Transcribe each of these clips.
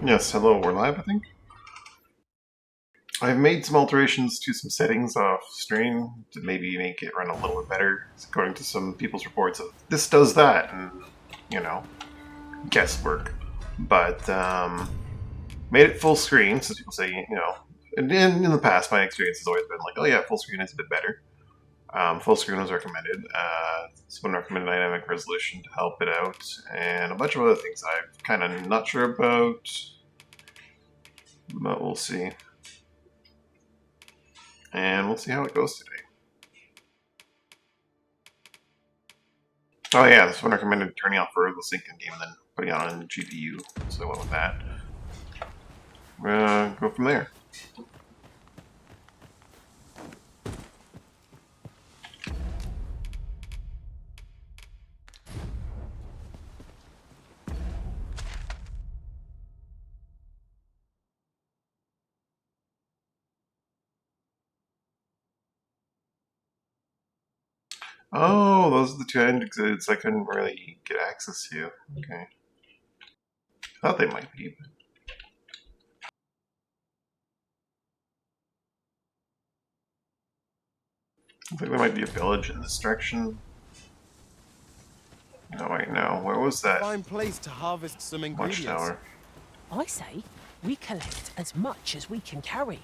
Yes, hello, we're live, I think. I've made some alterations to some settings off stream to maybe make it run a little bit better, according to some people's reports of this does that, and, you know, guesswork. But, made it full screen, so people say, you know, and in the past, my experience has always been like, oh yeah, full screen is a bit better. Full screen was recommended. Someone recommended dynamic resolution to help it out, and a bunch of other things I'm kind of not sure about, but we'll see. And we'll see how it goes today. Oh yeah, this one recommended turning off variable sync in game and then putting it on the GPU, so I went with that. We're gonna go from there. Oh, those are the two end exits I couldn't really get access to. Okay. I thought they might be, but... I think there might be a village in this direction. No, wait, no. Where was that? Fine place to harvest some ingredients. Watchtower. I say, we collect as much as we can carry.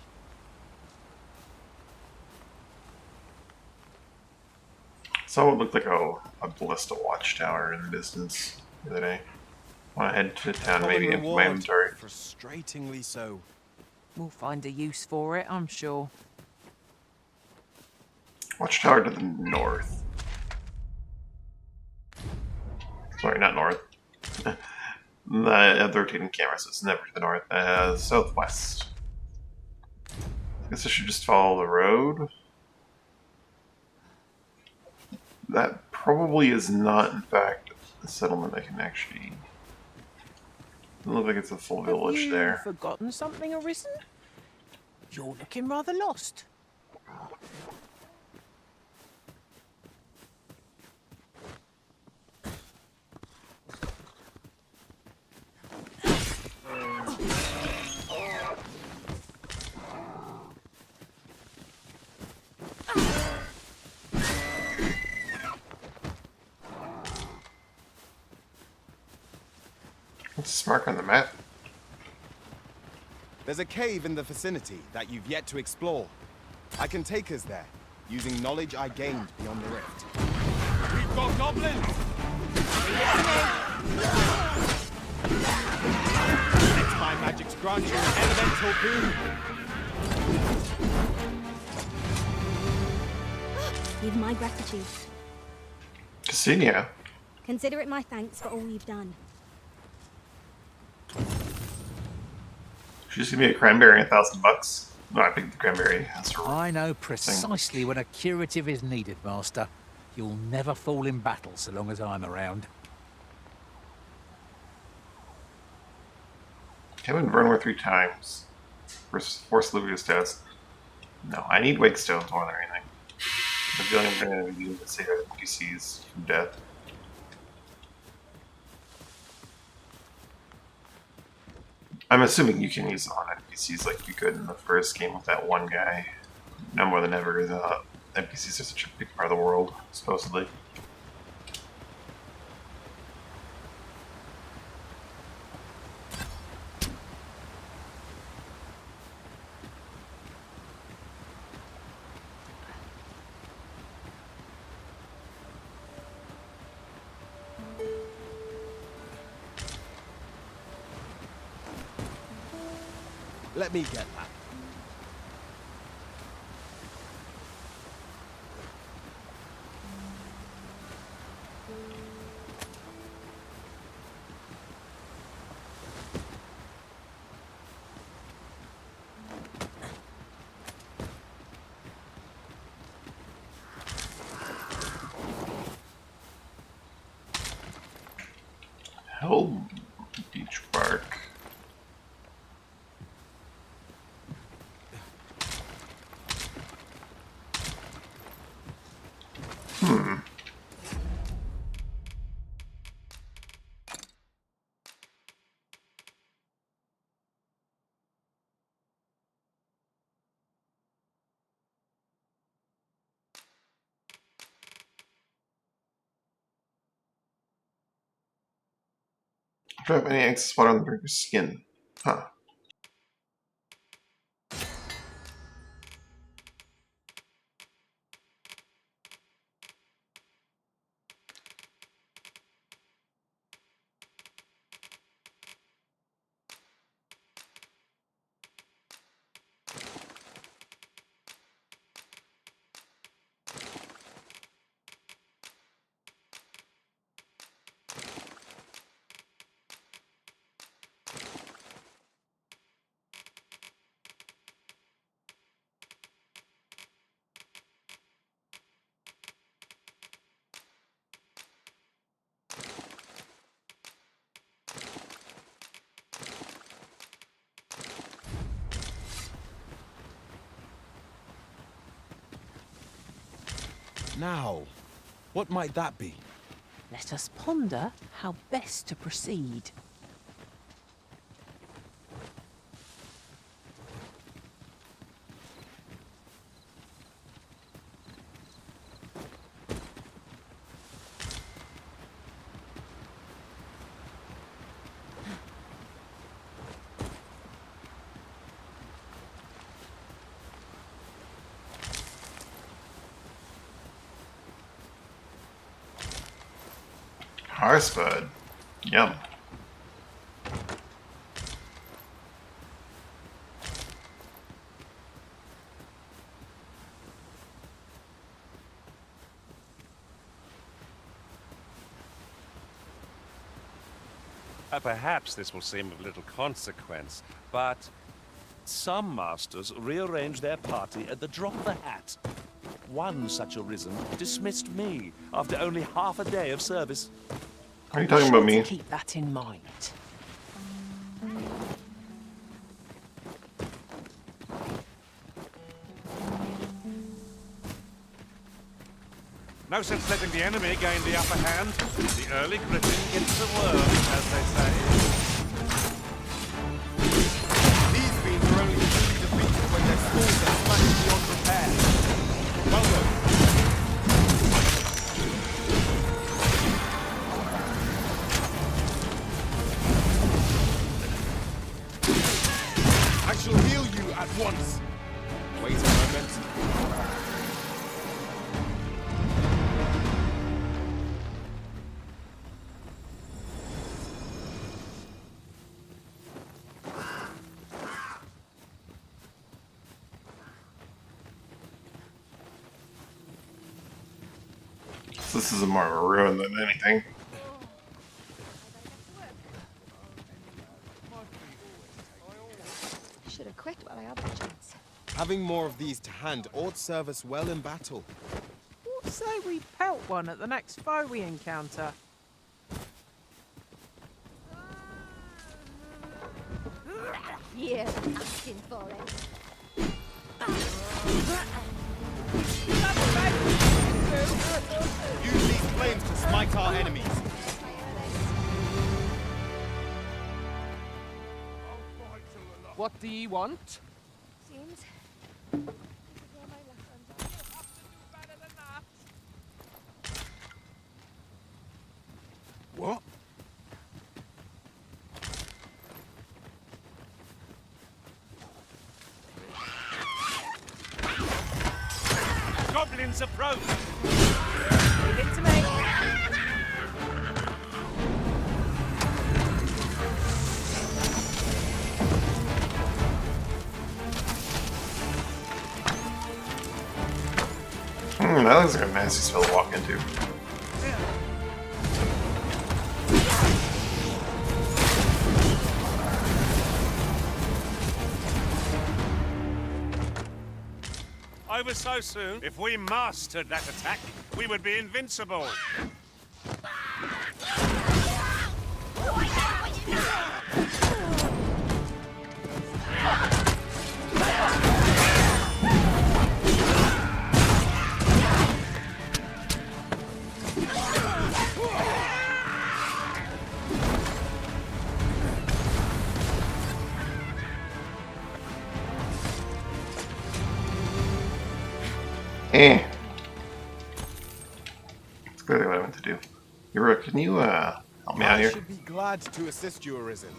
Saw what looked like a ballista watchtower in the distance the other day. Want to head to town, maybe empty my inventory. Frustratingly so. We'll find a use for it, I'm sure. Watchtower to the north. Sorry, not north. The rotating camera, so it's never to the north. Southwest. I guess I should just follow the road. That probably is not, in fact, a settlement I can actually... Doesn't look like it's a full village Have there. you forgotten something, Arisen? You're looking rather lost. What's this mark on the map? There's a cave in the vicinity that you've yet to explore. I can take us there, using knowledge I gained beyond the rift. We've got goblins! Next time magic's grant you an elemental boon. Give my gratitude. Cassinia. Consider it my thanks for all you've done. She's gonna be a cranberry and $1,000. No, I think the cranberry has her. I know precisely when a curative is needed, Master. You'll never fall in battle so long as I'm around. Kevin Vernworth 3 times. Force Luvia's test. No, I need wake stones more than anything. I'm feeling I'm gonna be using to save NPCs from death. I'm assuming you can use them on NPCs like you could in the first game with that one guy. No more than ever, the NPCs are such a big part of the world, supposedly. Let me get that. Hell, beach bark. Drop any excess water on the drinker's skin. Huh. Now, what might that be? Let us ponder how best to proceed. Harsbud. Yum. Perhaps this will seem of little consequence, but some masters rearrange their party at the drop of a hat. One such arisen dismissed me after only half a day of service. Are you talking Sure about me? to keep that in mind. No sense letting the enemy gain the upper hand. The early griffin gets the worm, as they say. These fiends are only truly defeated when their skulls are smashed beyond repair. Well done. I shall heal you at once. Wait a moment. This is more of a ruin than anything. Should have quit while I had the chance. Having more of these to hand ought serve us well in battle. What say we pelt one at the next foe we encounter? Yeah, asking for it. Use these flames to smite our enemies. What do ye want? Seems. What? Goblins approach! Leave it to me. That looks like a nasty spell to walk into. Over so soon? If we mastered that attack, we would be invincible. Eh. That's clearly what I meant to do. Hero, can you help Help me out I here. should be glad to assist you, Arisen.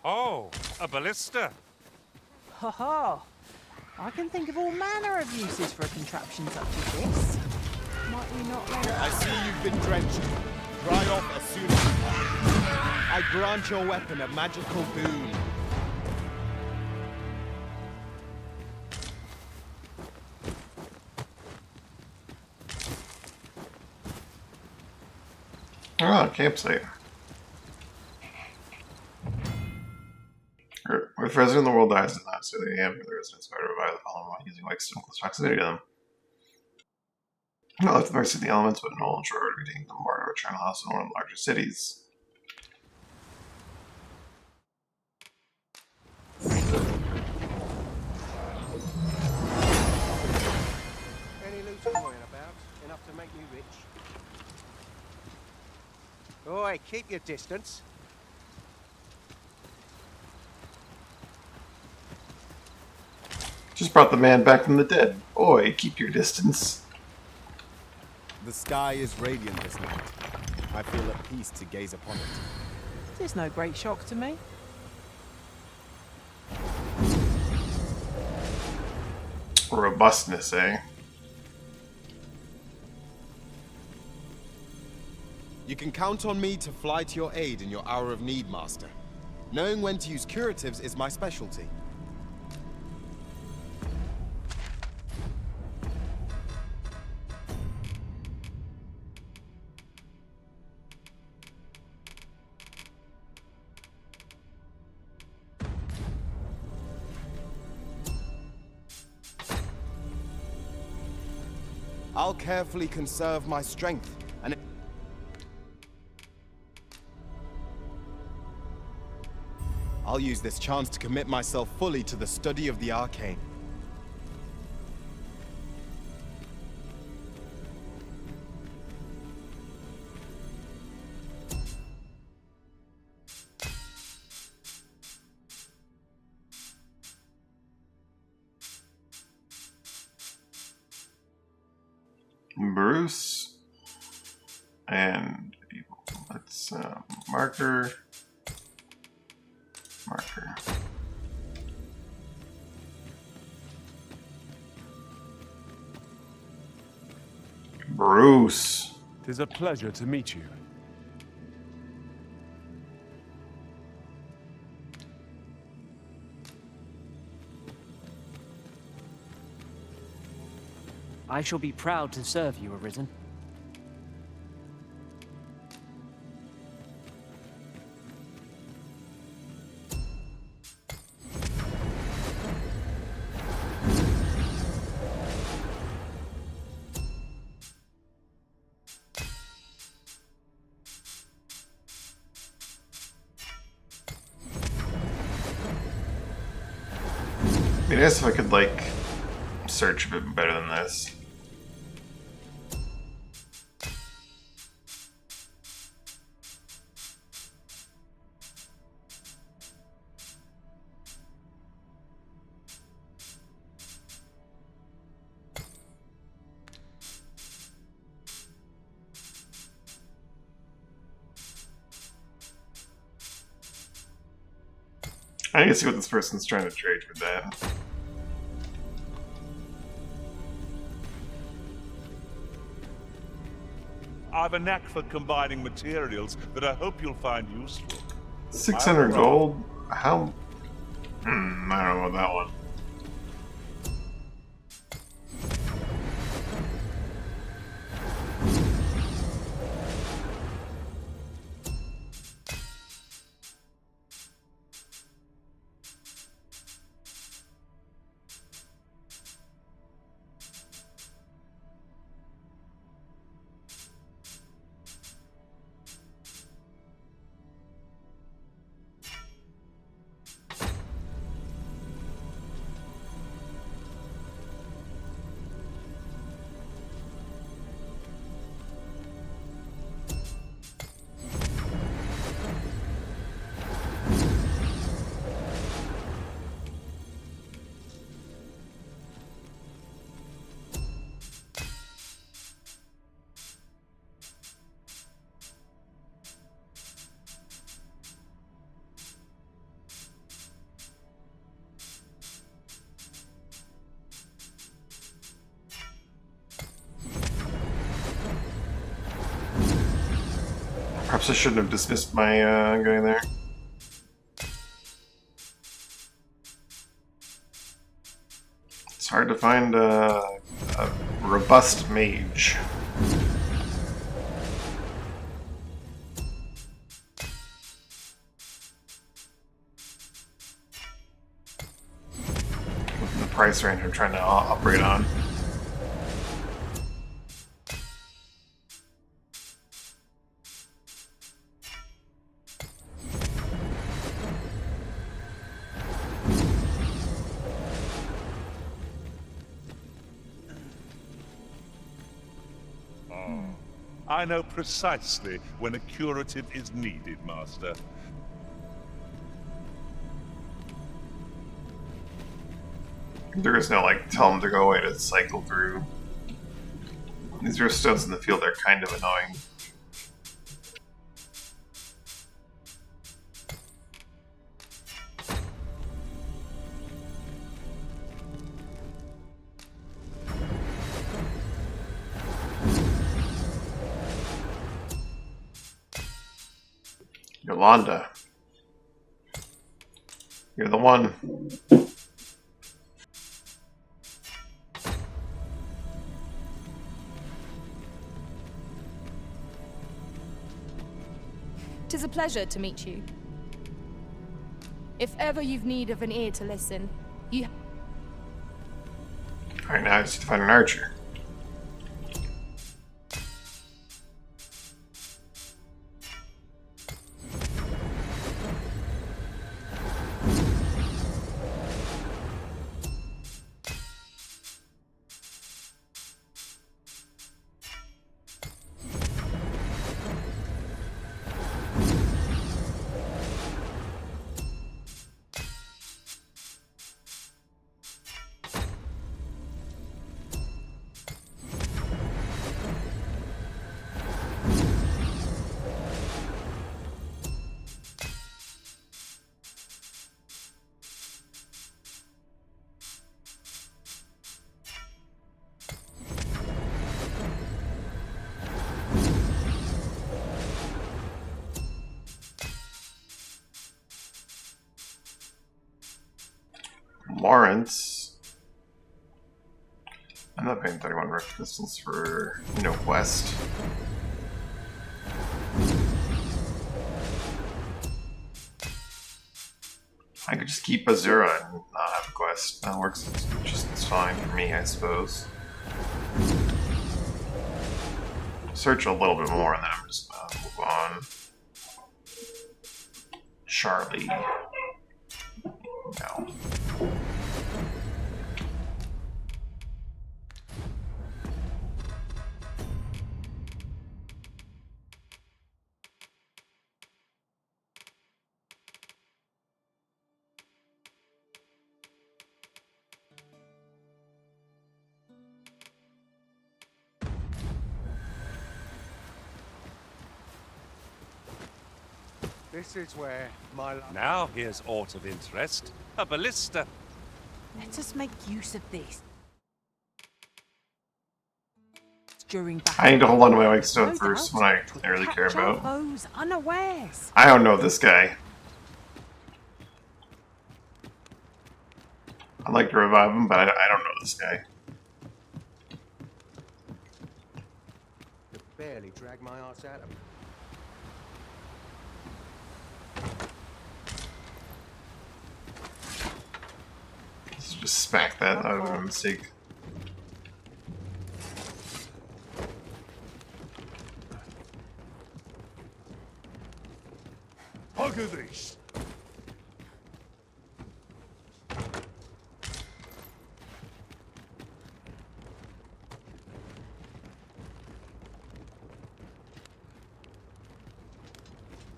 Oh, a ballista. Ha ha! I can think of all manner of uses for a contraption such as this. Might we not let I see you've been drenched. Dry off as soon as you can. I grant your weapon a magical boon. Oh, campsite. If a resident in the world dies, does not say the end for the residents try to revive the fallen while using like stone close proximity to them. Not left the mercy of the elements, but no one sure to retain them more to return house in one of the larger cities. Any loot coin about? Enough to make me rich? Oi, keep your distance. Just brought the man back from the dead. Oi, keep your distance. The sky is radiant this night. I feel at peace to gaze upon it. It's no great shock to me. Robustness, eh? You can count on me to fly to your aid in your hour of need, Master. Knowing when to use curatives is my specialty. I'll carefully conserve my strength, and I'll use this chance to commit myself fully to the study of the arcane. Bruce and let's marker. Bruce. 'Tis a pleasure to meet you. I shall be proud to serve you, Arisen. It'd be nice if I could, like, search a bit better than this. I need to see what this person's trying to trade for that. I've a knack for combining materials that I hope you'll find useful. 600 gold? How? I don't know about that one. Perhaps I shouldn't have dismissed my guy there. It's hard to find a robust mage. Within the price range I'm trying to operate on. I know precisely when a curative is needed, Master. There is no, like, tell them to go away to cycle through. These are stones in the field are kind of annoying. Yolanda. You're the one. Tis a pleasure to meet you. If ever you've need of an ear to listen, you... Alright, now I just need to find an archer. Lawrence. I'm not paying 31 rough pistols for no quest. I could just keep Azura and not have a quest. That works just as fine for me, I suppose. Search a little bit more and then I'm just gonna move on. Charlie. No. This is where my... Now here's aught of interest. A ballista. Let us make use of this. During I need to hold on to my White no Stone for doubt, someone I twould really care catch our about. foes unawares. I don't know this guy. I'd like to revive him, but I don't know this guy. could barely drag my arse out of it. Let's just smack that out of a mistake. Hugger these.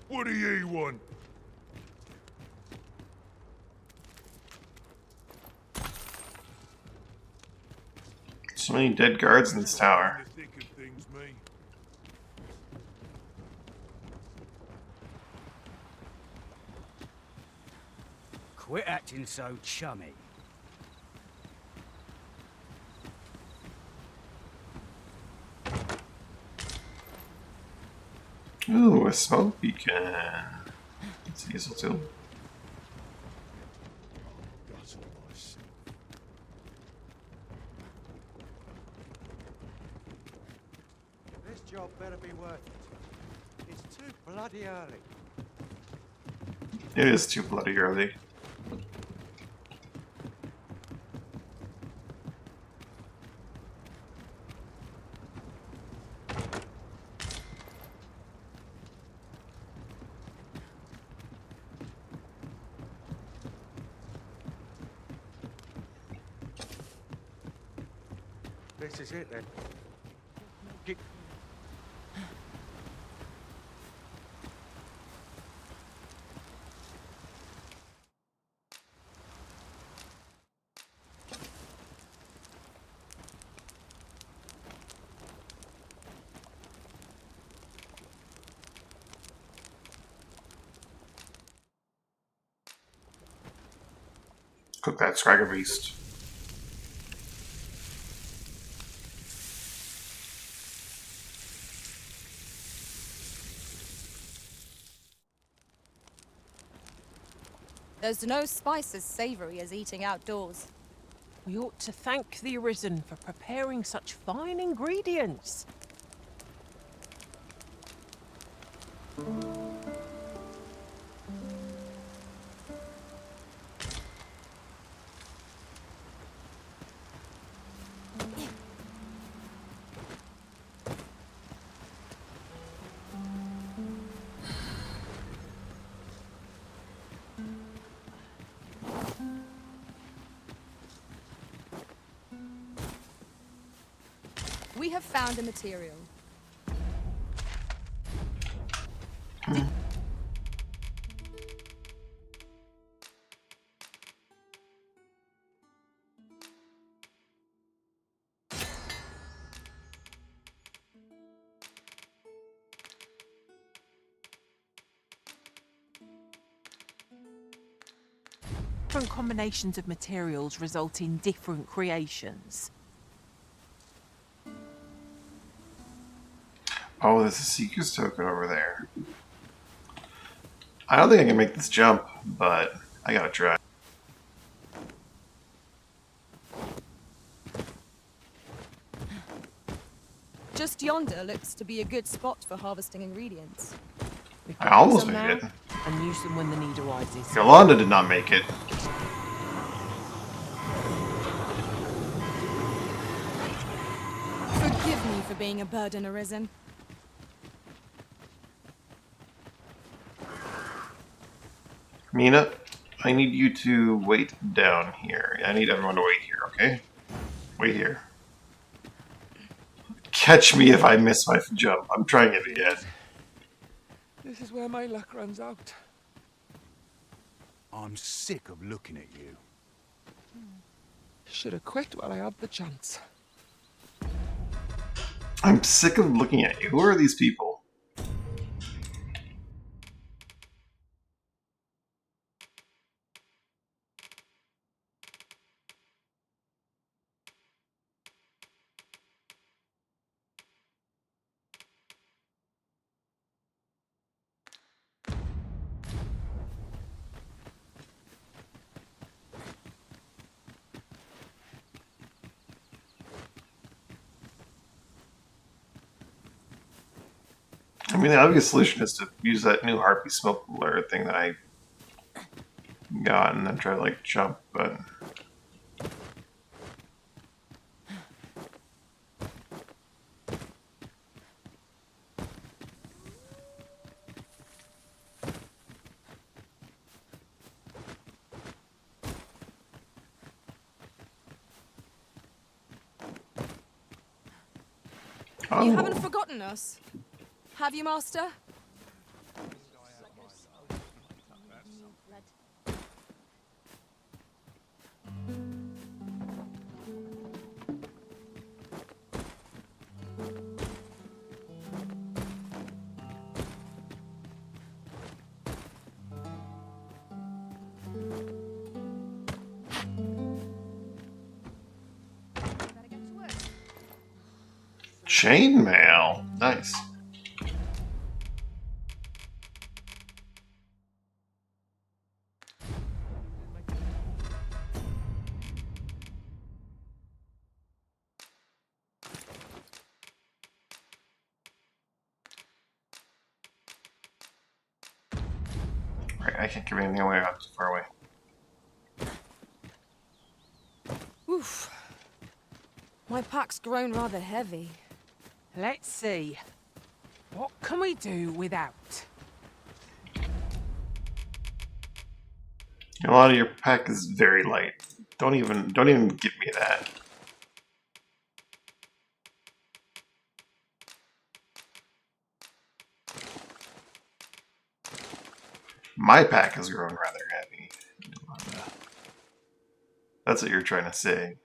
What do ye want? So many dead guards in this tower. Quit acting so chummy. Ooh, a smoke beacon. It's a useful tool. This job better be worth it. It's too bloody early. It is too bloody early. This is it then. Cook that Scragger Beast. There's no spice as savoury as eating outdoors. We ought to thank the Arisen for preparing such fine ingredients. We have found a material. Different combinations of materials result in different creations. Oh, there's a Seeker's token over there. I don't think I can make this jump, but I gotta try. Just yonder looks to be a good spot for harvesting ingredients. We I can almost use them made now it. and use them when the need arises. Yolanda did not make it. Forgive me for being a burden, Arisen. Mina, I need you to wait down here. I need everyone to wait here, okay? Wait here. Catch me if I miss my jump. I'm trying it again. This is where my luck runs out. I'm sick of looking at you. Should have quit while I had the chance. I'm sick of looking at you. Who are these people? I mean, the obvious solution is to use that new Harpy smoke blur thing that I got and then try to, like, jump, but... You haven't forgotten us, have you, Master? Chainmail. Nice. I can't give anything away. I'm too far away. Oof. My pack's grown rather heavy. Let's see. What can we do without? A lot of your pack is very light. Don't even give me that. My pack has grown rather heavy. That's what you're trying to say.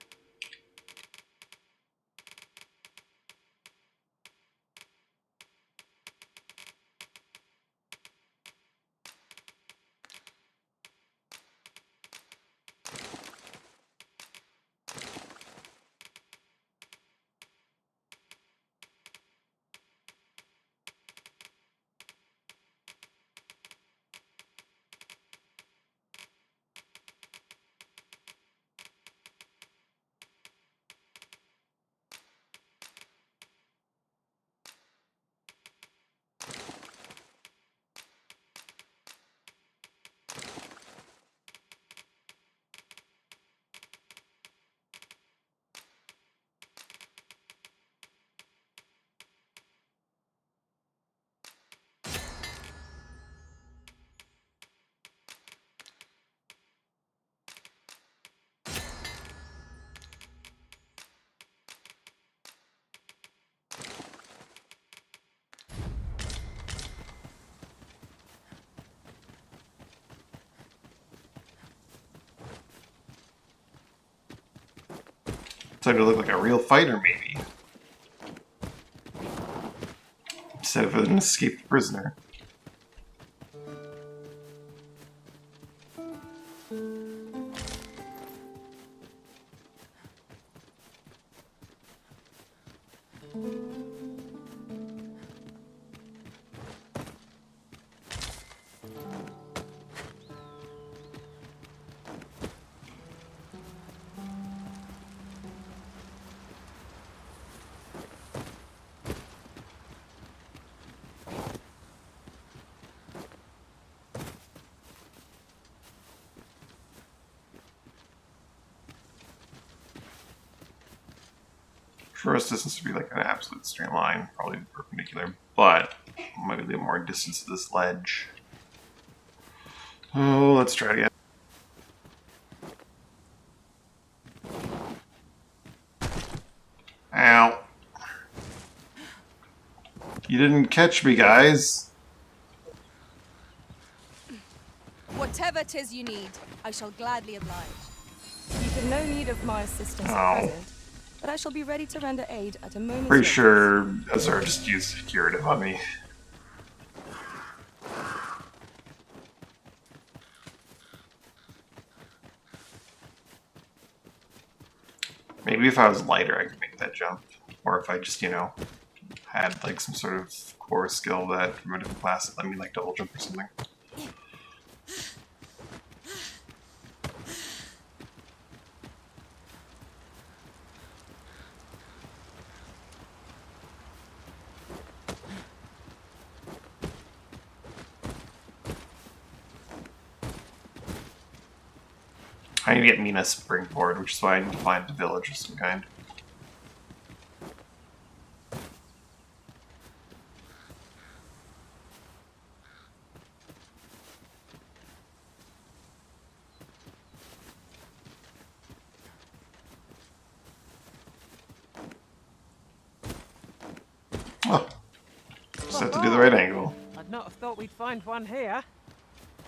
Time to look like a real fighter, maybe. Instead of an escaped prisoner. First distance would be like an absolute straight line, probably perpendicular, but might be a little more distance to this ledge. Oh, let's try it again. Ow. You didn't catch me, guys. Whatever 'tis you need, I shall gladly oblige. You've in no need of my assistance Oh. at present, but I shall be ready to render aid at a moment's Pretty notice. sure Azar just used curative on me. Maybe if I was lighter, I could make that jump. Or if I just, you know, had like some sort of core skill that from a different class that let me like double jump or something. I need to get Mina springboard, which is why I need to find a village of some kind. Oh, just have to do the right angle. I'd not have thought we'd find one here.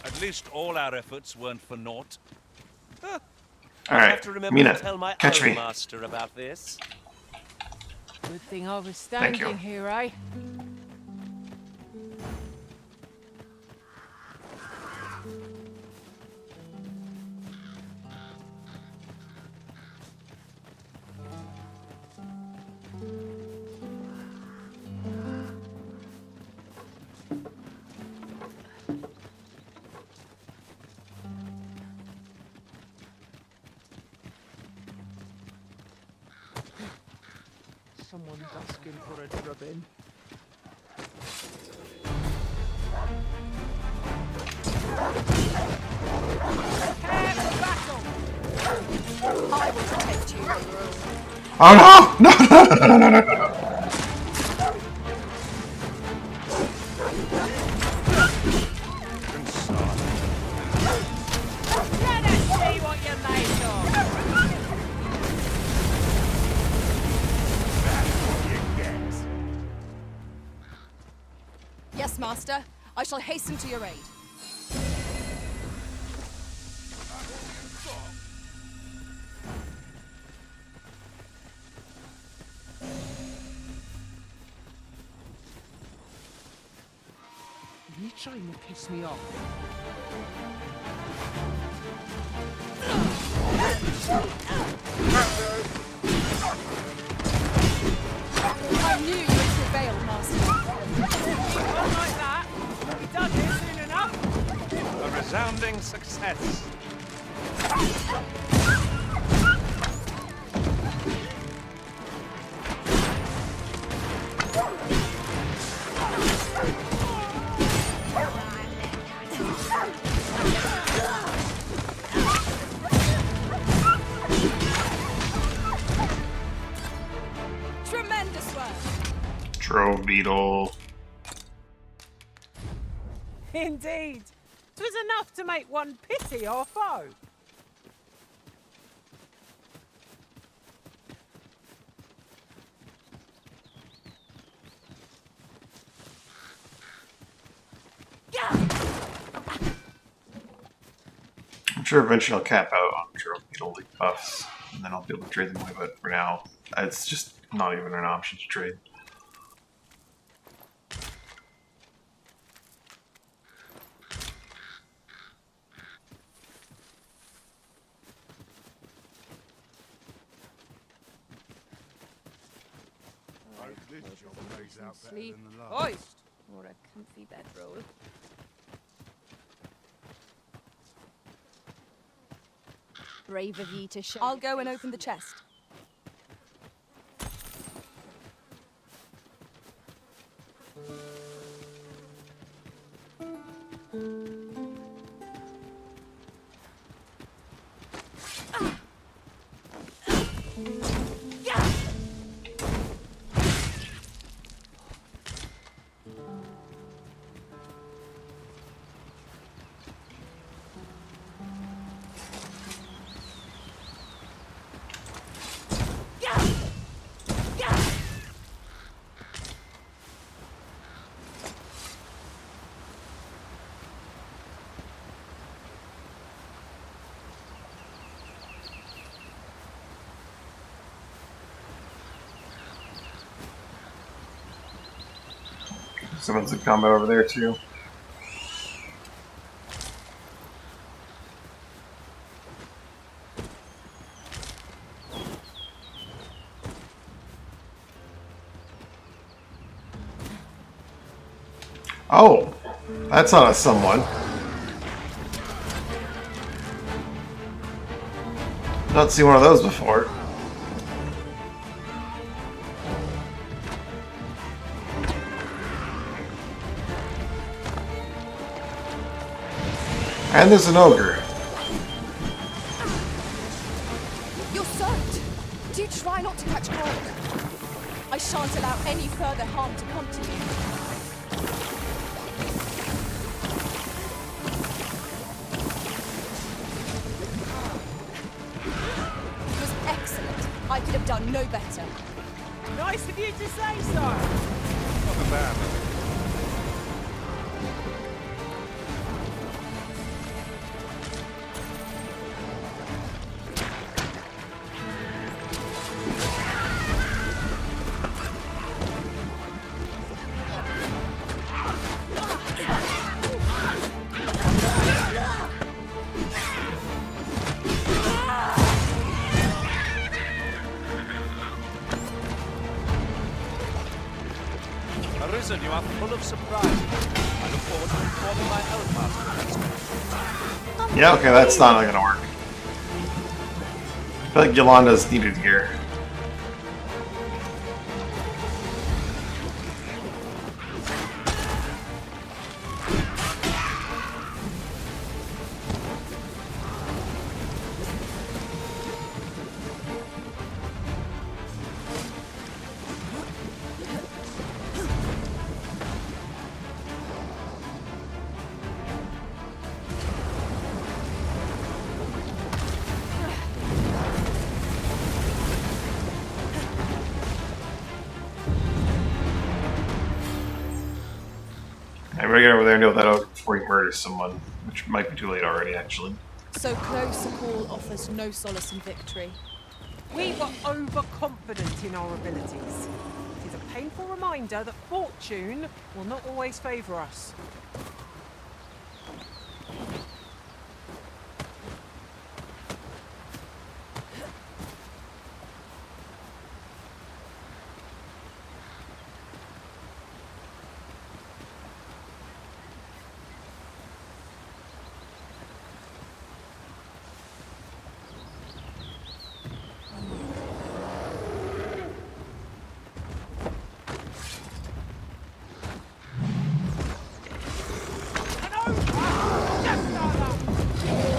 At least all our efforts weren't for naught. Huh. All I'll right, have to remember Mina, to tell my catch own me. master about this. Good thing I was Thank you. standing here, eh? Someone's asking for a drubbing. I will protect you. Oh no! No! Let us see what you're made of. Yes, Master. I shall hasten to your aid. You trying to piss me off? I knew you would prevail, Master. Not like that. We'll be done here soon enough. A resounding success. Tremendous work. Trove beetle. Indeed. 'Twas enough to make one pity our foe. I'm sure eventually I'll cap out on Trove beetle buffs, and then I'll be able to trade them away, but for now, it's just not even an option to trade. Sleep. Hoist! Or a comfy bedroll. Brave of ye to show. I'll go and open the chest. Someone's in combat over there too. Oh, that's not a someone. Not seen one of those before. And there's an ogre. You're soaked. Do try not to catch cold. I shan't allow any further harm to come to you. It was excellent. I could have done no better. Nice of you to say so. Not bad. Arisen, you are full of surprises. I look forward to informing my own master next week. Yeah, okay, that's not gonna work. I feel like Yolanda's needed here. gotta get over there and deal with that ogre before he murders someone, which might be too late already, actually. So close a call offers no solace in victory. We were overconfident in our abilities. It is a painful reminder that fortune will not always favour us.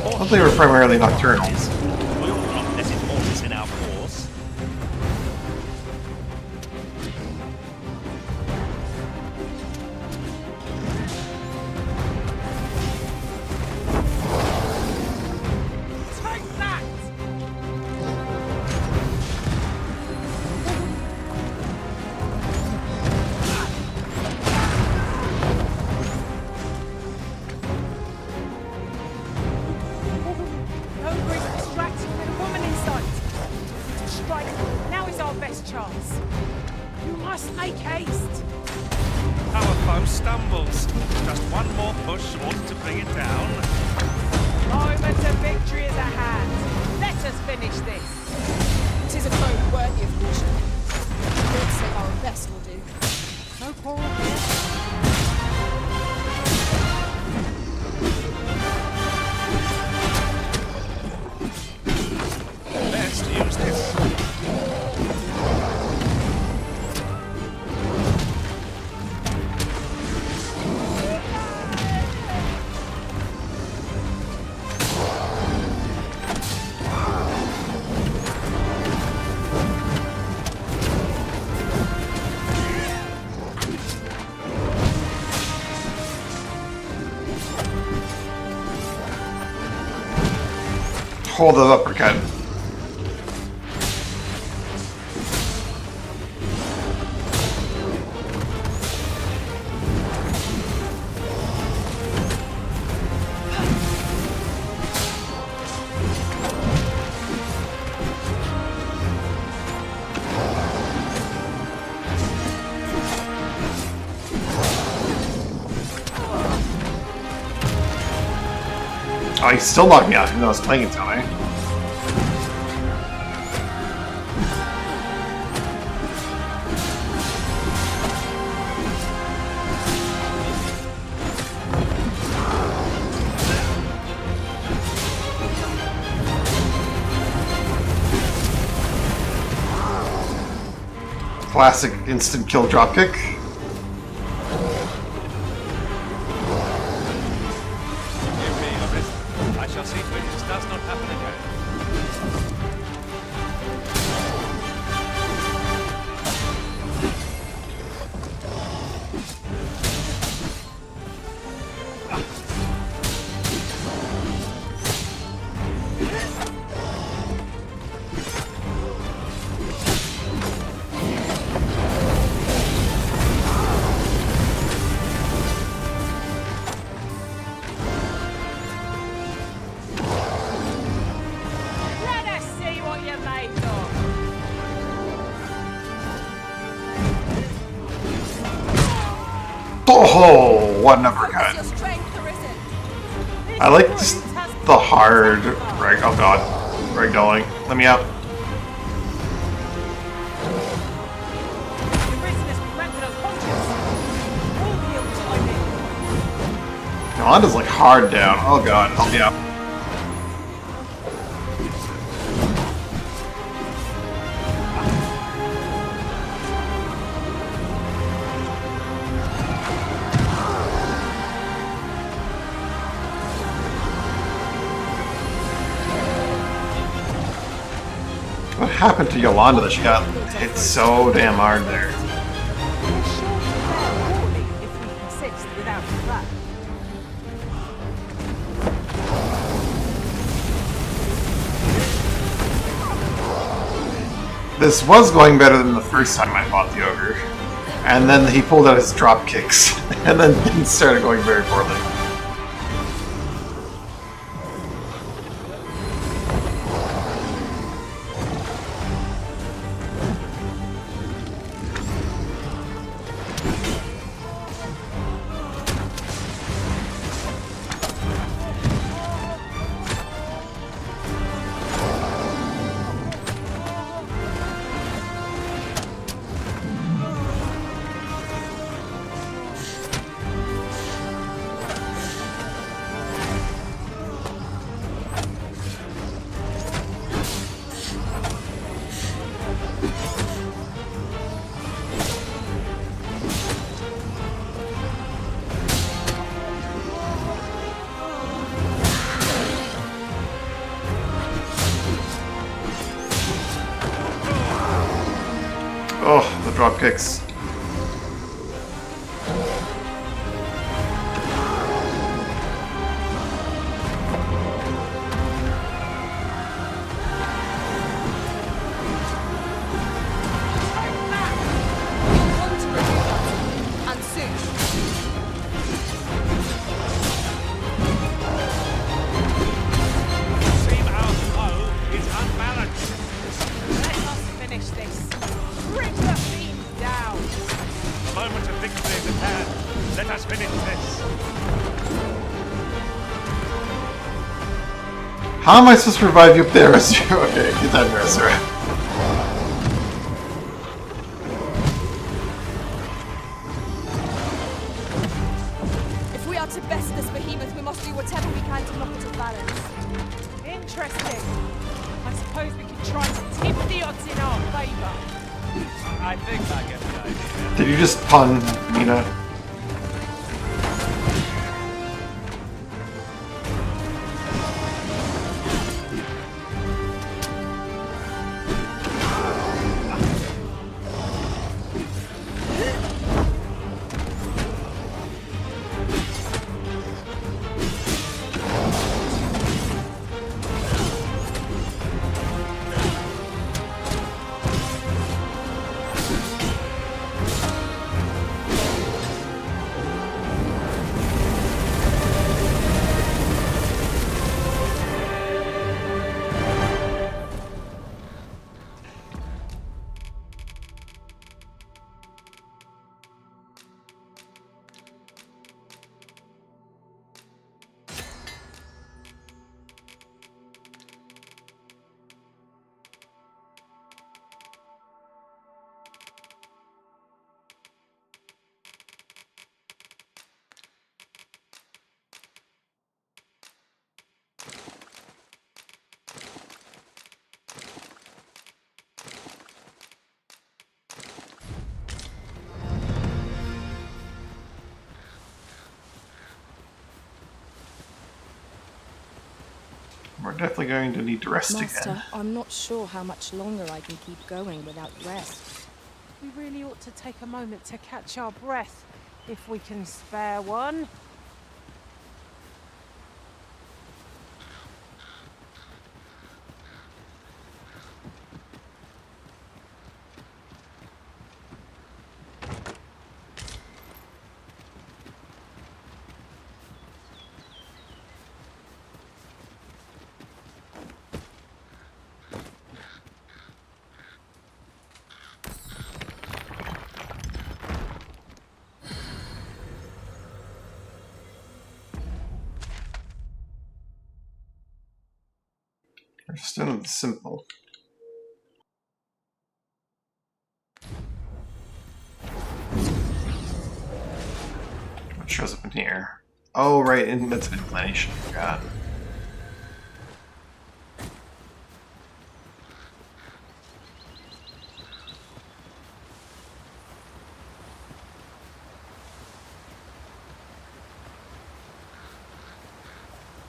I thought they were primarily nocturnal. We ought not let it halt us in our course. Take that! Ogre is distracted with a woman in sight. To strike, now is our best chance. You must make haste. Our foe stumbles. Just one more push ought to bring it down. Moment of victory is at hand. Let us finish this. It is a foe worthy of caution. We'll say our best will do. No quarrel here. Let's use this. Hold the uppercut. Oh, he still knocked me out even though I was playing it tonight. Classic instant kill dropkick. Give me a wrist. I shall see to it this does not happen again. Let us see what you're made of. Oh, what an uppercut. Your strength arisen. I like just the hard rag. Oh god, ragdolling. Let me out. The risen is rendered unconscious. All healed timing. Yolanda's like hard down. Oh god, help me out. What happened to Yolanda that she got hit so damn hard there? We're sure to fare poorly if we persist without a plan. This was going better than the first time I fought the ogre. And then he pulled out his drop kicks, and then things started going very poorly. Oh, the drop kicks. Want to review that, and soon. Seem our flow is unbalanced. Let us finish this. Bring the fiend down. Moment of victory is at hand. Let us finish this. How am I supposed to revive you up there, Ezra? Okay, get that in Ezra. If we are to best this behemoth, we must do whatever we can to knock it off balance. Interesting. I suppose we could try to tip the odds in our favour. I think I get the idea. Did you just pun, Mina? We're definitely going to need to rest Master, again. I'm not sure how much longer I can keep going without rest. We really ought to take a moment to catch our breath, if we can spare one. We're still in the simple. What shows up in here? Oh, right, and that's an inclination. God.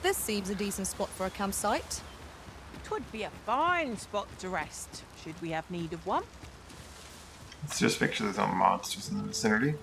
This seems a decent spot for a campsite. Twould be a fine spot to rest, should we have need of one. Let's just make sure there's no monsters in the vicinity.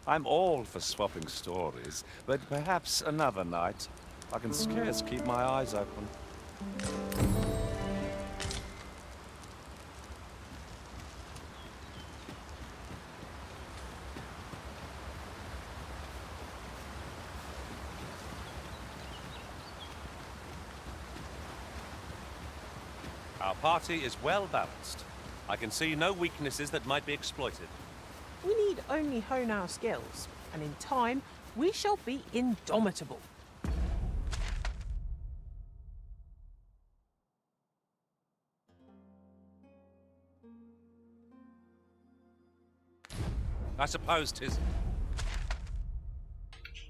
I'm all for swapping stories, but perhaps another night. I can scarce keep my eyes open. Our party is well balanced. I can see no weaknesses that might be exploited. We need only hone our skills, and in time, we shall be indomitable. I suppose 'tis...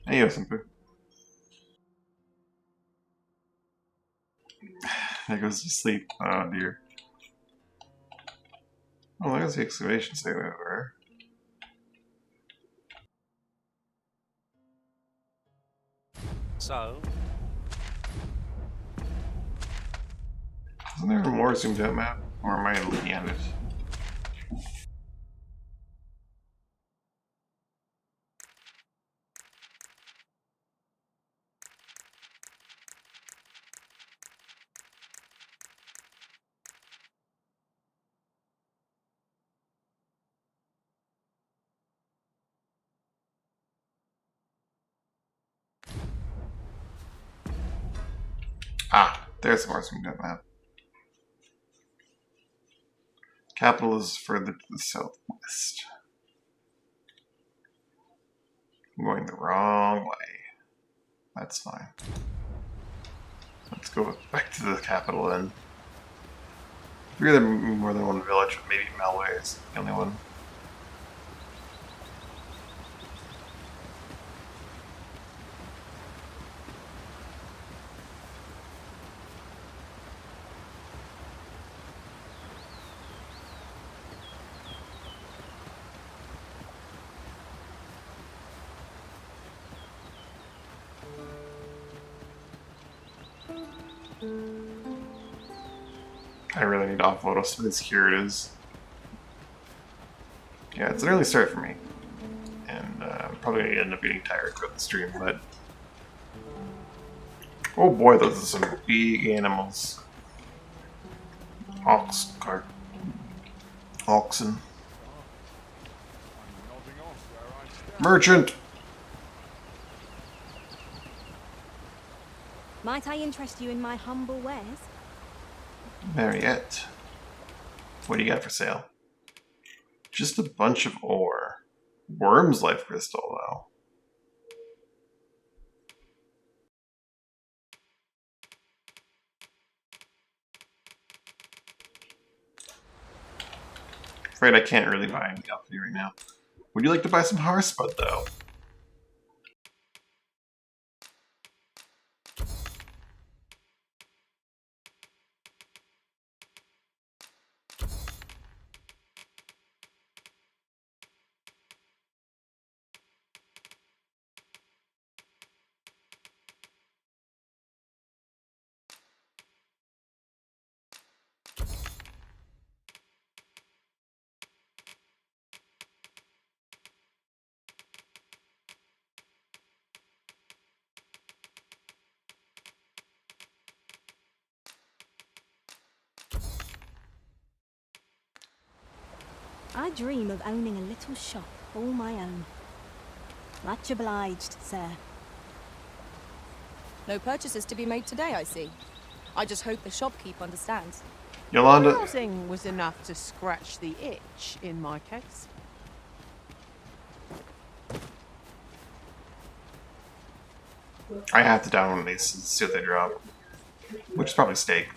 Hey, Simpu. There goes to sleep. Oh dear. Oh, there's the excavation site over. So, Isn't there a more zoomed out map? Or am I looking at it? Ah, there's the more zoomed out map. Capital is further to the southwest. I'm going the wrong way. That's fine. Let's go back to the capital then. I figure there may be more than one village, but maybe Malway is the only one. I really need to offload us for this. Here it is. Yeah, it's an early start for me. And I'm probably going to end up getting tired throughout the stream, but... Oh boy, those are some big animals. Oxen. Merchant! Might I interest you in my humble wares? Mariette. What do you got for sale? Just a bunch of ore. Worm's life crystal, though. Afraid I can't really buy any alchemy right now. Would you like to buy some Harspud, though? I dream of owning a little shop all my own. Much obliged, sir. No purchases to be made today, I see. I just hope the shopkeep understands. Yolanda... Browsing was enough to scratch the itch, in my case. I have to down one of these and see what they drop. Which is probably steak.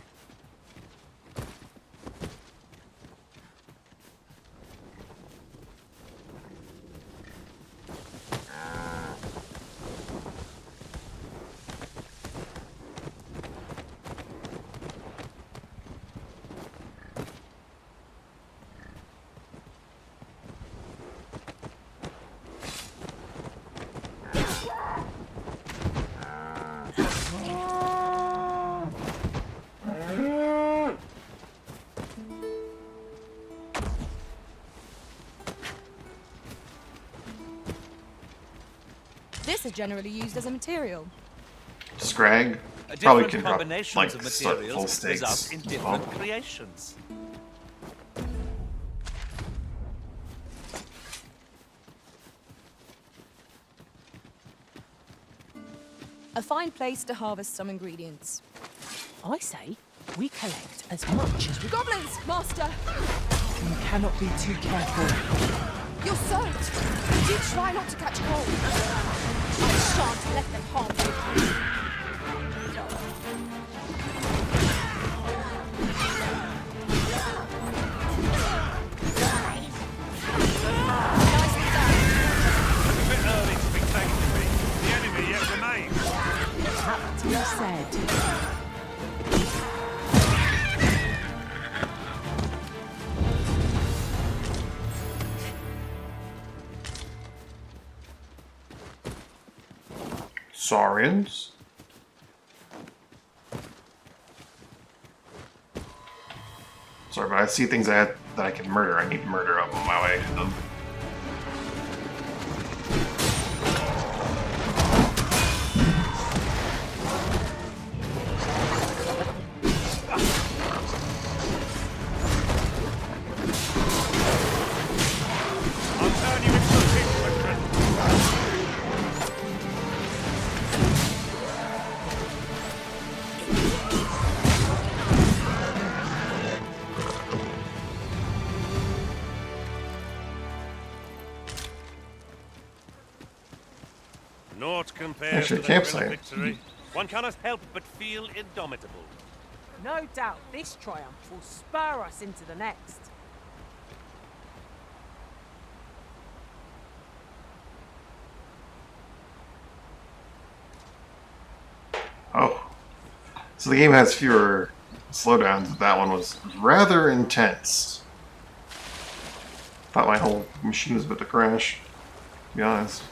this is generally used as a material. Scrag probably Different can drop combinations like of full materials stakes. result in as different well. creations. A fine place to harvest some ingredients. I say we collect as much as we... Goblins, master! You cannot be too careful. You're soaked! Do try not to catch cold. I shan't let them harm you. Nicely done. A bit early to be taking me. The enemy yet remains. Captain said. Saurians. Sorry, but I see things that I can murder. I need to murder up on my way to them. I'll turn you into a pig, my friend. Naught compares Actually, to the thrill of campsite. victory. One cannot help but feel indomitable. No doubt this triumph will spur us into the next. Oh. So the game has fewer slowdowns, but that one was rather intense. Thought my whole machine was about to crash, to be honest.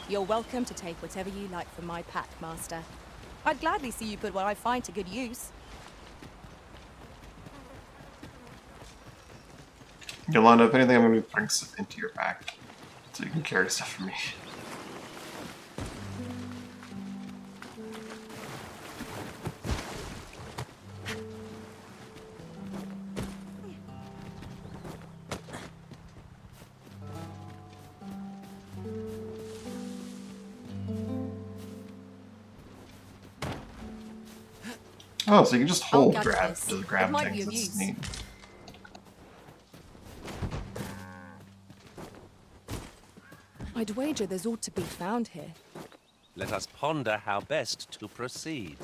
You're welcome to take whatever you like from my pack, master. I'd gladly see you put what I find to good use. Yolanda, if anything, I'm going to be putting stuff into your pack, so you can carry stuff for me. Oh, so you can just hold gather grab this. to It grab might be things. of That's use. neat. I'd wager there's ought to be found here. Let us ponder how best to proceed.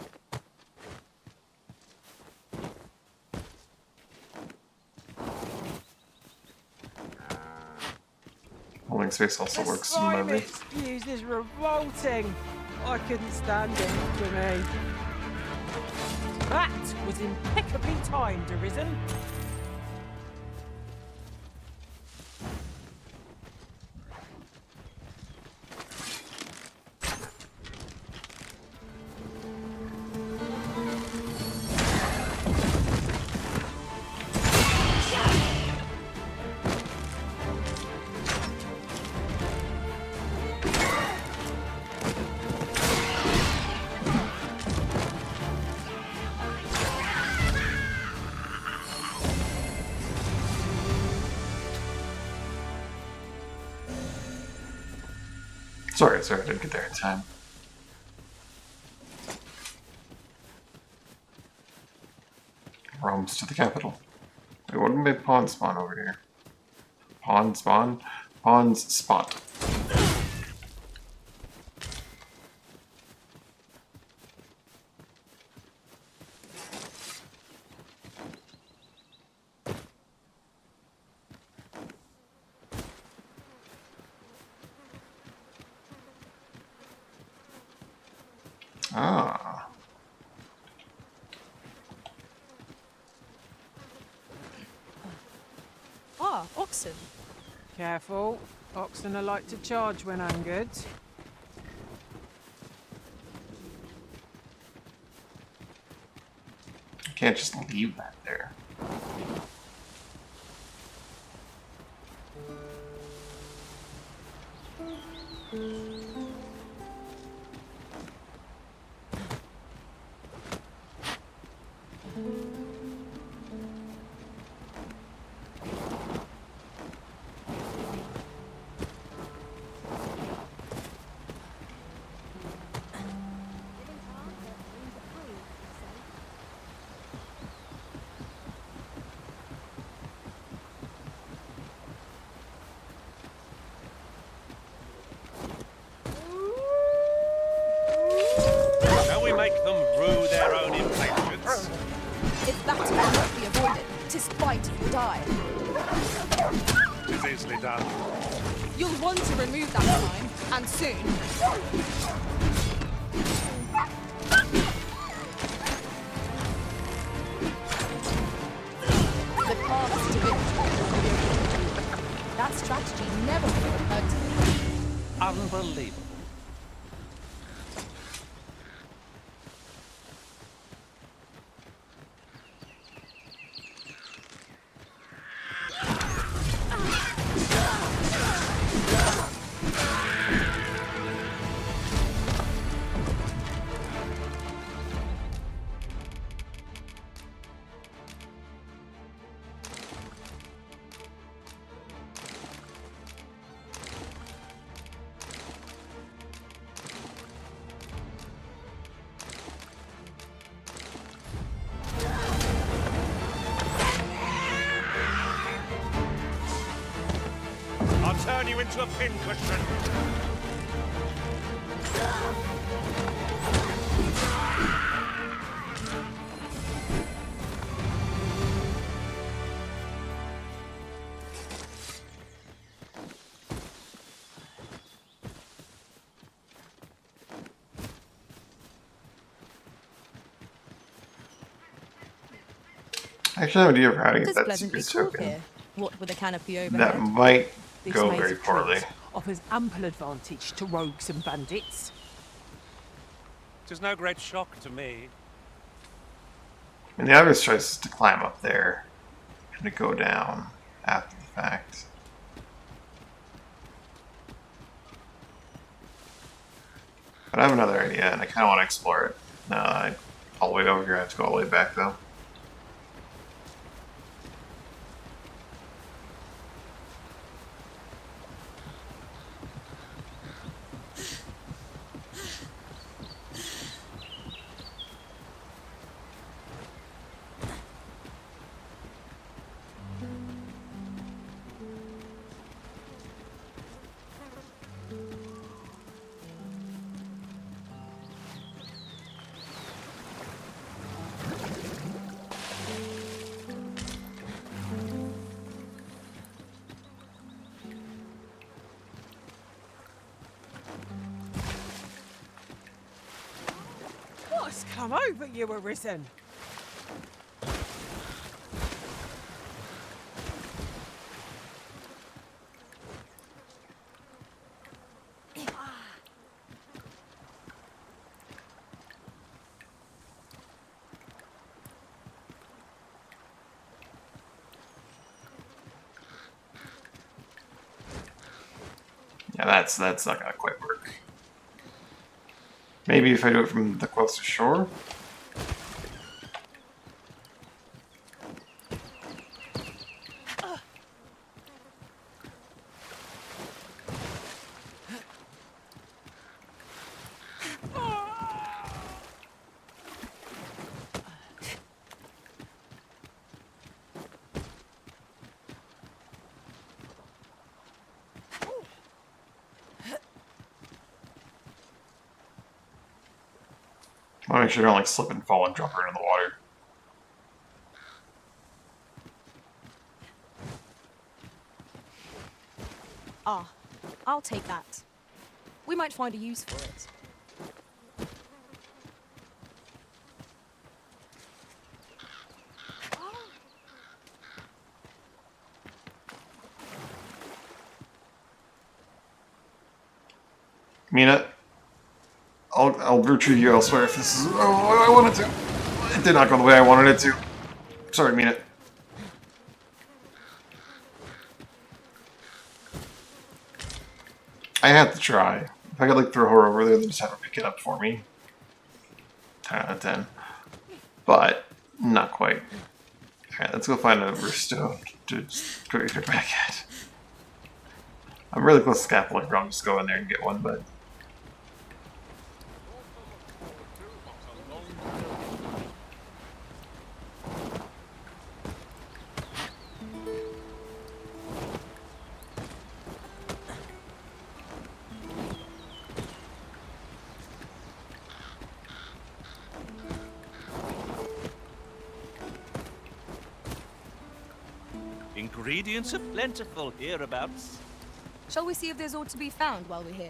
Holding space also works in slime melee. it spews is revolting. I couldn't stand it for me. That was impeccably timed, Arisen. Sorry, I didn't get there in time. Roams to the capital. Wait, what did my pawn spawn over here? Pawn spawn? Pawn's spot. Ah. Ah, oxen. Careful. Oxen are like to charge when angered. Can't just leave that there. Shall we make them rue their own impatience? If that cannot be avoided, 'tis fight or die. 'Tis easily done. You'll want to remove that time, and soon. The path to victory. That strategy never would have occurred to me. Unbelievable. I'll turn you into a pincushion. I actually have an idea of how to get It's that pleasantly secret cool token. here. What with a canopy overhead. That might This go maze very of poorly. trees offers ample advantage to rogues and bandits. 'Tis no great shock to me. And the obvious choice is to climb up there and to go down after the fact. But I have another idea, and I kind of want to explore it. All the way over here, I have to go all the way back, though. What's come over you, Arisen? Yeah, that's not gonna quite work. Maybe if I do it from the closest shore? I want to make sure I don't like slip and fall and drop her into the water. Ah, I'll take that. We might find a use for it. Mina, I'll retrieve you elsewhere if this is what I wanted to. It did not go the way I wanted it to. Sorry, mean it. I had to try. If I could like throw her over there, they just have to pick it up for me. 10 out of 10. But not quite. Alright, let's go find a stone to go get her back at. I'm really close to scaffolding, I'll just go in there and get one, but Ingredients are plentiful hereabouts. Shall we see if there's aught to be found while we're here?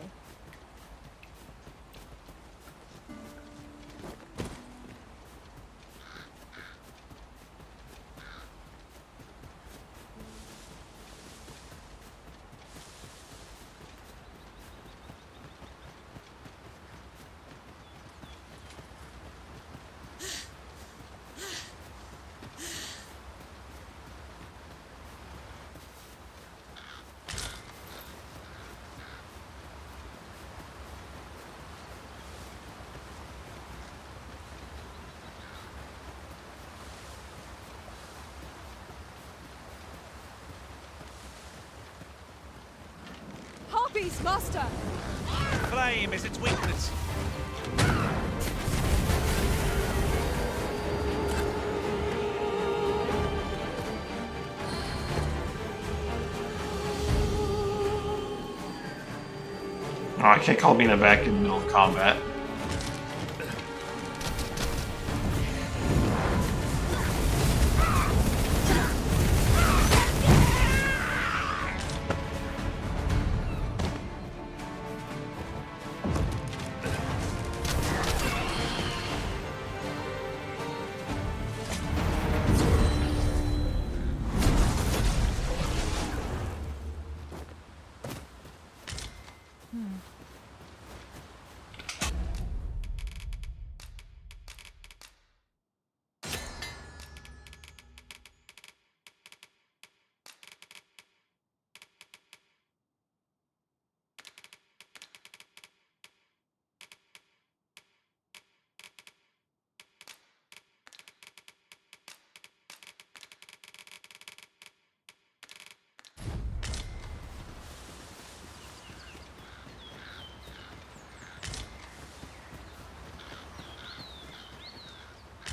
Harpies, Master! Flame is its weakness. oh, I can't call Mina back in the middle of combat.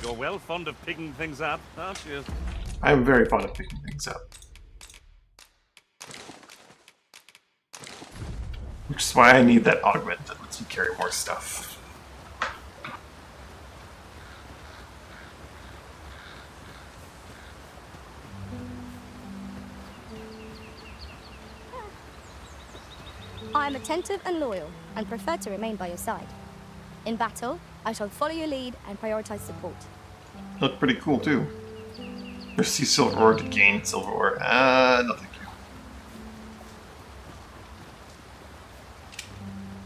You're well fond of picking things up, aren't you? I am very fond of picking things up. Which is why I need that augment that lets me carry more stuff. I am attentive and loyal, and prefer to remain by your side. In battle, I shall follow your lead and prioritize support. Look pretty cool too. Receive silver ore to gain silver ore. No thank you.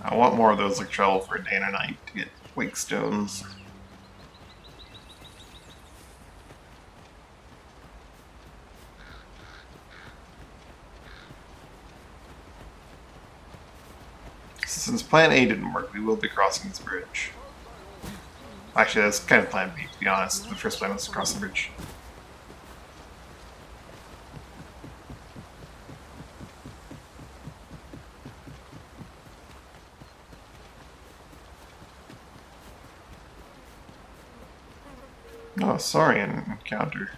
I want more of those like travel for a day and a night to get wake stones. Since plan A didn't work, we will be crossing this bridge. Actually, that's kind of plan B, to be honest. The first plan was to cross the bridge. Oh, sorry, an encounter.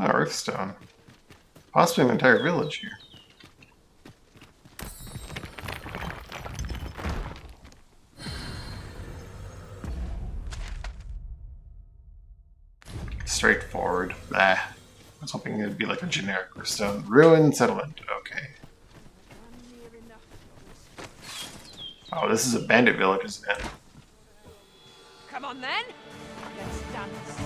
Ah, Earthstone. Possibly an entire village here. Straightforward. Blah. I was hoping it'd be like a generic stone. Ruined settlement. Okay. Oh, this is a bandit village, isn't it? Come on then. Let's dance.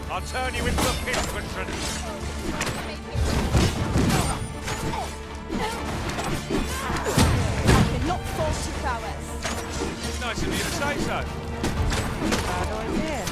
I'll turn you into a pit, Bertrand. I cannot fault your prowess. Nice of you to say so. Bad idea.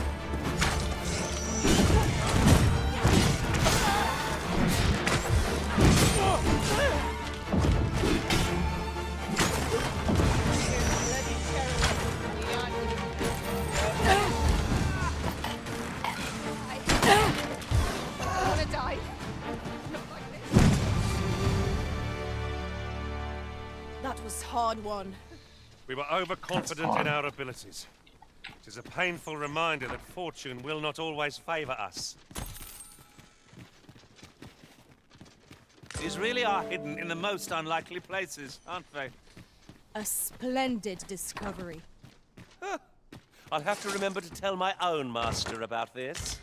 I want to die. Not like this. That was hard won. We were overconfident in our abilities. It is a painful reminder that fortune will not always favor us. These really are hidden in the most unlikely places, aren't they? A splendid discovery. I'll have to remember to tell my own master about this.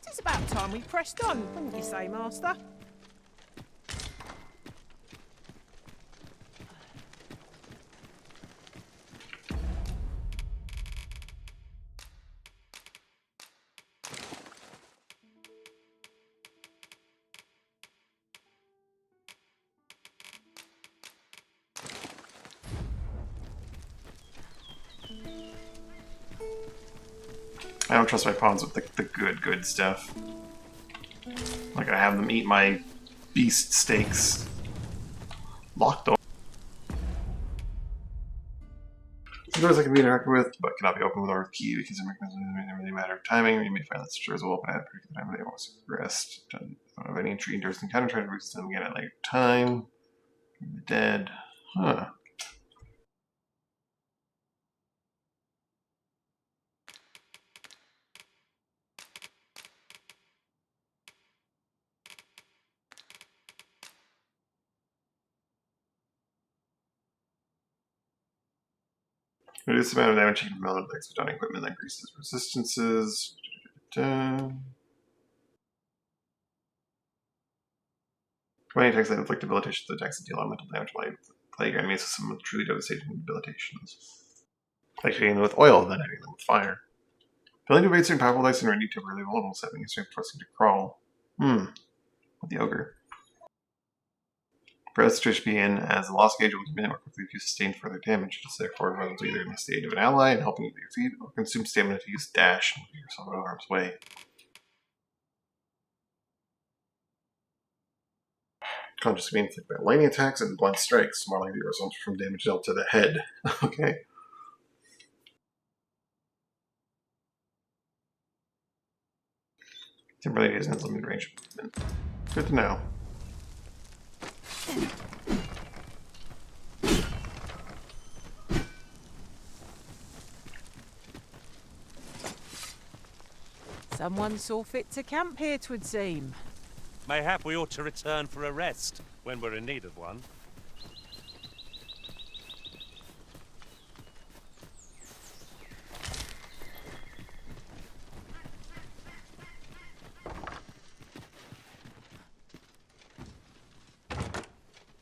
It's about time we pressed on, wouldn't you say, Master? I don't trust my pawns with the good stuff. I'm not gonna have them eat my beast steaks. Locked door. Doors I can be interacted with, but cannot be opened with a key because it doesn't really matter of timing. You may find that the doors will open at a particular time, but they won't rest. Don't have any intriguing doors encounter, try to reach them again at a later time. The dead. Huh. Reduce the amount of damage taken from melee attacks with equipment that increases resistances. When attacks that inflict debilitations, attacks that deal elemental damage while you play your enemies with some truly devastating debilitations. Like hitting them with oil, then hitting them with fire. Ability to evade certain powerful dice and ready temporarily vulnerable, setting your strength forcing to crawl. With the ogre. Press to be in as the loss gauge will diminish more quickly if you sustain further damage. Just therefore, rather to either enlist the aid of an ally and helping you to your feet, or consume stamina to use dash and get yourself out of harm's way. Conscious being inflicted by lightning attacks and blunt strikes, more likely results from damage dealt to the head. Okay. Timberlake has limited range of movement. Good to know. Someone saw fit to camp here, 'twould seem. Mayhap we ought to return for a rest when we're in need of one.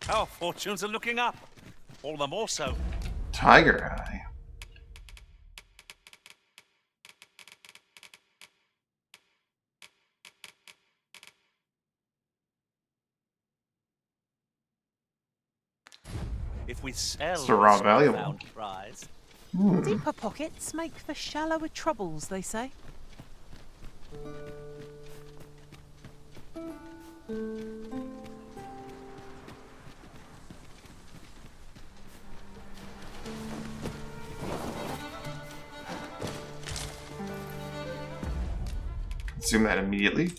Our fortunes are looking up. All the more so. Tiger Eye. If we sell It's a raw this valuable. found prize. Deeper pockets make for shallower troubles, they say. Assume that immediately.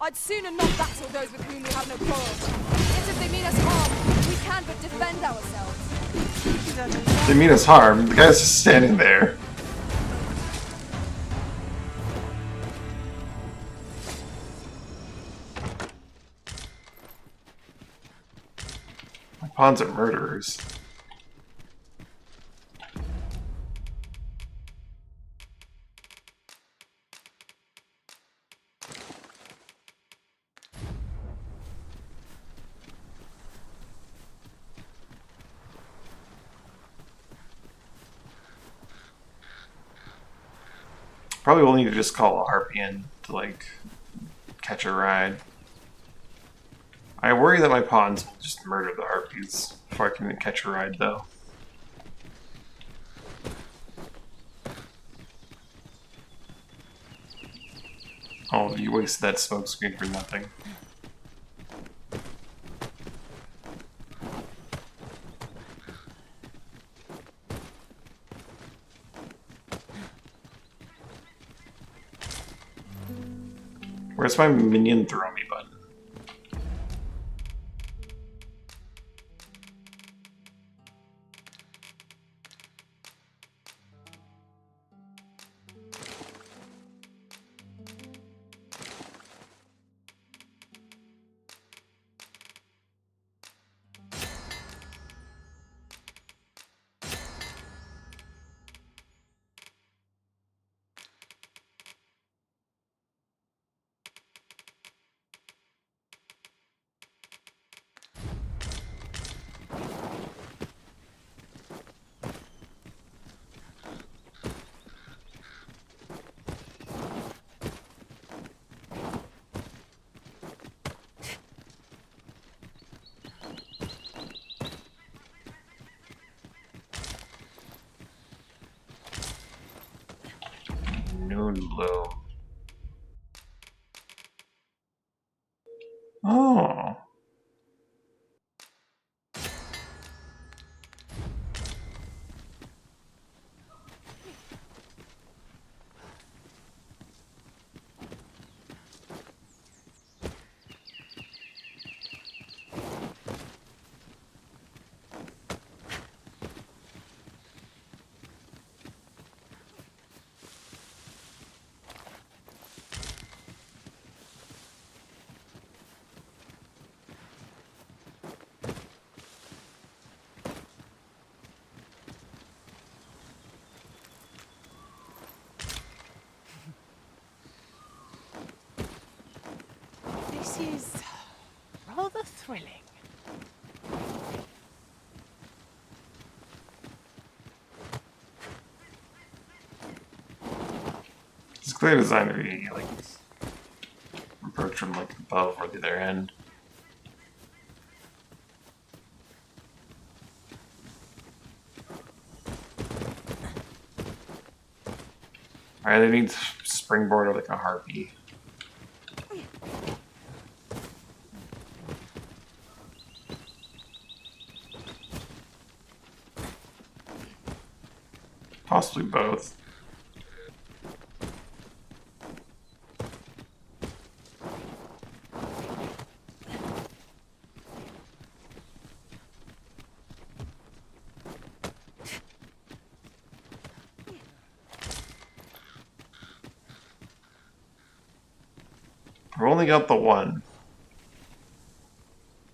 I'd sooner not battle those with whom we have no quarrel. Yet if they mean us harm, we can but defend ourselves. They mean us harm. The guy's just standing there. My pawns are murderers. Probably will need to just call a harpy in to, like, catch a ride. I worry that my pawns will just murder the harpies before I can catch a ride, though. Oh, you wasted that smoke screen for nothing. Where's my minion throw me button? Noon bloom. Oh. This is rather thrilling. It's clear design to be like approach from like above or the other end. Alright, they need springboard or like a harpy. Possibly both. I've only got the one.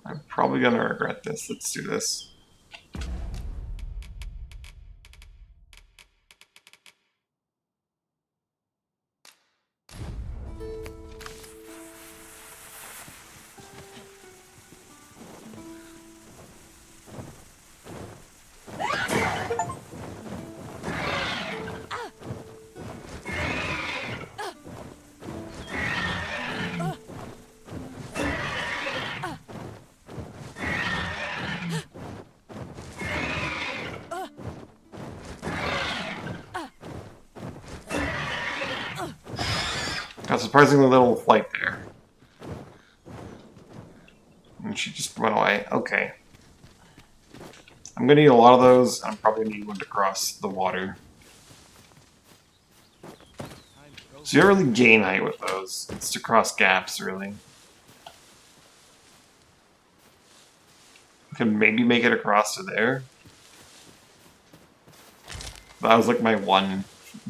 I'm probably gonna regret this. Let's do this. Got surprisingly little flight there. And she just run away. Okay. I'm gonna need a lot of those. I'm probably gonna need one to cross the water. So you don't really gain height with those. It's to cross gaps, really. I can maybe make it across to there. That was like my one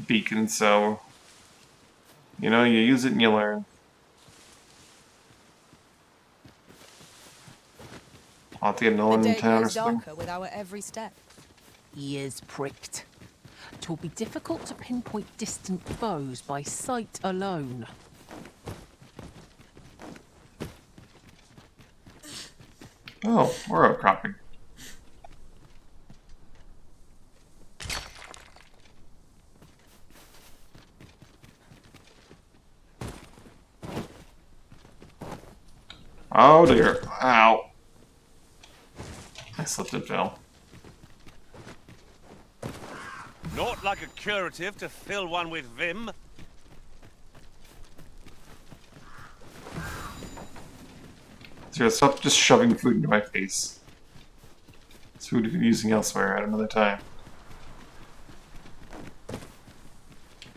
beacon, so... You know, you use it and you learn. I'll have to get another one in town or something. darker with our every step. Ears pricked. 'Twill be difficult to pinpoint distant foes by sight alone. Oh, we're outcropping. Oh dear. Ow. I slipped and fell. Not like a curative to fill one with vim. So stop just shoving food into my face. It's food you could be using elsewhere at another time.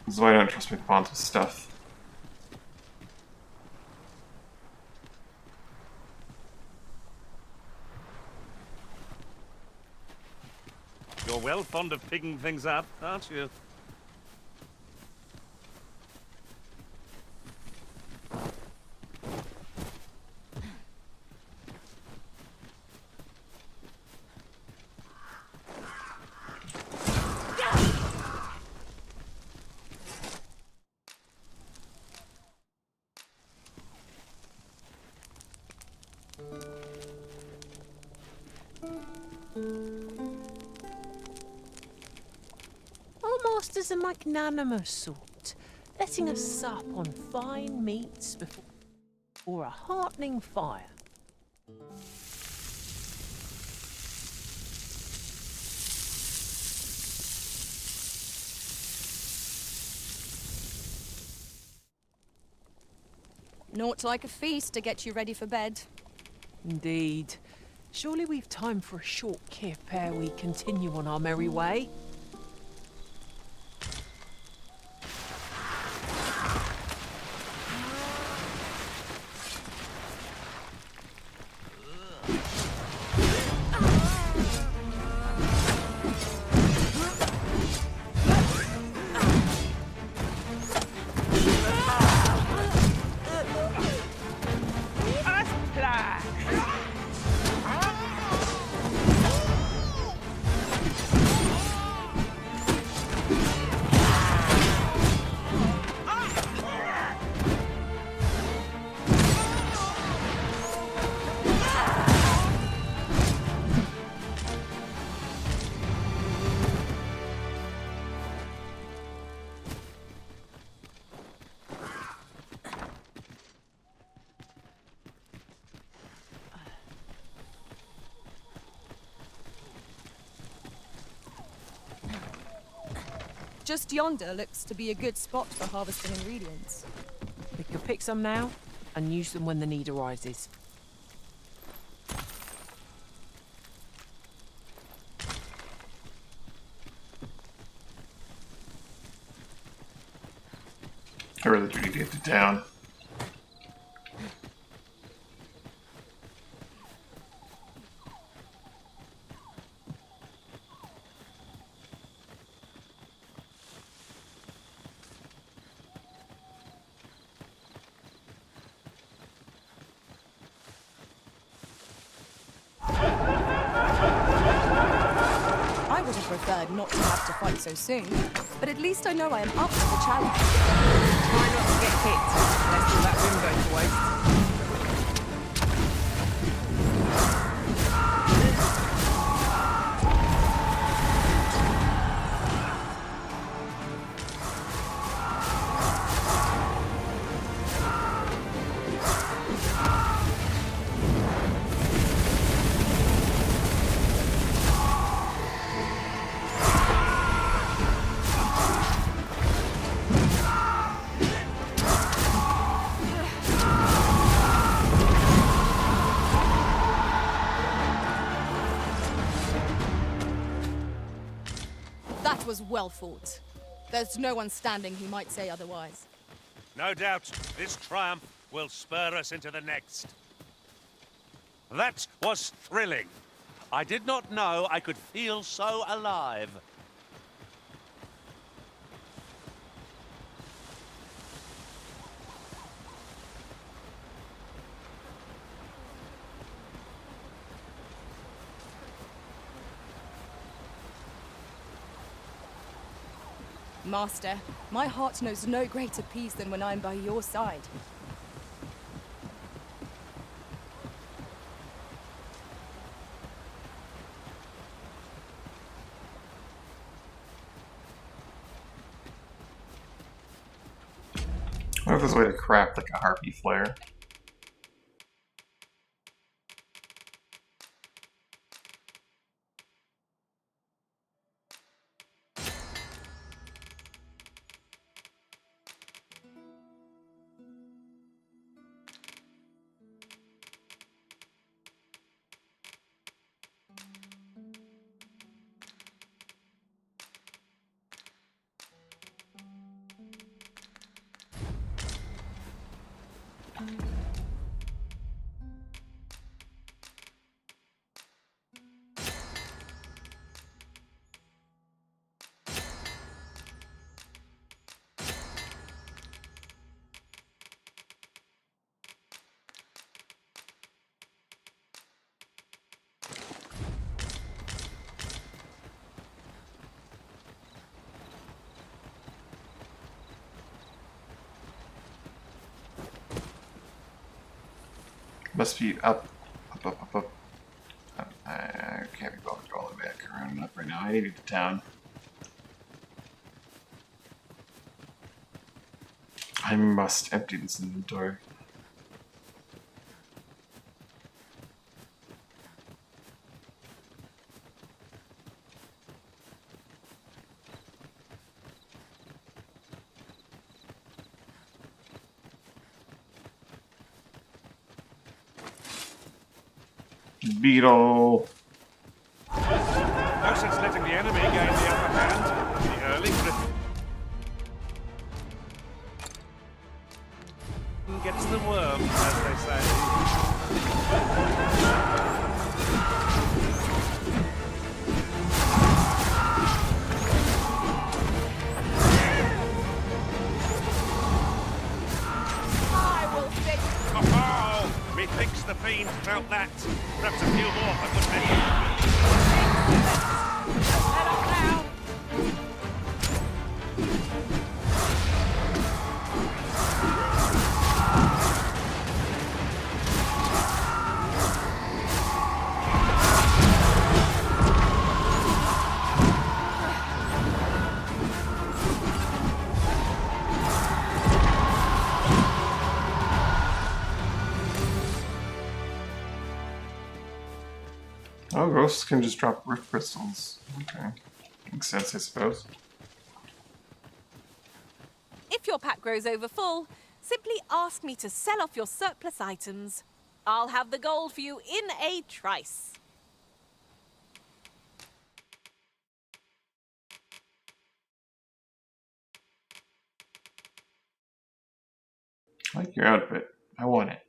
This is why I don't trust my pawns with stuff. You're well fond of picking things up, aren't you? Our master's a magnanimous sort, letting us sup on fine meats before a heartening fire. Naught like a feast to get you ready for bed. Indeed. Surely we've time for a short kip ere we continue on our merry way. Just yonder looks to be a good spot for harvesting ingredients. We could pick some now and use them when the need arises. I really do need to get to town. I would have preferred not to have to fight so soon, but at least I know I am up to the challenge. Try not to get hit, lest all that wind go to waste. That was well fought. There's no one standing who might say otherwise. No doubt, this triumph will spur us into the next. That was thrilling. I did not know I could feel so alive. Master, my heart knows no greater peace than when I'm by your side. I wonder if there's a way to craft like a harpy flare. Must be up. I can't be bothered all the way back around and up right now. I need to get to town. I must empty this inventory. Beetle. No sense letting the enemy gain the upper hand. The early grip gets the worm, as they say. Methinks the fiend felt that. Perhaps a few more for good measure. Head up now. Oh, ghosts can just drop rift crystals. Okay. Makes sense, I suppose. If your pack grows over full, simply ask me to sell off your surplus items. I'll have the gold for you in a trice. I like your outfit. I want it.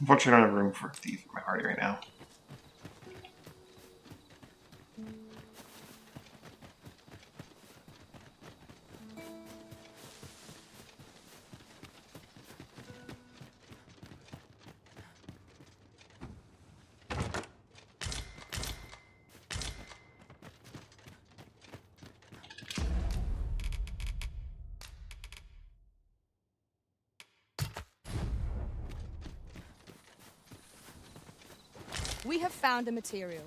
Unfortunately, I don't have room for a thief in my party right now. We have found a material.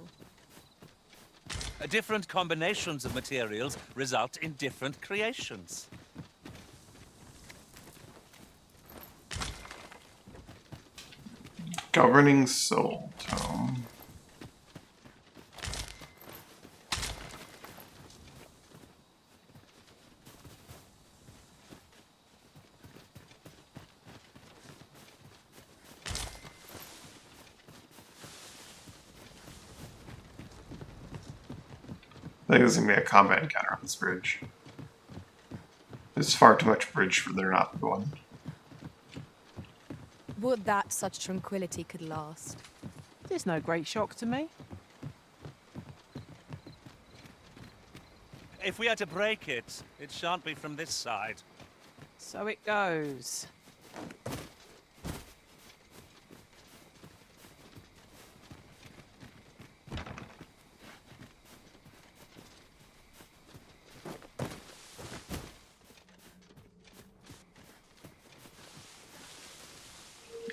Different combinations of materials result in different creations. Governing soul tome. I think there's gonna be a combat encounter on this bridge. There's far too much bridge for there not to be one. Would that such tranquility could last. There's no great shock to me. If we are to break it, it shan't be from this side. So it goes.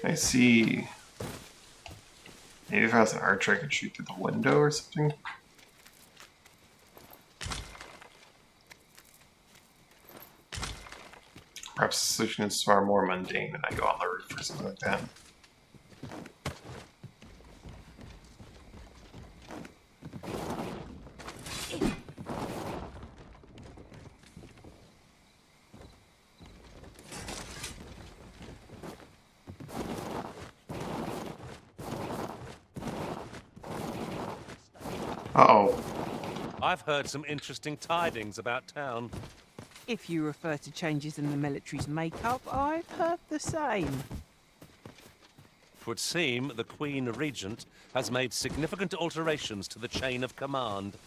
I see. Maybe if I was an archer, I could shoot through the window or something. Perhaps the solution is far more mundane than I go on the roof or something like that. Uh-oh. I've heard some interesting tidings about town. If you refer to changes in the military's makeup, I've heard the same. 'Twould seem the Queen Regent has made significant alterations to the chain of command.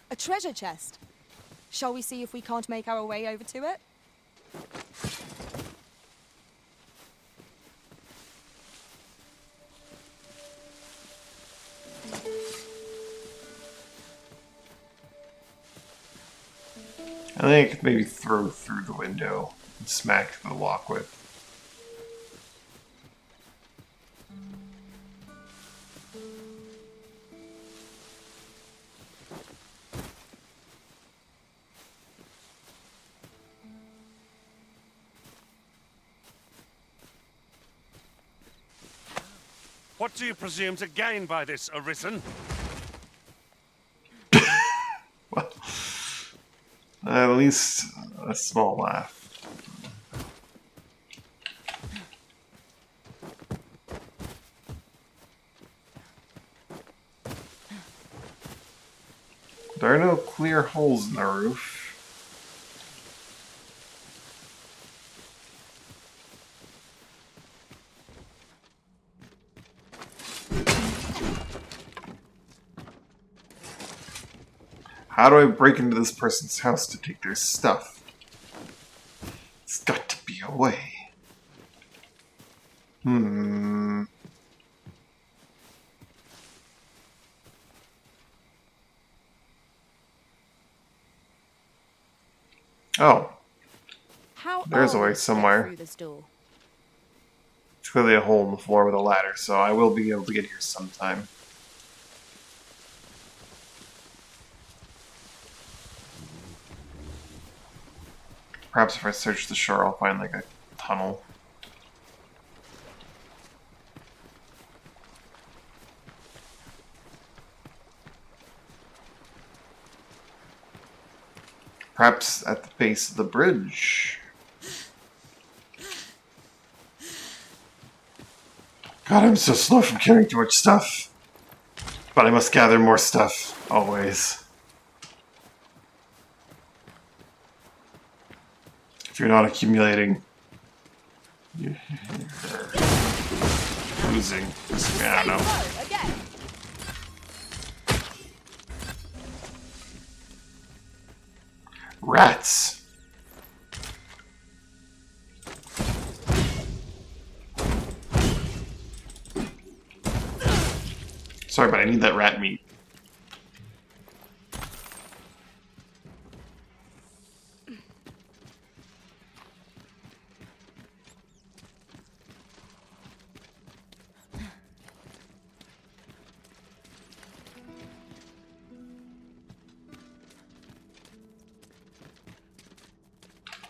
A treasure chest. Shall we see if we can't make our way over to it? I think I could maybe throw through the window and smack the lock with. What do you presume to gain by this, Arisen? Well, at least a small laugh. There are no clear holes in the roof. How do I break into this person's house to take their stuff? It's got to be a way. Oh, How there's a are way we to get somewhere. through this door? It's clearly a hole in the floor with a ladder, so I will be able to get here sometime. Perhaps if I search the shore, I'll find like a tunnel. Perhaps at the base of the bridge. God, I'm so slow from carrying too much stuff. But I must gather more stuff, always. If you're not accumulating, you're losing. I don't know. Go, again. Rats! Sorry, but I need that rat meat.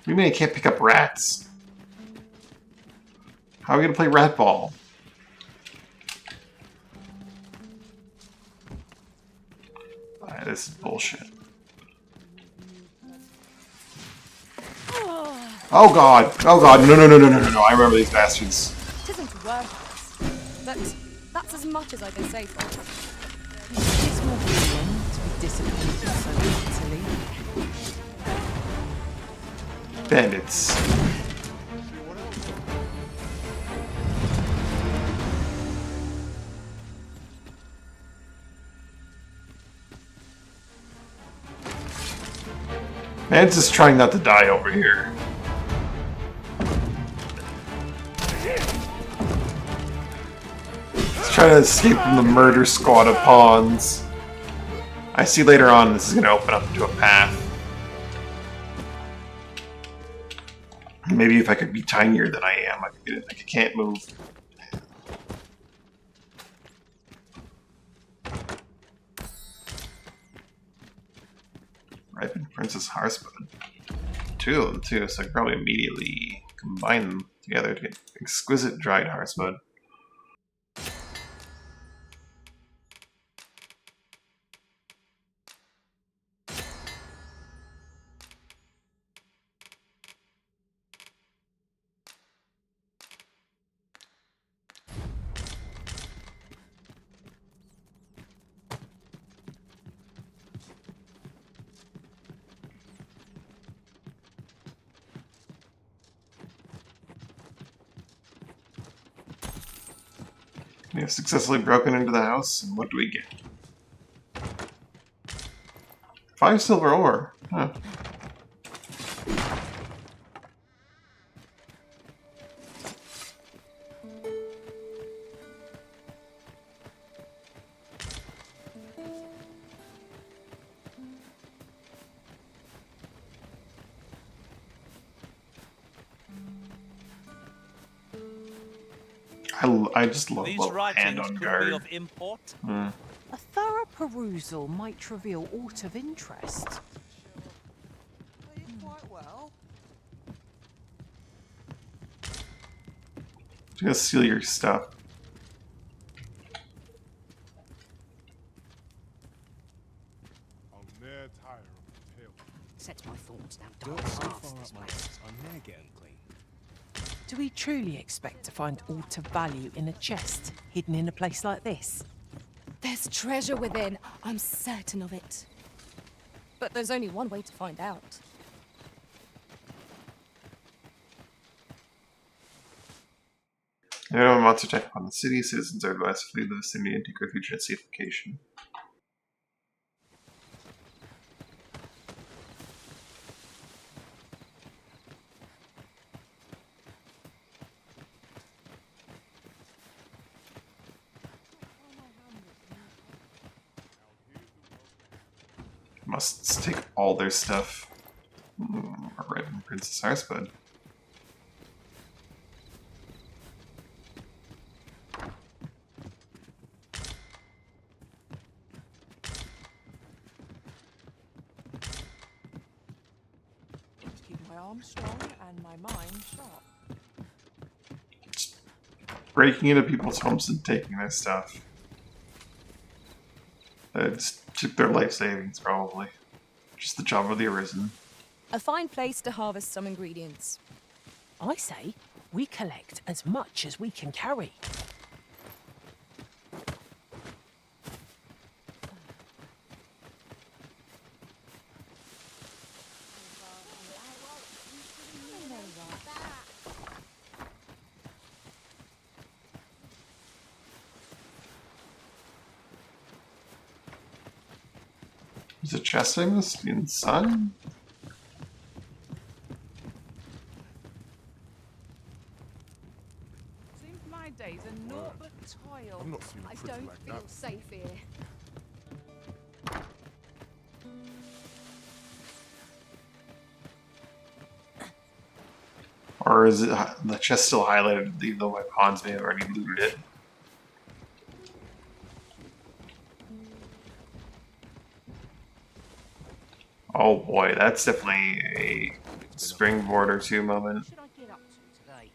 You mean I can't pick up rats? How are we gonna play rat ball? Alright, this is bullshit. Oh god! Oh god! No, no, no, no, no, no, no! I remember these bastards. It isn't worthless, but that's as much as I can say for it. It's more human to be disappointed so utterly. Bandits. Man's just trying not to die over here. He's trying to escape from the murder squad of pawns. I see later on this is going to open up into a path. Maybe if I could be tinier than I am, I could get it. Like I can't move. Ripened Princess Hearthbud. Two of them too, so I could probably immediately combine them together to get exquisite dried Hearthbud. We have successfully broken into the house, and what do we get? 5 silver ore. Huh. I just love These hand writings on could be guard. of import. A thorough perusal might reveal aught of interest. Just steal your stuff. Sets my thoughts now. Do we truly expect to find aught of value in a chest hidden in a place like this? There's treasure within, I'm certain of it. But there's only one way to find out. If anyone wants to attack upon the city, citizens are advised to flee the vicinity and take refuge in a safe location. Must take all their stuff. A red and Princess Hearthbud. Keep my arm strong and my mind sharp. Breaking into people's homes and taking their stuff. Just took their life savings, probably. Just the job of the Arisen. A fine place to harvest some ingredients. I say we collect as much as we can carry. Is it chest I missed in sun? Seems my days are naught but toil. I don't feel safe here. Or is it the chest still highlighted even though my pawns may have already looted it? Oh boy, that's definitely a springboard or two moment. What should I get up to today?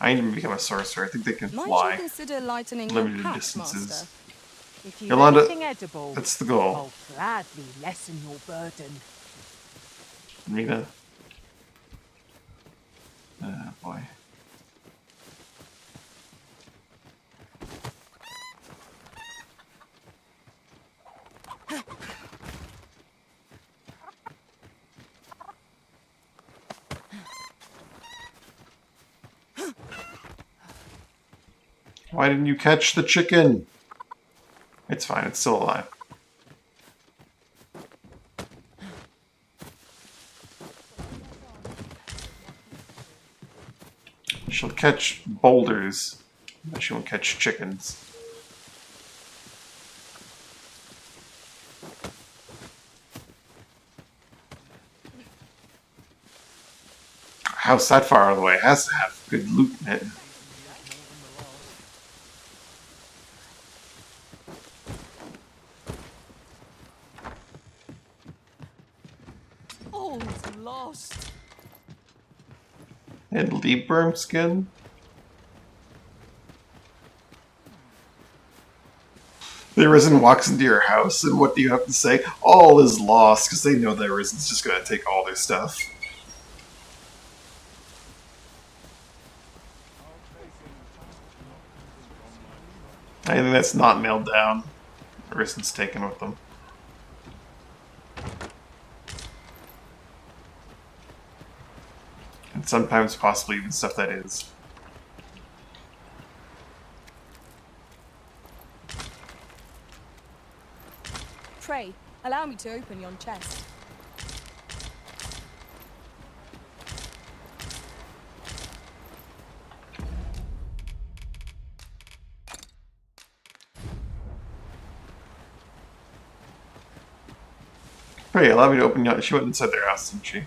I need to become a sorcerer. I think they can Might fly you consider lightening limited your pack, distances. Master? If you've Yolanda, anything edible, that's the goal. I'll gladly lessen your burden. Rita. Oh boy. Why didn't you catch the chicken? It's fine, it's still alive. She'll catch boulders, but she won't catch chickens. House that far out of the way has to have good loot in it. All's lost. And leaf worm skin? The Arisen walks into your house, and what do you have to say? All is lost, because they know the Arisen's just going to take all their stuff. Anything that's not nailed down, Arisen's taken with them. And sometimes possibly even stuff that is. Pray, allow me to open yon chest. Hey, allow me to open your... She went inside their house, didn't she?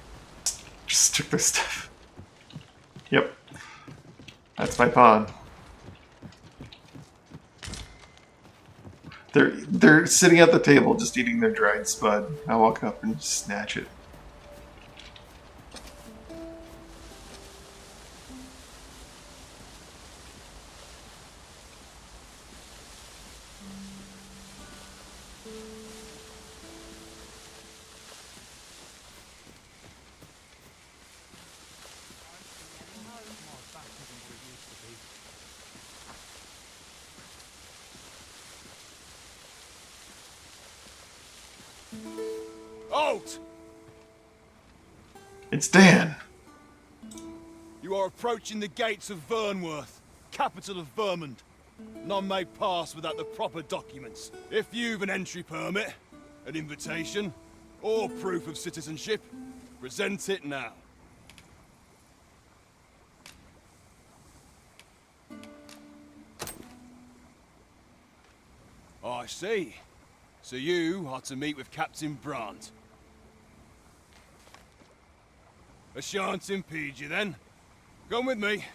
Just took their stuff. Yep. That's my pawn. They're sitting at the table just eating their dried spud. I walk up and just snatch it. Halt! It's Dan. You are approaching the gates of Vernworth, capital of Vermund. None may pass without the proper documents. If you've an entry permit, an invitation, or proof of citizenship, present it now. I see. So you are to meet with Captain Brandt. I shan't impede you then. Come with me.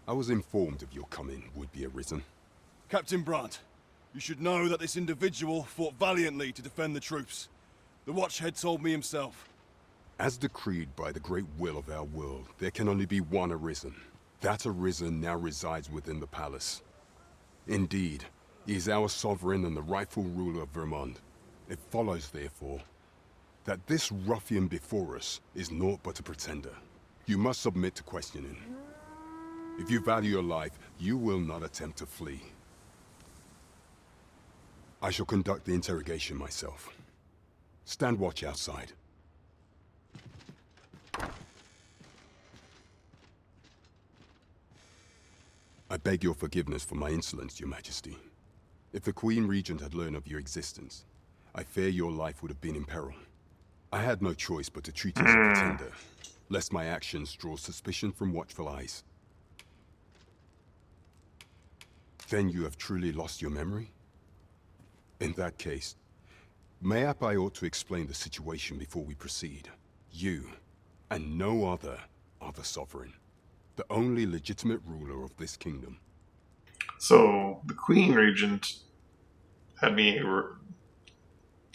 I was informed of your coming, would-be Arisen. Captain Brandt, you should know that this individual fought valiantly to defend the troops. The Watchhead told me himself. As decreed by the great will of our world, there can only be one Arisen. That Arisen now resides within the palace. Indeed, he is our sovereign and the rightful ruler of Vermund. It follows, therefore, that this ruffian before us is naught but a pretender. You must submit to questioning. If you value your life, you will not attempt to flee. I shall conduct the interrogation myself. Stand watch outside. I beg your forgiveness for my insolence, Your Majesty. If the Queen Regent had learned of your existence, I fear your life would have been in peril. I had no choice but to treat you as a pretender, lest my actions draw suspicion from watchful eyes. Then you have truly lost your memory? In that case, mayhap I ought to explain the situation before we proceed. You, and no other, are the sovereign. The only legitimate ruler of this kingdom. So, the Queen Regent had me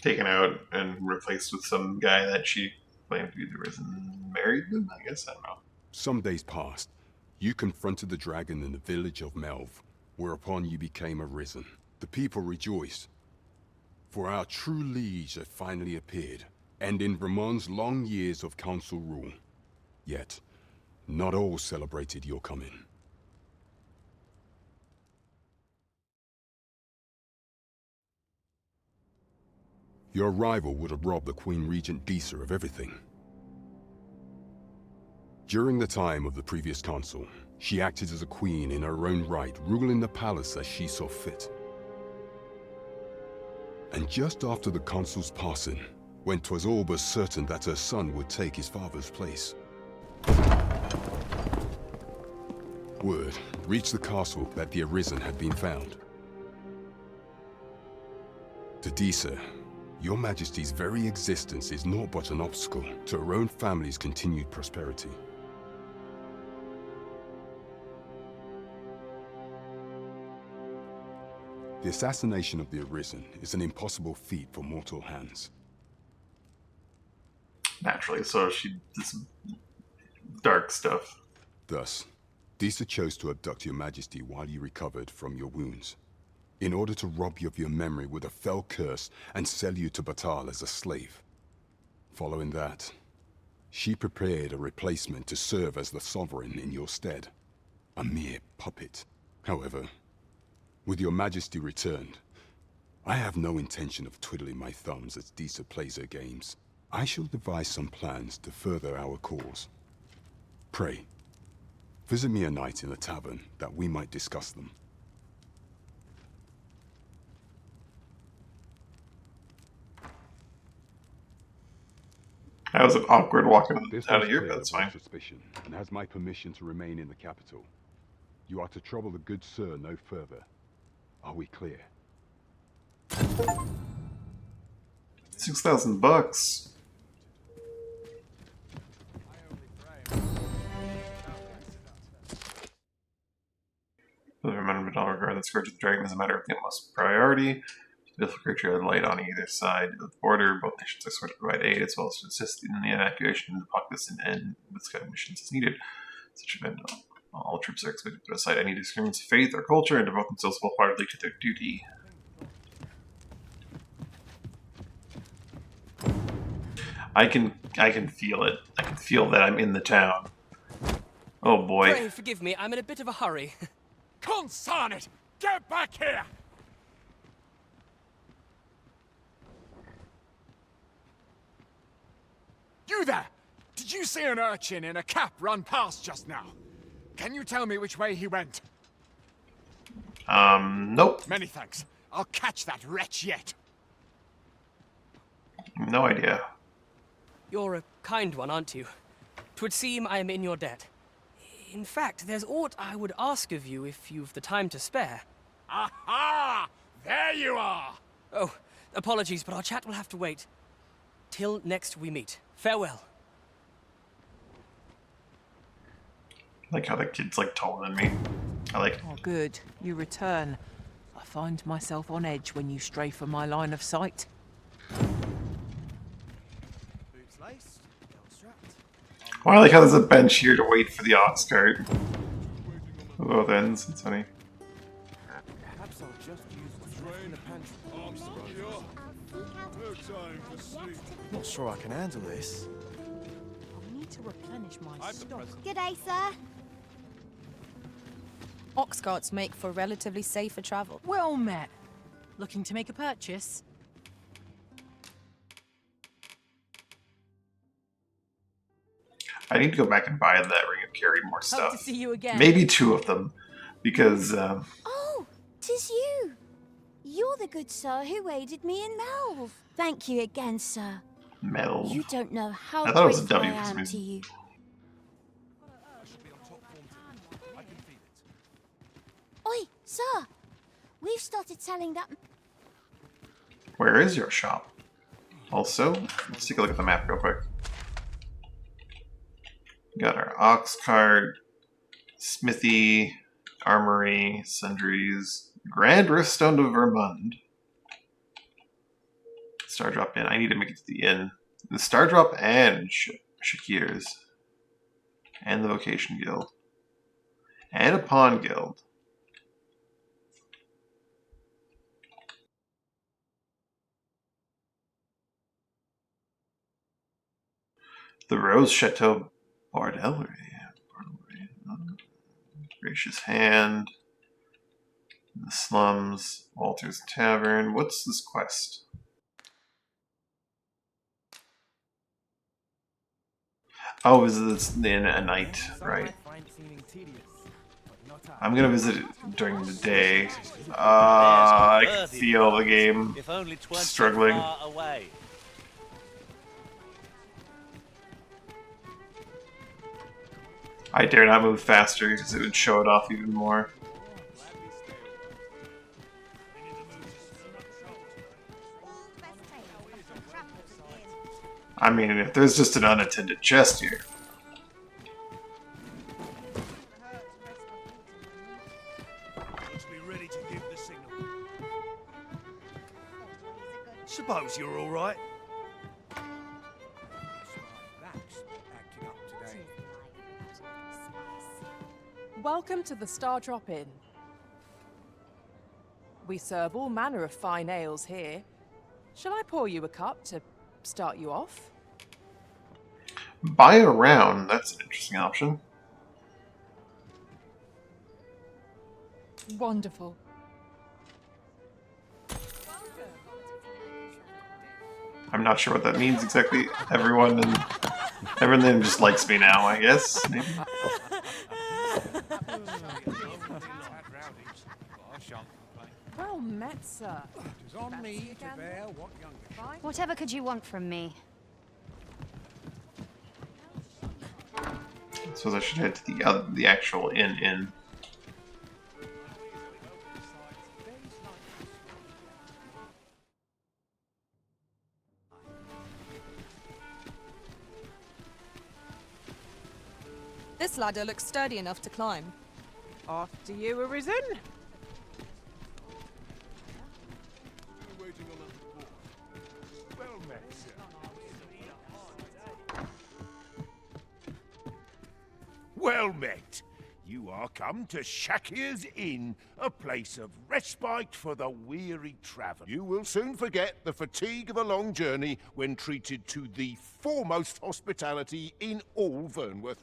taken out and replaced with some guy that she claimed to be the Risen married them, I guess, I don't know. Some days passed. You confronted the dragon in the village of Melv, whereupon you became Arisen. The people rejoiced, for our true liege had finally appeared, ending Ramon's long years of council rule. Yet, not all celebrated your coming. Your arrival would have robbed the Queen Regent Disa of everything. During the time of the previous consul, she acted as a queen in her own right, ruling the palace as she saw fit. And just after the consul's passing, when 'twas all but certain that her son would take his father's place, word reached the castle that the Arisen had been found. To Disa, your Majesty's very existence is naught but an obstacle to her own family's continued prosperity. The assassination of the Arisen is an impossible feat for mortal hands. Naturally, so she did some dark stuff. Thus, Disa chose to abduct your Majesty while you recovered from your wounds, in order to rob you of your memory with a fell curse and sell you to Batal as a slave. Following that, she prepared a replacement to serve as the sovereign in your stead. A mere puppet. However, with your Majesty returned, I have no intention of twiddling my thumbs as Disa plays her games. I shall devise some plans to further our cause. Pray, visit me a night in the tavern that we might discuss them. That was an awkward walking This out was of here, cleared but that's of all fine. suspicion, and has my permission to remain in the capital. You are to trouble the good sir no further. Are we clear? $6,000. Remember, don't regard the Scourge of the Dragon as a matter of the utmost priority. The creature had light on either side of the border. Both nations are sworn to provide aid as well as to assist in the evacuation of the populace and with scouting missions as needed. Such event, all troops are expected to put aside any disagreements of faith or culture and devote themselves wholeheartedly to their duty. I can feel it. I can feel that I'm in the town. Oh boy. Pray forgive me, I'm in a bit of a hurry. Consign it! Get back here! You there! Did you see an urchin in a cap run past just now? Can you tell me which way he went? Nope. Many thanks. I'll catch that wretch yet. No idea. You're a kind one, aren't you? 'Twould seem I am in your debt. In fact, there's aught I would ask of you if you've the time to spare. Aha! There you are! Oh, apologies, but our chat will have to wait. Till next we meet. Farewell. I like how the kid's like taller than me. I like. Oh, good. You return. I find myself on edge when you stray from my line of sight. Well, I like how there's a bench here to wait for the ox cart. At both ends. It's funny. Perhaps I'll just use what's left in the pantry. I'm secure. No time for sleep. Not sure I can handle this. I need to replenish my stock. G'day, sir. Ox carts make for relatively safer travel. Well met. Looking to make a purchase? I need to go back and buy that ring and carry more stuff. Hope to see you again. Maybe 2 of them, because Oh, 'tis you. You're the good sir who aided me in Melv. Thank you again, sir. Mel. You don't know how I thought it was a grateful W I for some am to reason. you. Oi, sir. We've started selling that. Where is your shop? Also, let's take a look at the map real quick. We got our ox cart, smithy, armory, sundries, Grand Riftstone of Vermund. Star Drop Inn. I need to make it to the inn. The Star Drop and Shakir's. And the Vocation Guild. And a Pawn Guild. The Rose Chateau Bordellerie. Gracious Hand. The Slums. Walter's Tavern. What's this quest? Oh, visit this inn at night, right? I'm gonna visit it during the day. I can feel the game struggling. I dare not move faster because it would show it off even more. I mean, if there's just an unattended chest here. Suppose you're all right. Welcome to the Star Drop Inn. We serve all manner of fine ales here. Shall I pour you a cup to start you off? Buy a round. That's an interesting option. Wonderful. I'm not sure what that means exactly. Everyone just likes me now, I guess. Maybe. Well met, sir. It is on me to bear what younger. Whatever could you want from me? I suppose I should head to the actual inn. This ladder looks sturdy enough to climb. After you, Arisen. Well met. You are come to Shakir's Inn, a place of respite for the weary traveller. You will soon forget the fatigue of a long journey when treated to the foremost hospitality in all Vernworth.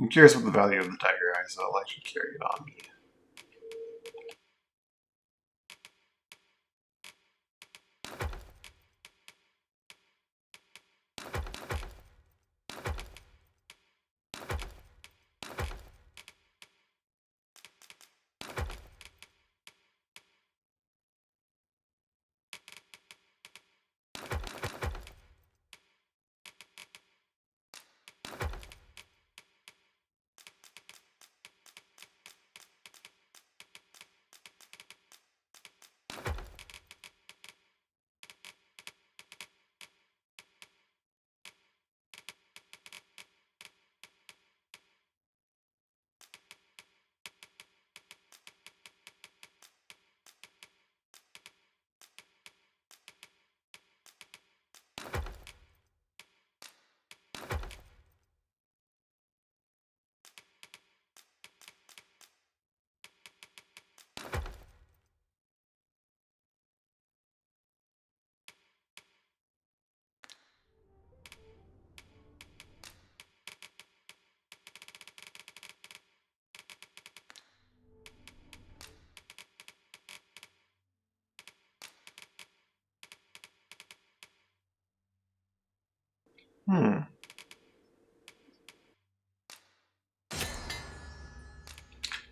I'm curious what the value of the tiger eye is, so I'll actually carry it on me.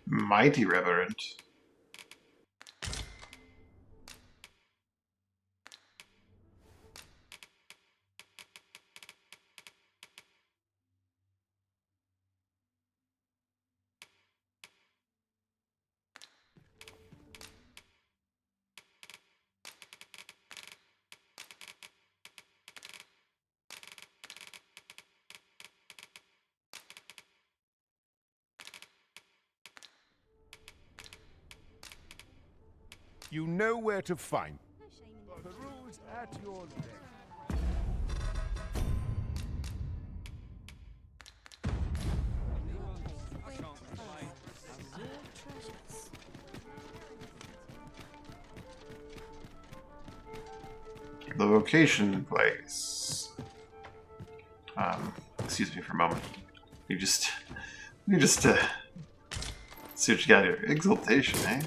Mighty Reverend. You know where to find. The rules at your neck. The vocation place. Excuse me for a moment. You just see what you got here. Exaltation, eh?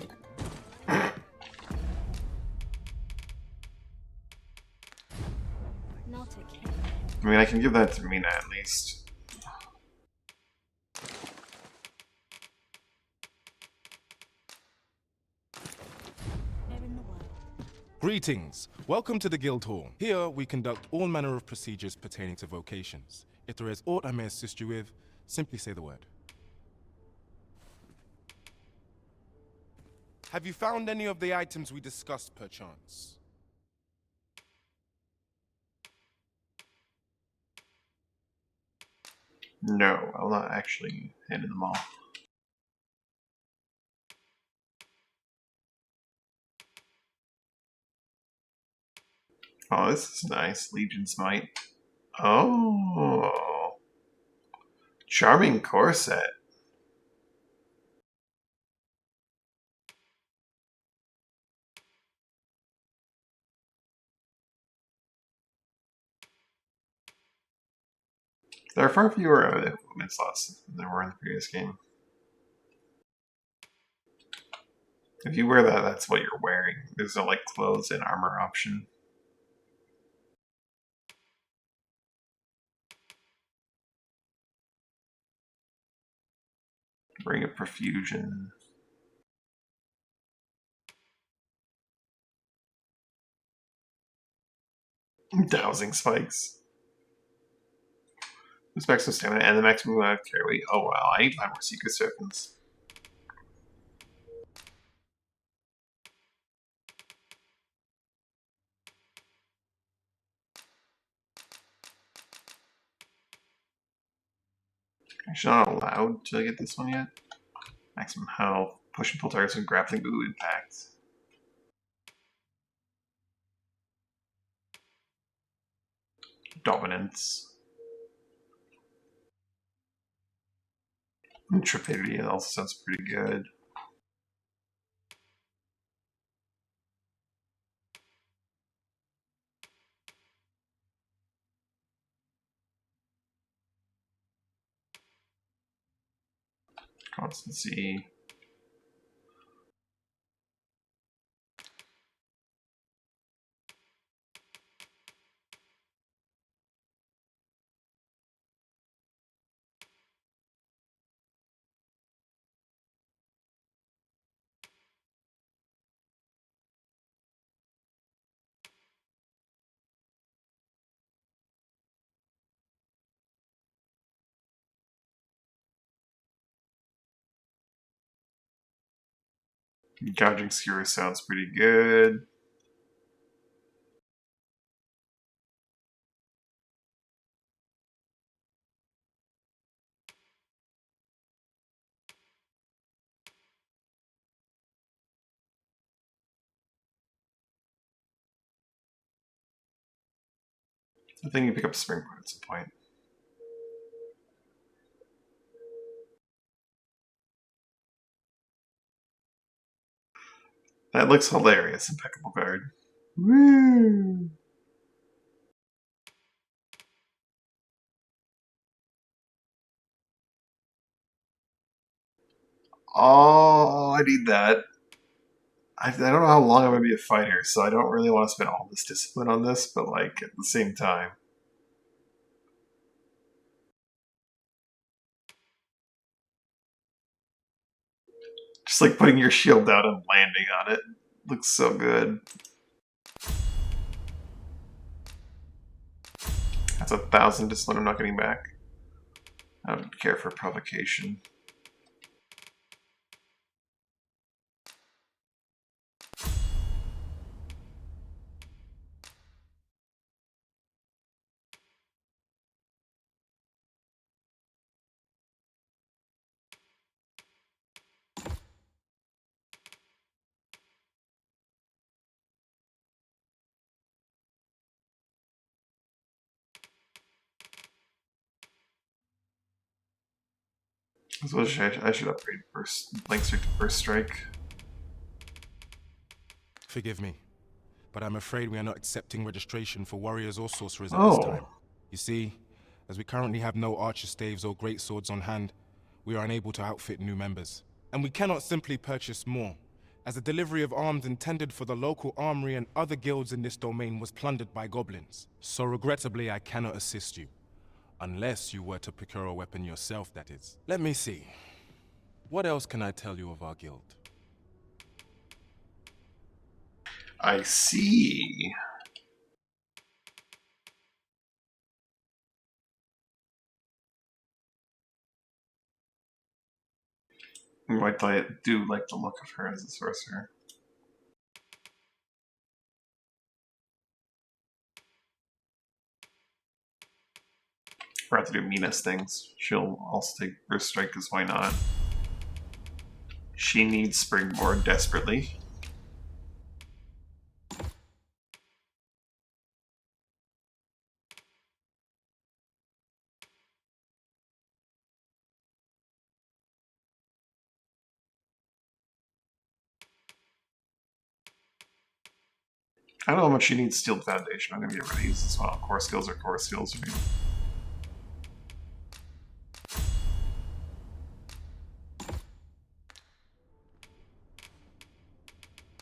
Not a I mean, I can give that to Mina at least. Greetings! Welcome to the Guild Hall. Here, we conduct all manner of procedures pertaining to vocations. If there is aught I may assist you with, simply say the word. Have you found any of the items we discussed, perchance? No, I'll not actually handle them all. Oh, this is nice. Legion's Might. Oh. Charming corset. There are far fewer equipment slots than there were in the previous game. If you wear that, that's what you're wearing. There's no like clothes and armor option. Ring of Profusion. Dowsing spikes. This maximum stamina and the maximum amount of carry weight. Oh wow, I need to find more secret tokens. Actually, not allowed to get this one yet. Maximum health. Push and pull targets with grappling boot impact. Dominance. Intrepidity also sounds pretty good. Constancy. Gouging Skewer sounds pretty good. I think you pick up Springboard at some point. That looks hilarious. Impeccable guard. Woo! Oh, I need that. I don't know how long I'm going to be a fighter, so I don't really want to spend all this discipline on this, but like at the same time. Just like putting your shield down and landing on it. Looks so good. That's 1,000 discipline I'm not getting back. I don't care for provocation. I suppose I should upgrade first Lankster to first strike. Forgive me, but I'm afraid we are not accepting registration for warriors or sorcerers at this Oh. time. You see, as we currently have no archer staves or great swords on hand, we are unable to outfit new members. And we cannot simply purchase more, as the delivery of arms intended for the local armory and other guilds in this domain was plundered by goblins. So regrettably, I cannot assist you. Unless you were to procure a weapon yourself, that is. Let me see. What else can I tell you of our guild? I see. I do like the look of her as a sorcerer. For her to do meanest things, she'll also take first strike, because why not? She needs springboard desperately. I don't know how much she needs Steel Foundation. I'm gonna get rid of these as well. Core skills are core skills. Right?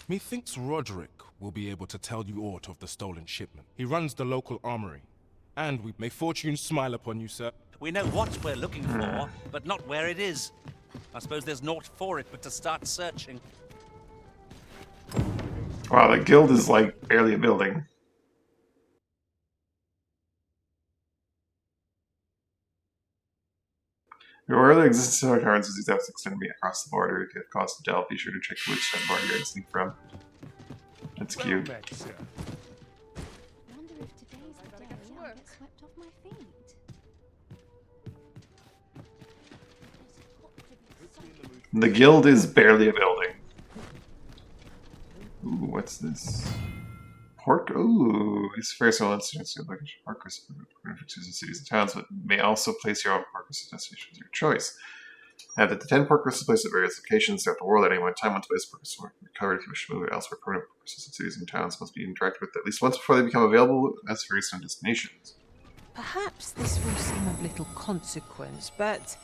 Methinks Roderick will be able to tell you aught of the stolen shipment. He runs the local armory. And may fortune smile upon you, sir. We know what we're looking for, but not where it is. I suppose there's naught for it but to start searching. Wow, the guild is like barely a building. Your early existence of cards is these extend me across the border. If you have cause to delve, be sure to check which side border you're listening from. That's cute. Wonder if today's the day I'll get swept off my feet. The guild is barely a building. Ooh, what's this? Pork. Ooh, these first one incidents to location park references in cities and towns, but may also place your own park destinations of your choice. Add that the 10 pork places at various locations throughout the world at any one time. Once place pork will be recovered. If you wish to move it elsewhere, permanent pork in cities and towns must be interacted with at least once before they become available as various known destinations. Perhaps this will seem of little consequence, but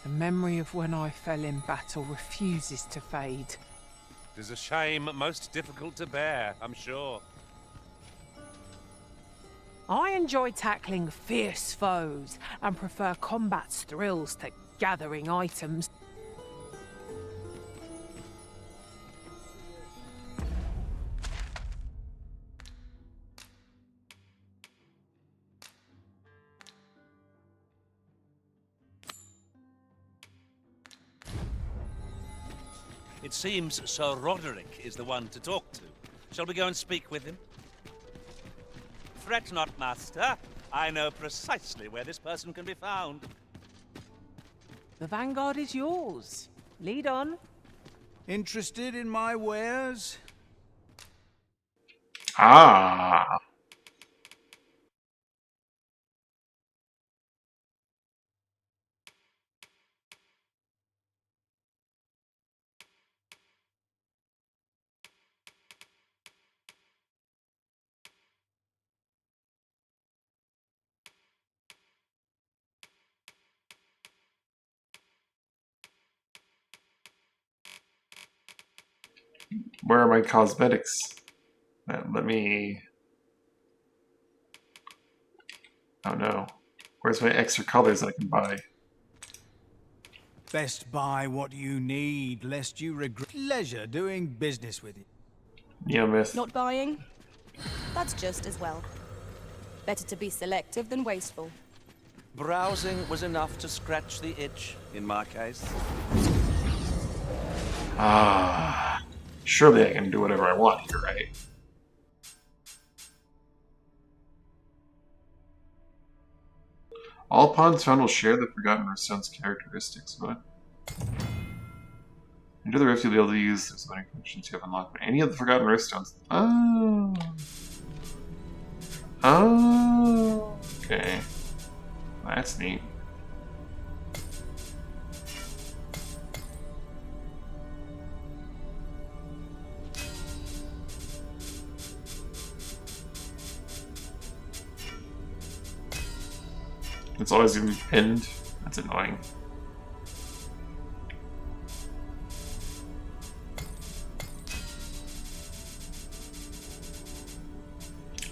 the memory of when I fell in battle refuses to fade. It is a shame most difficult to bear, I'm sure. I enjoy tackling fierce foes and prefer combat's thrills to gathering items. It seems Sir Roderick is the one to talk to. Shall we go and speak with him? Fret not, Master. I know precisely where this person can be found. The vanguard is yours. Lead on. Interested in my wares? Ah. Where are my cosmetics? Let me... Oh no. Where's my extra colors I can buy? Best buy what you need, lest you regret pleasure doing business with you. Yeah, miss. Not buying? That's just as well. Better to be selective than wasteful. Browsing was enough to scratch the itch, in my case. Surely I can do whatever I want here, right? All pawns found will share the Forgotten Riftstone's characteristics. What? Enter the rift, you'll be able to use the zoning functions you have unlocked. Any of the Forgotten Riftstones. Oh. Oh. Okay. That's neat. It's always gonna be pinned. That's annoying.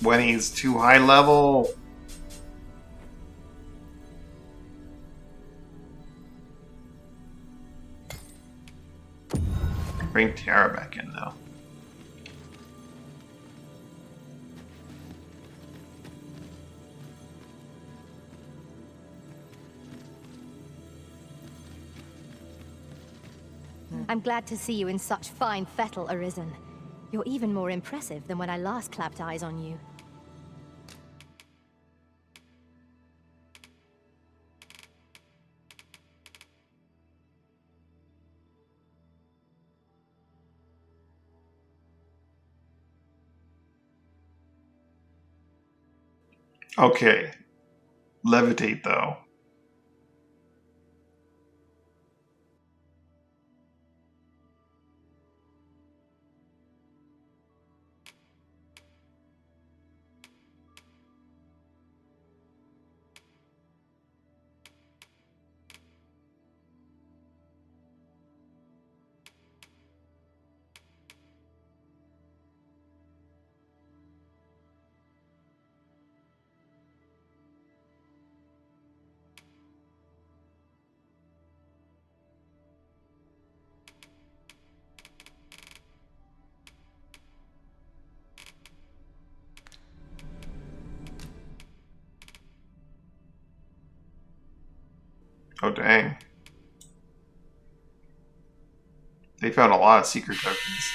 When he's too high level. Bring Tiara back in though. I'm glad to see you in such fine fettle, Arisen. You're even more impressive than when I last clapped eyes on you. Okay. Levitate though. Oh, dang. They found a lot of secret tokens.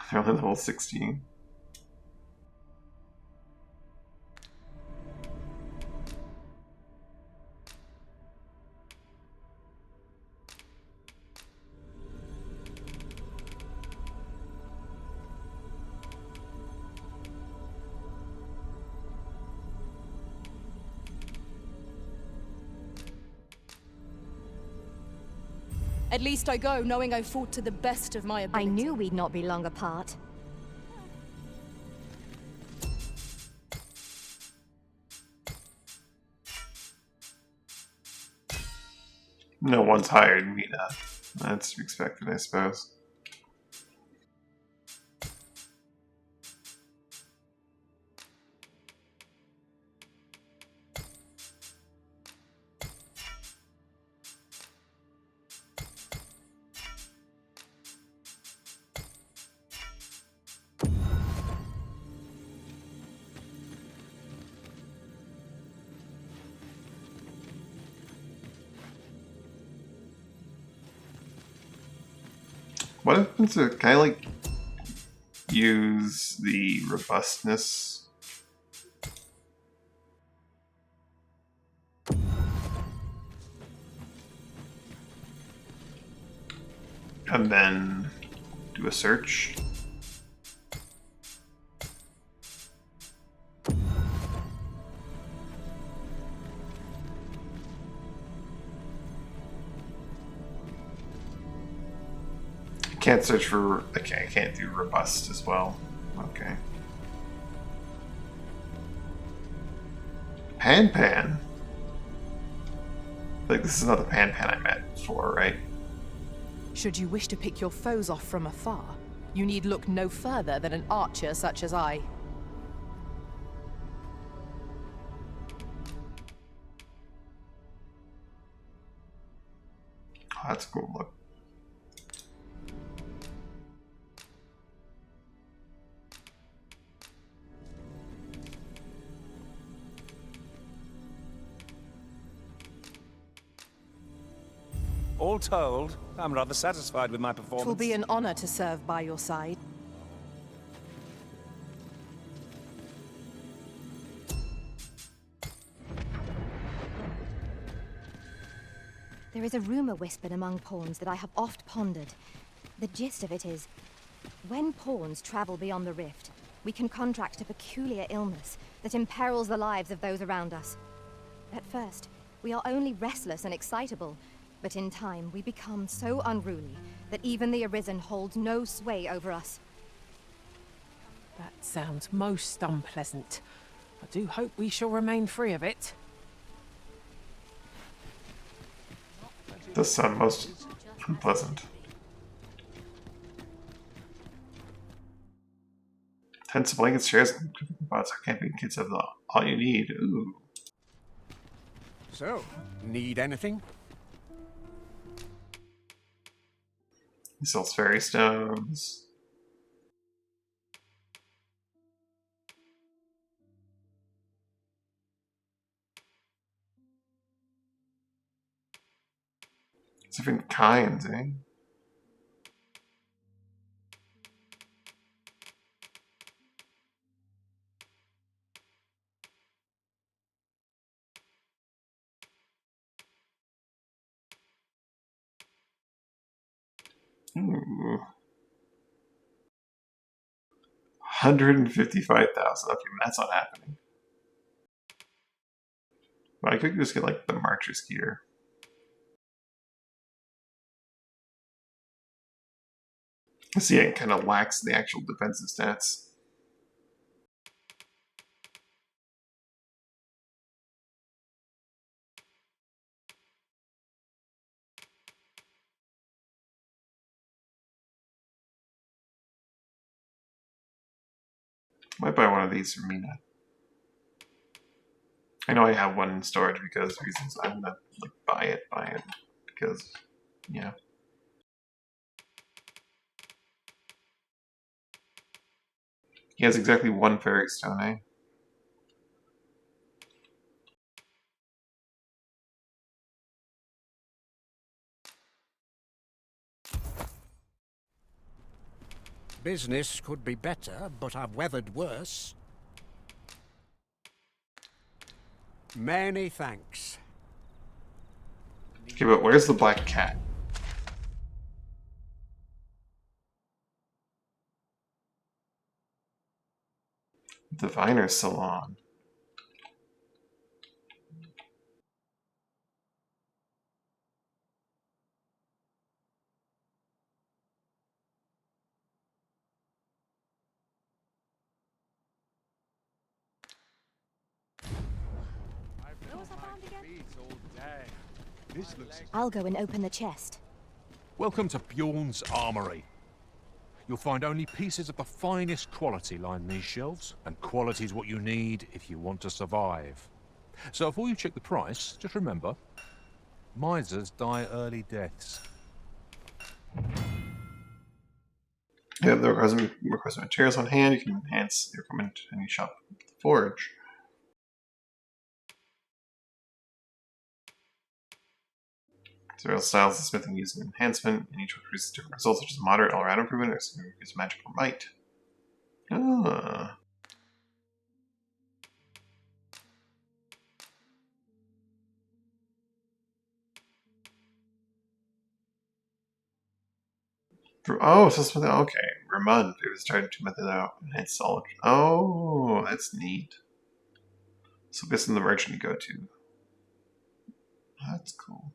They're only level 16. At least I go knowing I fought to the best of my ability. I knew we'd not be long apart. No one's hired Mina. That's expected, I suppose. What happens to, can I like use the robustness? And then do a search? Can't search for, okay, I can't do robust as well. Okay. Pan. Like, this is not the Pan I met before, right? Should you wish to pick your foes off from afar, you need look no further than an archer such as I. That's a cool look. All told, I'm rather satisfied with my performance. It will be an honor to serve by your side. There is a rumor whispered among pawns that I have oft pondered. The gist of it is, when pawns travel beyond the rift, we can contract a peculiar illness that imperils the lives of those around us. At first, we are only restless and excitable, but in time we become so unruly that even the Arisen holds no sway over us. That sounds most unpleasant. I do hope we shall remain free of it. Does sound most unpleasant. Tents, blankets, chairs, and cooking pots. Our camping kits have all you need. Ooh. So, need anything? He sells fairy stones. Different kinds, eh? Ooh. 155,000. Okay, that's not happening. But I could just get like the Marcher's gear. See, it kind of lacks the actual defensive stats. Might buy one of these for Mina. I know I have one in storage because reasons. I'm gonna like buy it because yeah. He has exactly one fairy stone, eh? Business could be better, but I've weathered worse. Many thanks. Okay, but where's the black cat? Diviner Salon. I'll go and open the chest. Welcome to Bjorn's Armory. You'll find only pieces of the finest quality line these shelves, and quality's what you need if you want to survive. So before you check the price, just remember, misers die early deaths. You have the request materials on hand. You can enhance your equipment in any shop with the forge. Several styles of smithing use an enhancement, and each produces different results, such as moderate all-around improvement or significant magical might. Ah. Oh, so it's okay. Ramon, it was starting to method out and it's solid. Oh, that's neat. So this is the merchant you go to. That's cool.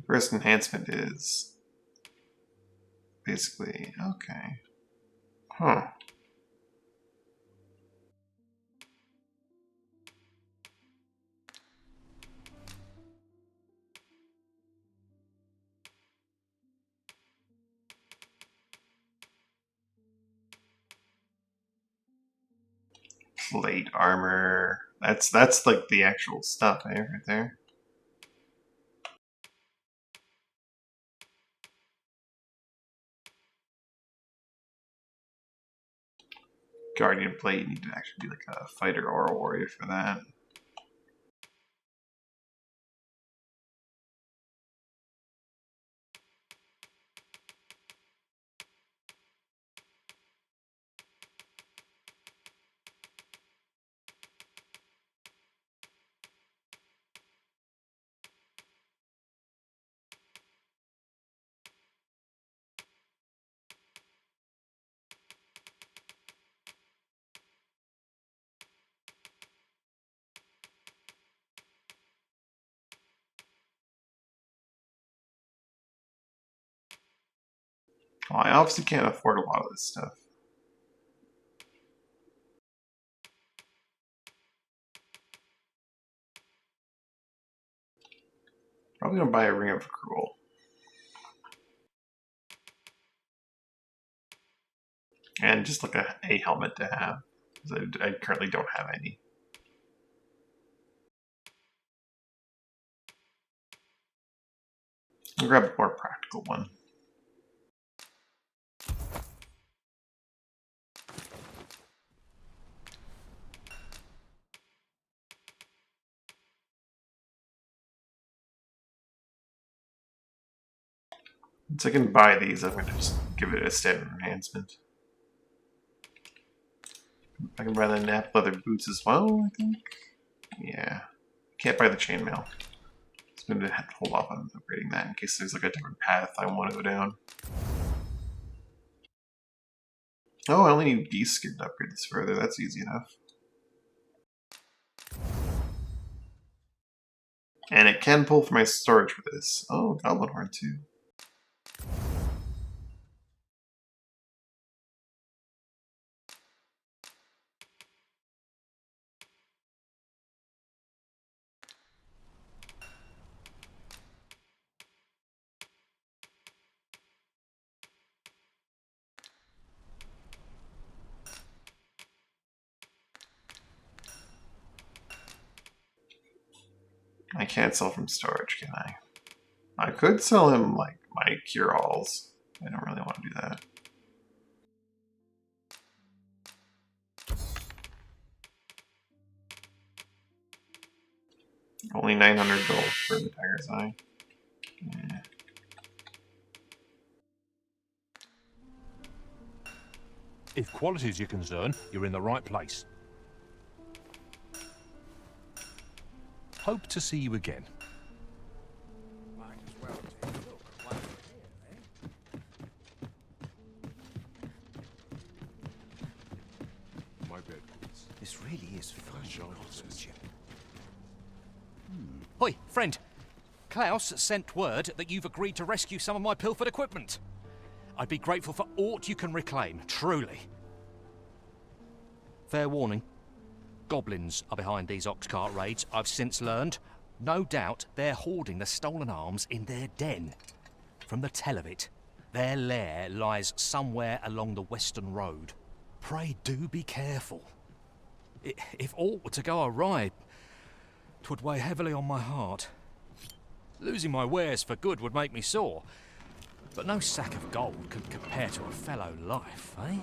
First enhancement is basically okay. Huh. Plate armor. That's like the actual stuff, eh, right there. Guardian plate, you need to actually be like a fighter or a warrior for that. Well, I obviously can't afford a lot of this stuff. Probably gonna buy a ring of cruel. And just like a helmet to have, because I currently don't have any. I'll grab a more practical one. Once I can buy these, I'm gonna just give it a standard enhancement. I can buy the nap leather boots as well, I think. Yeah. Can't buy the chainmail. So I'm gonna have to hold off on upgrading that in case there's like a different path I want to go down. Oh, I only need beast skin to upgrade this further. That's easy enough. And it can pull from my storage for this. Oh, goblin horn too. I can't sell from storage, can I? I could sell him, like, my cure-alls. I don't really want to do that. Only 900 gold for the Tiger's Eye. Yeah. If quality's your concern, you're in the right place. Hope to see you again. Might as well take a look while you're here, My bed. This really is fun craftsmanship. Hoi, friend. Klaus sent word that you've agreed to rescue some of my pilfered equipment. I'd be grateful for aught you can reclaim, truly. Fair warning. Goblins are behind these ox cart raids, I've since learned. No doubt they're hoarding the stolen arms in their den. From the tell of it, their lair lies somewhere along the western road. Pray do be careful. If aught were to go awry, 'twould weigh heavily on my heart. Losing my wares for good would make me sore, but no sack of gold can compare to a fellow life, eh?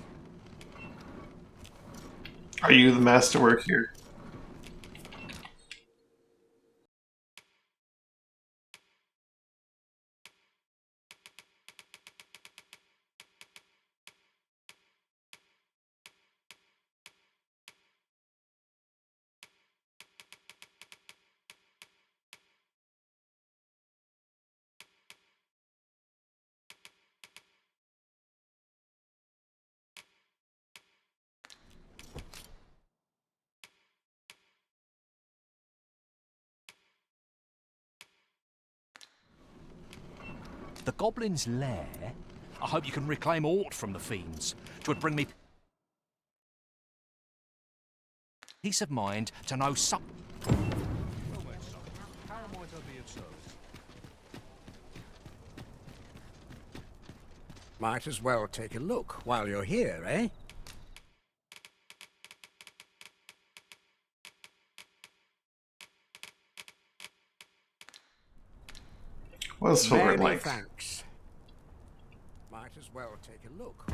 Are you the masterwork here? The Goblin's lair? I hope you can reclaim aught from the fiends. 'Twould bring me peace of mind to know some... How might I be of service? Might as well take a look while you're here, eh? What's silver Many like? thanks. Might as well take a look.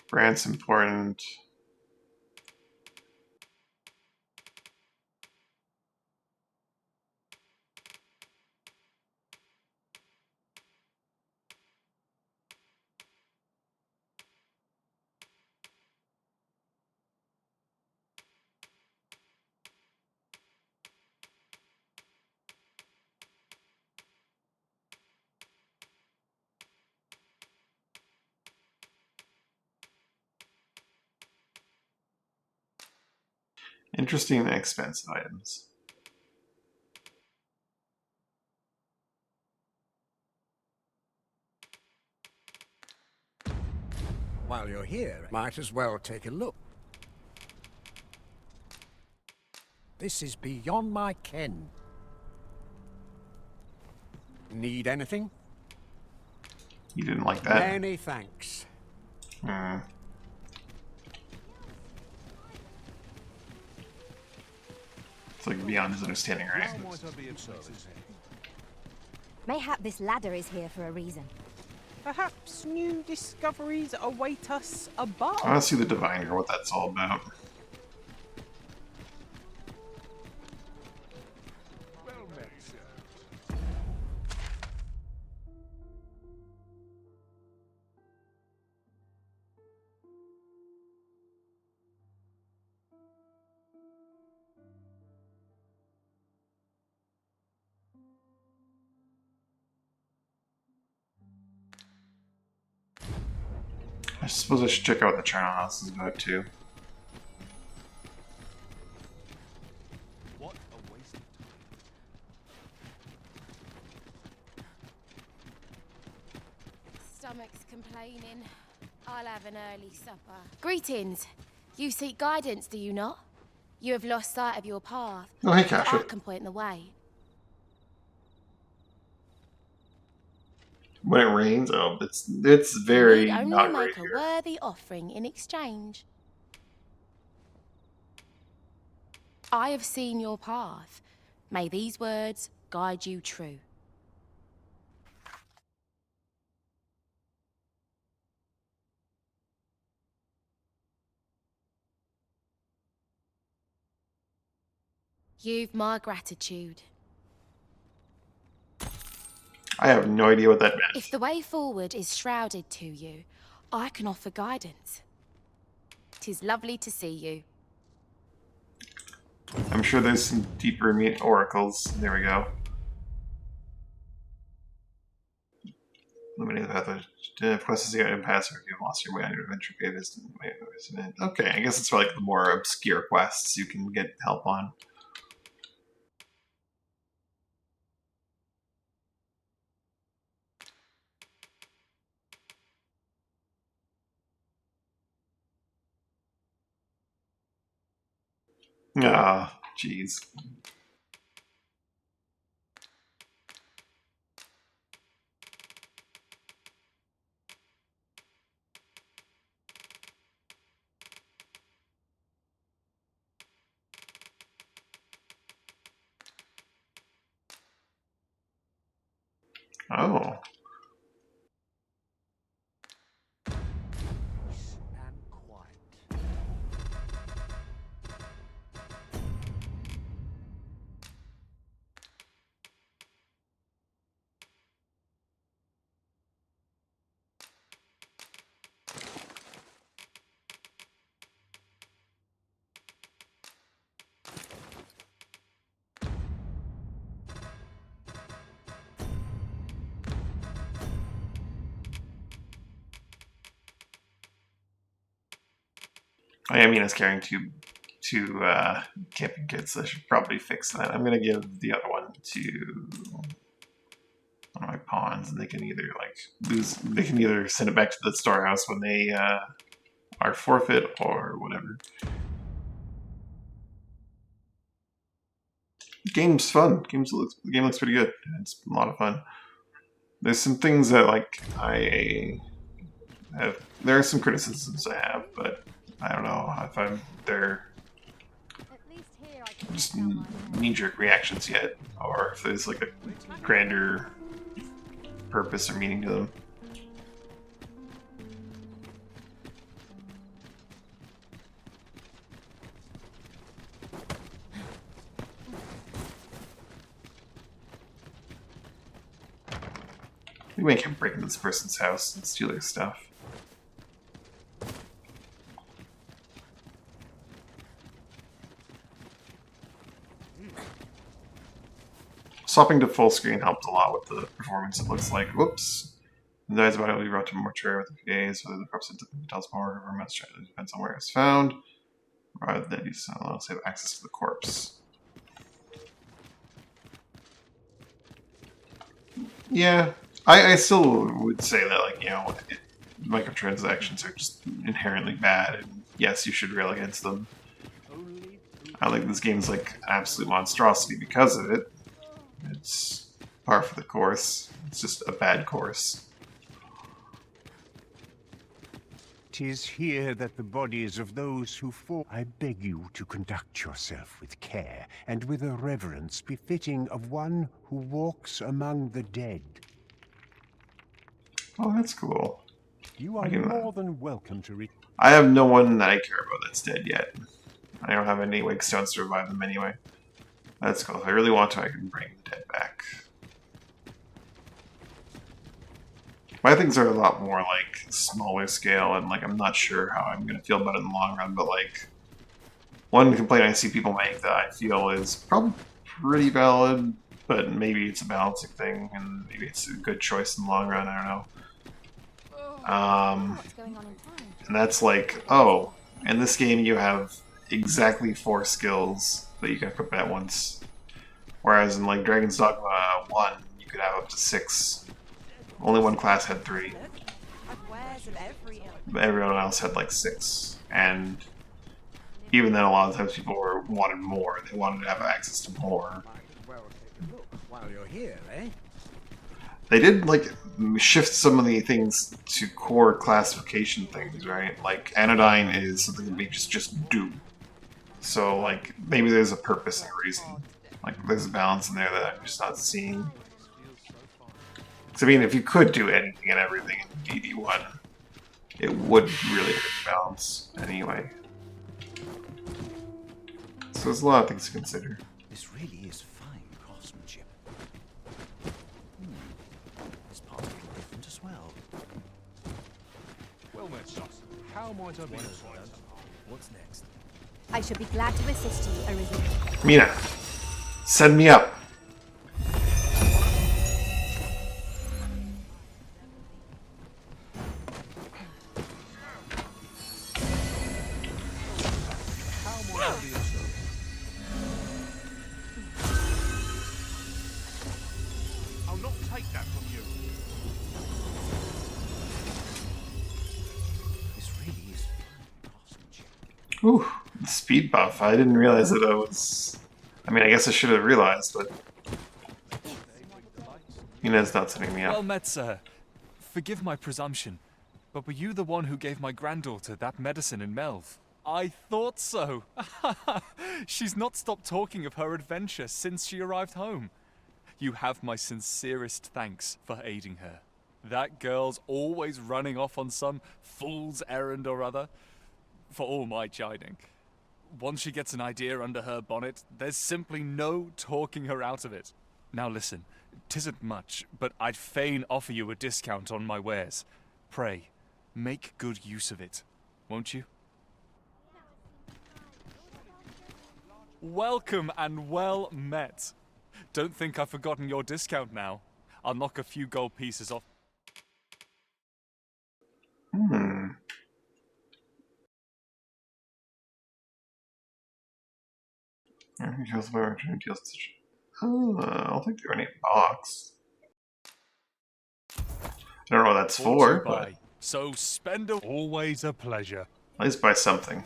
Grant's important. Interesting and expensive items. While you're here, might as well take a look. This is beyond my ken. Need anything? You didn't like that? Many thanks. Hmm. It's like beyond his understanding, right? Mayhap this ladder is here for a reason. Perhaps new discoveries await us above. I want to see the Diviner, what that's all about. I suppose I should check out what the Charnel House is about too. What a waste of time. Stomach's complaining. I'll have an early supper. Greetings. You seek guidance, do you not? You have lost sight of your path. Oh, hey, but Kasha. I can point the way. When it rains, oh, it's very You need only not right make a here. worthy offering in exchange. I have seen your path. May these words guide you true. You've my gratitude. I have no idea what that meant. If the way forward is shrouded to you, I can offer guidance. 'Tis lovely to see you. I'm sure there's some deeper oracles. There we go. Limiting the pathway. If quest is the impasse, or if you've lost your way on your adventure, okay, I guess it's for like the more obscure quests you can get help on. Ah, jeez. Oh. I mean, it's carrying two camping kits, so I should probably fix that. I'm gonna give the other one to one of my pawns, and they can either they can either send it back to the storehouse when they are forfeit or whatever. The game's fun. The game looks pretty good. It's a lot of fun. There's some things that there are some criticisms I have, but I don't know if they're just knee-jerk reactions yet, or if there's like a grander purpose or meaning to them. we can break into this person's house and steal their stuff. Swapping to full screen helped a lot with the performance, it looks like. Whoops. The guy's body will be brought to a mortuary within a few days, whether the corpse tells more or must depends on where it's found. Rather than use unless they have access to the corpse. Yeah, I still would say that, like, you know, microtransactions are just inherently bad, and yes, you should rail against them. I think this game's like an absolute monstrosity because of it. It's par for the course. It's just a bad course. 'Tis here that the bodies of those who fall. I beg you to conduct yourself with care and with a reverence befitting of one who walks among the dead. Oh, that's cool. You are more than welcome to I have no one that I care about that's dead yet. I don't have any wake stones to revive them anyway. That's cool. If I really want to, I can bring the dead back. My things are a lot more like smaller scale, and like I'm not sure how I'm gonna feel about it in the long run. But like one complaint I see people make that I feel is probably pretty valid, but maybe it's a balancing thing, and maybe it's a good choice in the long run. I don't know. And that's like, oh, in this game you have exactly 4 skills that you can equip at once. Whereas in like Dragon's Dogma 1, you could have up to 6. Only one class had 3. But everyone else had like 6. And even then, a lot of times people wanted more. They wanted to have access to more. While you're here, eh? They did like shift some of the things to core classification things, right? Like anodyne is something that we just do. So like maybe there's a purpose and a reason. Like there's a balance in there that I'm just not seeing. Because I mean, if you could do anything and everything in DD1, it would really hurt the balance anyway. So there's a lot of things to consider. This really is fine craftsmanship. This part's a little different as well. Well met, son. How might I be of service? What's next? I should be glad to assist you, Arisen. Mina, send me up. I'll not take that from you. This really is fine craftsmanship. Ooh, the speed buff. I didn't realize that I was... I mean, I guess I should have realized, but... Mina's not sending me up. Well met, sir. Forgive my presumption, but were you the one who gave my granddaughter that medicine in Melv? I thought so. She's not stopped talking of her adventure since she arrived home. You have my sincerest thanks for aiding her. That girl's always running off on some fool's errand or other, for all my chiding. Once she gets an idea under her bonnet, there's simply no talking her out of it. Now listen, 'tisn't much, but I'd fain offer you a discount on my wares. Pray, make good use of it, won't you? Welcome and well met. Don't think I've forgotten your discount now. I'll knock a few gold pieces off. I'll take the ornate box. I don't know what that's for, but So spend a... Always a pleasure. at least buy something.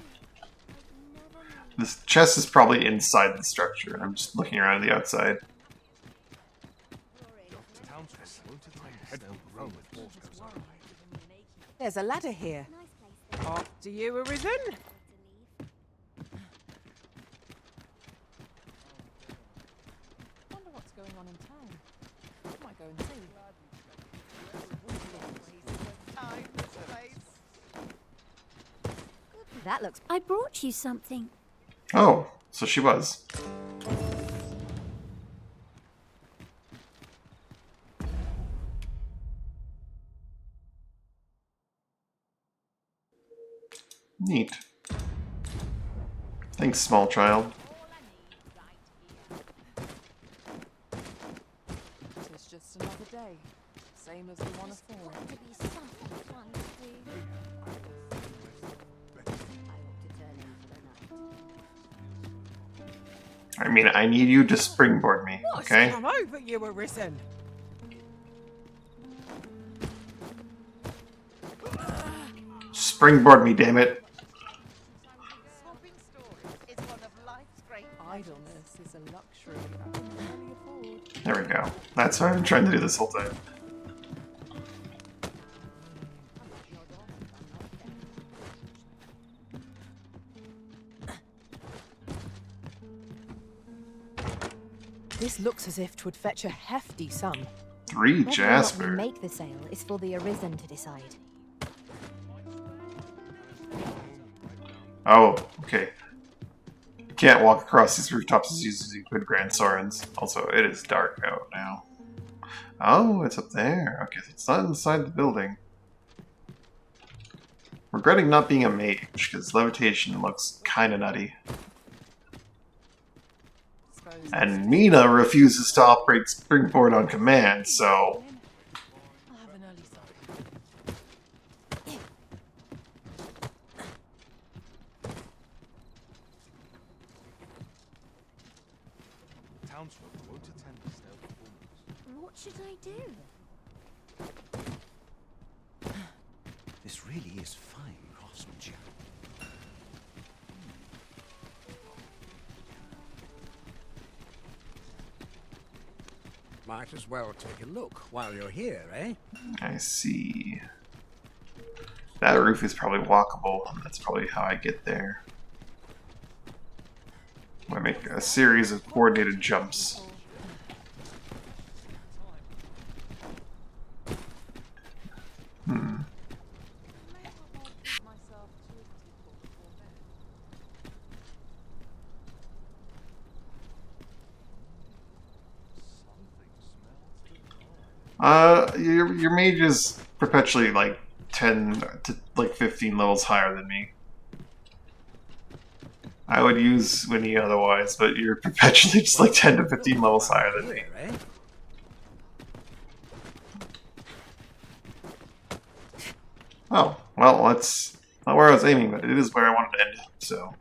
This chest is probably inside the structure, and I'm just looking around the outside. There's a ladder here. After you, Arisen. Wonder what's going on in town. I might go and see. That looks... I brought you something. Oh, so she was. Neat. Thanks, small child. It's just another day, same as the one before. I mean, I need you to springboard me, What's okay? come over you, Arisen? Springboard me, damn it. Idleness is a luxury I can barely afford. There we go. That's what I've been trying to do this whole time. This looks as if 'twould fetch a hefty sum. 3 Whether or not we Jasper. make the sale is for the Arisen to decide. Oh, okay. Can't walk across these rooftops using good grand swords. Also, it is dark out now. Oh, it's up there. Okay, so it's not inside the building. Regretting not being a mage, because levitation looks kinda nutty. And Mina refuses to operate springboard on command, so... Townsfolk won't attend the stale performance. What should I do? This really is fine craftsmanship. Might as well take a look while you're here, eh? I see. That roof is probably walkable, and that's probably how I get there. I make a series of coordinated jumps. Hmm. Your mage is perpetually like 10 to like 15 levels higher than me. I would use Winnie otherwise, but you're perpetually just like 10 to 15 levels higher than me. Oh, well, that's not where I was aiming, but it is where I wanted to end up, so...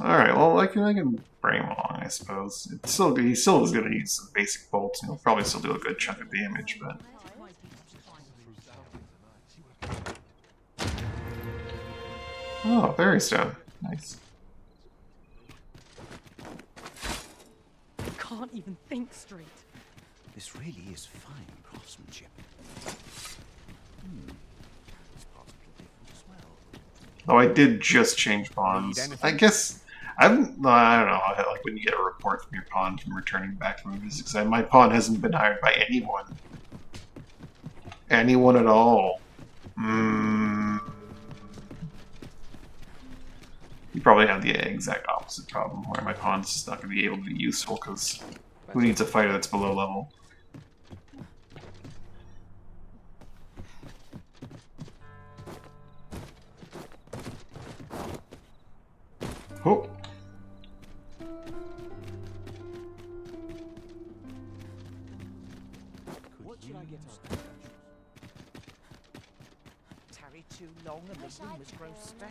Alright, well, I can bring him along, I suppose. He still is going to use some basic bolts, and he'll probably still do a good chunk of damage, but... Oh, berry stone. Nice. I can't even think straight. This really is fine craftsmanship. This part's a little different as well. Oh, I did just change pawns. I guess I don't know. Like when you get a report from your pawn from returning back from a visit, 'cause my pawn hasn't been hired by anyone at all. You probably have the exact opposite problem, where my pawn's just not going to be able to be useful because who needs a fighter that's below level? Oh. What should I get on? Tarry too long and the rumours grow stale.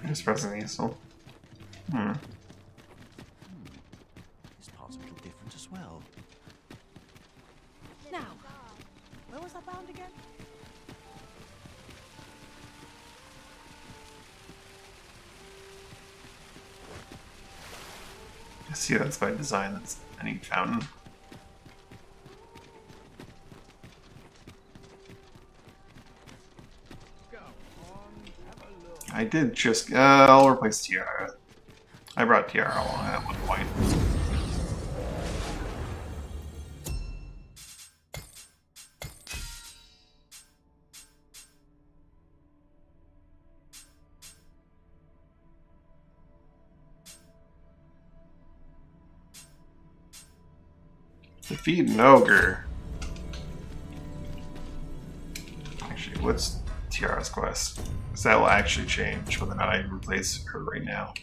It's pressing useful. Hmm. This part's a little different as well. Now, where was I bound again? I see that's by design. That's an ink fountain. I did just... I'll replace Tiara. I brought Tiara along at one point. Defeat an ogre. Actually, what's Tiara's quest? Because that will actually change whether or not I replace her right now.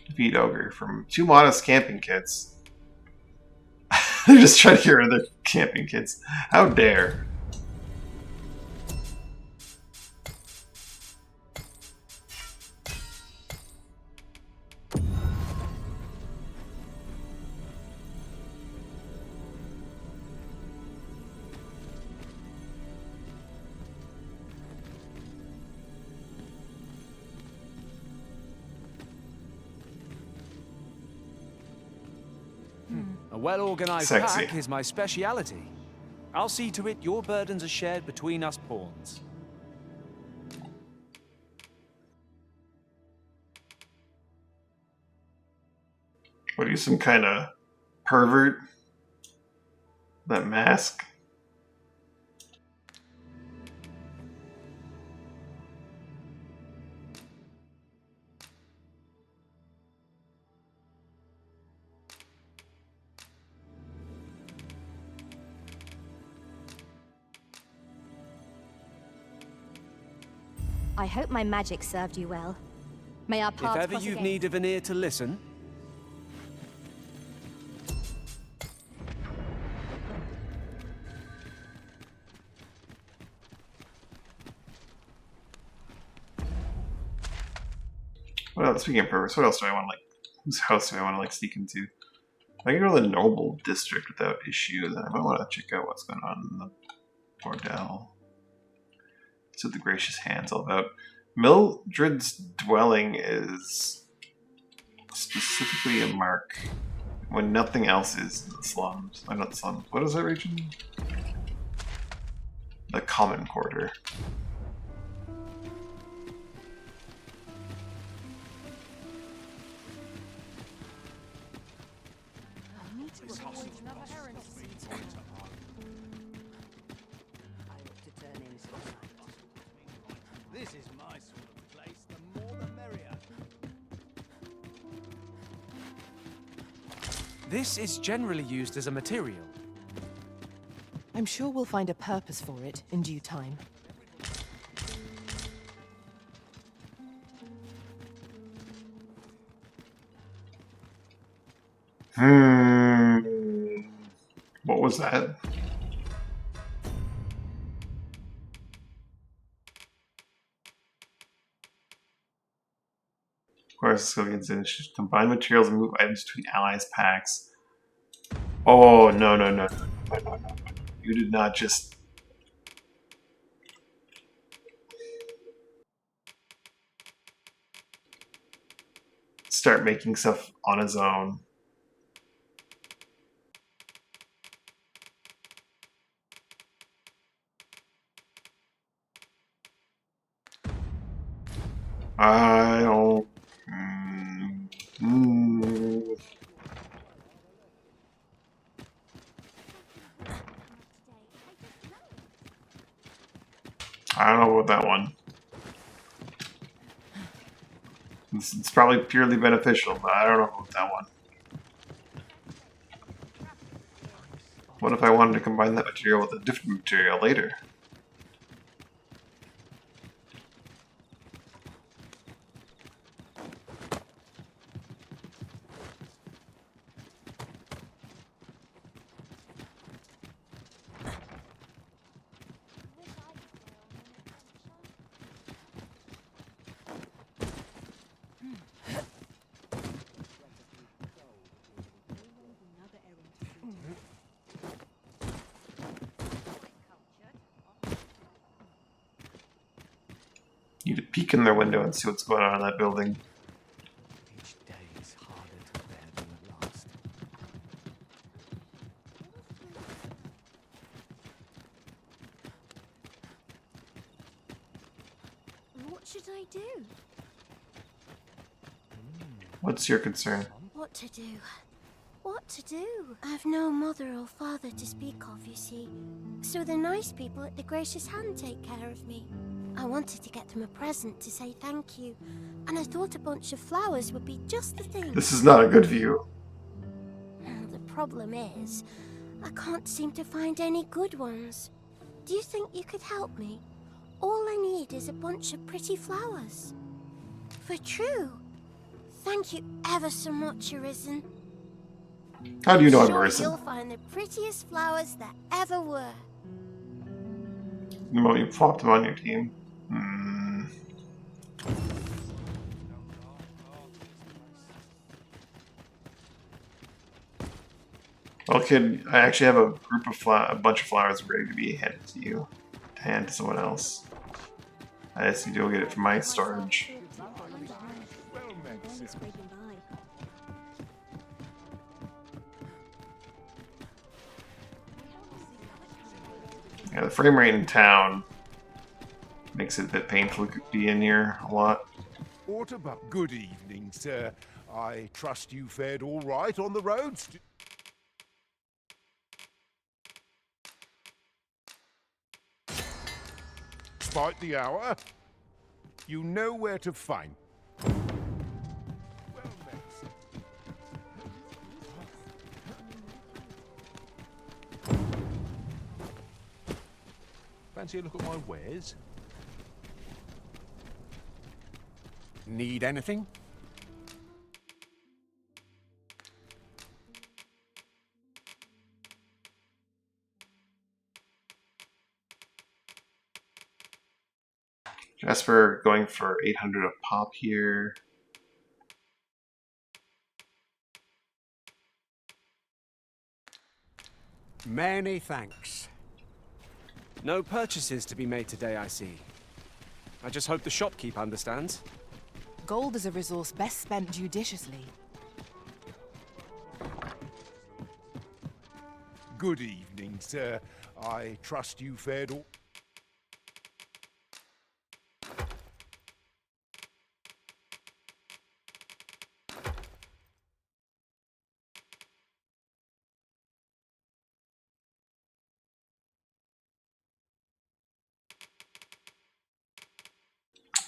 Defeat ogre from 2 modest camping kits. They're just trying to get rid of their camping kits. How dare. A well-organized Sexy. pack is my speciality. I'll see to it your burdens are shared between us pawns. What are you, some kind of pervert? That mask? I hope my magic served you well. May our If paths ever cross you've again. need of an ear to listen, Well, speaking of perverts, what else do I want to like? Whose house do I want to like sneak into? If I can go to the Noble District without issue, then I might want to check out what's going on in the bordel. That's what the Gracious Hand's all about. Mildred's dwelling is specifically a mark when nothing else is in the slums. I'm not the slums. What is that region? The Common Quarter. This is my sort of place. The more the merrier. this is generally used as a material. I'm sure we'll find a purpose for it in due time. What was that? Of course, skill against initiative. Combine materials and move items between allies packs. Oh, no, no, no, no, no, no, no. You did not just... start making stuff on his own. I don't... I don't know about that one. It's probably purely beneficial, but I don't know about that one. What if I wanted to combine that material with a different material later? Need to peek in their window and see what's going on in that building. Each day is harder to bear than the last. What should I do? What's your concern? What to do? What to do? I've no mother or father to speak of, you see. So the nice people at the Gracious Hand take care of me. I wanted to get them a present to say thank you, and I thought a bunch of flowers would be just the thing. This is not a good view. The problem is, I can't seem to find any good ones. Do you think you could help me? All I need is a bunch of pretty flowers. For true. Thank you ever so much, Arisen. How do you know I'm Sure Arisen? you'll find the prettiest flowers there ever were. The moment you plopped him on your team. Well, kid, I actually have a group of a bunch of flowers ready to be handed to you, to hand to someone else. I just need to go get it from my storage. Yeah, the frame rate in town makes it a bit painful to be in here a lot. Autobus. Good evening, sir. I trust you fared all right on the roads. Despite the hour, you know where to find. Fancy a look at my wares? Need anything? Jasper going for 800 a pop here. Many thanks. No purchases to be made today, I see. I just hope the shopkeep understands. Gold is a resource best spent judiciously. Good evening, sir. I trust you fared all...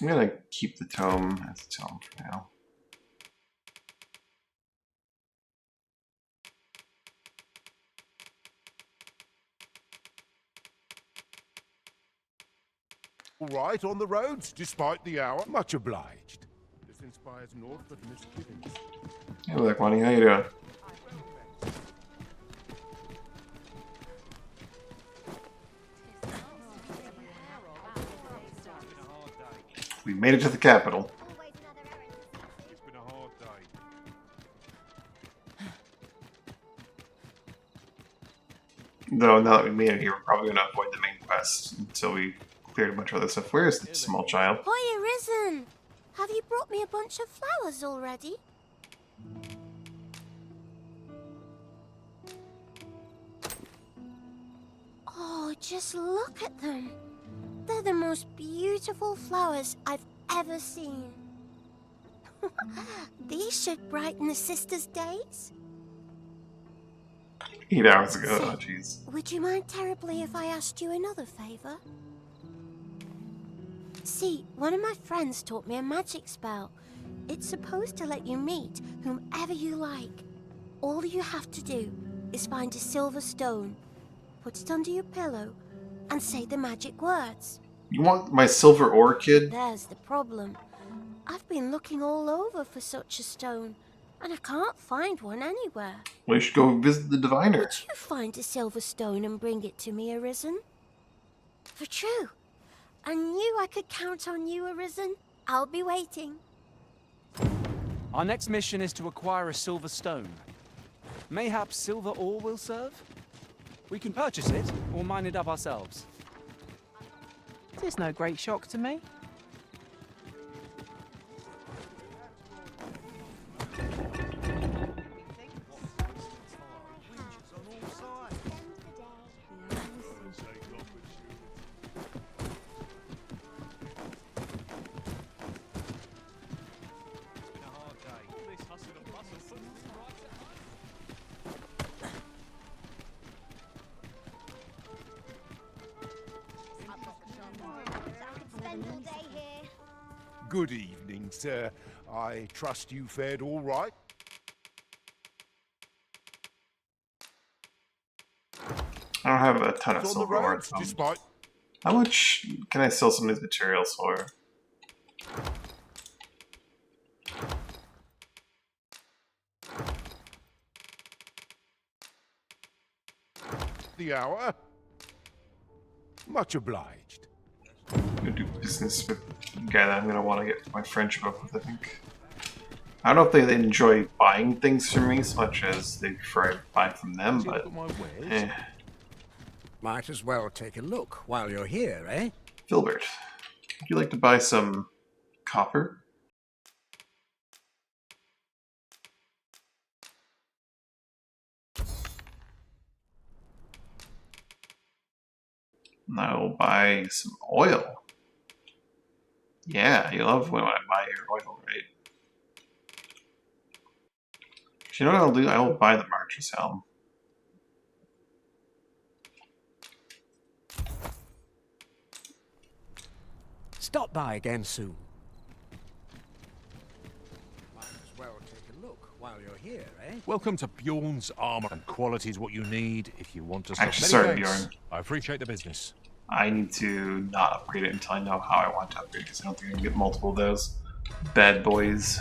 I'm gonna keep the tome as a tome for now. All right on the roads, despite the hour. Much obliged. This inspires naught but misgivings. Hey, Black Money, how you doing? We made it to the capital. It's been a hard day. Though now that we made it here, we're probably gonna avoid the main quest until we cleared a bunch of other stuff. Where is the small child? Hi, Arisen! Have you brought me a bunch of flowers already? Oh, just look at them. They're the most beautiful flowers I've ever seen. These should brighten the sisters' days. 8 hours ago, oh jeez. Would you mind terribly if I asked you another favor? See, one of my friends taught me a magic spell. It's supposed to let you meet whomever you like. All you have to do is find a silver stone, put it under your pillow, and say the magic words. You want my silver ore, kid? There's the problem. I've been looking all over for such a stone, and I can't find one anywhere. Well, you should go visit the diviner. Would you find a silver stone and bring it to me, Arisen? For true. I knew I could count on you, Arisen. I'll be waiting. Our next mission is to acquire a silver stone. Mayhaps silver ore will serve? We can purchase it, or mine it up ourselves. It is no great shock to me. Good evening, sir. I trust you fared all right? I don't have a ton of On the silver ore. roads, despite How much can I sell some of these materials for? the hour. Much obliged. I'm gonna do business with the guy that I'm gonna want to get my friendship up with, I think. I don't know if they enjoy buying things from me as much as they prefer I buy from them, but Might as well take a look while you're here, eh? Filbert, would you like to buy some copper? And I'll buy some oil. Yeah, you love when I buy your oil, right? You know what I'll do? I will buy the Marcher's Helm. Stop by again soon. Might as well take a look while you're here, eh? Welcome to Bjorn's Armor, and quality is what you need if you want to stop. Actually, sorry, Bjorn. I appreciate the business. I need to not upgrade it until I know how I want to upgrade it, because I don't think I can get multiple of those bad boys.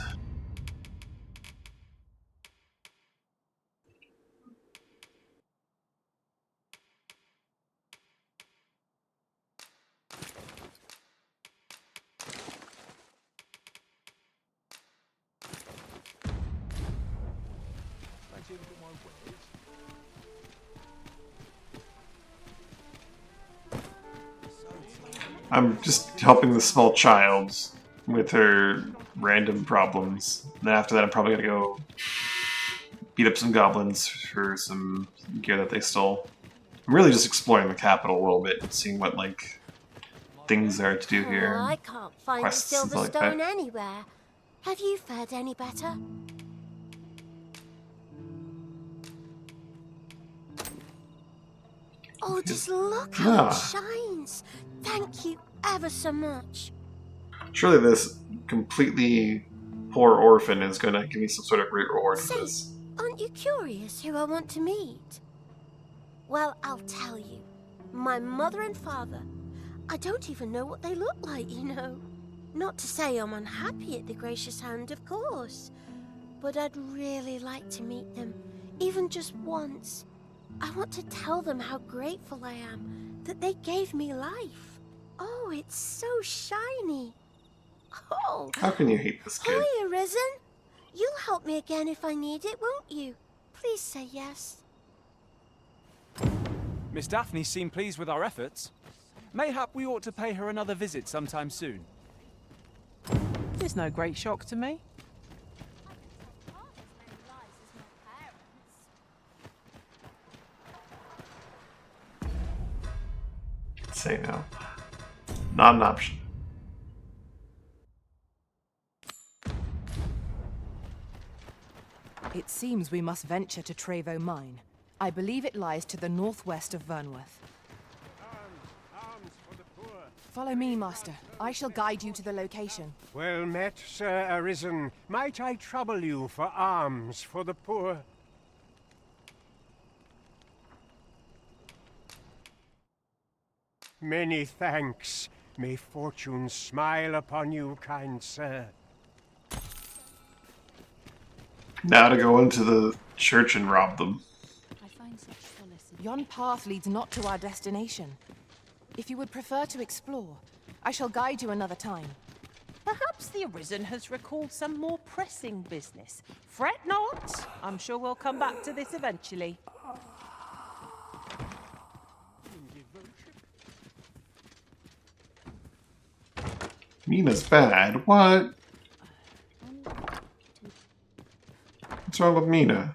I'm just helping the small child with her random problems. And then after that, I'm probably gonna go beat up some goblins for some gear that they stole. I'm really just exploring the capital a little bit and seeing what, like, things there are to do here. I can't find the Quests and silver stuff like stone that. anywhere. Have you fared any better? Oh, just look how it shines. Thank you ever so much. Surely this completely poor orphan is gonna give me some sort of great reward for this. Aren't you curious who I want to meet? Well, I'll tell you. My mother and father. I don't even know what they look like, you know. Not to say I'm unhappy at the gracious hand, of course. But I'd really like to meet them, even just once. I want to tell them how grateful I am that they gave me life. Oh, it's so shiny. Oh. How can you hate this kid? Hiya, Risen. You'll help me again if I need it, won't you? Please say yes. Miss Daphne seemed pleased with our efforts. Mayhap we ought to pay her another visit sometime soon. It's no great shock to me. Say no. Not an option. It seems we must venture to Trevo Mine. I believe it lies to the northwest of Vernworth. Follow me, Master. I shall guide you to the location. Well met, Sir Arisen. Might I trouble you for alms for the poor? Many thanks. May fortune smile upon you, kind sir. Now to go into the church and rob them. Yon path leads not to our destination. If you would prefer to explore, I shall guide you another time. Perhaps the Arisen has recalled some more pressing business. Fret not. I'm sure we'll come back to this eventually. Mina's bad. What? What's wrong with Mina?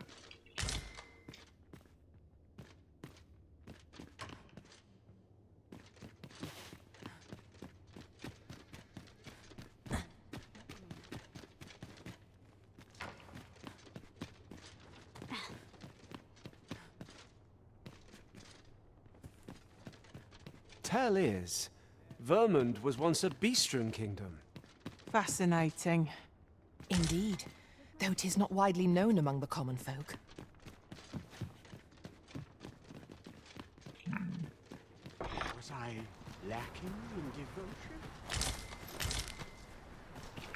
Tell is, Vermund was once a Beastren kingdom. Fascinating. Indeed, though 'tis not widely known among the common folk. Was I lacking in devotion?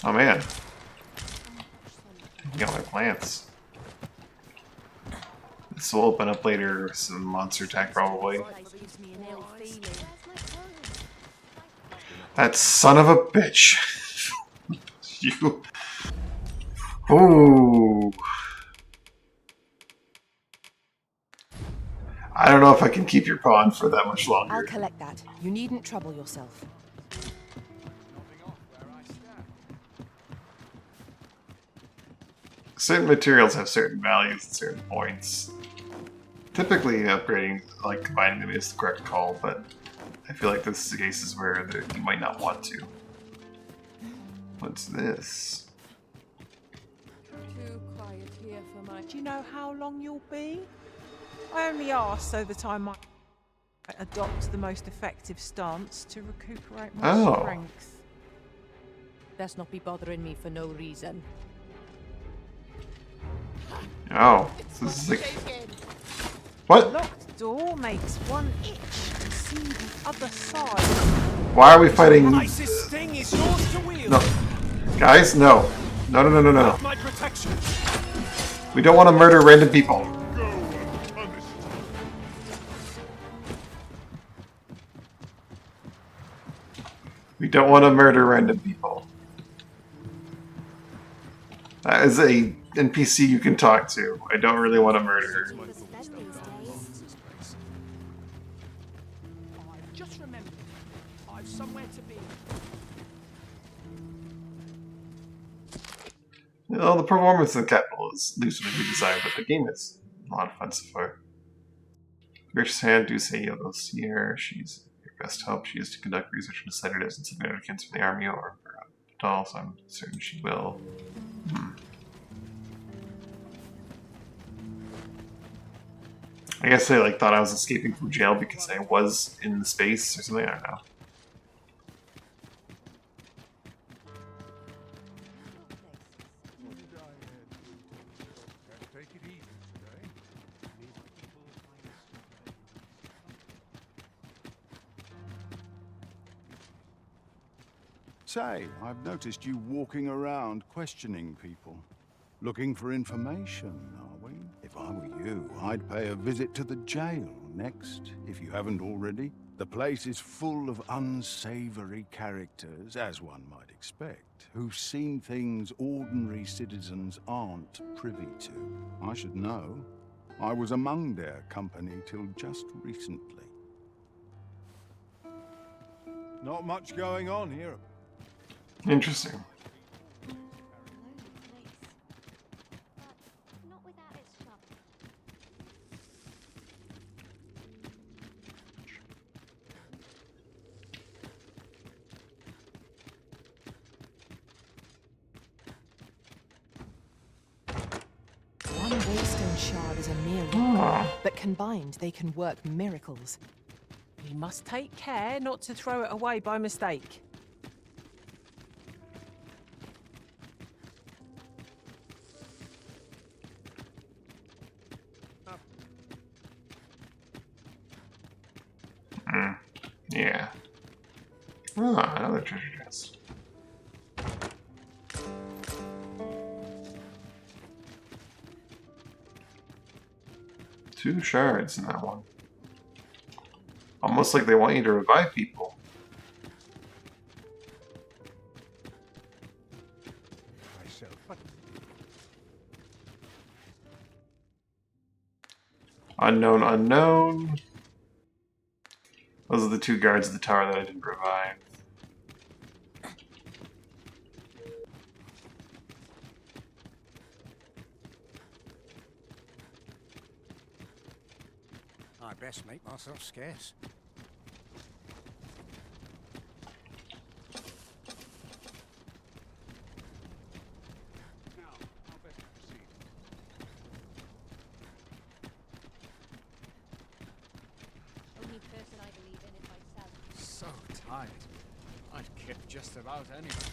Oh man. You got my plants. This will open up later, some monster attack probably. That son of a bitch. You. Ooh. I don't know if I can keep your pawn for that much longer. I'll collect that. You needn't trouble yourself. Certain materials have certain values at certain points. Typically, upgrading, like combining them, is the correct call, but I feel like this is cases where you might not want to. What's this? Too quiet here for my... Do you know how long you'll be? I only ask so that I might adopt the most effective stance to recuperate my strength. Best not be bothering me for no reason. Oh, this is like... What? Locked door makes one itch to see the other side. Why are we fighting? Isis sting is yours to wield. No. Guys, no. No, no, no, no, no. My protection. We don't want to murder random people. We don't want to murder random people. That is a NPC you can talk to. I don't really want to murder her. Just remember, I've somewhere to be. Well, the performance in the capital is loosely designed, but the game is a lot of fun so far. Gracious hand, do say you'll go see her. She's your best help. She is to conduct research and decide it as insignificance for the army or for dolls. I'm certain she will. I guess they thought I was escaping from jail because I was in space or something. I don't know. Say, I've noticed you walking around questioning people. Looking for information, are we? If I were you, I'd pay a visit to the jail next, if you haven't already. The place is full of unsavory characters, as one might expect, who've seen things ordinary citizens aren't privy to. I should know. I was among their company till just recently. Not much going on here. Interesting. One waystone shard is a mere rock, but combined they can work miracles. You must take care not to throw it away by mistake. Yeah. Ah, another treasure chest. Two shards in that one. Almost like they want you to revive people. Unknown, unknown. Those are the two guards of the tower that I didn't revive. I best make myself scarce. Only person I believe in is myself. So tired. I'd kip just about anything.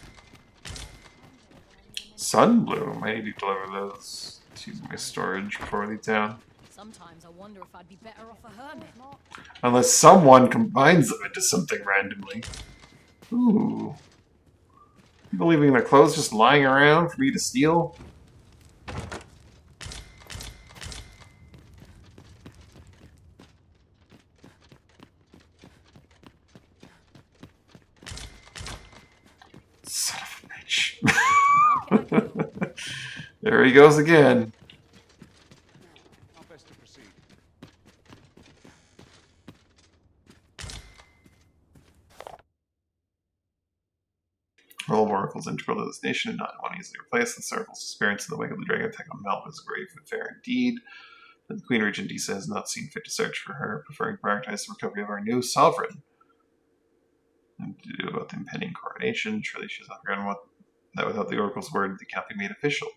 Sunbloom. I need to deliver those to my storage before we leave town. Sometimes I wonder if I'd be better off a hermit. Unless someone combines them into something randomly. Ooh. People leaving their clothes just lying around for me to steal? Son of a bitch. There he goes again. How best to proceed? Role of Oracle's integral to this nation and not one easily replaced. The Circle's experience in the wake of the dragon attack on Mel was grave and fair indeed. But the Queen Regent Disa has not seen fit to search for her, preferring to prioritize the recovery of our new sovereign. And to do about the impending coronation, surely she has not forgotten that without the Oracle's word, it can't be made official.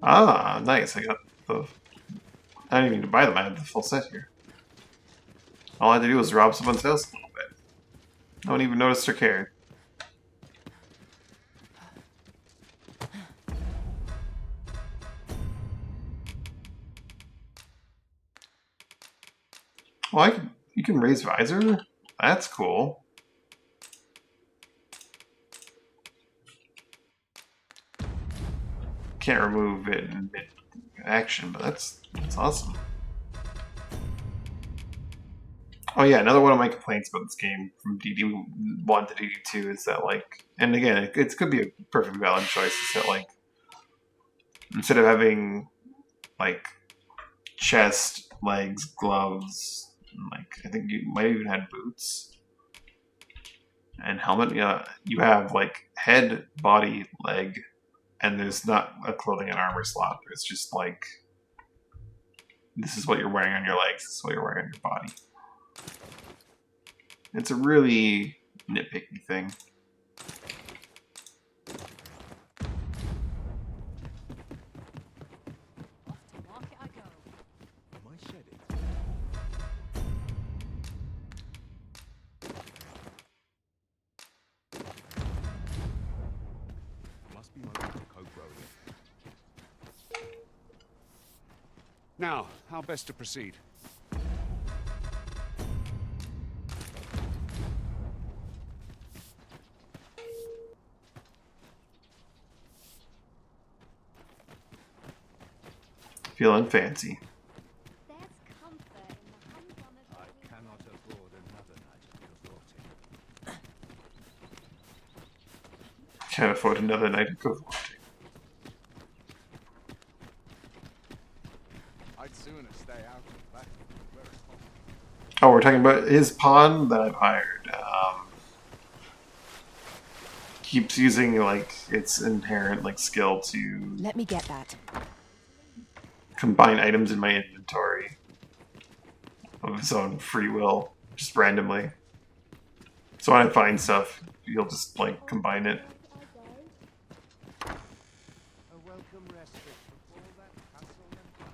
Ah, nice. I got the... I didn't even need to buy them, I had the full set here. All I had to do was rob someone's house a little bit. No one even noticed or cared. Well, you can raise visor? That's cool. Can't remove it in mid-action, but that's awesome. Oh yeah, another one of my complaints about this game from DD1 to DD2 is that, like, and again, it could be a perfectly valid choice, is that, like, instead of having, like, chest, legs, gloves, like, I think you might even had boots and helmet, yeah, you have, like, head, body, leg, and there's not a clothing and armor slot. It's just, like, this is what you're wearing on your legs, this is what you're wearing on your body. It's a really nitpicky thing. Must be my coat rolling. Now, how best to proceed? Feeling fancy. I cannot afford another night of cavorting. Can't afford another night of cavorting. I'd sooner stay out of that where it's possible. Oh, we're talking about his pawn that I've hired. Keeps using, like, its inherent, like, skill to Let me get that. combine items in my inventory of his own free will, just randomly. So when I find stuff, he'll just, like, combine it. A welcome respite from all that hassle and bustle.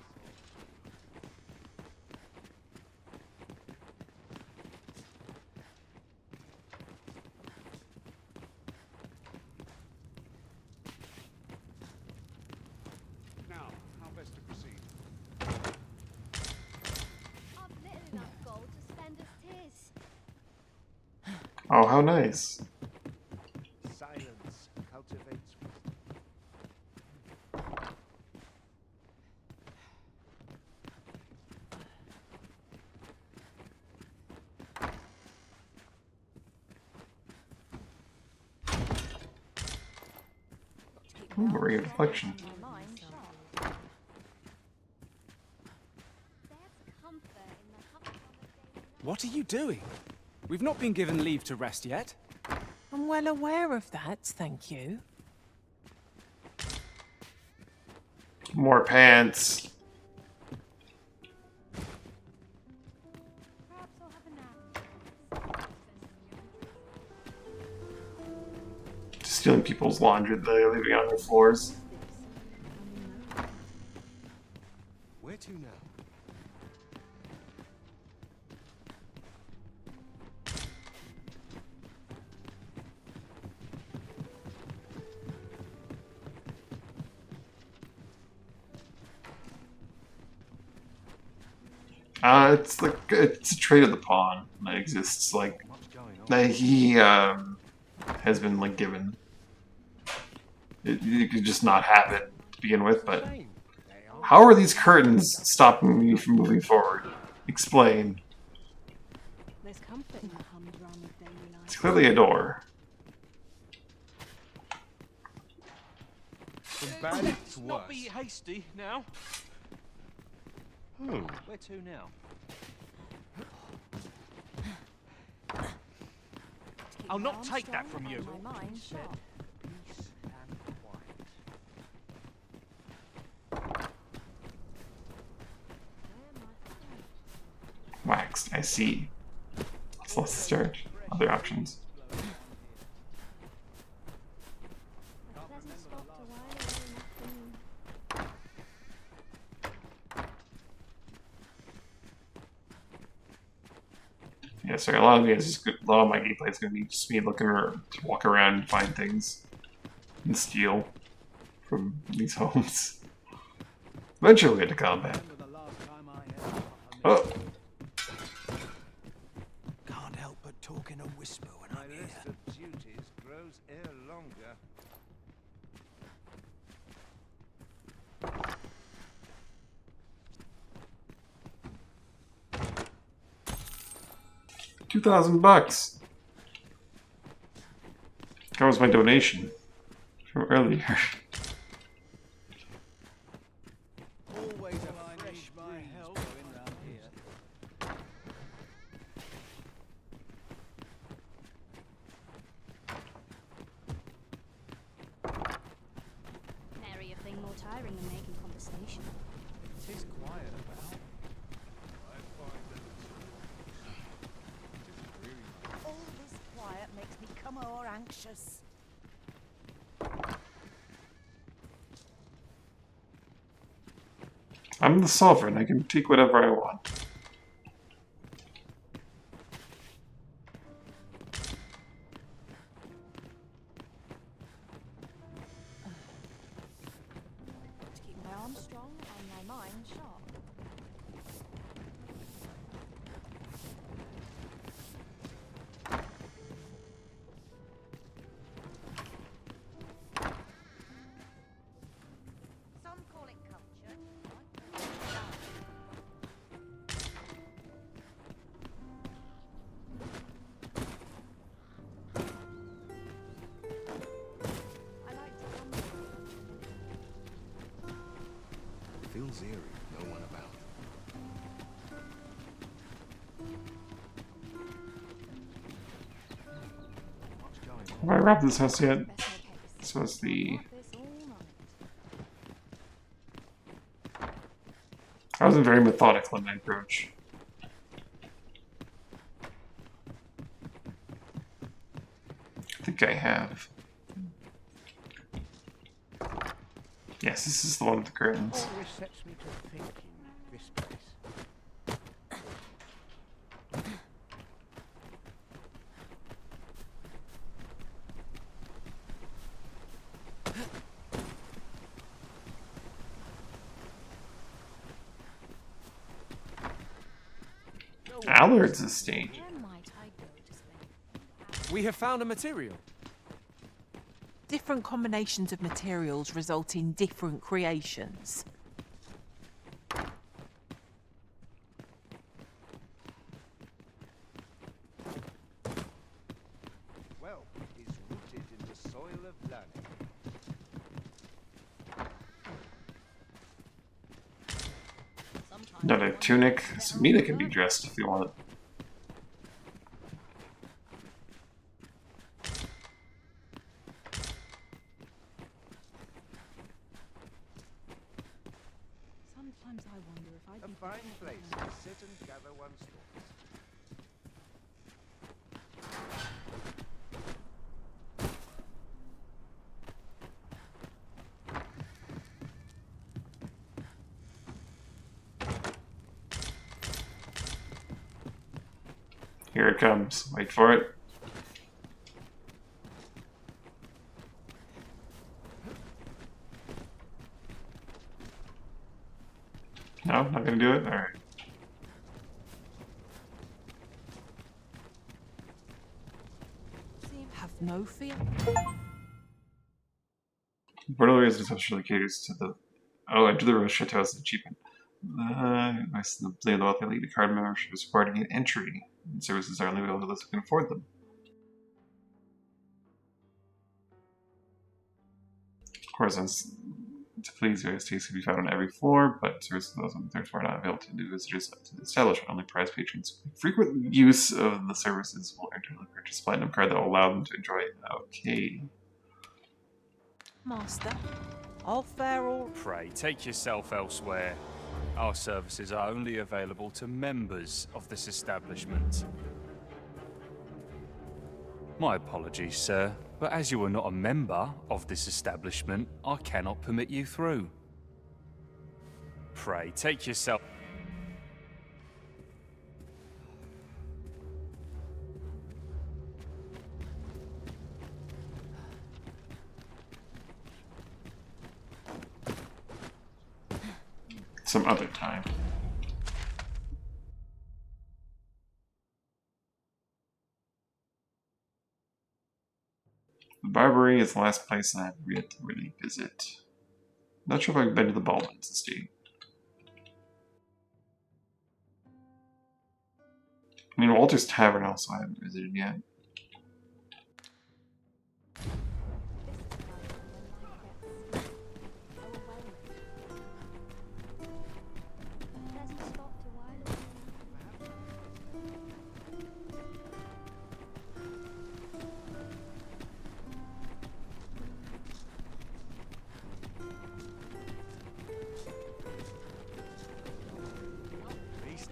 Now, how best to proceed? I've little enough gold to spend as 'tis. Oh, how nice. Silence cultivates wisdom. Ooh, Ray of Deflection. What are you doing? We've not been given leave to rest yet. I'm well aware of that, thank you. More pants. stealing people's laundry that they're leaving on their floors. Where to now? It's a trade of the pawn that exists. Like that he has been like given. You could just not have it to begin with, but how are these curtains stopping me from moving forward? Explain. There's comfort in the humdrum of daily life. It's clearly a door. From bad to worse. Not be hasty now. Hmm. Where to now? I'll not take that from you. Waxed, I see. Let's start. Other options. Yeah, sorry, a lot of my gameplay is going to be just me looking to walk around and find things and steal from these homes. Eventually we'll get to combat. Oh! Can't help but talk in a whisper when I'm here. My list of duties grows ere longer. $2,000. That was my donation from earlier. Always a fresh breeze going round here. Nary a thing more tiring than making conversation. It is quiet about. All this quiet makes me come more anxious. I'm the sovereign, I can take whatever I want. To keep my arms strong and my mind sharp. Some call it culture. Feels eerie, no one about. Have I wrapped this house yet? This was the... I wasn't very methodical in my approach. I think I have. Yes, this is the one with the curtains. Always sets me to thinking, this place. Allard's estate. We have found a material. Different combinations of materials result in different creations. Wealth is rooted in the soil of learning. Not a tunic. Samita can be dressed if you want. Sometimes I wonder if I'd A be fine place to sit and gather one's thoughts. Here it comes. Wait for it. No, not gonna do it? Alright. Have no fear. Bordello essentially caters to the... Oh, enter the Rose Chateau as an achievement. Nice to the wealthy elite. The card membership is required to get entry. And services are only available to those who can afford them. Of course, to please, OSTs can be found on every floor, but services of those on the third floor are not available to new visitors to the establishment. Only prize patrons with frequent use of the services will enter the purchase platinum card that will allow them to enjoy it. Okay. Master, I'll fare all... Pray, take yourself elsewhere. Our services are only available to members of this establishment. My apologies, sir, but as you are not a member of this establishment, I cannot permit you through. Pray, take yourself... Some other time. The Barbary is the last place I have yet to really visit. Not sure if I've been to the Baldwin's estate. I mean, Walter's Tavern also I haven't visited yet.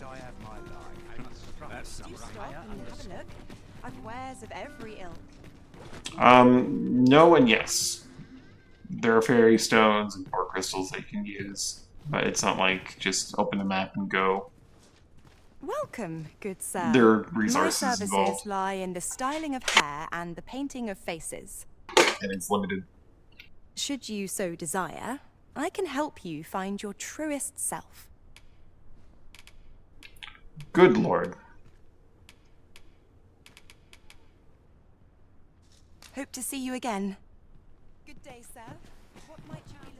I have my life. That's Do stop and have a look. I've wares of every ilk. No and yes. There are fairy stones and ore crystals that you can use, but it's not like just open the map and go. Welcome, good sir. There are resources My services involved. lie in the styling of hair and the painting of faces. And it's limited. Should you so desire, I can help you find your truest self. Good lord. Hope to see you again. Good day, sir. What might you be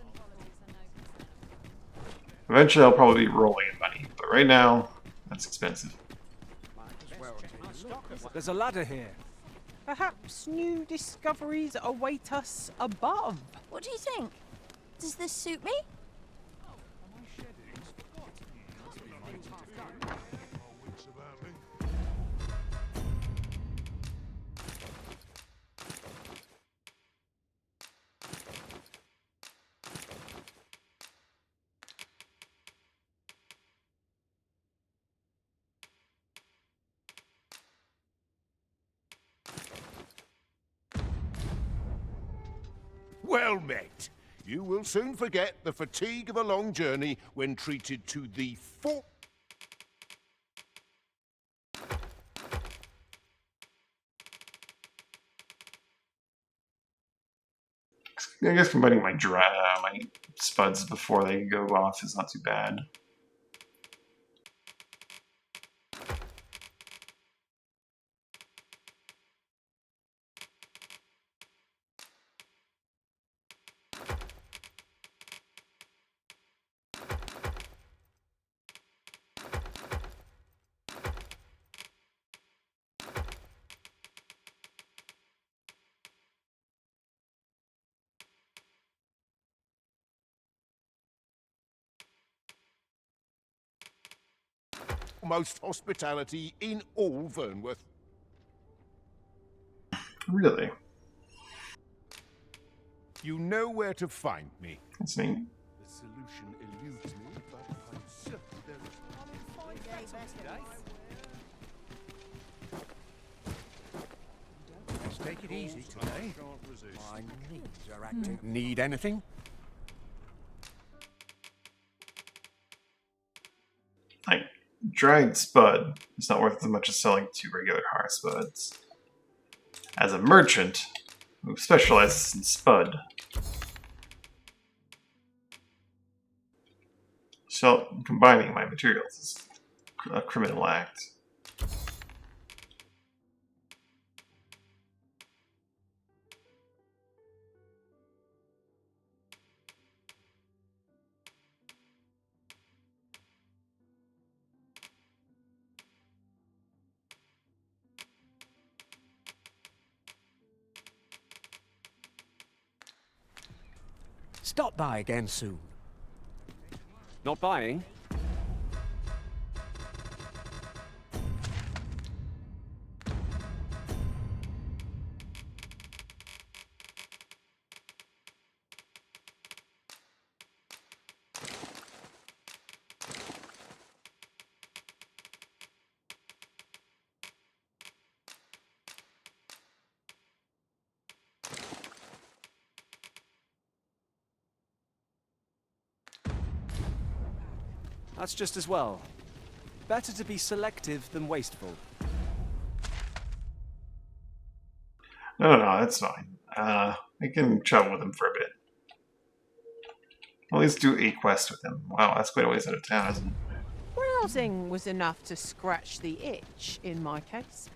Eventually I'll probably be rolling in money, but right now, that's expensive. There's a ladder here. Perhaps new discoveries await us above. What do you think? Does this suit me? Well met. You will soon forget the fatigue of a long journey when treated to the full... I guess combining my my spuds before they go off is not too bad. most hospitality in all Vernworth. Really? You know where to find me. That's neat. The solution eludes me, but I'm certain there is... Let's take it easy today. My knees are acting. Need anything? Like, dried spud is not worth as much as selling 2 regular hard spuds. As a merchant who specializes in spud, combining my materials is a criminal act. Stop by again soon. Not buying? That's just as well. Better to be selective than wasteful. No, that's fine. I can travel with him for a bit. At least do a quest with him. Wow, that's quite a ways out of town, isn't it? Browsing was enough to scratch the itch in my case.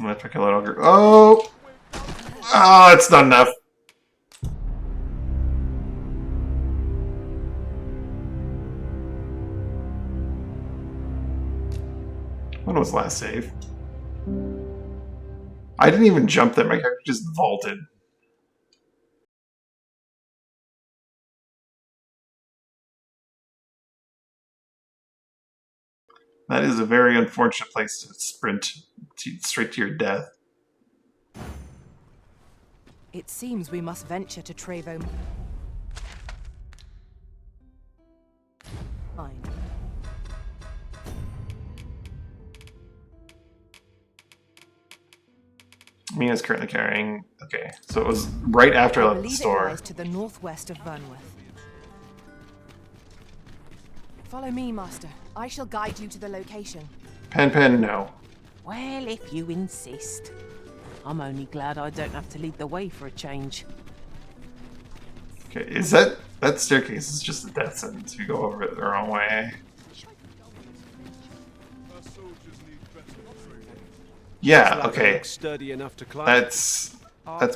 Let's pick a little ogre. Oh! Oh, it's not enough. When was last save? I didn't even jump there, my character just vaulted. That is a very unfortunate place to sprint straight to your death. It seems we must venture to Trevo. Fine. Mina's currently carrying. Okay, so it was right after I left the store. It lies to the northwest of Vernworth. Follow me, Master. I shall guide you to the location. Pen, no. Well, if you insist. I'm only glad I don't have to lead the way for a change. Okay, is that staircase is just a death sentence if you go over it the wrong way. Yeah, okay. Sturdy enough to climb. That's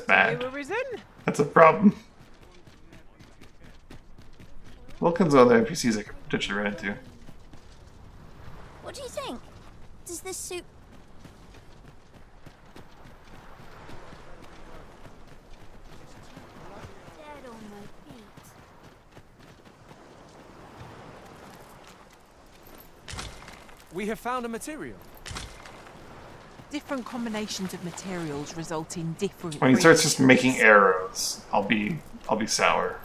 bad. Risen? That's a problem. What kinds of other NPCs I could potentially run into? What do you think? Does this suit... Dead on my feet. We have found a material. Different combinations of materials result in different... When he starts just making arrows, I'll be sour.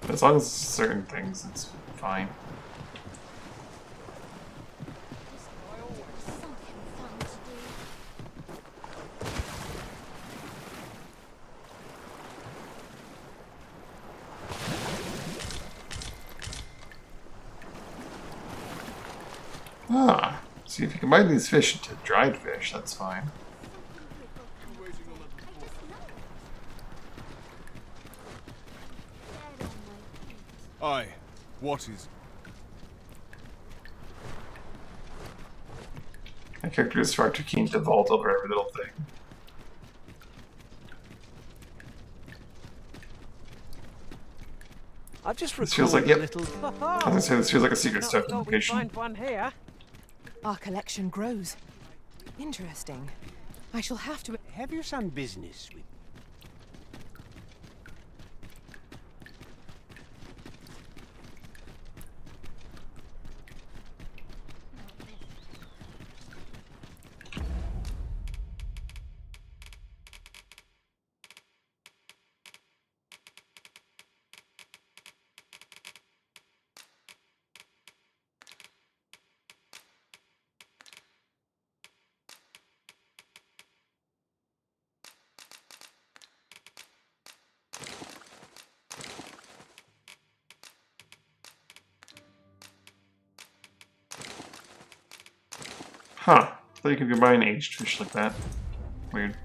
But as long as certain things, it's fine. Ah, see if you combine these fish into dried fish, that's fine. Aye, what is... My character is far too keen to vault over every little thing. I've just This feels like, yep. little... I was gonna say, this feels like a secret stuff location. Find one here. Our collection grows. Interesting. I shall have to... Have you some business with... Huh. Thought you could combine aged fish like that. Weird.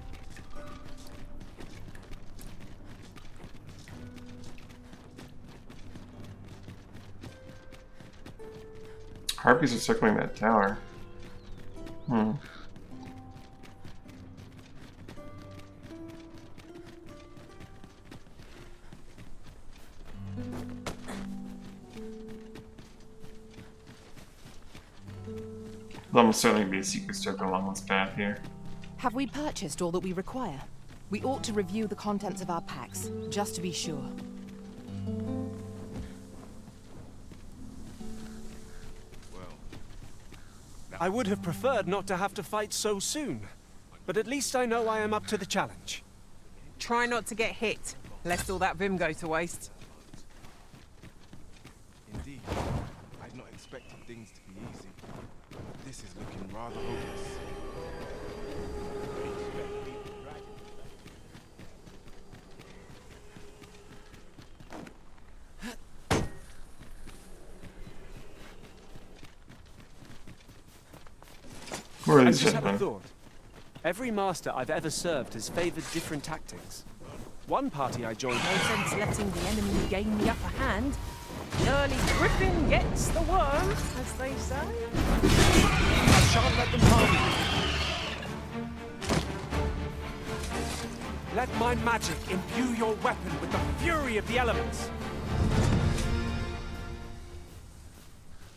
Harpies are circling that tower. Hmm. There'll almost certainly be a secret circle along this path here. Have we purchased all that we require? We ought to review the contents of our packs, just to be sure. I would have preferred not to have to fight so soon, but at least I know I am up to the challenge. Try not to get hit, lest all that vim go to waste. Indeed. I'd not expected things to be easy. This is looking rather hopeless. Where are I these just had a gentlemen? thought. Every master I've ever served has favored different tactics. One party I joined. No sense letting the enemy gain the upper hand. The early griffin gets the worm, as they say. I shan't let them harm you. Let my magic imbue your weapon with the fury of the elements.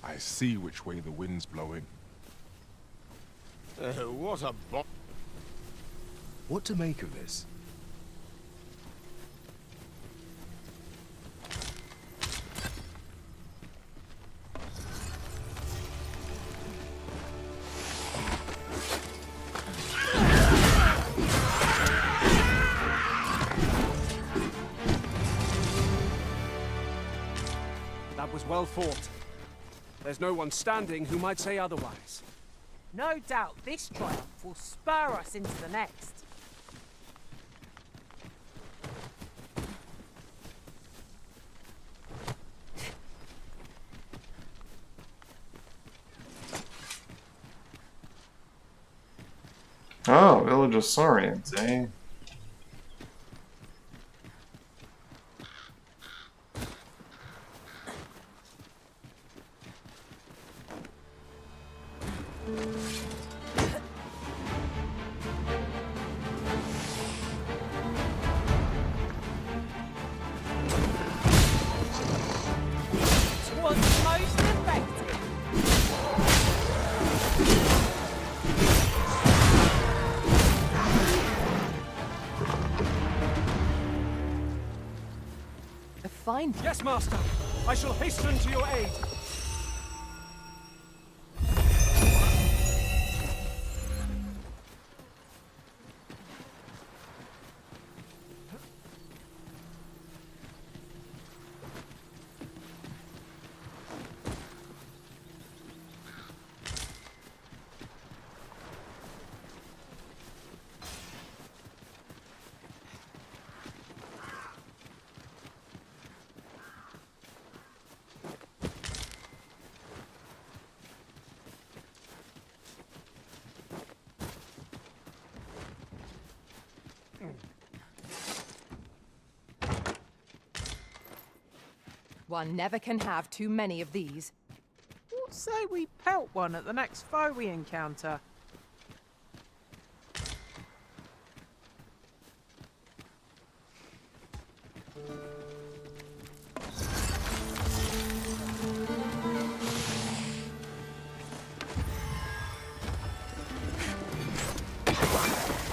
I see which way the wind's blowing. What a What to make of this? That was well fought. There's no one standing who might say otherwise. No doubt this triumph will spur us into the next. Oh, Village of Saurians, eh? Was most effective. A fine. Yes, Master. I shall hasten to your aid. One never can have too many of these. What say we pelt one at the next foe we encounter?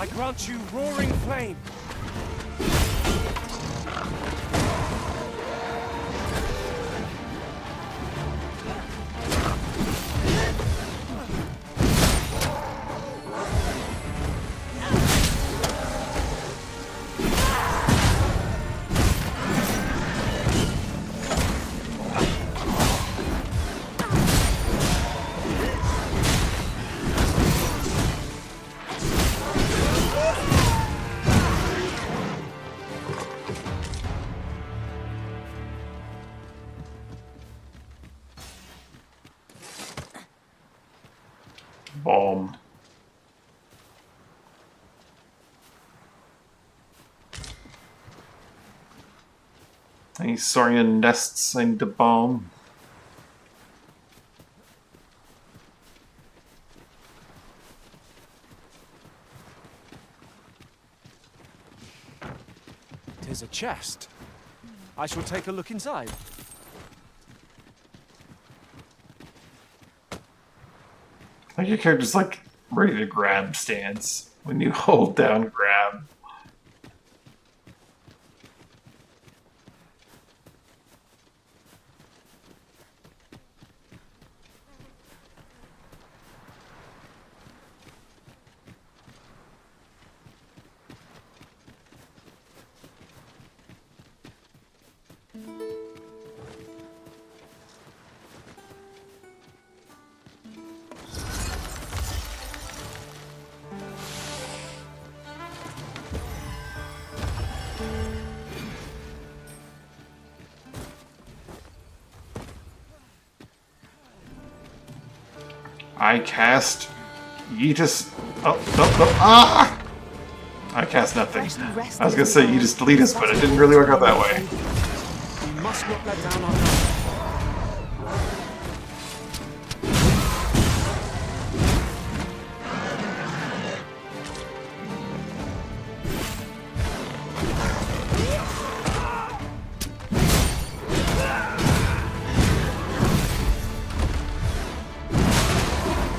I grant you roaring flame. Any saurian nests I need to bomb? Tis a chest. I shall take a look inside. Like your character's like ready to grab stance when you hold down grab. I cast Yeetus. Oh, no, no. Ah! I cast nothing. I was gonna say Yeetus delete us, but it didn't really work out that way. We must not let down our guard.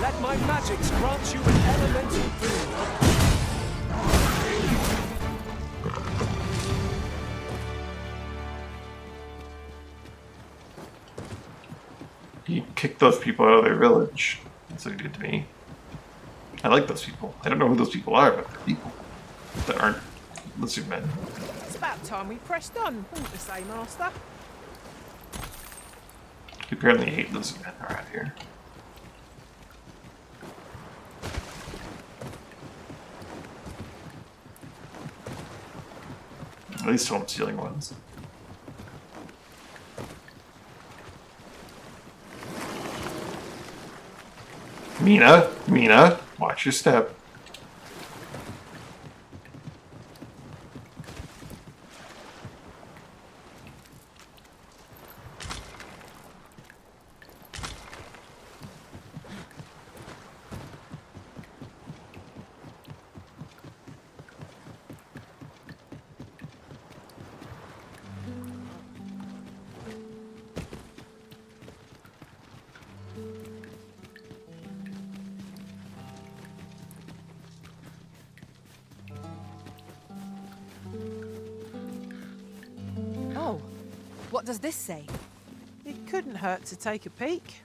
Let my magics grant you an elemental boon. You kicked those people out of their village. That's what you did to me. I like those people. I don't know who those people are, but they're people that aren't lizard men. It's about time we pressed on, wouldn't you say, Master? You apparently hate lizard men around here. At least home stealing ones. Mina, watch your step. Oh, what does this say? It couldn't hurt to take a peek.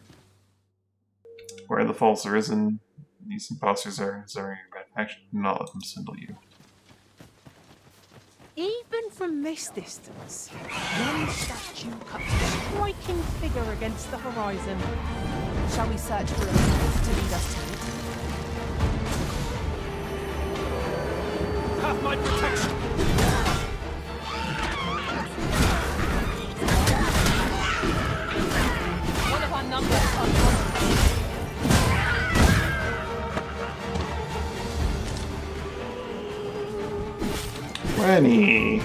Where the false arisen, these imposters are deserving of bad action. Do not let them swindle you. Even from this distance, one statue cuts a striking figure against the horizon. Shall we search for a path to lead us to it? Have my protection! One of our numbers uncovered. 20.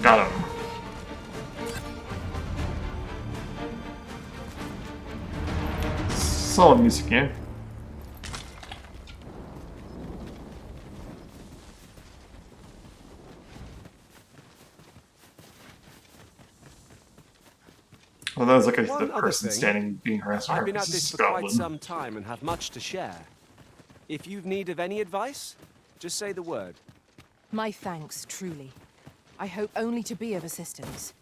Got him. Solid music game. Well, that was like One the other person thing. standing being harassed by I've been at this this is for quite Scotland. some time and have much to share. If you've need of any advice, just say the word. My thanks, truly. I hope only to be of assistance.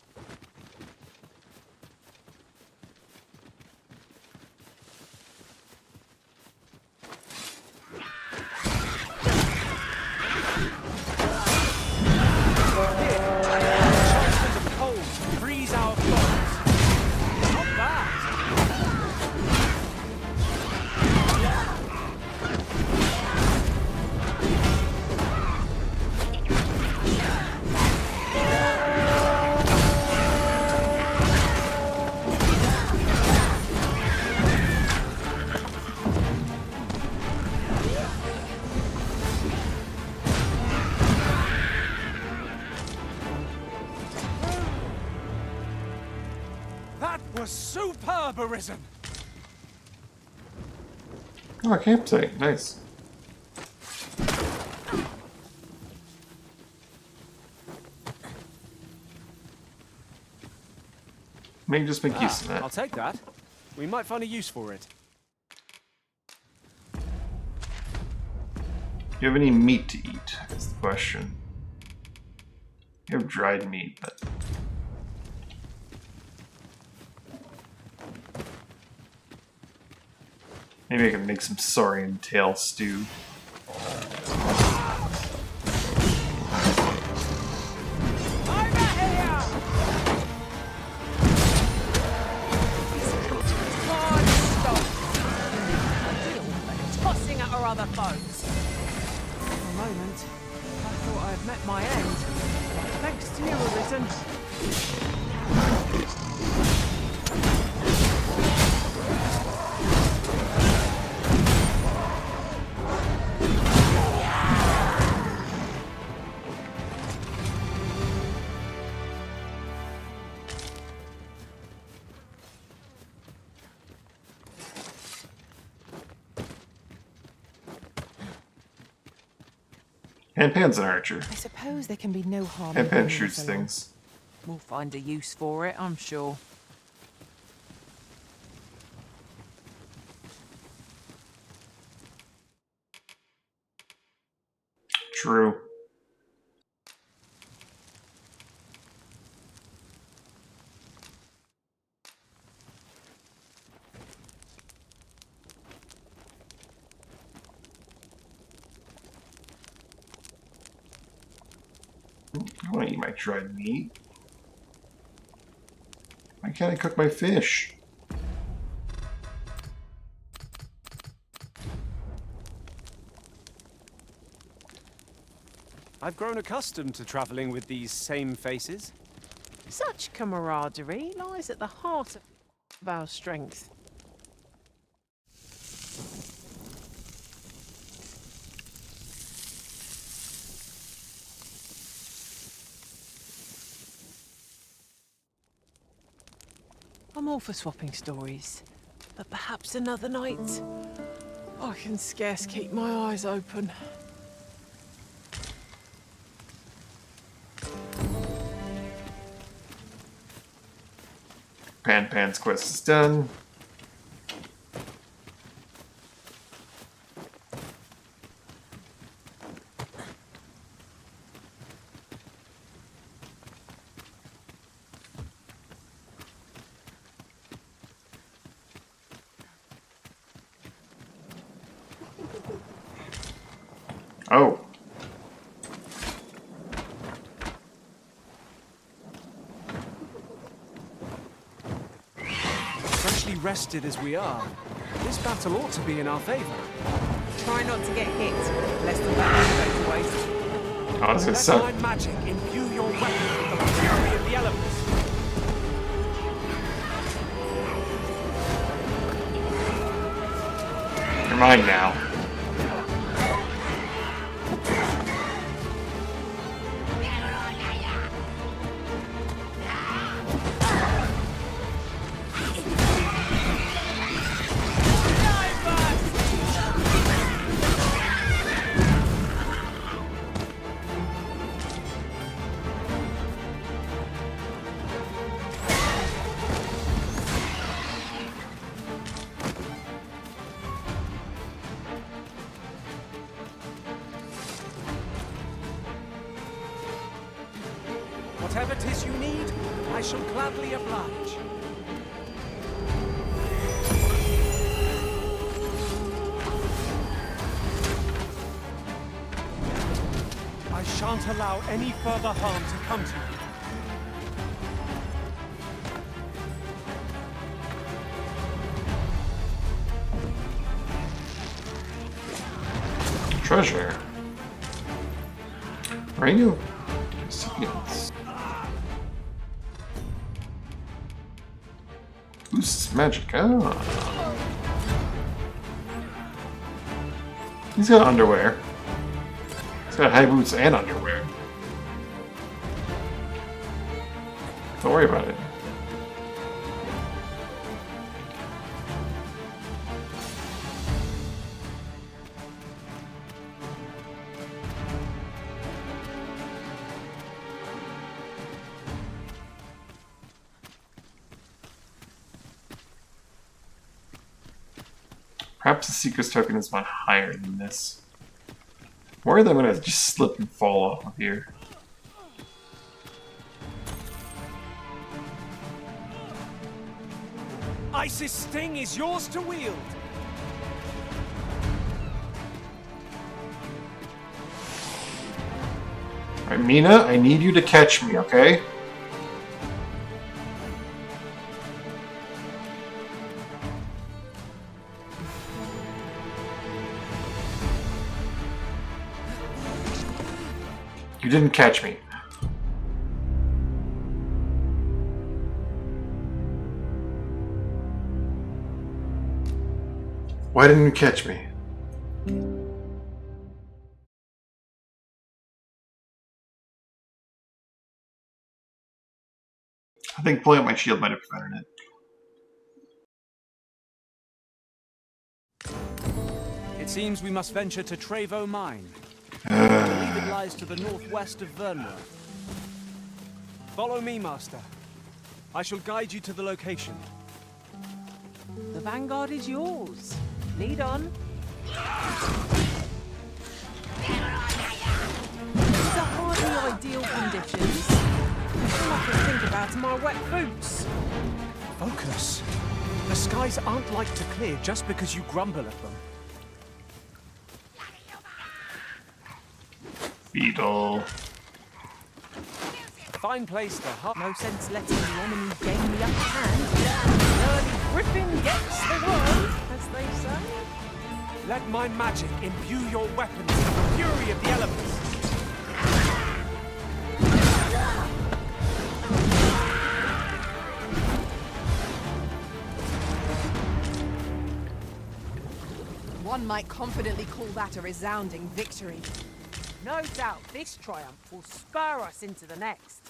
Enchantment of cold, freeze our foes. Not bad. arisen. Oh, a campsite. Nice. Maybe just make use of that. I'll take that. We might find a use for it. Do you have any meat to eat? Is the question. You have dried meat, but... Maybe I can make some saurian tail stew. Tossing at our other foes. For a moment, I thought I had met my end. Thanks to you, Arisen. And Pan's an archer. I suppose there can be no harm. And in Pan bringing shoots us along. things. We'll find a use for it, I'm sure. True. I want to eat my dried meat. Why can't I cook my fish? I've grown accustomed to traveling with these same faces. Such camaraderie lies at the heart of our strength. I'm all for swapping stories, but perhaps another night. I can scarce keep my eyes open. Pan's quest is done. Oh. Freshly rested as we are, this battle ought to be in our favor. Try not to get hit, lest the battle goes to waste. I was gonna Let say. my magic imbue your weapon with the fury of the elements. You're mine now. Whatever 'tis you need, I shall gladly oblige. I shan't allow any further harm to come to you. Treasure. Radio recipients. Boosts magic. Oh. He's got underwear. He's got high boots and underwear. Don't worry about it. Perhaps the Seeker's token is one higher than this. Or I'm gonna just slip and fall off of here. Isis' sting is yours to wield. Alright, Mina, I need you to catch me, okay? You didn't catch me. Why didn't you catch me? I think pulling up my shield might have prevented it. It seems we must venture to Trevo Mine. I believe it lies to the northwest of Vernworth. Follow me, Master. I shall guide you to the location. The vanguard is yours. Lead on. These are hardly ideal conditions. All I can think about are my wet boots. Focus. The skies aren't like to clear just because you grumble at them. Beetle. Fine place to hide. No sense letting the enemy gain the upper hand. The early griffin gets the worm, as they say. Let my magic imbue your weapons with the fury of the elements. One might confidently call that a resounding victory. No doubt this triumph will spur us into the next.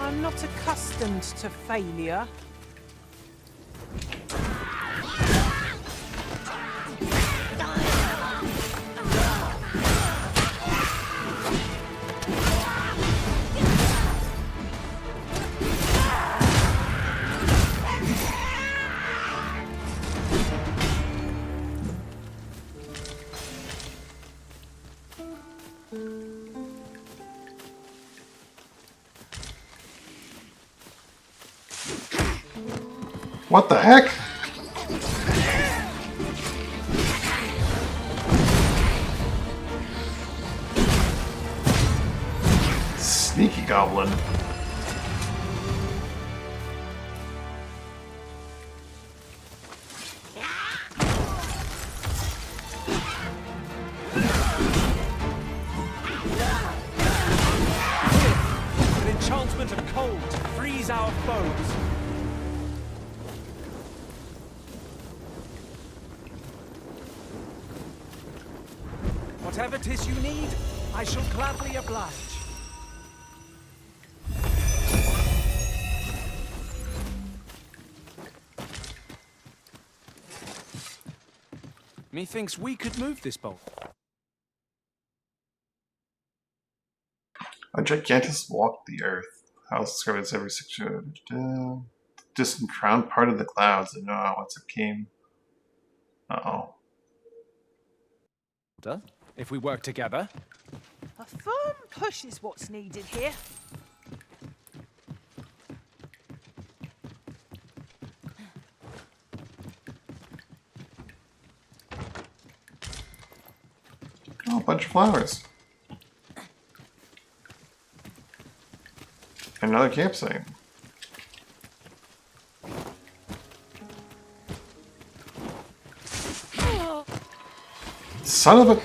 I'm not accustomed to failure. What the heck? Sneaky goblin. An enchantment of cold to freeze our foes. Whatever 'tis you need, I shall gladly oblige. Methinks we could move this bolt. A gigantus walked the earth. House discovers every section. Distant crowned part of the clouds. I don't know whence it came. Uh-oh. If we work together. A firm push is what's needed here. Oh, a bunch of flowers. Another campsite. Son of a...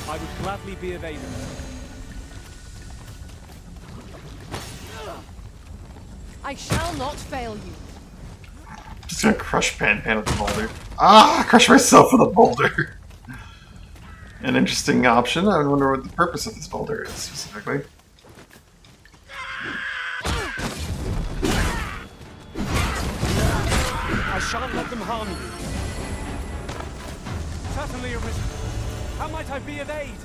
I would gladly be of aid. I shall not fail you. Just gonna crush Pan with the boulder. Ah! Crush myself with a boulder! An interesting option. I wonder what the purpose of this boulder is, specifically. I shan't let them harm you. Certainly, Arisen. How might I be of aid?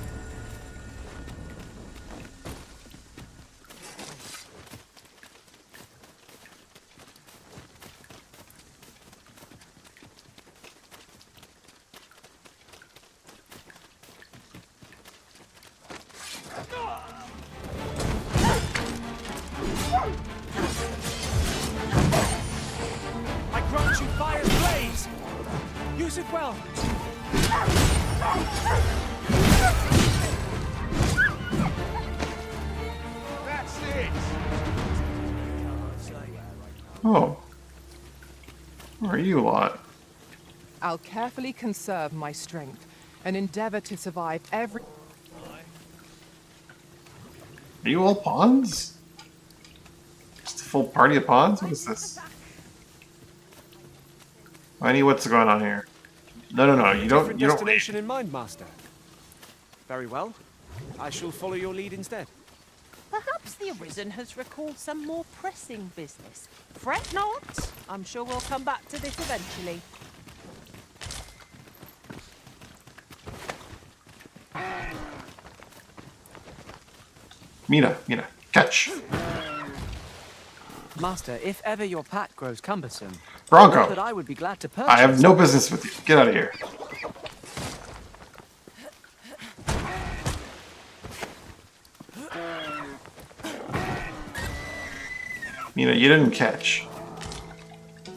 I grant you fire's blaze! Use it well! That's it! Oh. Where are you lot? I'll carefully conserve my strength and endeavor to survive every... Are you all pawns? Just a full party of pawns? What is this? I need what's going on here. No, you don't. You don't. Destination in mind, Master. Very well. I shall follow your lead instead. Perhaps the Arisen has recalled some more pressing business. Fret not. I'm sure we'll come back to this eventually. Mina, catch. Master, if ever your pack grows cumbersome, Bronco. know that I would be glad to purchase. I have no business with you. Get out of here. Mina, you didn't catch.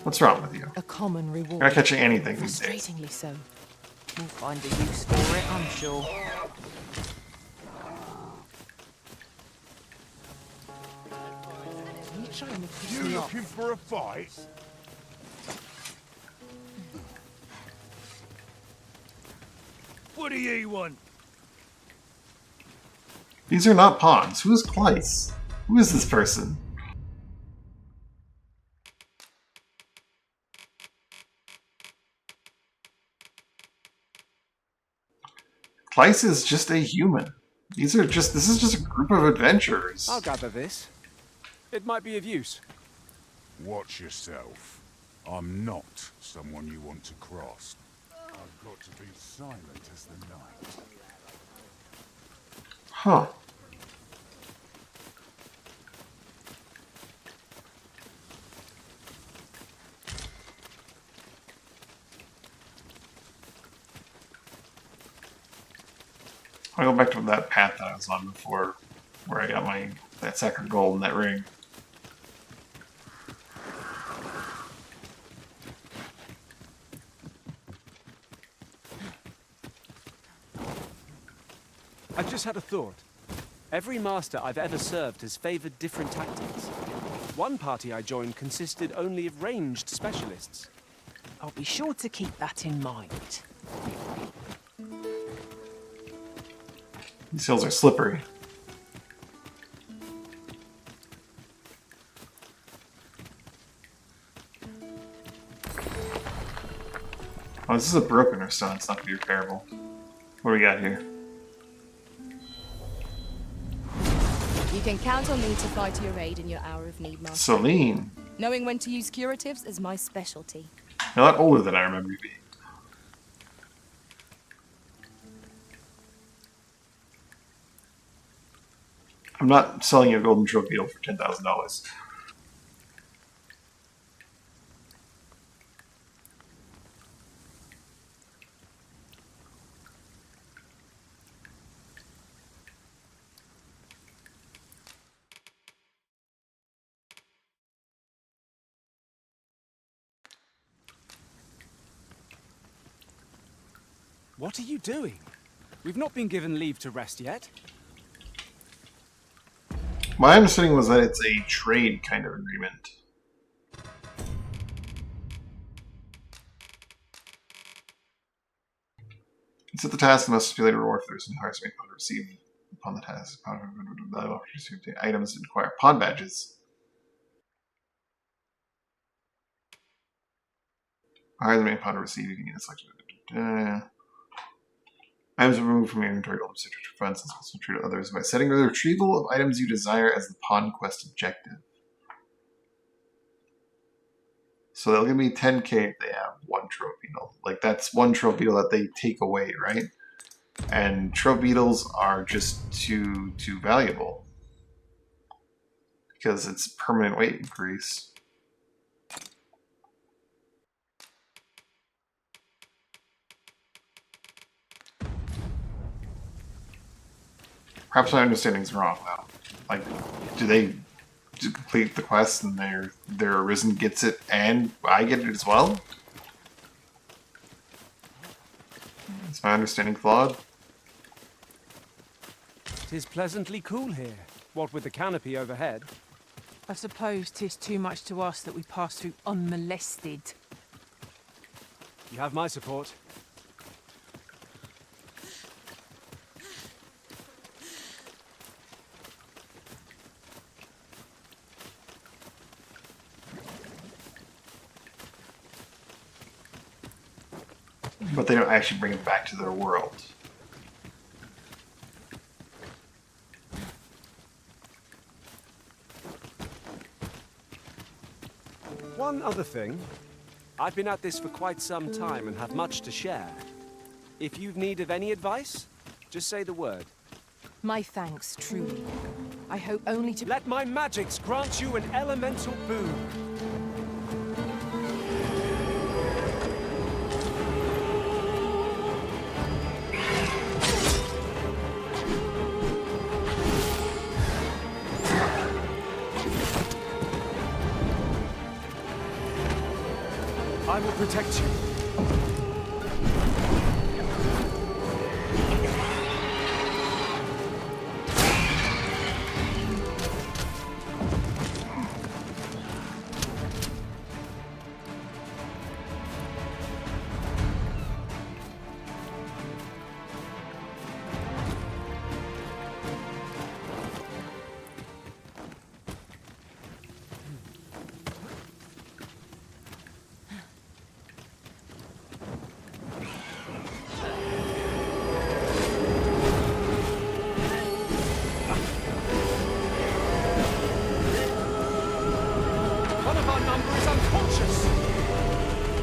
What's wrong with you? A common reward. You're not catching anything these days. Frustratingly so. We'll find a use for it, I'm sure. You looking for a fight? What do you want? These are not pawns. Who is Kleiss? Who is this person? Kleiss is just a human. This is just a group of adventurers. I'll gather this. It might be of use. Watch yourself. I'm not someone you want to cross. I've got to be silent as the night. Huh. I'll go back to that path that I was on before, where I got that sack of gold and that ring. I've just had a thought. Every master I've ever served has favored different tactics. One party I joined consisted only of ranged specialists. I'll be sure to keep that in mind. These hills are slippery. Oh, this is a broken stone. It's not going to be repairable. What do we got here? You can count on me to fight to your aid in your hour of need, Master. Celine. Knowing when to use curatives is my specialty. You're a lot older than I remember you being. I'm not selling you a golden trophy for $10,000. What are you doing? We've not been given leave to rest yet. My understanding was that it's a trade kind of agreement. It's at the task and must stipulate a reward for those hires may receive upon the task. Items that require pawn badges. Hire the main pawn to receive. You can get a selection. Items are removed from your inventory to subject to funds and also treat others by setting the retrieval of items you desire as the pawn quest objective. So they'll give me 10k if they have one trophy beetle. Like, that's one trophy beetle that they take away, right? And trophy beetles are just too valuable because it's permanent weight increase. Perhaps my understanding's wrong, though. Like, do they complete the quest and their Arisen gets it and I get it as well? Is my understanding flawed? 'Tis pleasantly cool here, what with the canopy overhead. I suppose 'tis too much to ask that we pass through unmolested. You have my support. But they don't actually bring it back to their world. One other thing. I've been at this for quite some time and have much to share. If you've need of any advice, just say the word. My thanks, truly. I hope only to— Let my magics grant you an elemental boon. I will protect you.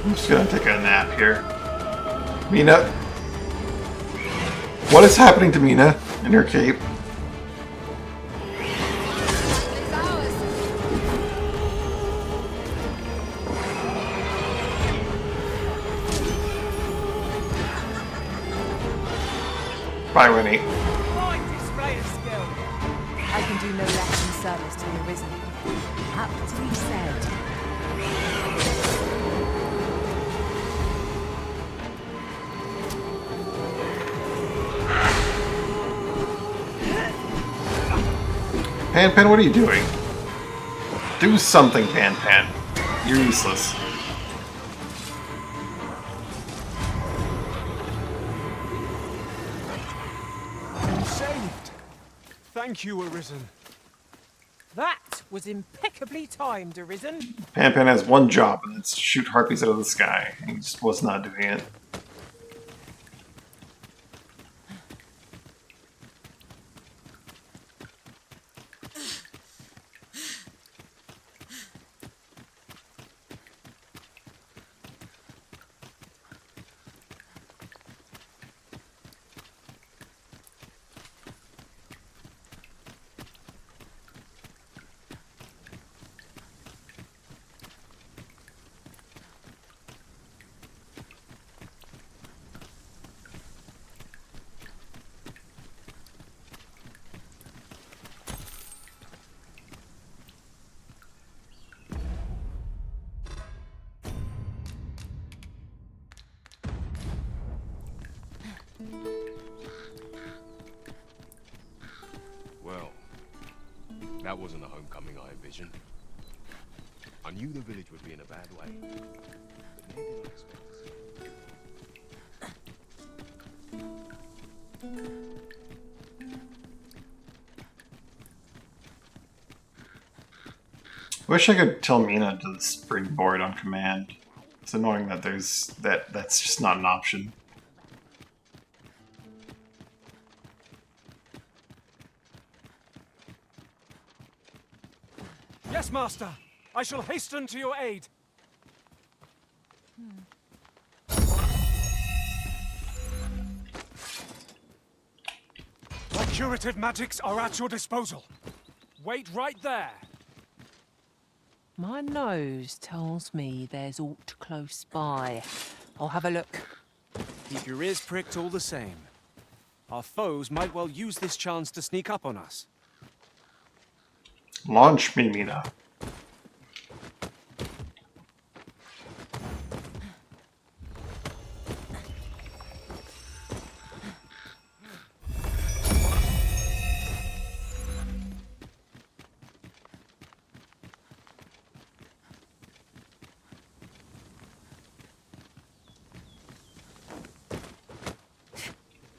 I'm just gonna take a nap here. Mina. What is happening to Mina in her cape? Bye, Winnie. Display of skill. I can do no less than service to the Arisen. Aptly said. Pan, what are you doing? Do something, Pan. You're useless. Saved. Thank you, Arisen. That was impeccably timed, Arisen. Pan has one job, and it's to shoot harpies out of the sky. He just was not doing it. That wasn't the homecoming I envisioned. I knew the village would be in a bad way, but near did I expect to see. Wish I could tell Mina to springboard on command. It's annoying that that's just not an option. Yes, master. I shall hasten to your aid. My curative magics are at your disposal. Wait right there. My nose tells me there's aught close by. I'll have a look. Keep your ears pricked all the same. Our foes might well use this chance to sneak up on us. Launch me, Mina.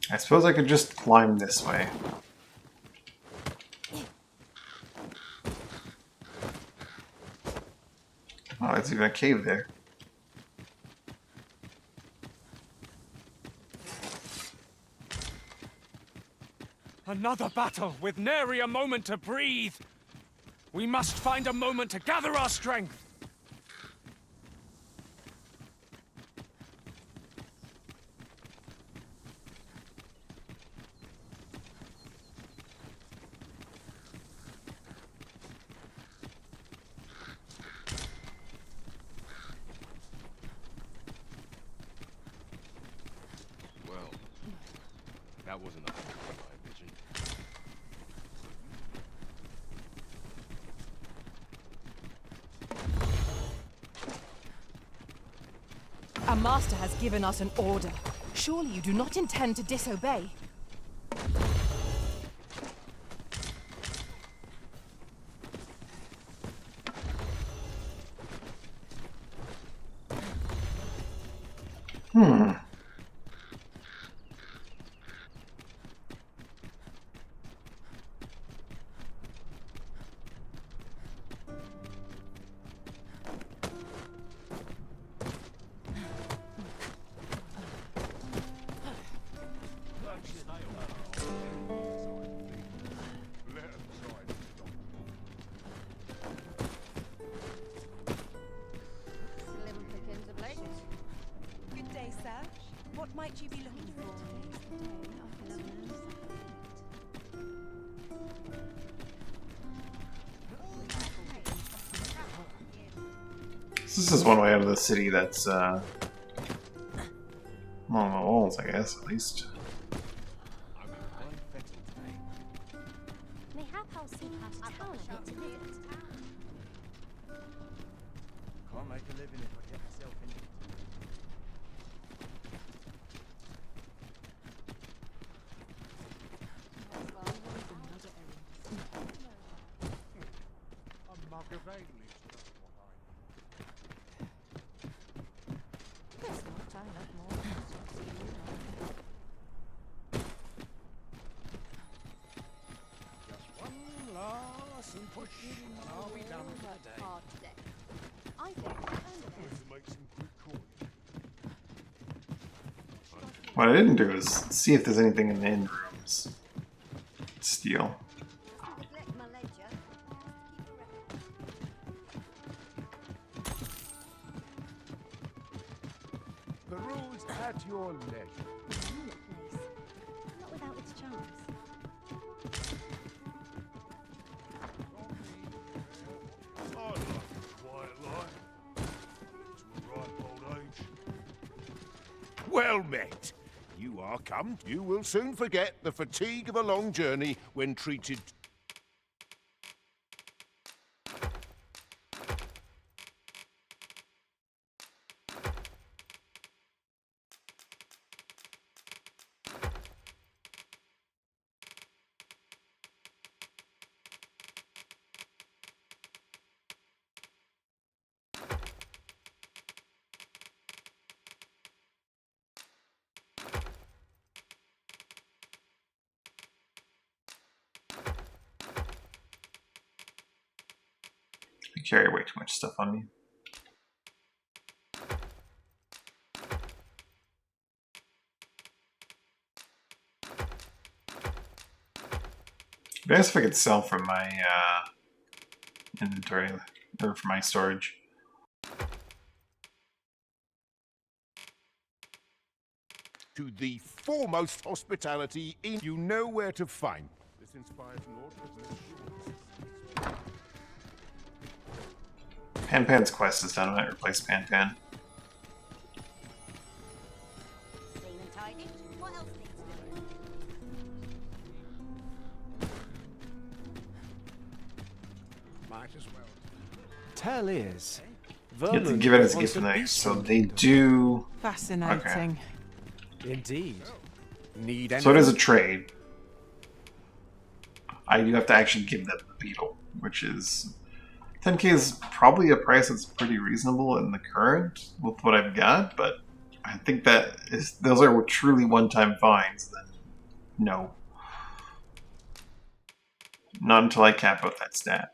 I suppose I could just climb this way. Oh, there's even a cave there. Another battle with nary a moment to breathe. We must find a moment to gather our strength. Well, that wasn't the homecoming I envisioned. Our master has given us an order. Surely you do not intend to disobey. Good day, sir. What might you be looking for? This is one way out of the city that's along the walls, I guess, at least. Mayhap I'll see past town a bit to visit. Can't make a living if I get myself in it. A mug of ale is just what I Guess not, I love more. just one last and push, and I'll be done for the day. Hard today. I think I earned it. Time to make some quick coin. What I didn't do is see if there's anything in the inn rooms. Steal. Neglect my ledger. The rules at your leisure. Unit place. Not without its charms. I like a quiet life. To a ripe old age. Well met. You are come. You will soon forget the fatigue of a long journey when treated. carry way too much stuff on me. I guess if I could sell from my inventory or from my storage. To the foremost hospitality in you know where to find. This inspires an Pan's quest is done. I might replace Pan. Clean and tidy. What else needs doing? Might as well. Tell is, You have to Vermund give it as a wants gift in there. beast So from they kingdom. do. Fascinating. Indeed. Need So it is a trade. I do have to actually give them the beetle, which is 10k is probably a price that's pretty reasonable in the current with what I've got, but I think that is those are truly one-time finds. Then no, not until I cap out that stat.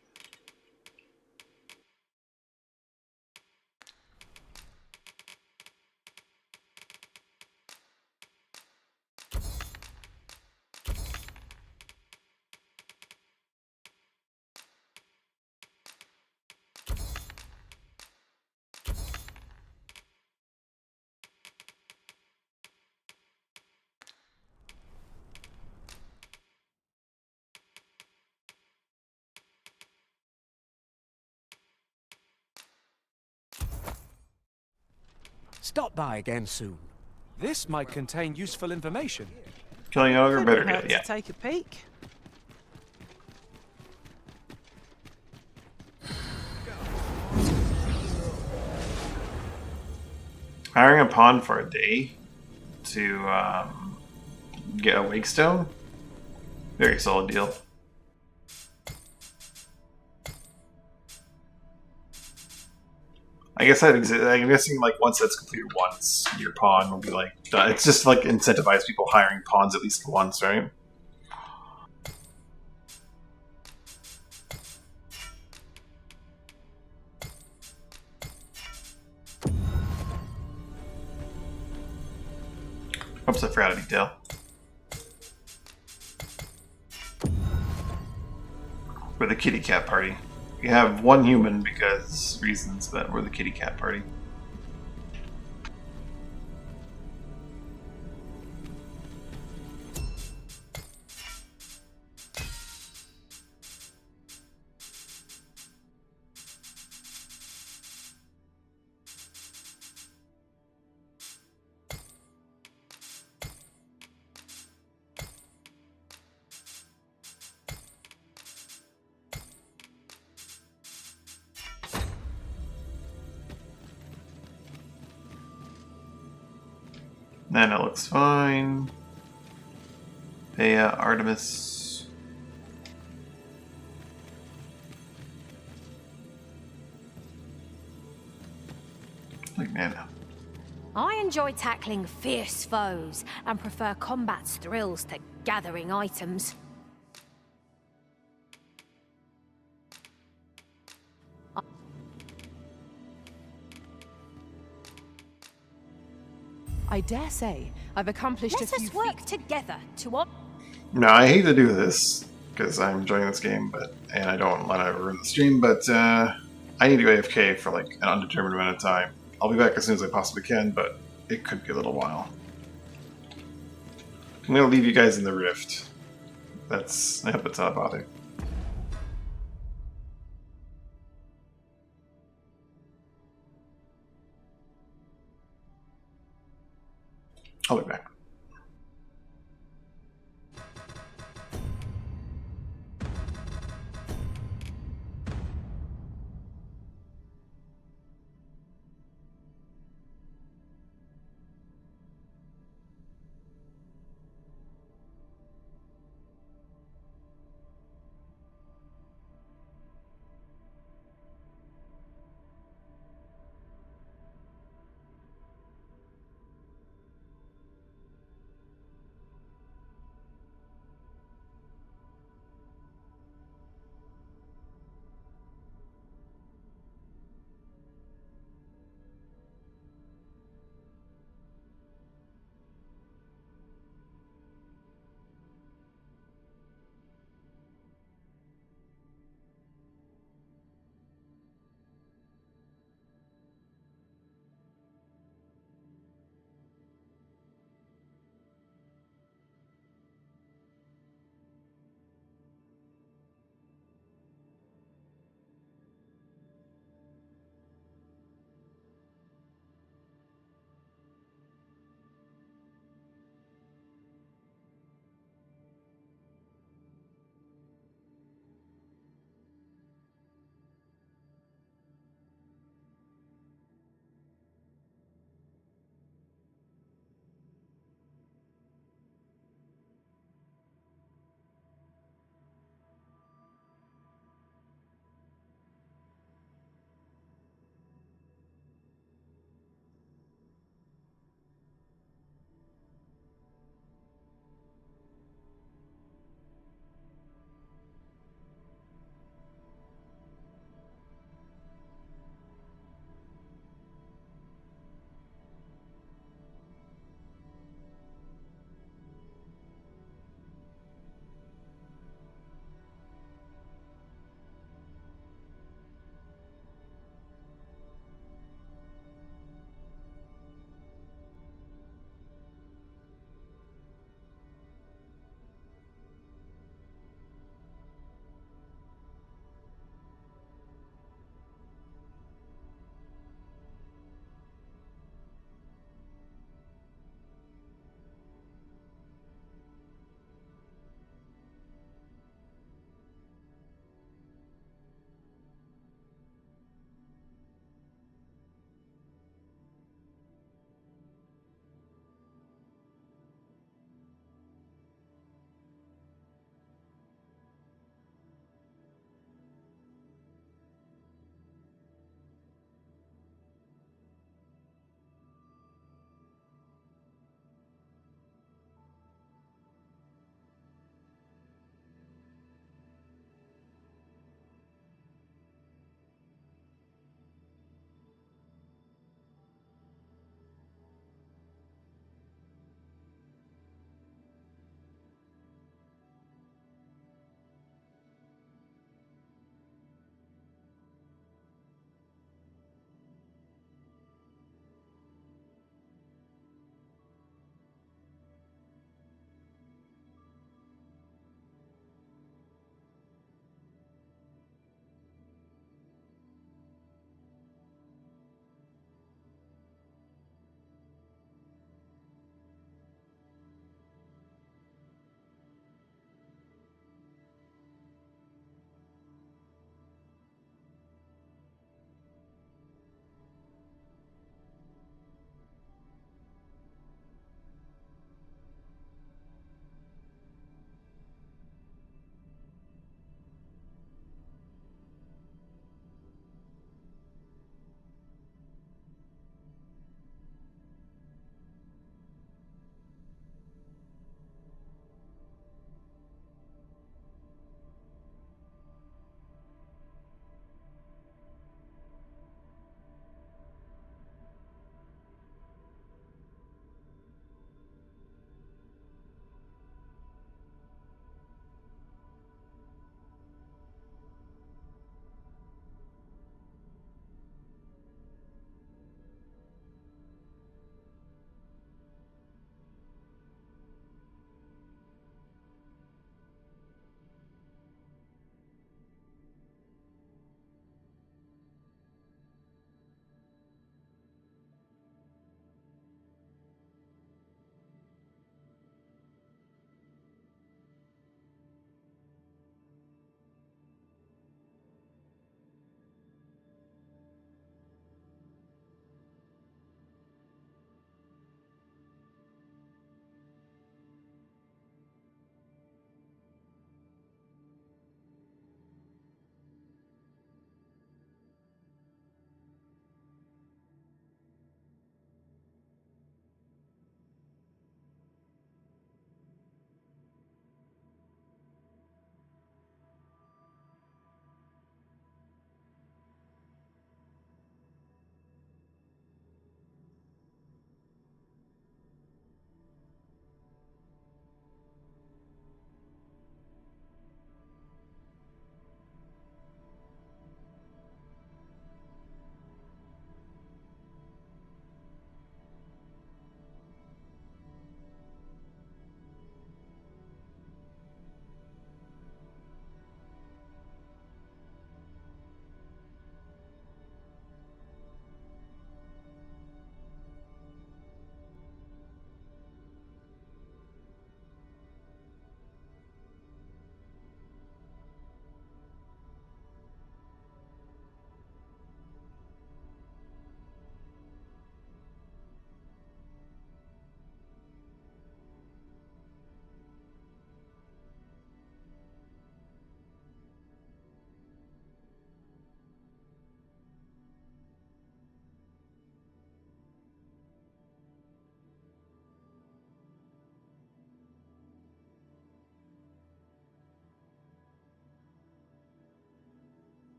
Stop by again soon. This might contain useful information. Killing ogre Couldn't better hurt get, to yeah. take a peek. Hiring a pawn for a day to get a wake stone, very solid deal. I guess that exists. I'm guessing like once that's completed once, your pawn will be like done. It's just like incentivize people hiring pawns at least once, right? Oops, I forgot a detail. We're the kitty cat party. We have one human because reasons, but we're the kitty cat party. Then it looks fine. Hey, Artemis. Like Nana. I enjoy tackling fierce foes and prefer combat's thrills to gathering items. I dare say I've accomplished Let a few us work together to what? No, I hate to do this because I'm enjoying this game, and I don't want to ruin the stream. But I need to go AFK for like an undetermined amount of time. I'll be back as soon as I possibly can, but it could be a little while. I'm gonna leave you guys in the rift. I hope that's not bothering. I'll be back.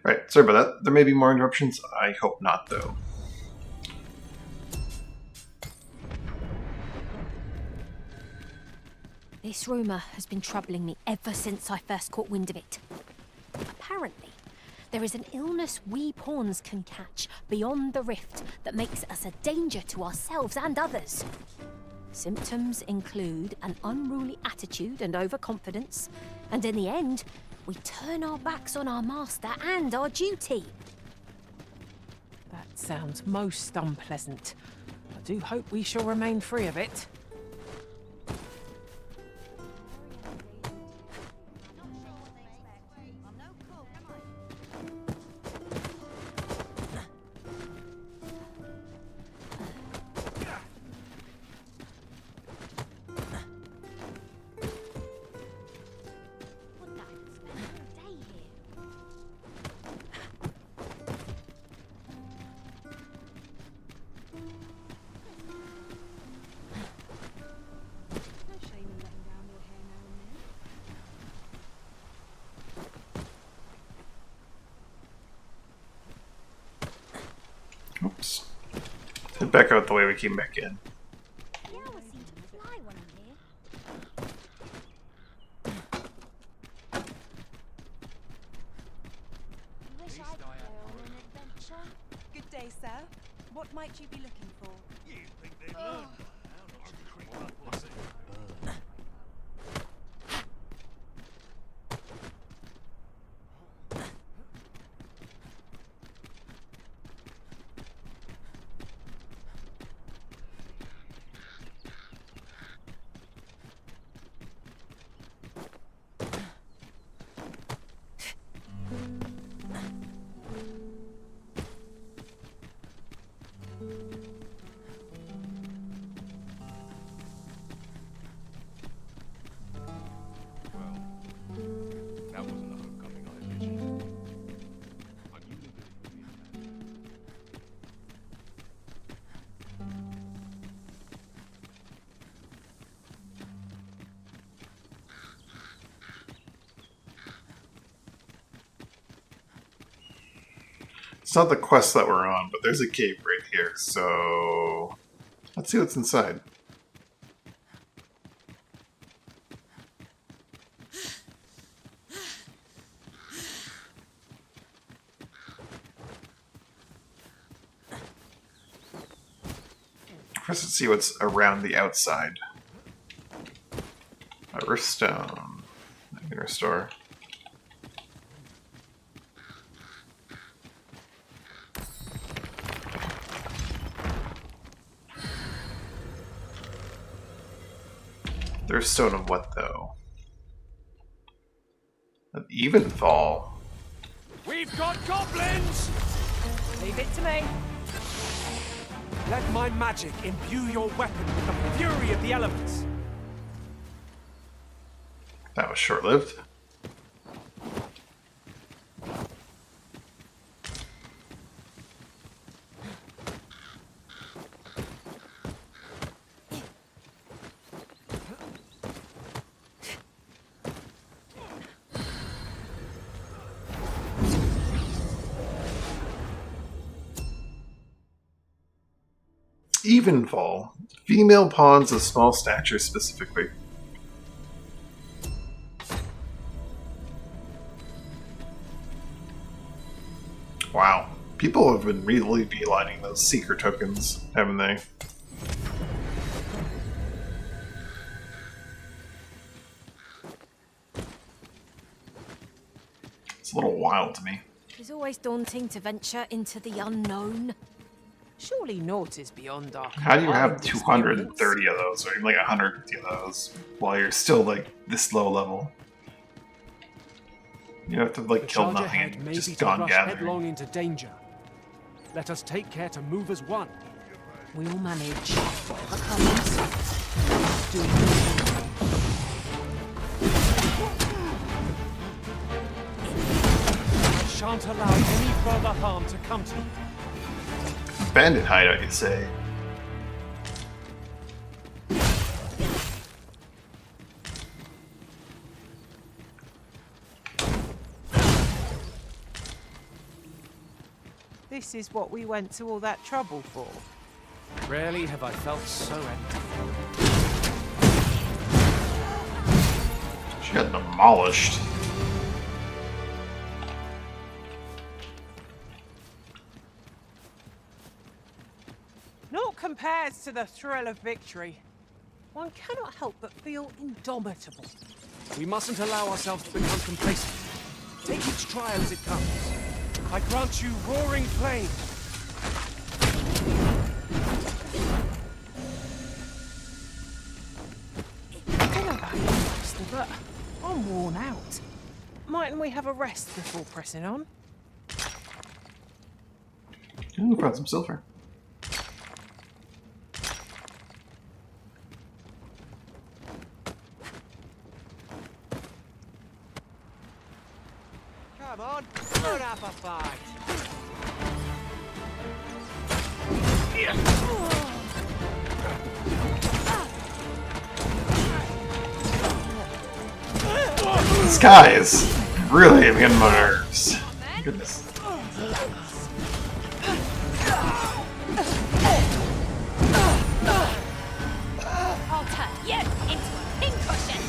Right, sorry about that. There may be more interruptions. I hope not, though. This rumour has been troubling me ever since I first caught wind of it. Apparently, there is an illness we pawns can catch beyond the rift that makes us a danger to ourselves and others. Symptoms include an unruly attitude and overconfidence, and in the end, we turn our backs on our master and our duty. That sounds most unpleasant. I do hope we shall remain free of it. Oops. Head back out the way we came back in. Good day, sir. What might you be looking for? You think they'd learn by now not to creep up or see? That wasn't a homecoming I envisioned. I knew the village would be unhappy. It's not the quest that we're on, but there's a cave right here, so let's see what's inside. First, let's see what's around the outside. A roof stone. I can restore. There's stone of what, though? An even fall. We've got goblins! Leave it to me. Let my magic imbue your weapon with the fury of the elements. That was short-lived. Evenfall. Female pawns of small stature specifically. Wow. People have been really beelining those seeker tokens, haven't they? It's a little wild to me. It's always daunting to venture into the unknown. Surely naught is beyond our How do you have combined 230 of those, or even like 150 of those, while you're still like this low level? You have to like The kill charge nothing ahead and may be just to gone rush gathering. headlong into danger. Let us take care to move as one. We'll manage. Whatever comes. Do I shan't allow any further harm to come to you. Bandit hideout, you say? This is what we went to all that trouble for. Rarely have I felt so empty. She got demolished. Naught compares to the thrill of victory. One cannot help but feel indomitable. We mustn't allow ourselves to become complacent. Take each trial as it comes. I grant you roaring flame. I don't know about you, Master, but I'm worn out. Mightn't we have a rest before pressing on? Ooh, found some silver. Come on, don't have a fight. This guy is really getting on my nerves. Goodness. I'll turn you into a pincushion.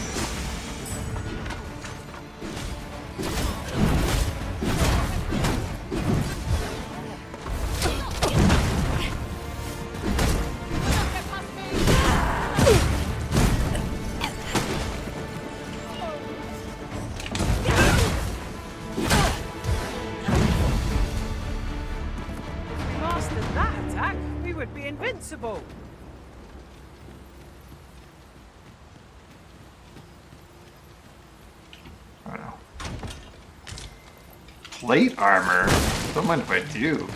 If we mastered that attack, we would be invincible. I don't know. Plate armor? Don't mind if I do.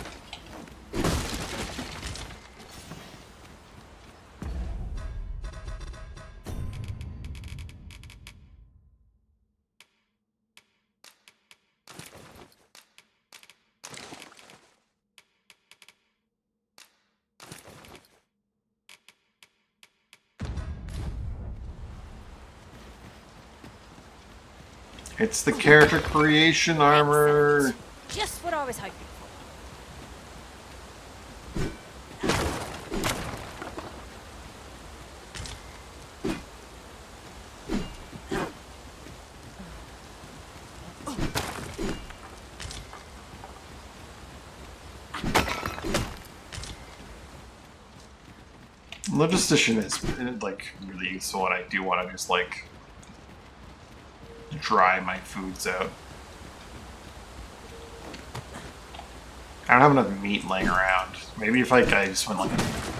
It's the character creation armor. Just what I was hoping for. Logistician is like really useful when I do want to just like dry my foods out. I don't have enough meat laying around. Maybe if like I just went like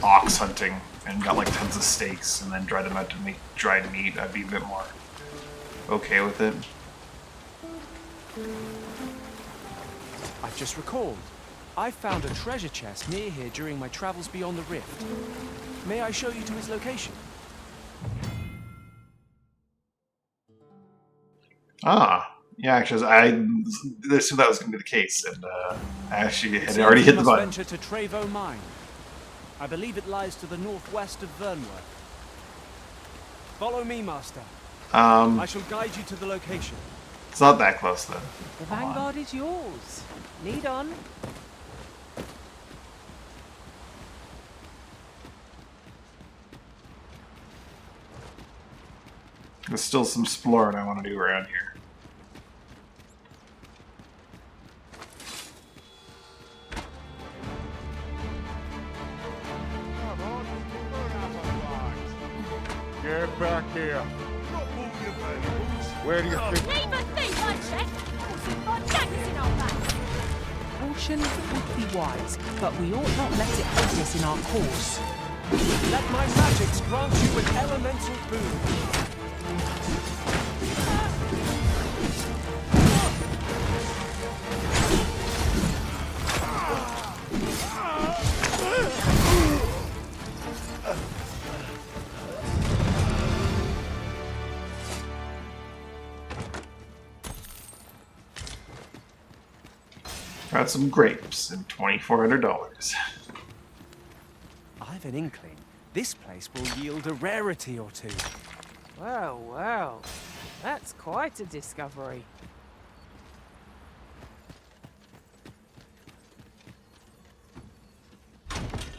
ox hunting and got like tons of steaks and then dried them out to make dried meat, I'd be a bit more okay with it. I've just recalled. I found a treasure chest near here during my travels beyond the rift. May I show you to its location? Ah, yeah, actually, I assumed that was going to be the case, and I actually had already hit the button. Venture to Trevo Mine. I believe it lies to the northwest of Vernworth. Follow me, Master. I shall guide you to the location. It's not that close, then. The vanguard is yours. Lead on. There's still some exploring I want to do around here. Come on, don't have a fight. Get back here. Not all your valuables. Where do you think? Leave a thief unchecked, or we've got daggers in our backs. Caution would be wise, but we ought not let it hold us in our course. Let my magics grant you an elemental boon. Got some grapes and $2,400. I've an inkling. This place will yield a rarity or two. Well, well. That's quite a discovery.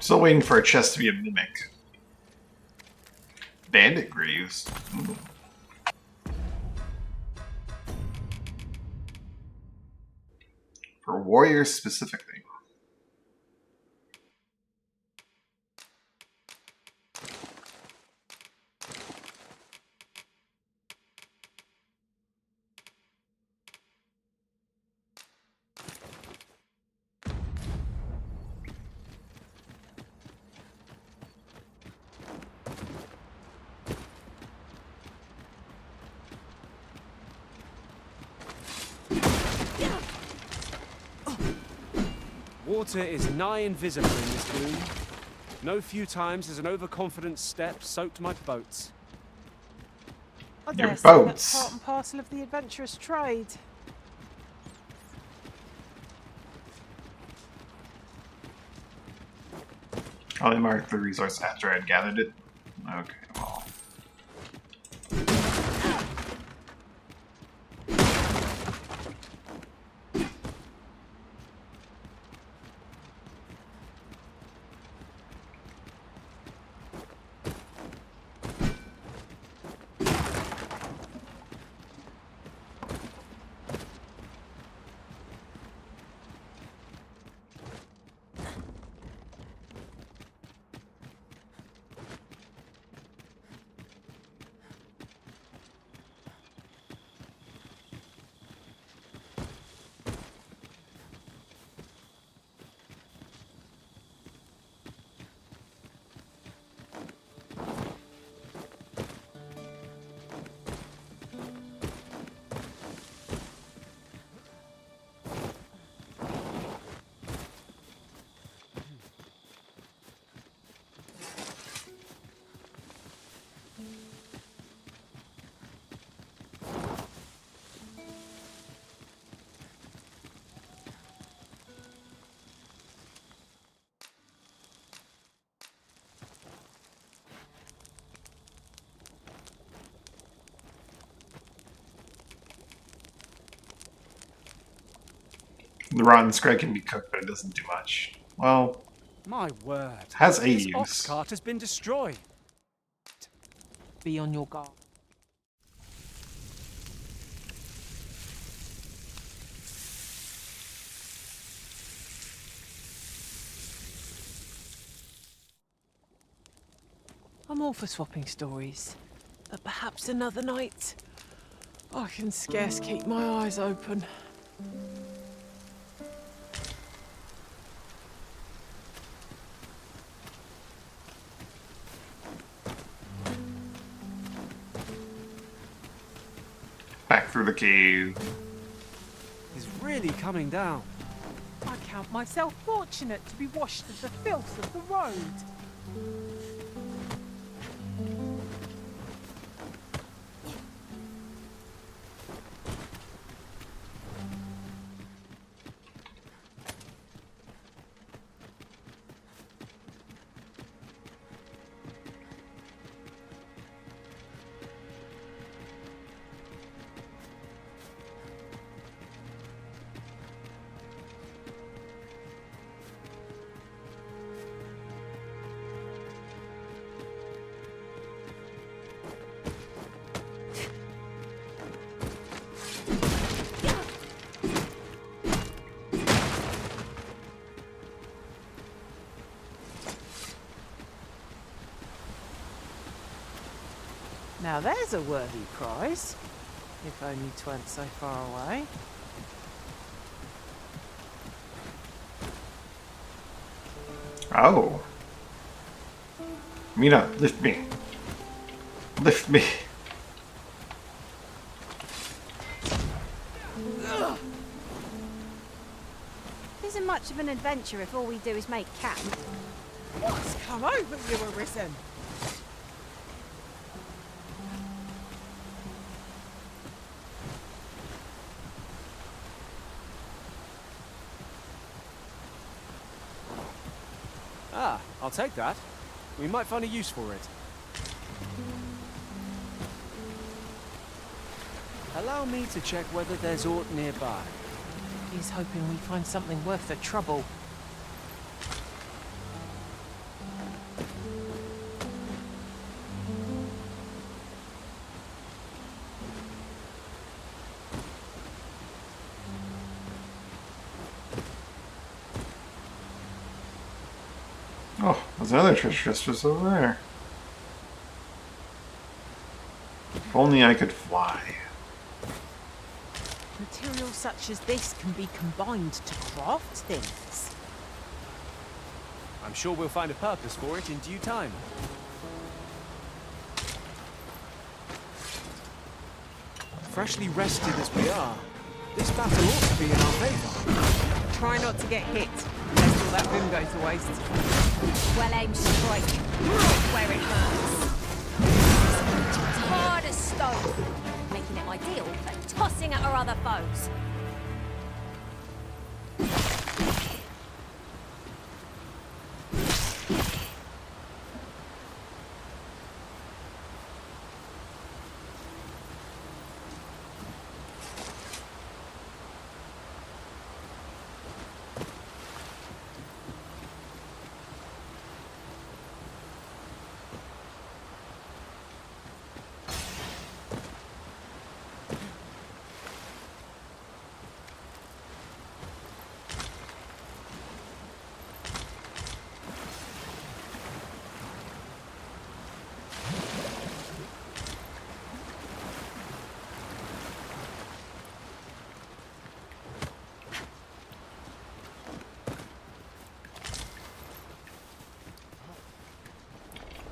Still waiting for a chest to be a mimic. Bandit Greaves. Ooh. For warriors specifically. Water is nigh invisible in this gloom. No few times has an overconfident step soaked my boats. I Your dare say that's boats. part and parcel of the adventurous trade. Oh, they marked the resource after I'd gathered it. Okay, well. The rotten scrag can be cooked, but it doesn't do much. Well, My word. has a This use. ox cart has been destroyed. Be on your guard. I'm all for swapping stories, but perhaps another night. I can scarce keep my eyes open. Back through the cave. It's really coming down. I count myself fortunate to be washed of the filth of the road. Now there's a worthy prize, if only 'tweren't so far away. Oh. Mina, lift me. Lift me. Isn't much of an adventure if all we do is make camp. What's come over you, Arisen? Ah, I'll take that. We might find a use for it. Allow me to check whether there's aught nearby. He's hoping we find something worth the trouble. Oh, there's another treasure chest just over there. If only I could fly. Materials such as this can be combined to craft things. I'm sure we'll find a purpose for it in due time. Freshly rested as we are, this battle ought to be in our favour. Try not to get hit, lest all that vim go to waste. Well aimed strike, where it hurts. It's hard as stone, making it ideal for tossing at our other foes.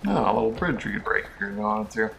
Oh, a little bridge we could break if you're going to.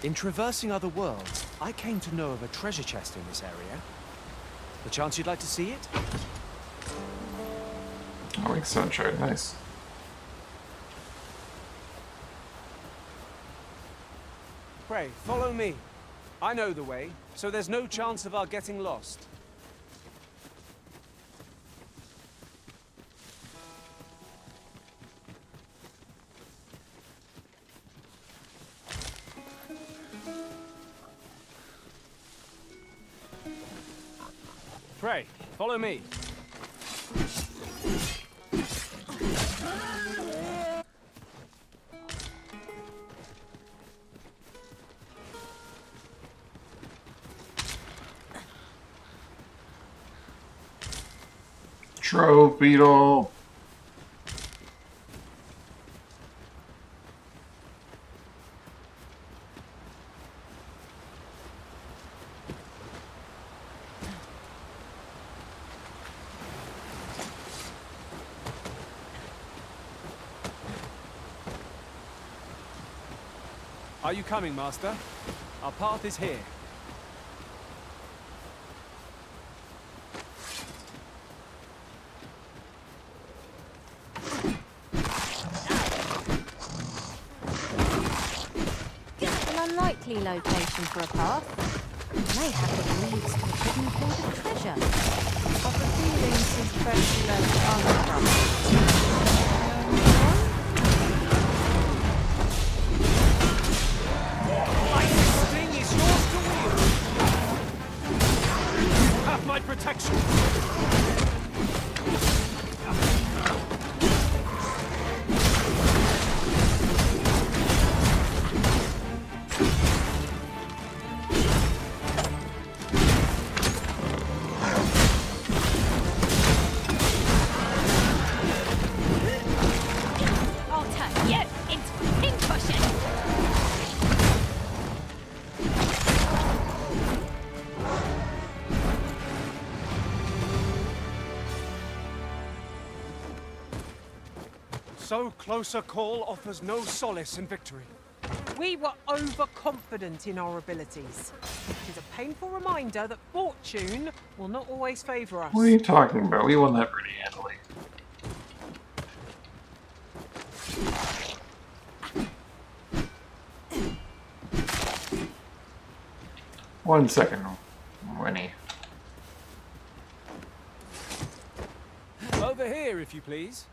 In traversing other worlds, I came to know of a treasure chest in this area. The chance you'd like to see it? Oh, we sunshine, nice. Pray, follow me. I know the way, so there's no chance of our getting lost. Pray, follow me. Trove beetle. Are you coming, Master? Our path is here. An unlikely location for a path. It may happen leads to a hidden hoard of treasure. I've a feeling this is best left untraveled. My protection. I'll turn you into a pincushion. So close a call offers no solace in victory. We were overconfident in our abilities. It is a painful reminder that fortune will not always favour us. What are you talking about? We won that pretty handily. 1 second, Winnie. Over here, if you please.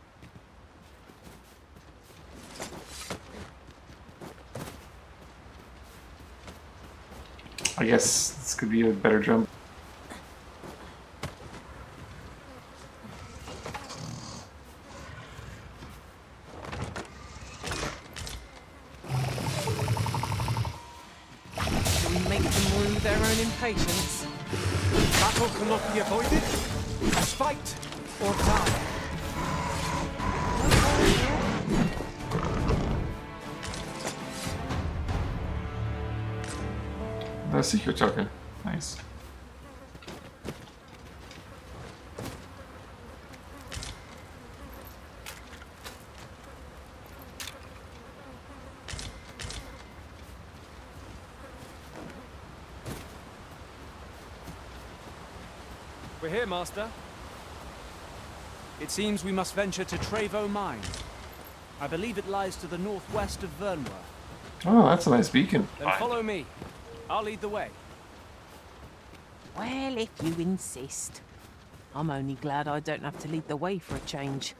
I guess this could be a better jump. Do we make them rue their own impatience? Battle cannot be avoided. We must fight or die. The secret token. Nice. We're here, Master. It seems we must venture to Trevo Mine. I believe it lies to the northwest of Vernworth. Oh, that's a nice beacon. Then follow me. I'll lead the way. Well, if you insist. I'm only glad I don't have to lead the way for a change.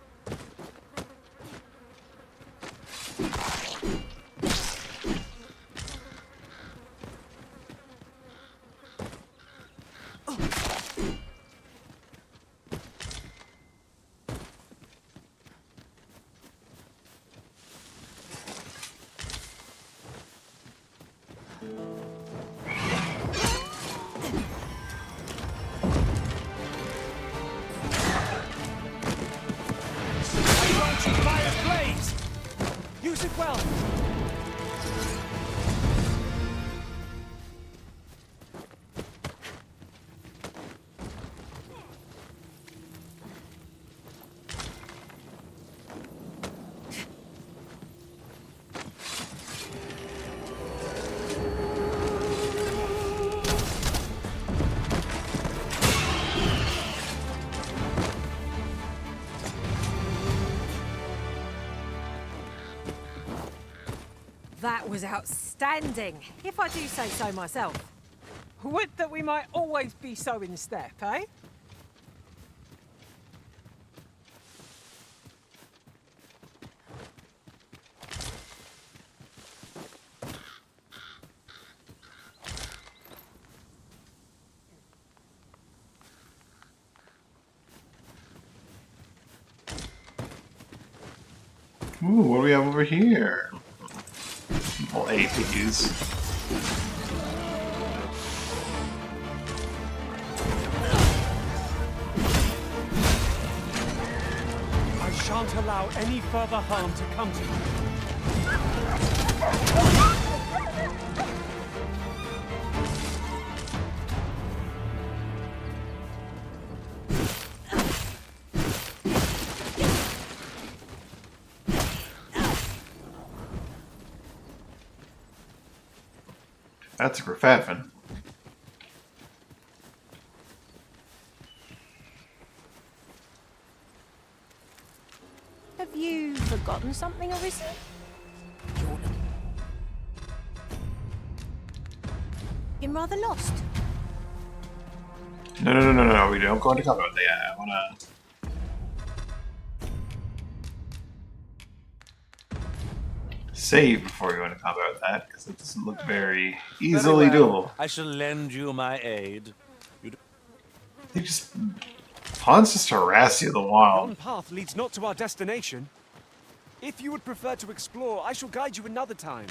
Use it well. That was outstanding, if I do say so myself. Would that we might always be so in step, eh? Ooh, what do we have over here? Well, APs. I shan't allow any further harm to come to you. That's a Grafafin. Have you forgotten something, Arisen? Been rather lost. No, we don't go into combat. Yeah, I wanna... save before we go into combat with that, because it doesn't look very easily doable. I shall lend you my aid. They just... Pawns just harass you the while. Yon path leads not to our destination. If you would prefer to explore, I shall guide you another time.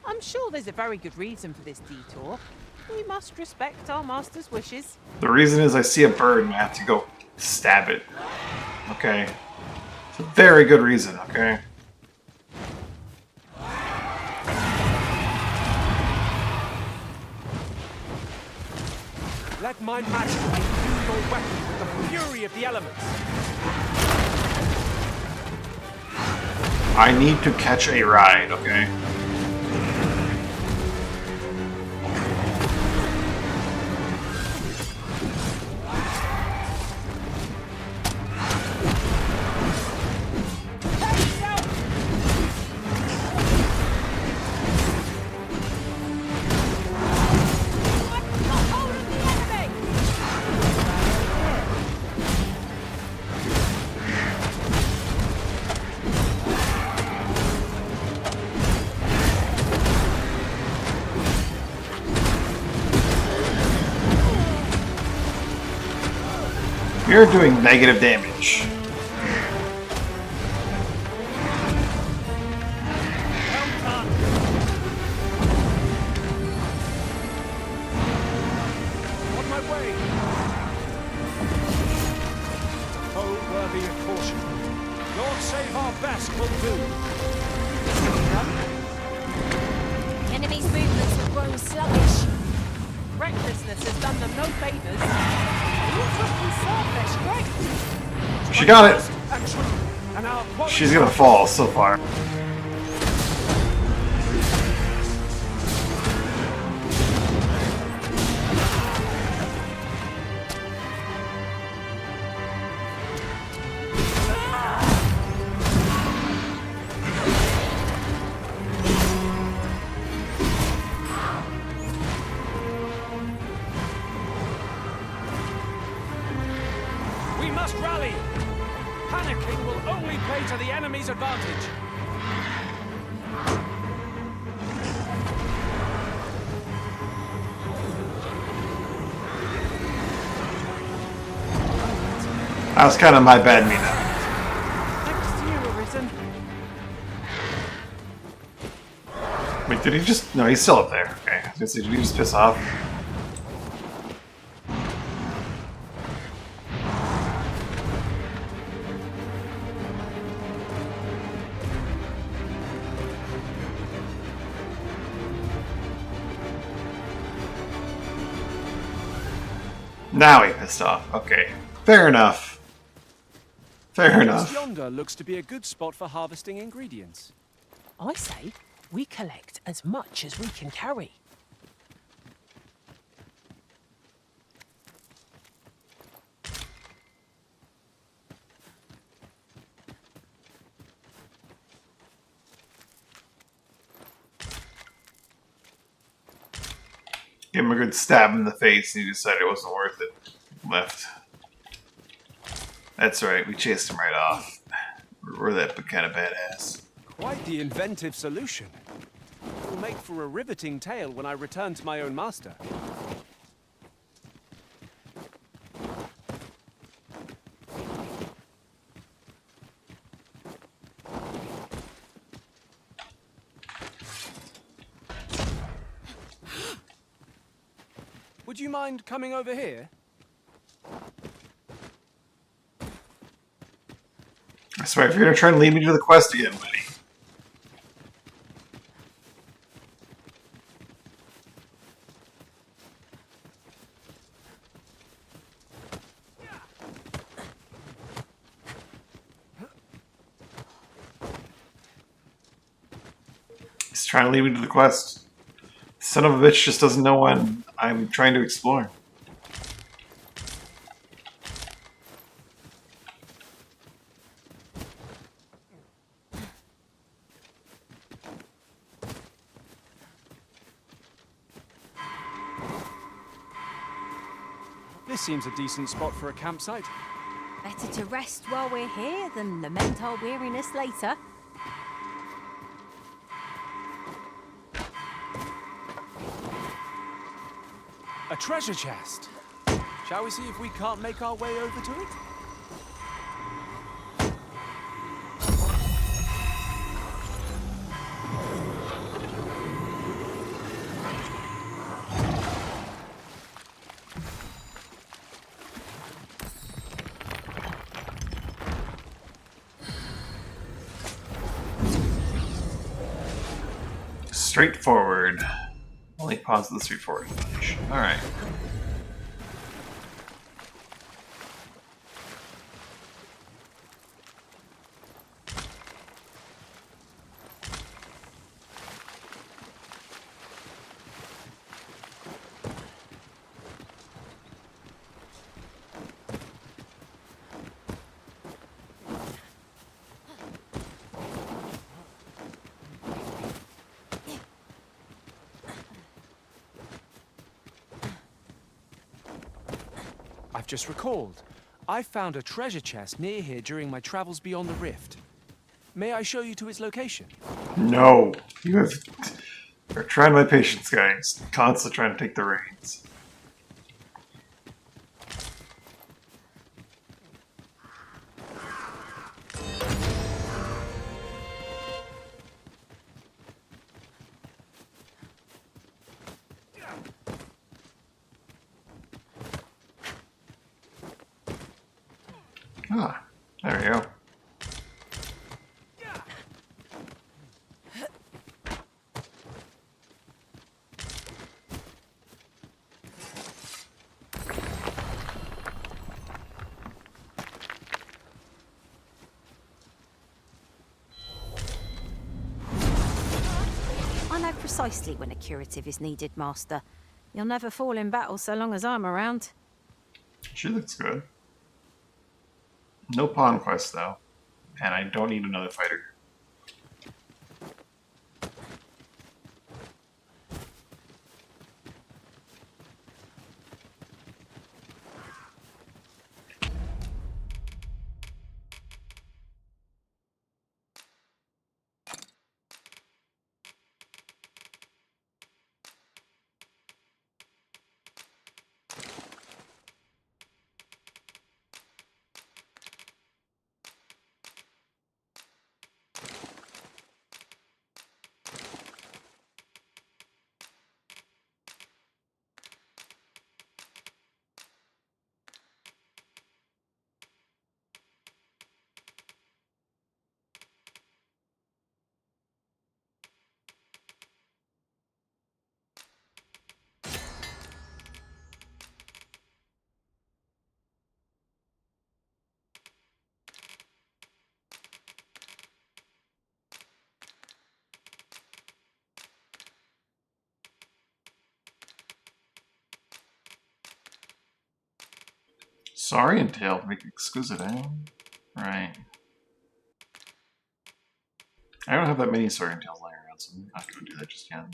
I'm sure there's a very good reason for this detour. We must respect our master's wishes. The reason is I see a bird and I have to go stab it. Okay? It's a very good reason, okay? Let my magic imbue your weapon with the fury of the elements. I need to catch a ride, okay? You're doing negative damage. On my way. Oh, worthy of caution. Lord save our best will do. Enemy's movements have grown sluggish. Recklessness has done them no favours. Looks like conserve their strength. She got it. And true. And our quality- She's gonna fall so far. We must rally. Panicking will only play to the enemy's advantage. That was kind of my bad, Mina. Thanks to you, Arisen. Wait, did he just... No, he's still up there. Okay, I was gonna say, did he just piss off? Now he pissed off. Okay. Fair enough. Fair Just enough. yonder looks to be a good spot for harvesting ingredients. I say we collect as much as we can carry. Give him a good stab in the face and he decided it wasn't worth it. Left. That's right, we chased him right off. We're that kind of badass. Quite the inventive solution. It will make for a riveting tale when I return to my own master. Would you mind coming over here? I swear, if you're gonna try and lead me to the quest again, buddy. He's trying to lead me to the quest. Son of a bitch just doesn't know when I'm trying to explore. This seems a decent spot for a campsite. Better to rest while we're here than lament our weariness later. A treasure chest. Shall we see if we can't make our way over to it? Straightforward. Only pause the straightforward finish. Alright. I've just recalled. I found a treasure chest near here during my travels beyond the rift. May I show you to its location? No. You're trying my patience, guys. Constantly trying to take the reins. Ah, there we go. I know precisely when a curative is needed, Master. You'll never fall in battle so long as I'm around. She looks good. No pawn quest though, and I don't need another fighter. Sorry, Entail, make it exquisite, eh? Right. I don't have that many Sorry Entails lying around, so I'm not going to do that just yet.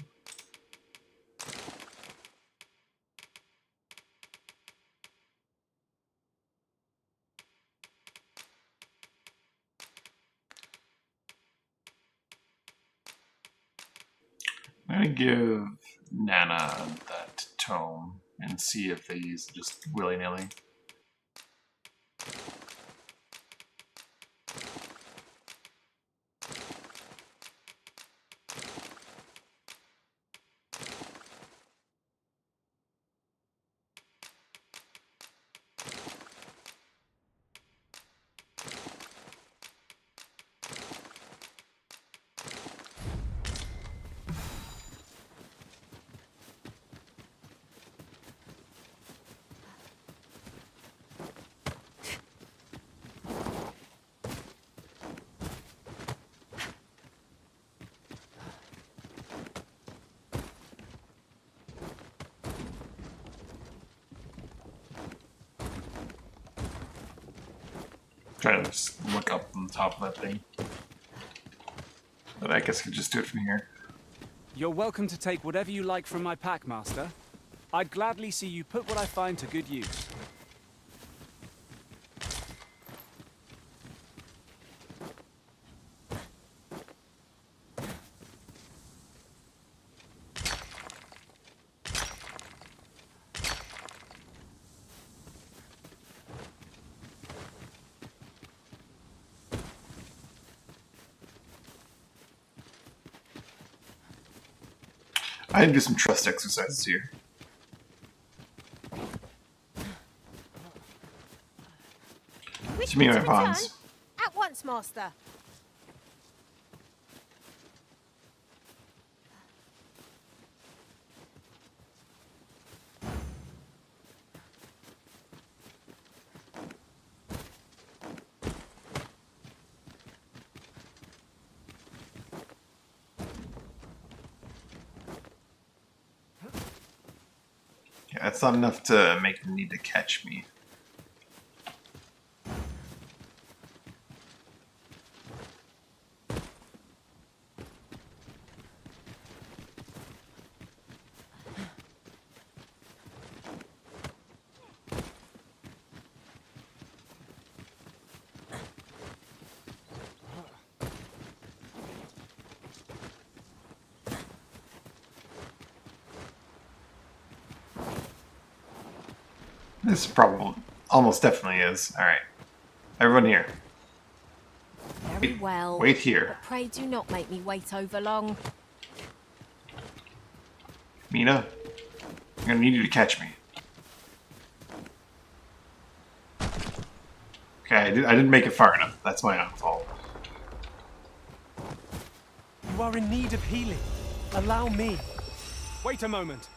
I'm gonna give Nana that tome and see if they use it just willy-nilly. Trying to just look up on the top of that thing. But I guess I could just do it from here. You're welcome to take whatever you like from my pack, Master. I'd gladly see you put what I find to good use. I can do some trust exercises here. Wish me me my to pawns. return? At once, Master. Yeah, that's not enough to make them need to catch me. This probably, almost definitely is. Alright. Everyone here. Very well. Wait here. But pray do not make me wait over long. Mina, I'm gonna need you to catch me. Okay, I didn't make it far enough. That's my own fault. You are in need of healing. Allow me. Wait a moment.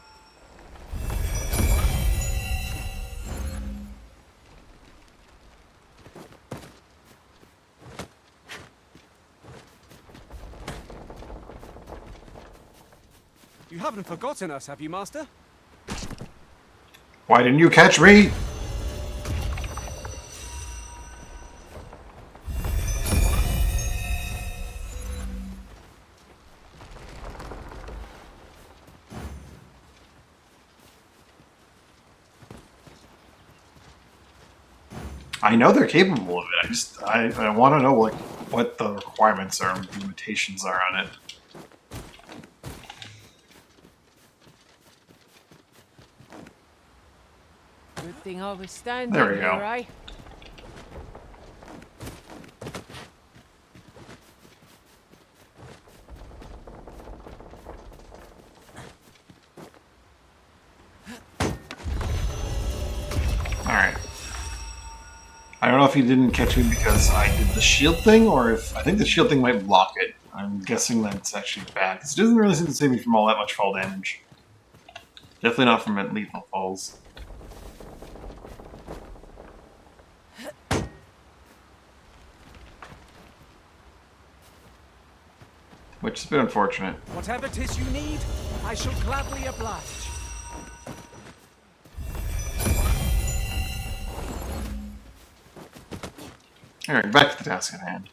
You haven't forgotten us, have you, Master? Why didn't you catch me? I know they're capable of it. I want to know like what the requirements are, what the limitations are on it. Good thing I was standing There we here, go. eh? Alright. I don't know if he didn't catch me because I did the shield thing, or if... I think the shield thing might block it. I'm guessing that's actually bad, because it doesn't really seem to save me from all that much fall damage. Definitely not from lethal falls. Which is a bit unfortunate. Whatever 'tis you need, I shall gladly oblige. Alright, back to the task at hand.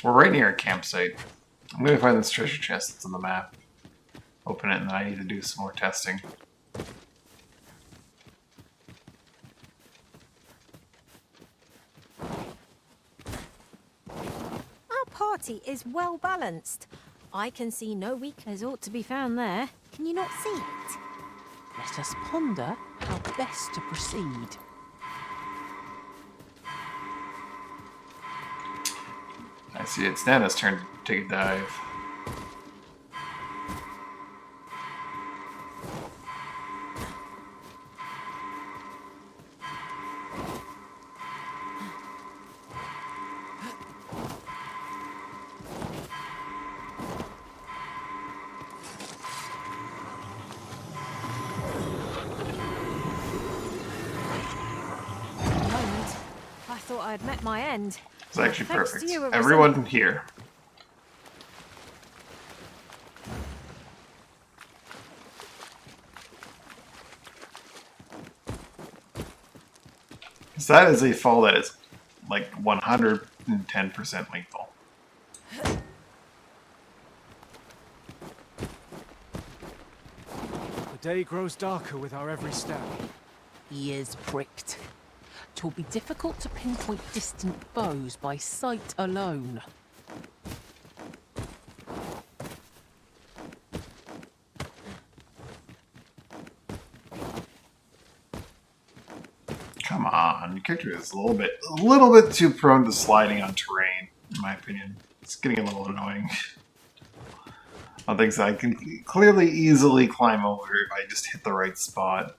We're right near a campsite. I'm gonna find this treasure chest that's on the map. Open it, and then I need to do some more testing. Our party is well balanced. I can see no weakness ought to be found there. Can you not see it? Let us ponder how best to proceed. I see it's Nana's turn to take a dive. I thought I had met my end. It's actually Thanks to perfect. you, it was Everyone here. Because that is a fall that is like 110% lethal. The day grows darker with our every step. Ears pricked. 'Twill be difficult to pinpoint distant foes by sight alone. Come on, your character is a little bit too prone to sliding on terrain, in my opinion. It's getting a little annoying. On things I can clearly easily climb over if I just hit the right spot.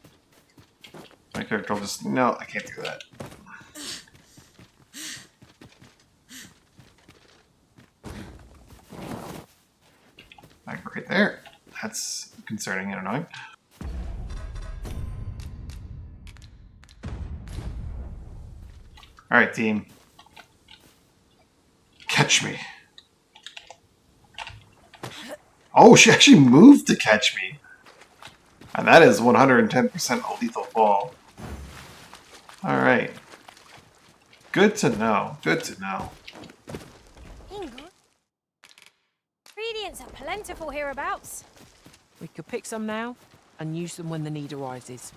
My character will just, no, I can't do that. Like right there. That's concerning and annoying. Alright, team. Catch me. Oh, she actually moved to catch me. And that is 110% a lethal fall. Alright. Good to know. Good to know. Ingredients are plentiful hereabouts. We could pick some now and use them when the need arises.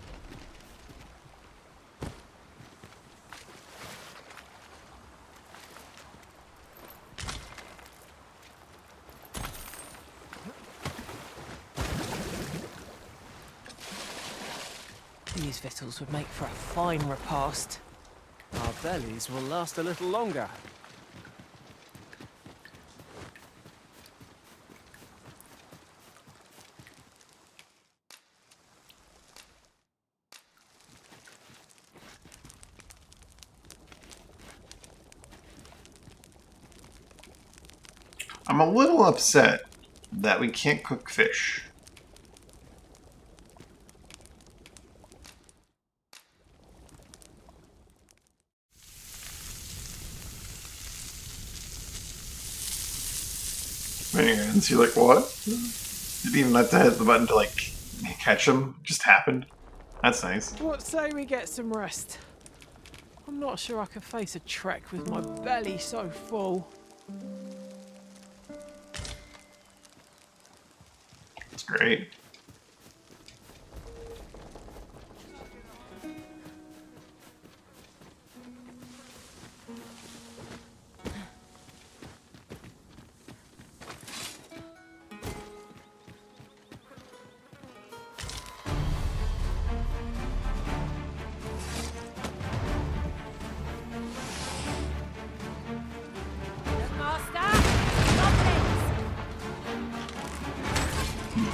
These victuals would make for a fine repast. bellies will last a little longer. I'm a little upset that we can't cook fish. And you're like, what? Didn't even have to hit the button to, like, catch them. It just happened. That's nice. What say we get some rest? I'm not sure I can face a trek with my belly so full. It's great.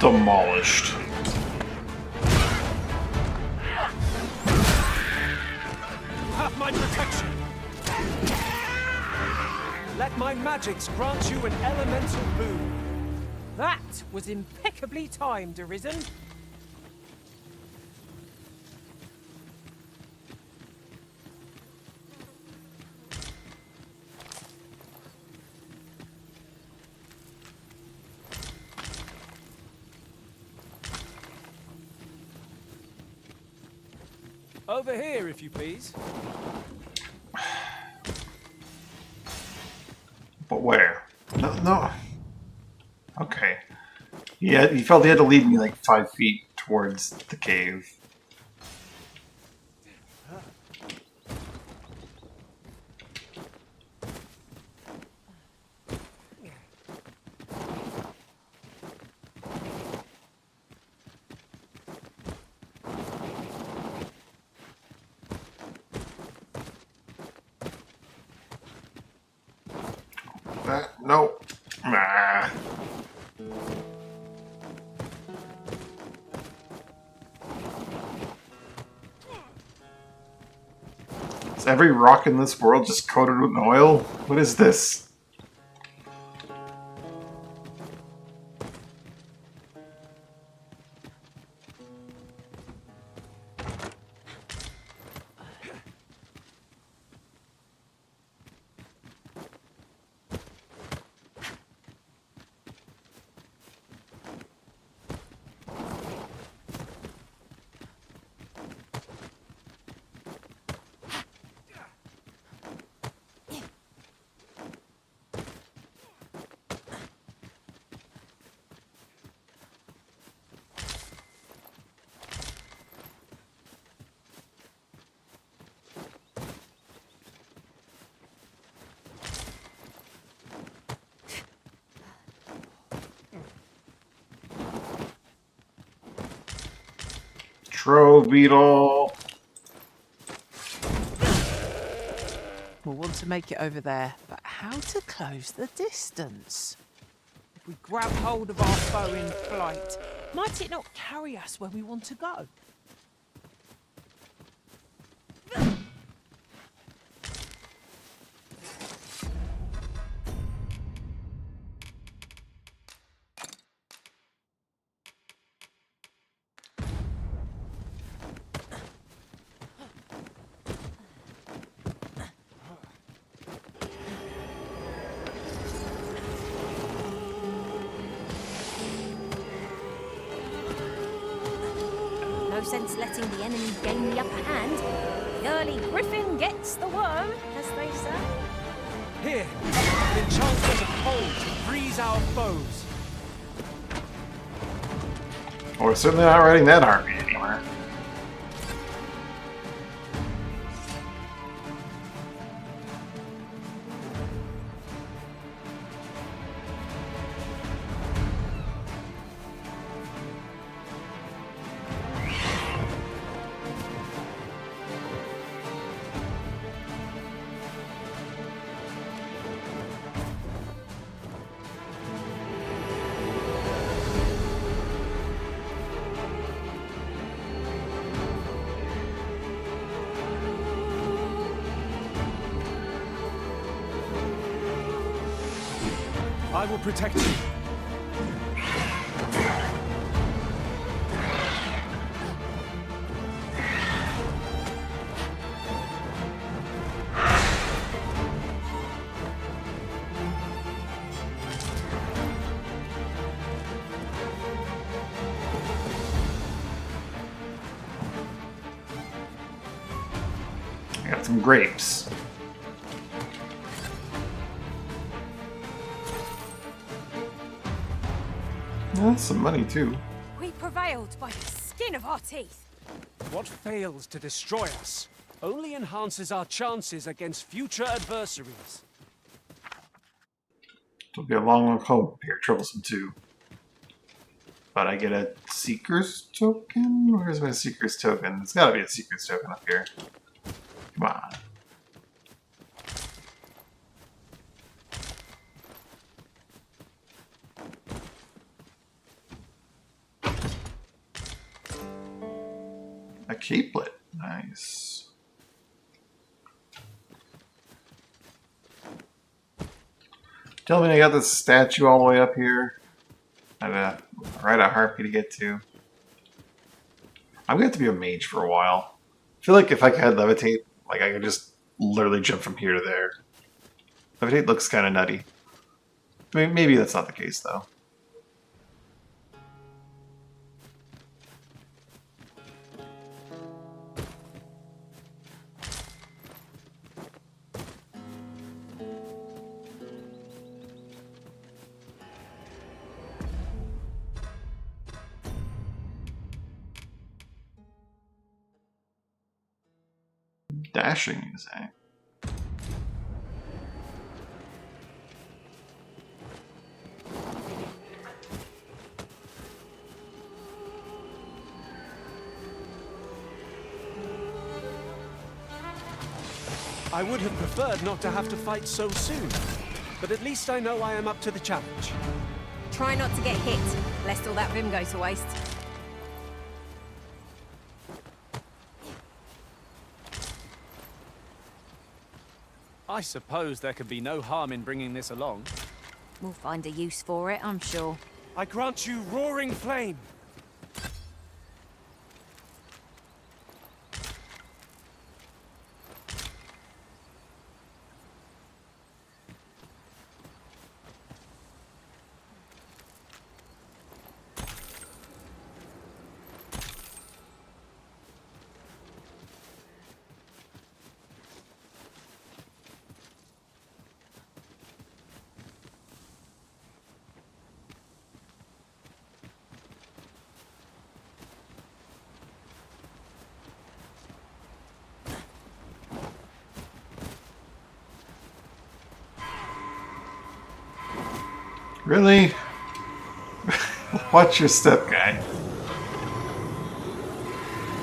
Demolished. You have my protection. Let my magics grant you an elemental boon. That was impeccably timed, Arisen. Over here, if you please. But where? No, no. Okay. Yeah, he felt he had to lead me like 5 feet towards the cave. No. Ah. Is every rock in this world just coated with oil? What is this? Trove beetle. We'll want to make it over there, but how to close the distance? If we grab hold of our bow in flight, might it not carry us where we want to go? No sense letting the enemy gain the upper hand. The early griffin gets the worm, as they say. Here, an enchantment of cold to freeze our foes. Oh, we're certainly not riding that army anywhere. I will protect you. I got some grapes. That's some money too. We prevailed by the skin of our teeth. What fails to destroy us only enhances our chances against future adversaries. It'll be a long walk home here, troublesome too. But I get a Seeker's token? Where's my Seeker's token? There's gotta be a Seeker's token up here. Come on. A capelet. Nice. Tell me I got this statue all the way up here. I had to ride a harpy to get to. I'm gonna have to be a mage for a while. I feel like if I could levitate, like I could just literally jump from here to there. Levitate looks kind of nutty. I mean, maybe that's not the case though. Dashing, you say? I would have preferred not to have to fight so soon, but at least I know I am up to the challenge. Try not to get hit, lest all that vim go to waste. I suppose there could be no harm in bringing this along. We'll find a use for it, I'm sure. I grant you roaring flame. Really? Watch your step, guy.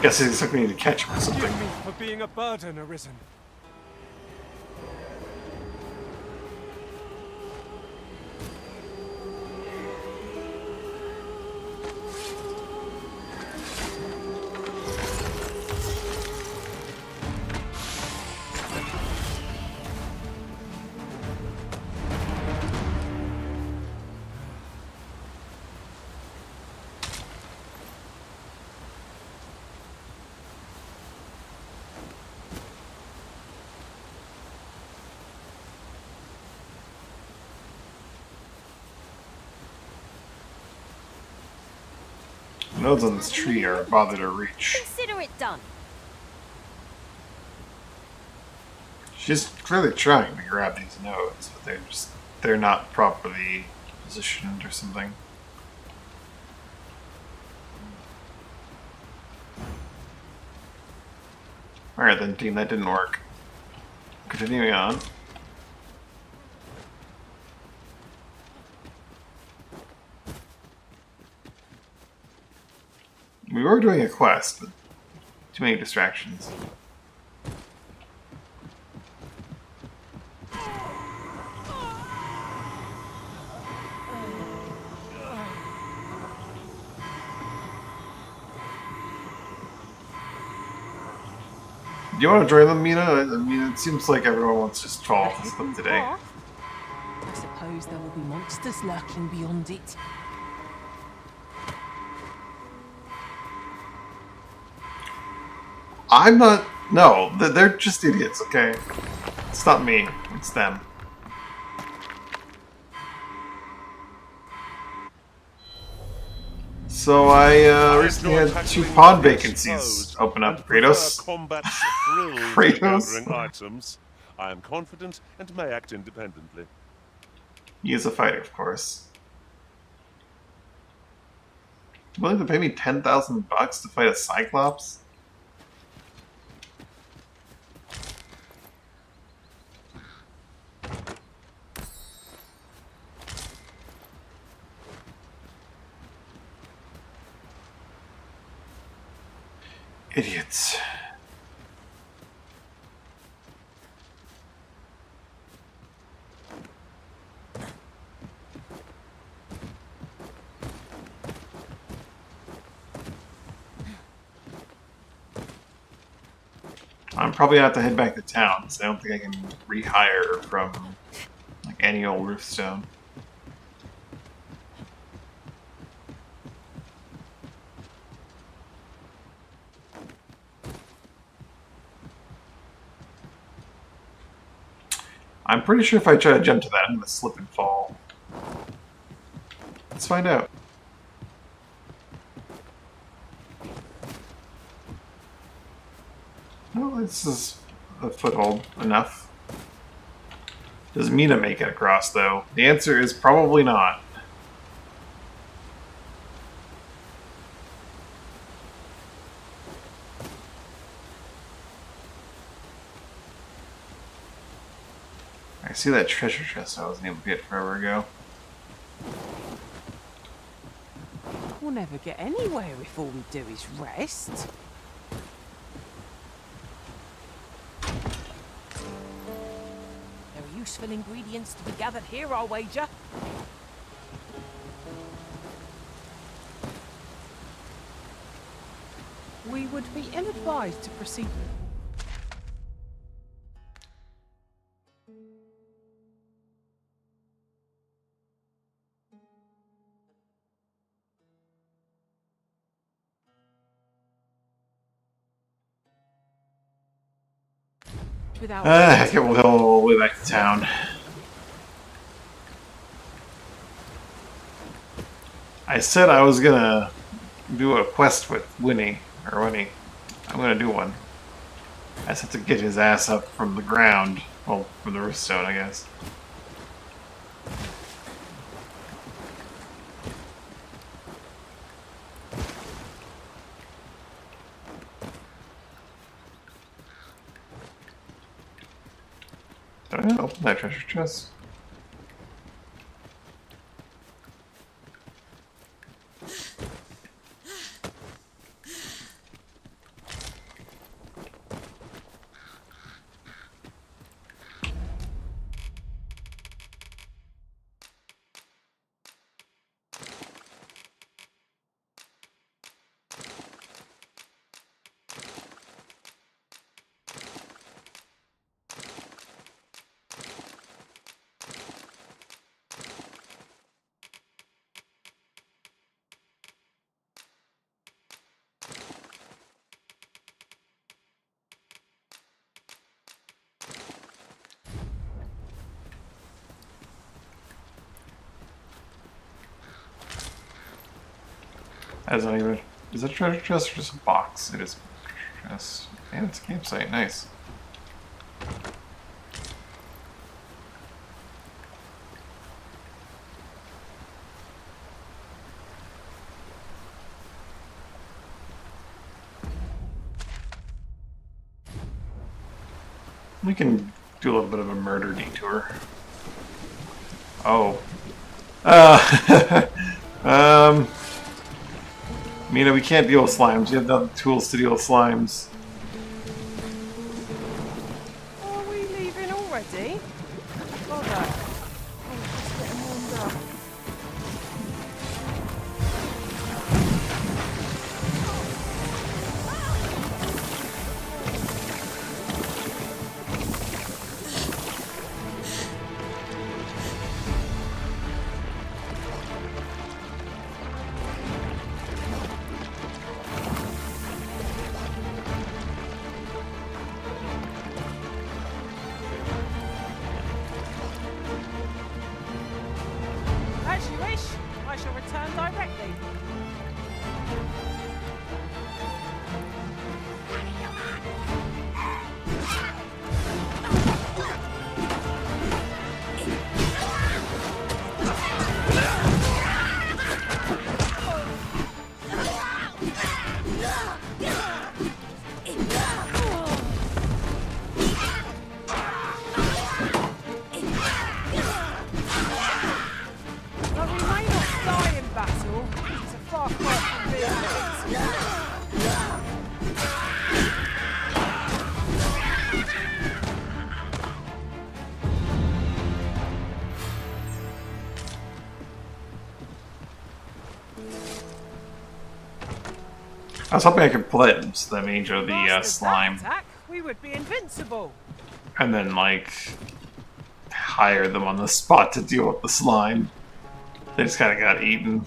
Guess he's expecting me to catch him or something. Forgive me for being a burden, Arisen. The nodes on this tree are a bother to reach. Consider it done. She's clearly trying to grab these nodes, but they're not properly positioned or something. Alright then, team, that didn't work. Continuing on. We were doing a quest, but too many distractions. Do you want to join them, Mina? I mean, it seems like everyone wants to just fall off the cliff today. I suppose suppose there will be monsters lurking beyond it. I'm not... No, they're just idiots, okay? It's not me, it's them. So I recently had 2 pawn vacancies open up, Kratos. Kratos? Items. I am confident and may act independently. He is a fighter, of course. Willing to pay me $10,000 to fight a Cyclops? Idiots. I'm probably gonna have to head back to town, so I don't think I can rehire from like any old roofstone. I'm pretty sure if I try to jump to that, I'm gonna slip and fall. Let's find out. Well, this is a foothold enough. Does Mina make it across, though? The answer is probably not. I see that treasure chest I wasn't able to get forever ago. We'll never get anywhere if all we do is rest. There are useful ingredients to be gathered here, I'll wager. We would be ill-advised to proceed. Heck it, we'll go all the way back to town. I said I was gonna do a quest with Winnie. I'm gonna do one. I just have to get his ass up from the ground. Well, from the roofstone, I guess. Don't know. Open that treasure chest. That's not even... Is that a treasure chest or just a box? It is a treasure chest. And it's a campsite. Nice. We can do a little bit of a murder detour. Oh. Mina, we can't deal with slimes. You have the tools to deal with slimes. Are we leaving already? Bother. Oh, just getting warmed up. directly. Though we may not die in battle, it's a far cry from being dead. I was hoping I could cleanse the mage of the Masters slime, that attack, we would be invincible. and then like hire them on the spot to deal with the slime. They just kind of got eaten.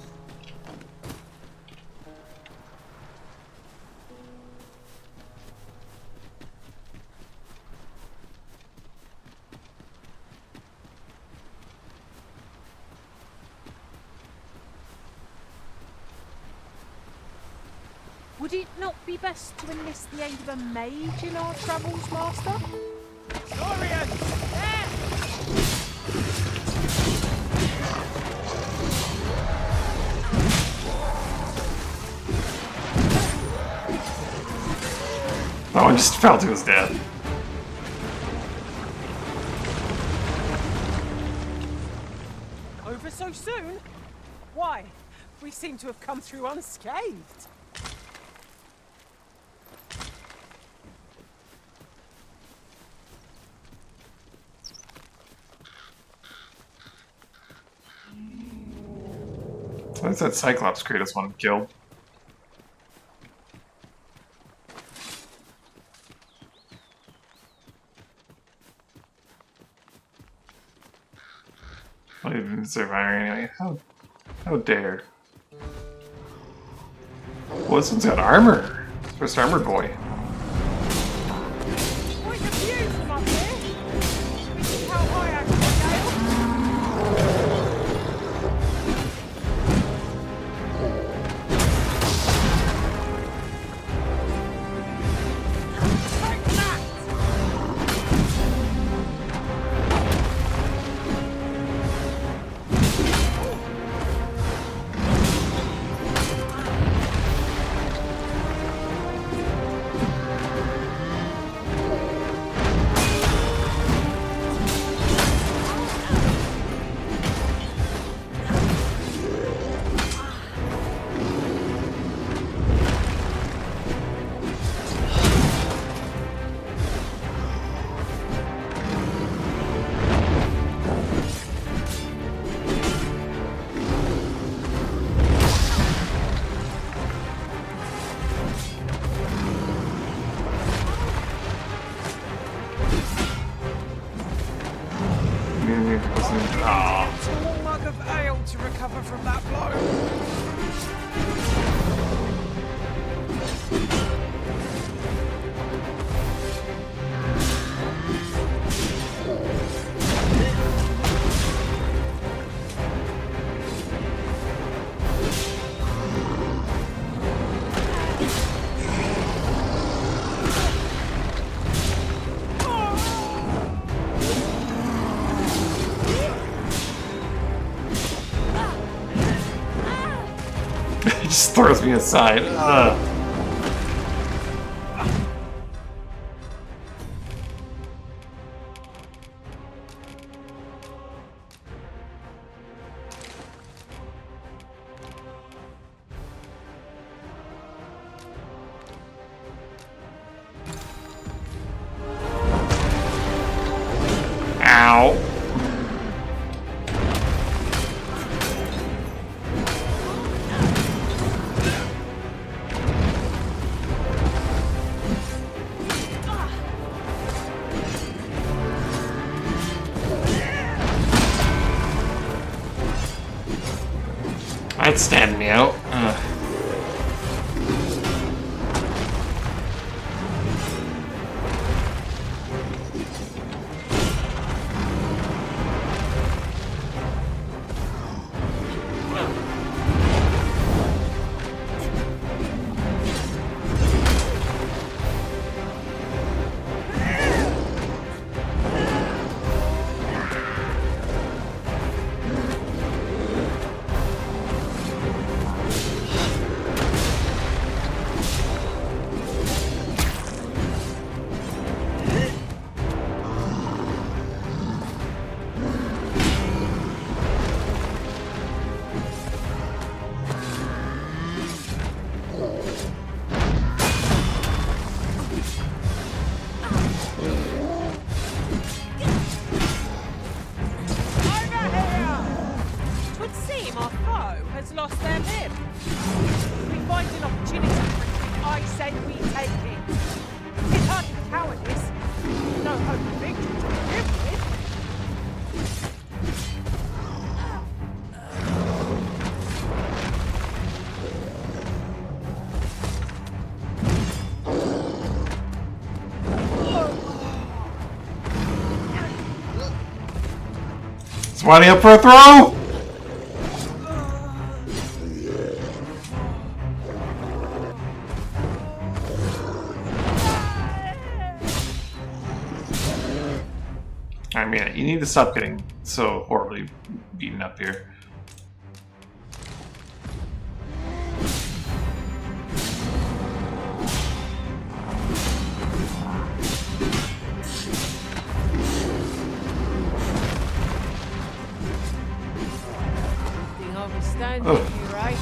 Would it not be best to enlist the aid of a mage in our travels, Master? Dorian! There! That one just fell to his death. Over so soon? Why? We seem to have come through unscathed. What's that Cyclops Kratos one killed? Not even surviving anyway. How dare. Well, this one's got armor. First armor boy. Quite a view from up here. Should we see how high I can scale? Tall mug of ale to recover from that blow. He just throws me aside. Ugh. Ow. That's standing me out. Ugh. him. We find an opportunity for I said we take it. It's hardly cowardice. No hope of victory to begin with. Somebody up for a throw? I mean, you need to stop getting so horribly beaten up here. Think I'll be standing you, right?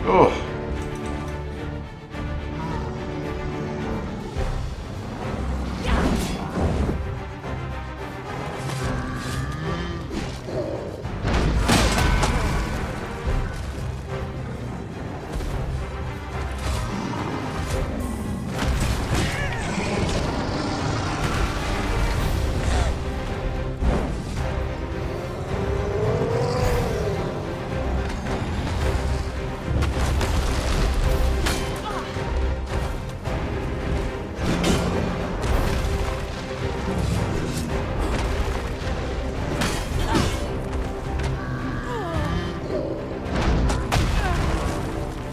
Oh.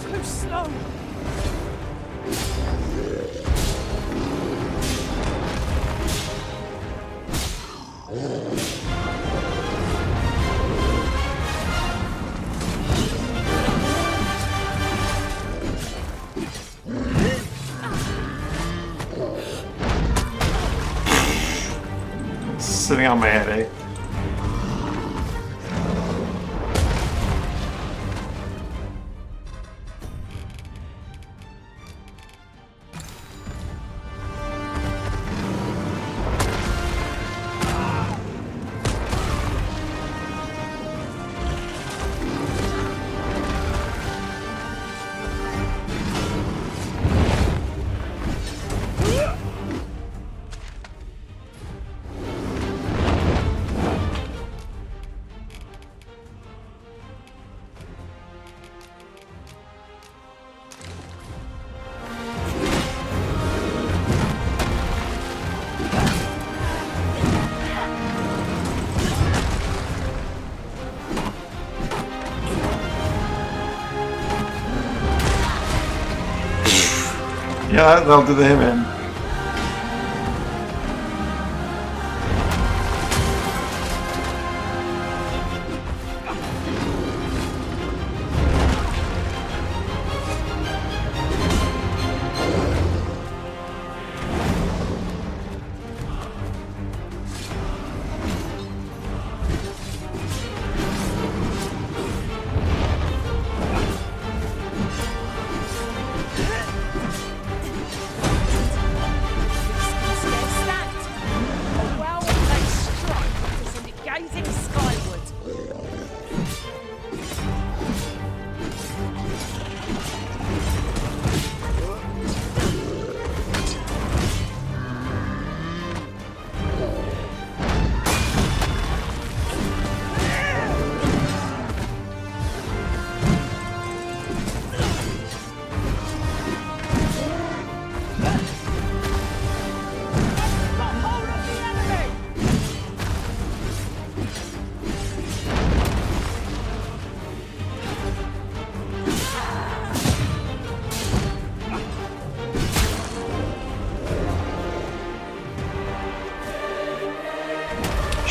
Too slow. Sitting on my head, eh? Yeah, that'll do the him in.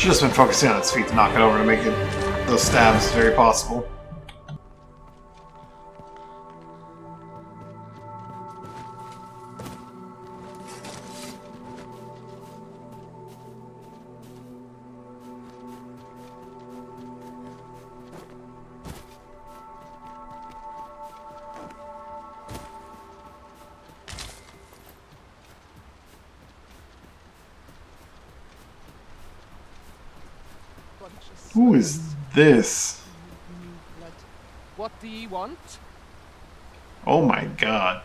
Should just been focusing on its feet to knock it over to make it those stabs very possible. Who is this? What do ye want? Oh my god.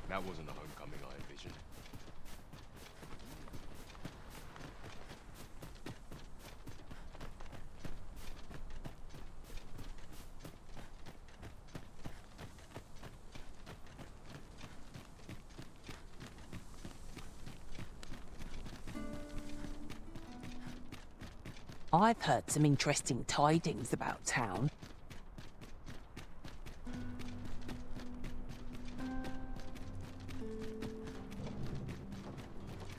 That wasn't the homecoming I envisioned. I've heard some interesting tidings about town.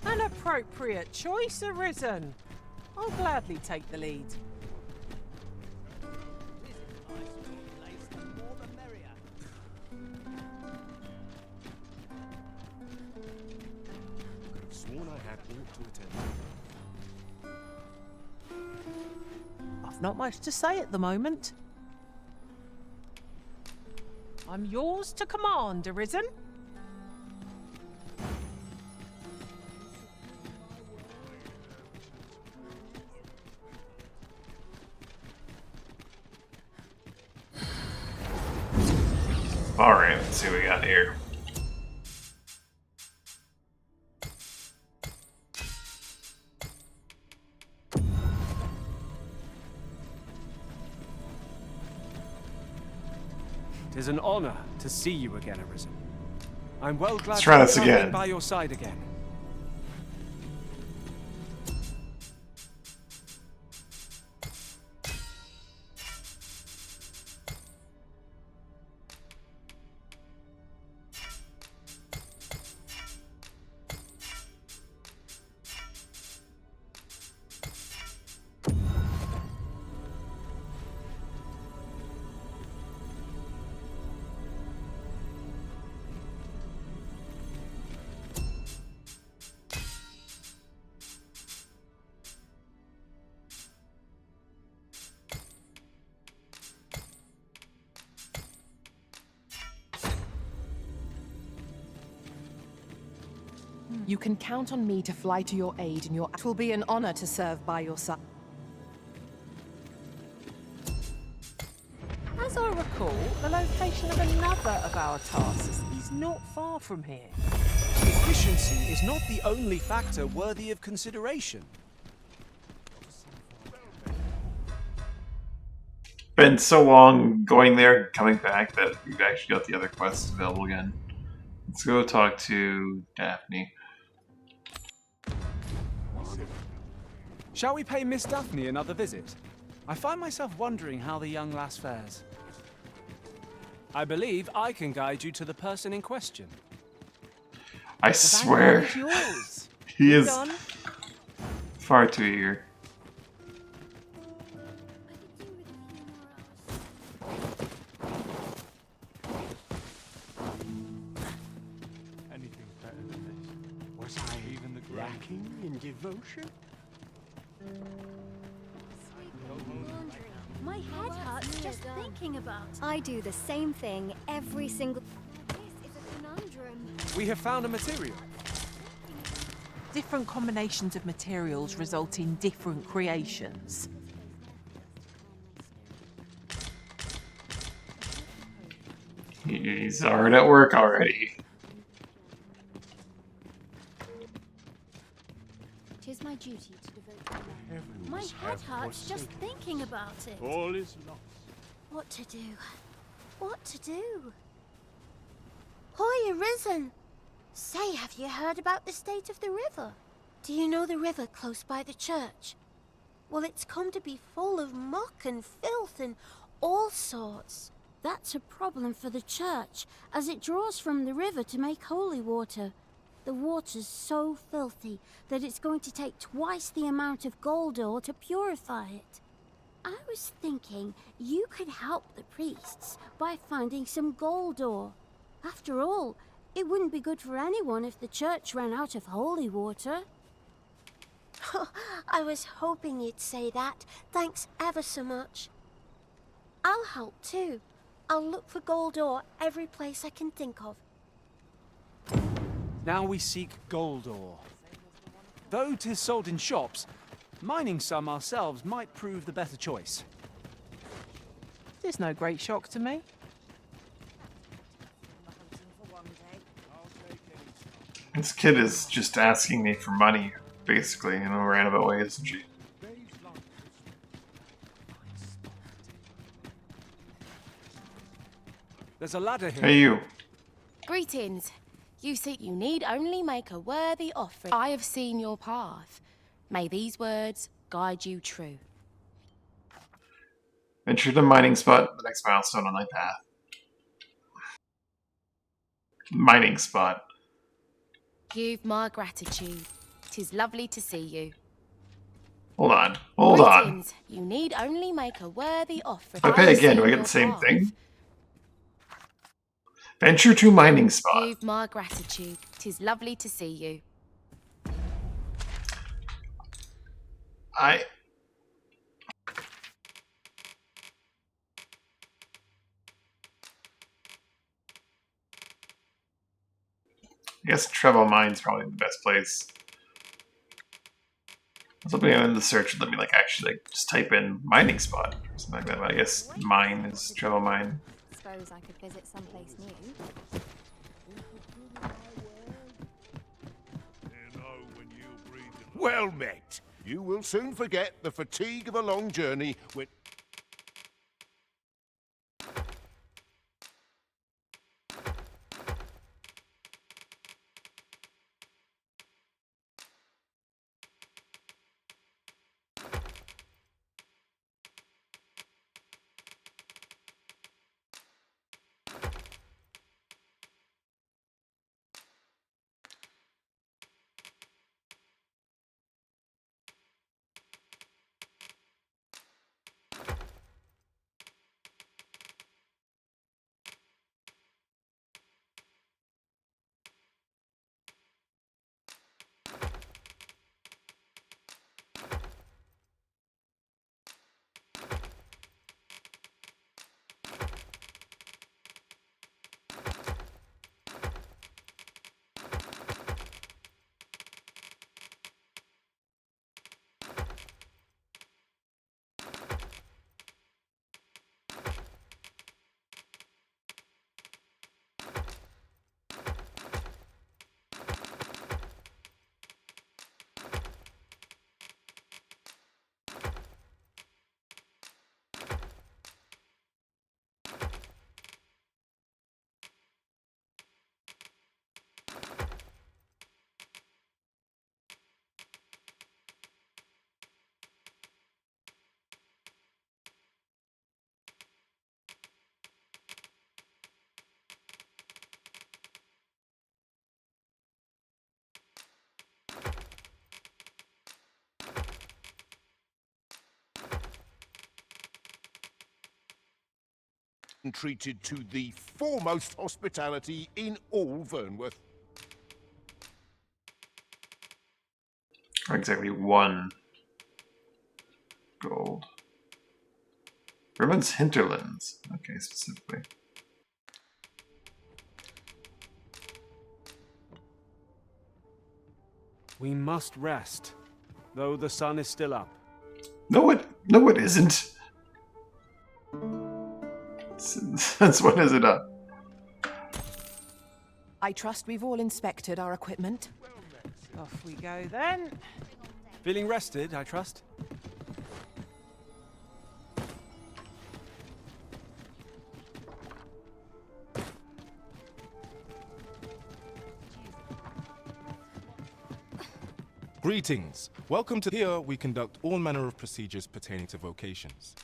An appropriate choice arisen. I'll gladly take the lead. Could have sworn I had ought to attend. I've not much to say at the moment. I'm yours to command, Arisen. Alright, let's see what we got here. It is an honor to see you again, Arisen. I'm well glad Let's try to this be again. by your side again. You can count on me to fly to your aid in your... It will be an honor to serve by your side. As I recall, the location of another of our tasks is not far from here. Efficiency is not the only factor worthy of consideration. Been so long going there and coming back that we've actually got the other quests available again. Let's go talk to Daphne. Shall we pay Miss Daphne another visit? I find myself wondering how the young lass fares. I believe I can guide you to the person in question. I swear, he is far too eager. Anything better than this? Was I even the lacking in devotion? My head hurts just thinking about. I do the same thing every single. This is a conundrum. We have found a material. Different combinations of materials result in different creations. He's hard at work already. 'Tis my duty to devote to men. Everyone's My head have hurts just forsaken. thinking about it. All is lost. What to do? What to do? Hoy arisen! Say, have you heard about the state of the river? Do you know the river close by the church? Well, it's come to be full of muck and filth and all sorts. That's a problem for the church, as it draws from the river to make holy water. The water's so filthy that it's going to take twice the amount of gold ore to purify it. I was thinking you could help the priests by finding some gold ore. After all, it wouldn't be good for anyone if the church ran out of holy water. I was hoping you'd say that. Thanks ever so much. I'll help too. I'll look for gold ore every place I can think of. Now we seek gold ore. Though 'tis sold in shops, mining some ourselves might prove the better choice. There's no great shock to me. This kid is just asking me for money, basically, in a roundabout way, isn't she? There's a ladder here. Hey, you. Greetings. You need only make a worthy offering. I have seen your path. May these words guide you true. Venture to the mining spot, the next milestone on my path. Mining spot. You've my gratitude. 'Tis lovely to see you. Hold on. Hold on. Greetings. You need only make a worthy offering. If I pay have again, do I seen get your the same path. thing? Venture to mining spot. You've my gratitude. 'Tis lovely to see you. I guess Trevo Mine's probably the best place. I was hoping in the search would let me actually just type in mining spot or something like that, but I guess mine is Trevo Mine. Suppose I could visit someplace new. Well met. You will soon forget the fatigue of a long journey when... treated to the foremost hospitality in all Vernworth. Or exactly 1 gold. Ribbon's hinterlands. Okay, specifically. We must rest, though the sun is still up. No, it isn't. Since when is it up? I trust we've all inspected our equipment. Off we go then. Feeling rested, I trust? Greetings. Welcome to here we conduct all manner of procedures pertaining to vocations.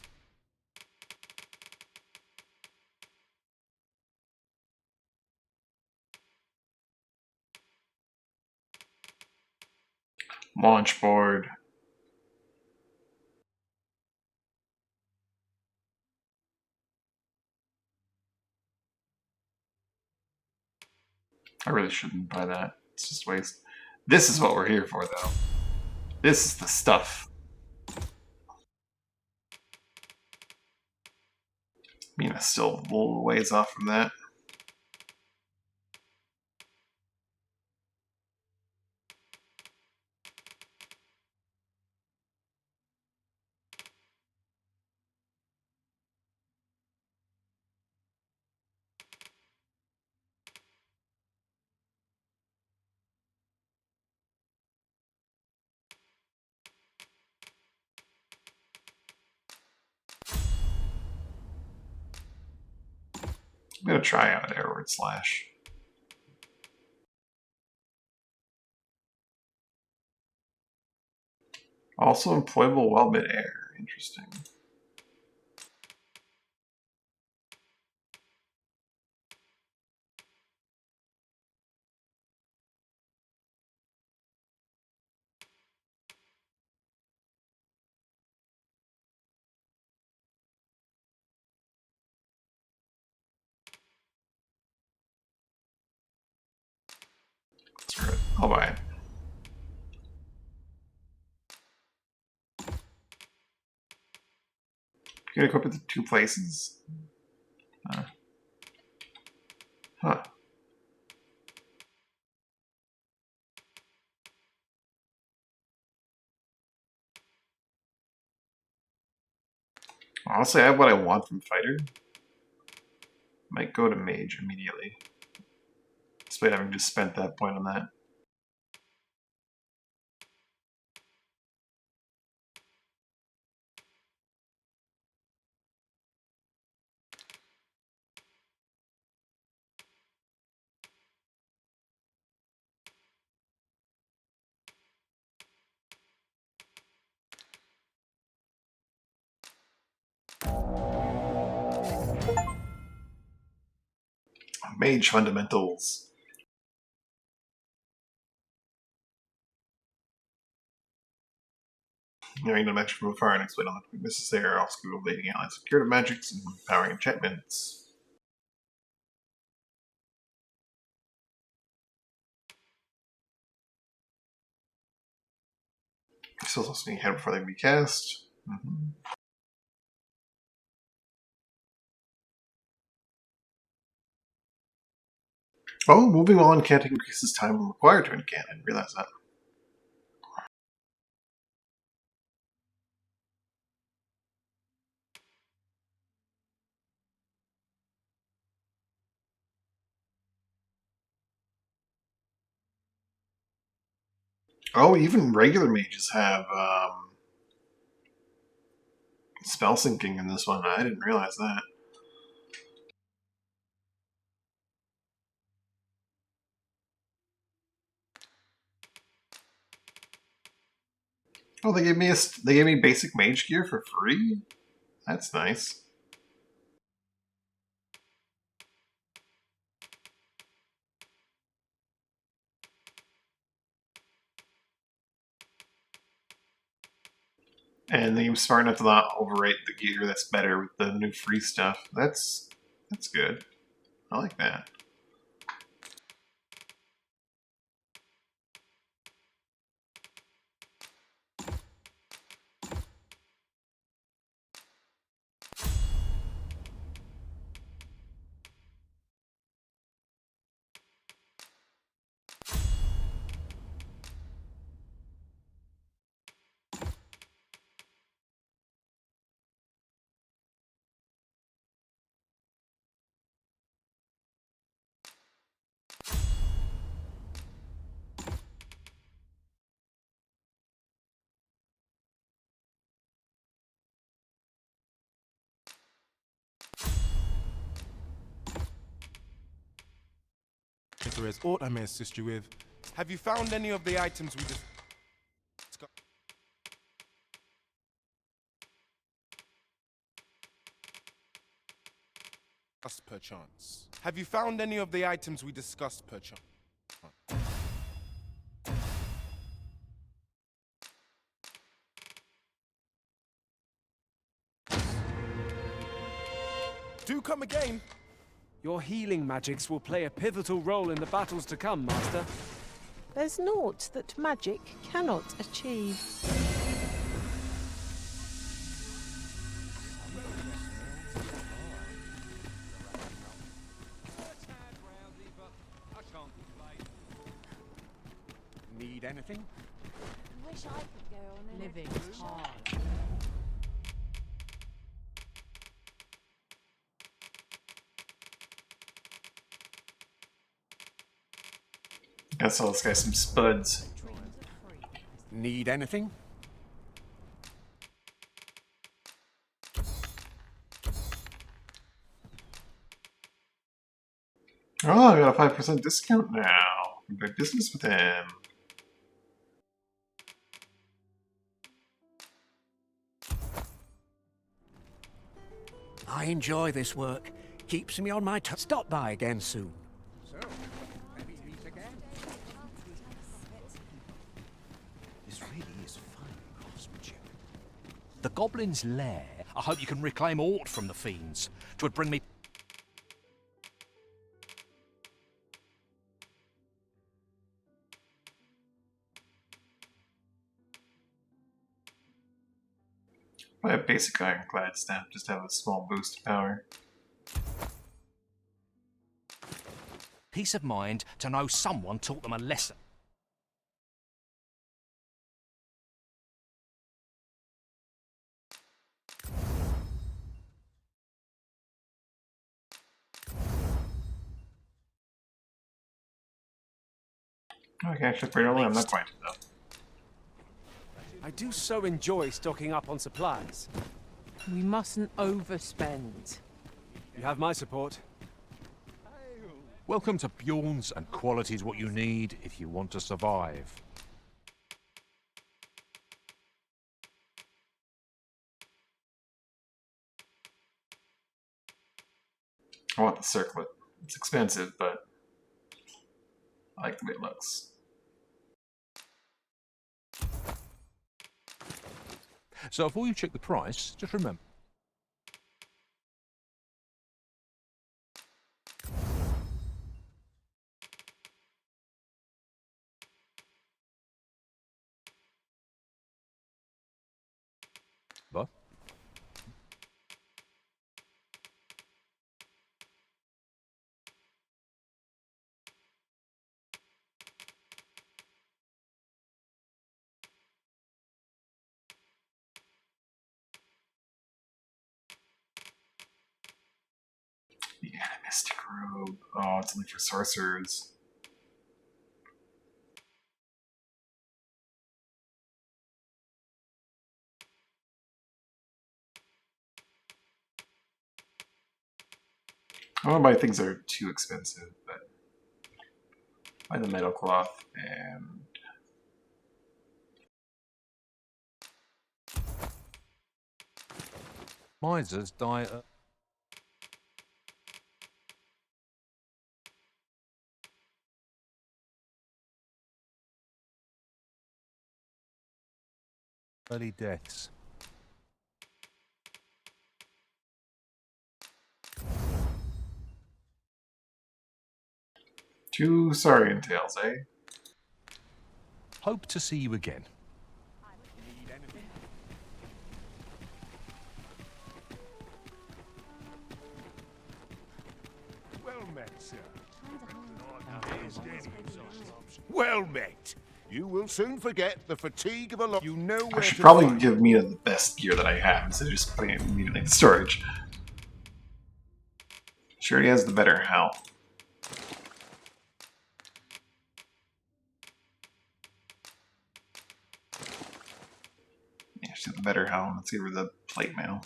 Launch board. I really shouldn't buy that. It's just waste. This is what we're here for, though. This is the stuff. Mina's still a little ways off from that. I'm gonna try out airward slash. Also employable while mid-air. Interesting. Screw it. I'll buy it. You can equip it to 2 places? Huh. Honestly, I have what I want from fighter. Might go to mage immediately. Despite having just spent that point on that. Mage fundamentals. Knowing the magic from afar and explain all the weaknesses there, also Google evading allies, curative magics, and powering enchantments. Still also being ahead before they can be cast. Oh, moving while incanting increases time required to incant. I didn't realize that. Oh, even regular mages have spell syncing in this one. I didn't realize that. Oh, they gave me basic mage gear for free. That's nice. And they were smart enough to not overrate the gear that's better with the new free stuff. That's good. I like that. If there is aught I may assist you with. Have you found any of the items we discussed? Perchance. Have you found any of the items we discussed, perchance? Do come again. Your healing magics will play a pivotal role in the battles to come, Master. There's naught that magic cannot achieve. Need anything? I wish I could go on an Living adventure. is hard. Gotta sell this guy some spuds. Need anything? Oh, I got a 5% discount now. Good business with him. I enjoy this work. Keeps me on my toes. Stop by again soon. So, maybe meet again. This really is fine craftsmanship. The Goblin's Lair. I hope you can reclaim aught from the fiends. 'Twould bring me... My basic ironclad staff just have a small boost of power. Peace of mind to know someone taught them a lesson. Oh, I can actually upgrade all. I'm not going to though. I do so enjoy stocking up on supplies. We mustn't overspend. You have my support. Welcome to Bjorn's, and quality's what you need if you want to survive. I want the circlet. It's expensive, but I like the way it looks. So before you check the price, just remember. But The animistic robe. Oh, it's only for sorcerers. I don't buy things that are too expensive, but buy the metal cloth and misers die early deaths. two Saurian tails, eh? Hope to see you again. Need anything? Well met, sir. Well met. You will soon forget the fatigue of a lot. You know where I should to probably find. give Mina the best gear that I have instead of just putting it immediately in storage. She already has the better helm. Yeah, she's got the better helm. Let's give her the plate mail.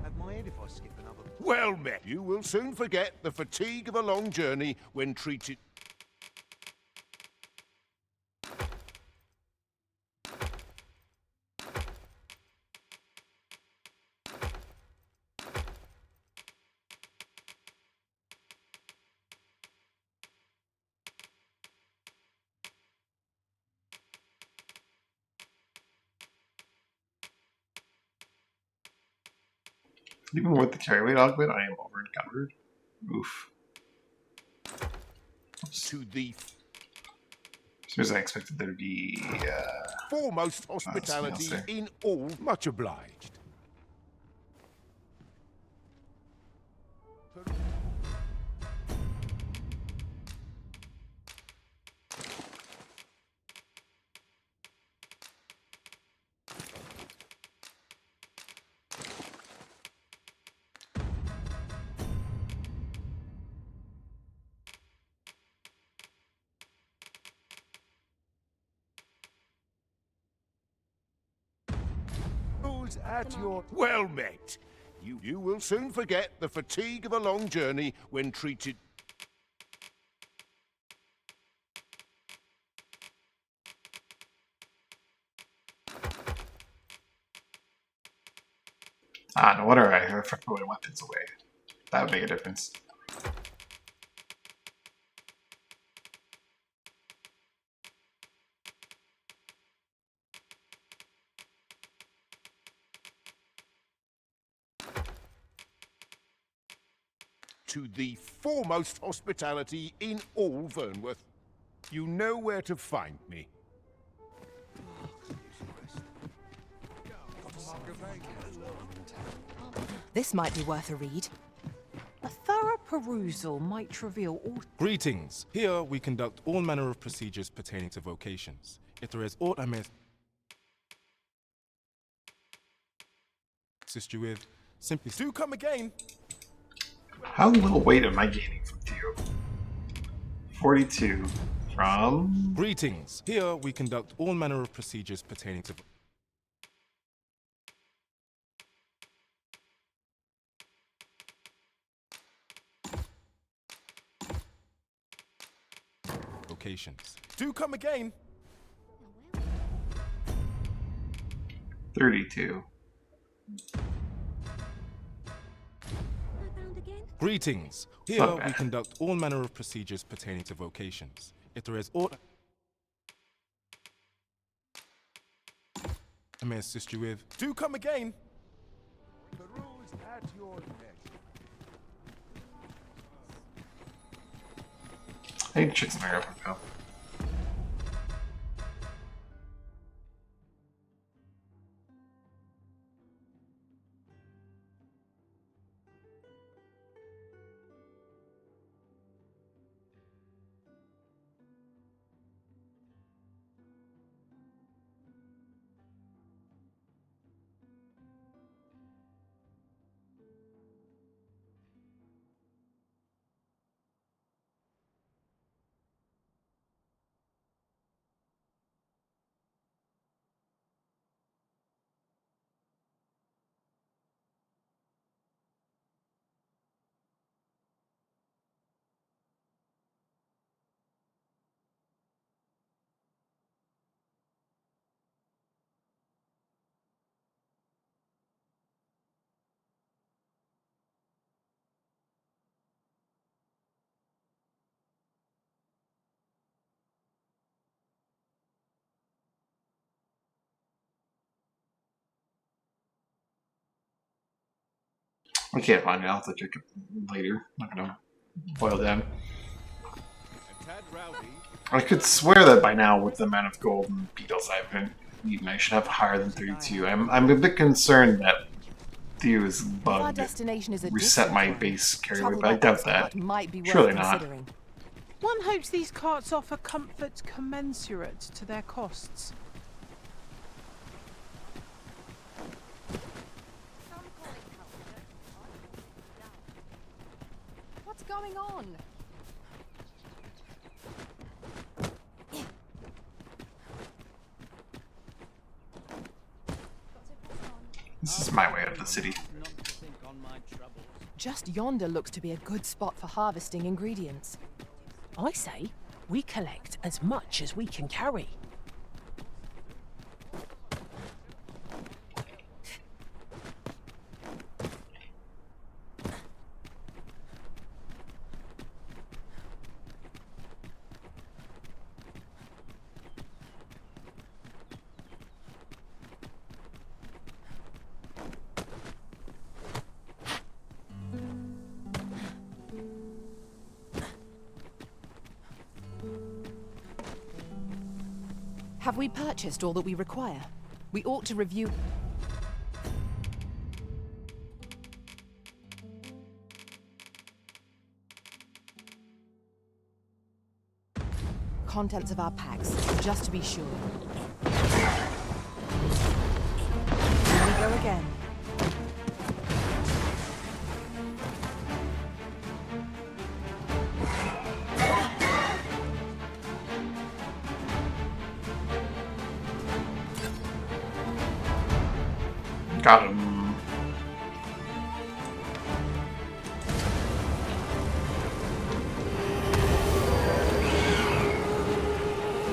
Have my head if I skip another. Well met. You will soon forget the fatigue of a long journey when treated... Even with the carry weight augment, I am over encumbered. Oof. To the As soon as I expected there to be foremost hospitality in all. Much obliged. At your well met. You will soon forget the fatigue of a long journey when treated. no wonder I put my weapons away. That would make a difference. To the foremost hospitality in all Vernworth. You know where to find me. This might be worth a read. A thorough perusal might reveal all... Greetings. Here we conduct all manner of procedures pertaining to vocations. If there is aught I may assist you with, simply do come again. How little weight am I gaining from you? 42 from... Greetings. Here we conduct all manner of procedures pertaining to... vocations. Do come again. 32. Greetings. Here we conduct all manner of procedures pertaining to vocations. If there is aught I may assist you with, do come again. Peruse at your neck. I need to check something out, pal. I can't find it. I'll have to check it later. I'm not gonna boil down. I could swear that by now, with the amount of gold and beetles I've been eating, I should have higher than 32. I'm a bit concerned that Theo's bug reset my base carry weight, but I doubt that. Surely not. One hopes these carts offer comfort commensurate to their costs. What's going on? This is my way out of the city. Not to think on my Just yonder looks to be a good spot for harvesting ingredients. I say we collect as much as we can carry. Have we purchased all that we require? We ought to review... contents of our packs, just to be sure. Here we go again. Got him.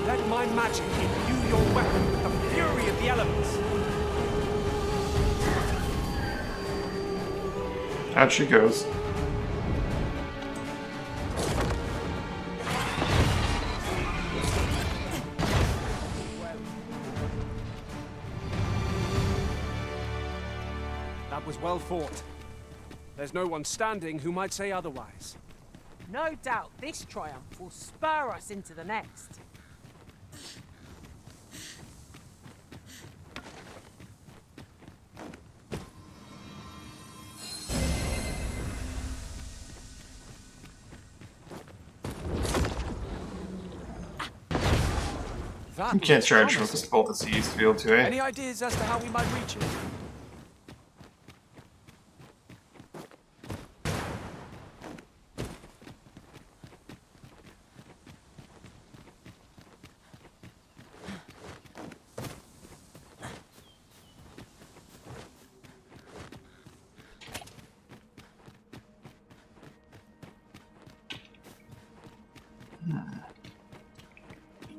Let my magic imbue your weapon with the fury of the elements. Out she goes. That was well fought. There's no one standing who might say otherwise. No doubt this triumph will spur us into the next. You can't charge with this bolt as you used to be able to, eh? Any ideas as to how we might reach it?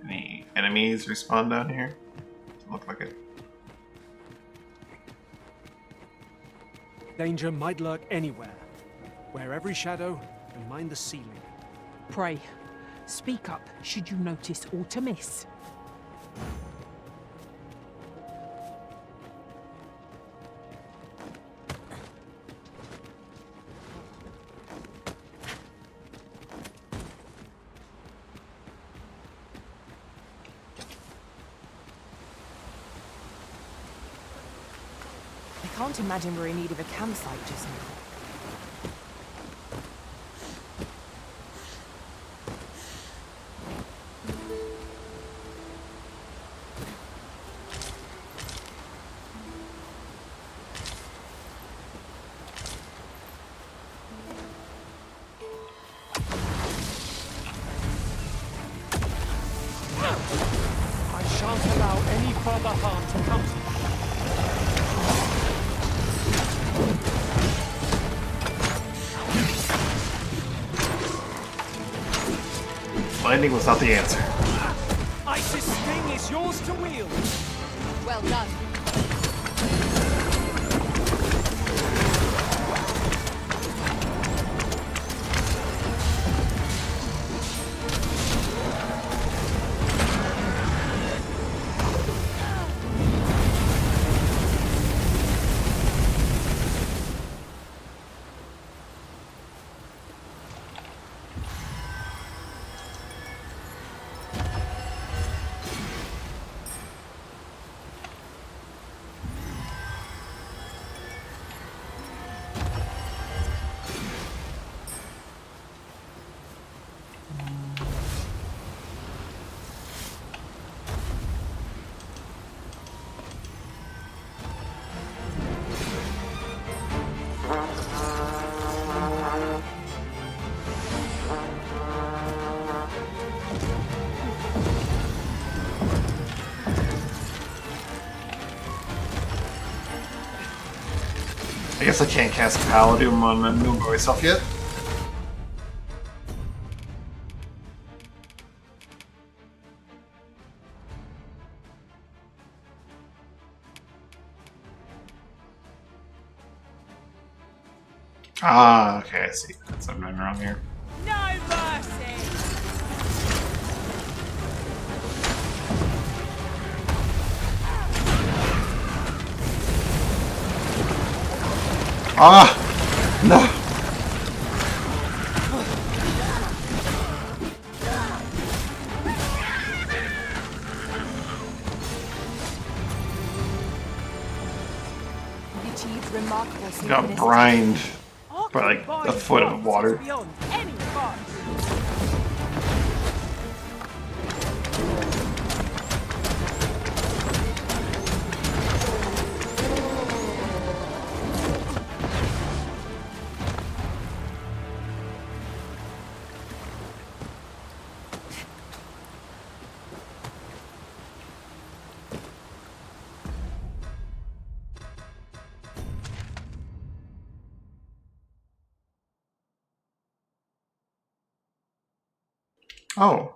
Any enemies respawn down here? Doesn't look like it. Danger might lurk anywhere. Wear every shadow and mind the ceiling. Pray, speak up should you notice aught amiss. I can't imagine we're in need of a campsite just now. I shan't allow any further harm to come to you. Lightning was not the answer. Isis Sting is yours to wield. Well done. I guess I can't cast Paladin on Noomba myself yet. Ah, okay, I see. That's what I'm doing wrong here. No mercy! Ah! No! You've achieved remarkable Got synchronicity. brined by like a Combined foot of might water. is beyond any fight. Oh.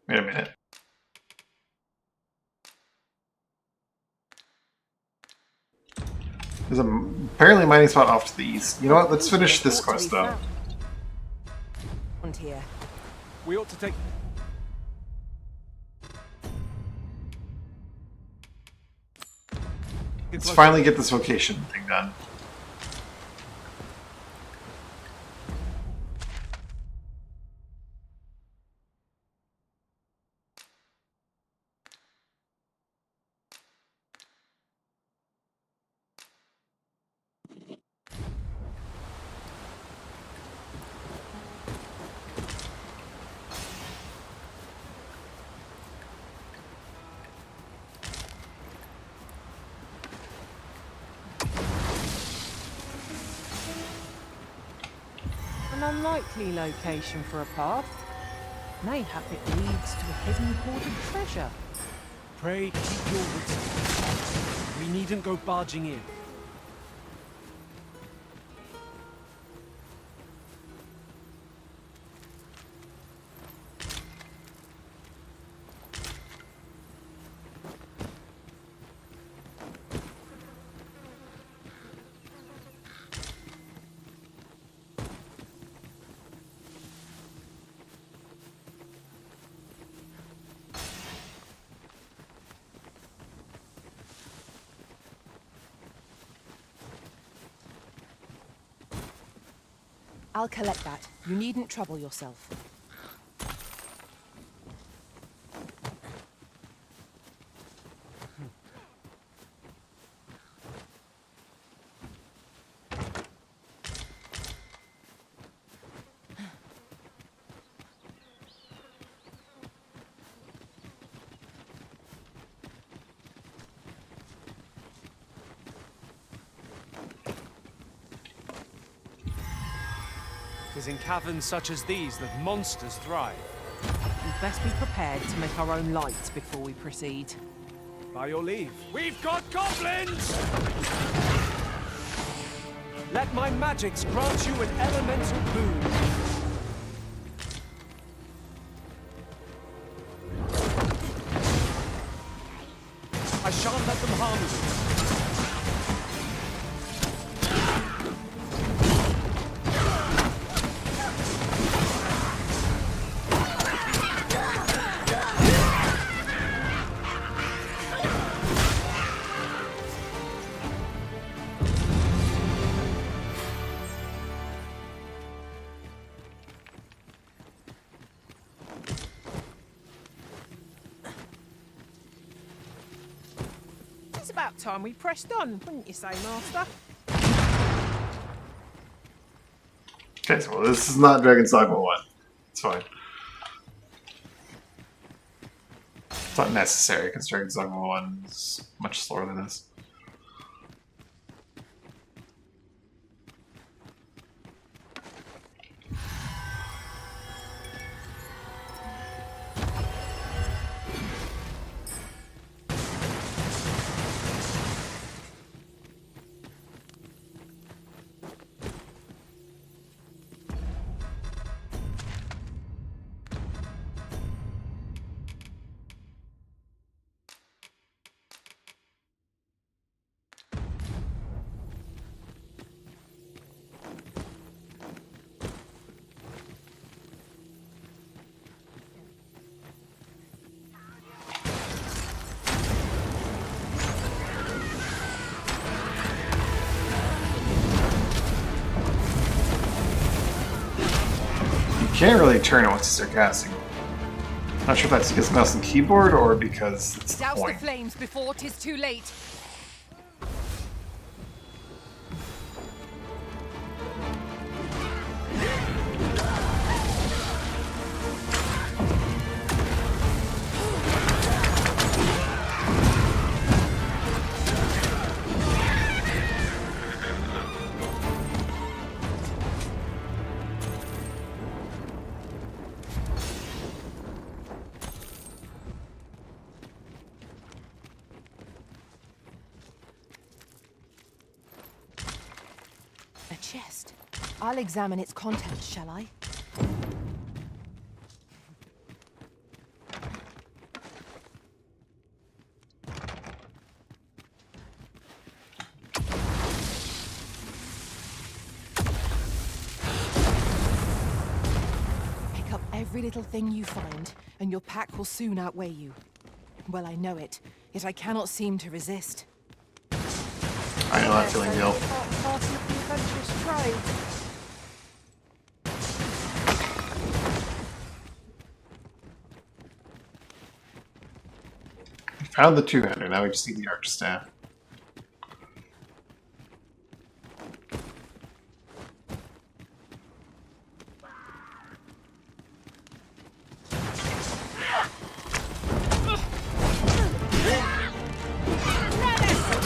Wait a minute. There's apparently a mining spot off to the east. You know what? Let's finish this quest though. Here. We ought to take... Let's finally get this vocation thing done. An unlikely location for a path. Mayhap it leads to a hidden hoard of treasure. Pray, keep your wits. We needn't go barging in. I'll collect that. You needn't trouble yourself. It is in caverns such as these that monsters thrive. We'd best be prepared to make our own light before we proceed. By your leave. We've got goblins! Let my magics grant you an elemental boon. I shan't let them harm you. It's about time we pressed on, wouldn't you say, Master? Okay, so this is not Dragon's Dogma 1. It's fine. It's not necessary because Dragon's Dogma 1 is much slower than this. can't really turn it once you start casting. Not sure if that's because mouse and keyboard or because it's the Douse the point. flames before 'tis too late. A chest. I'll examine its contents, shall I? Pick up every little thing you find, and your pack will soon outweigh you. Well, I know it, yet I cannot seem to resist. I know that feeling, Gil. Part of the adventurous trade. We found the two-hander, now we just need the arch staff.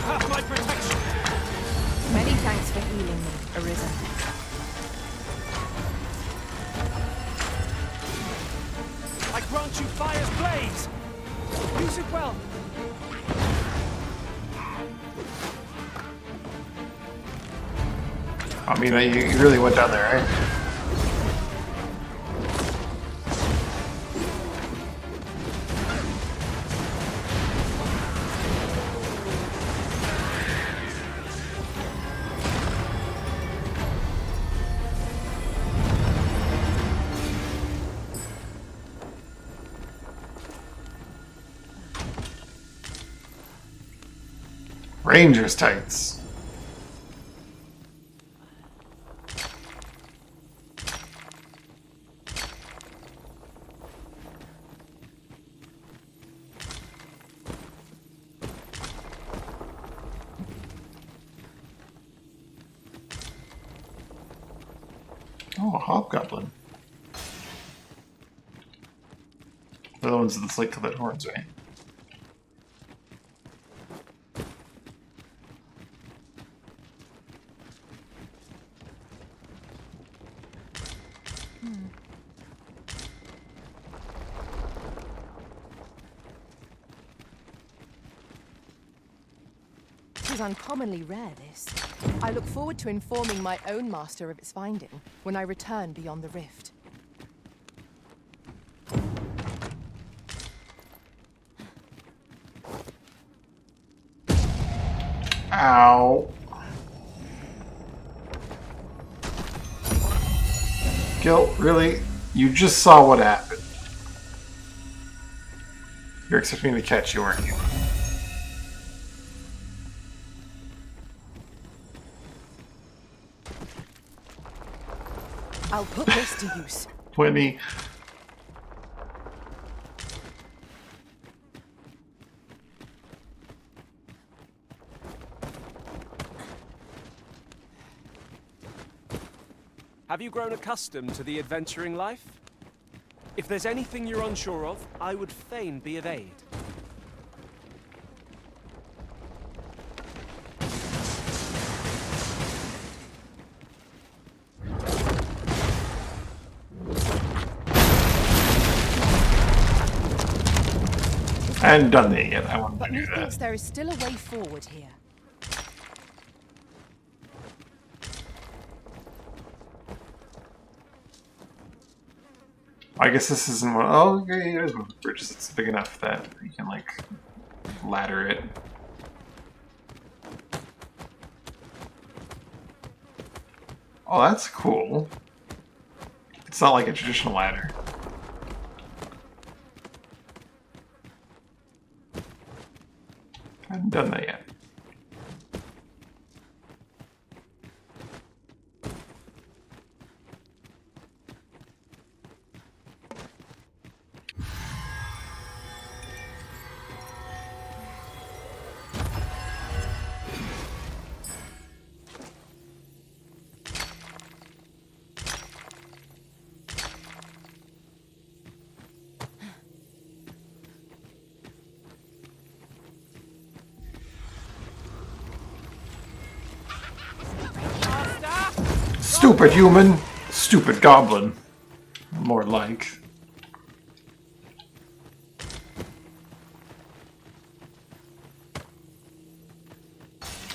Have my protection! Many thanks for healing me, Arisen. I grant you fire's blaze! Use it well! I mean, you really went down there, right? Ranger's tights. Oh, a hobgoblin. They're the ones with the slate-colored horns, right? It is uncommonly rare, this. I look forward to informing my own master of its finding when I return beyond the rift. Ow. Gil, really? You just saw what happened. You're expecting me to catch you, aren't you? I'll put this to use. 20. Have you grown accustomed to the adventuring life? If there's anything you're unsure of, I would fain be of aid. I hadn't done that yet. I wanted But to do methinks that. there is still a way forward here. I guess this isn't one. Oh, okay, it is one of the bridges. It's big enough that you can, like, ladder it. Oh, that's cool. It's not like a traditional ladder. I haven't done that yet. Stupid human! Stupid goblin. More like.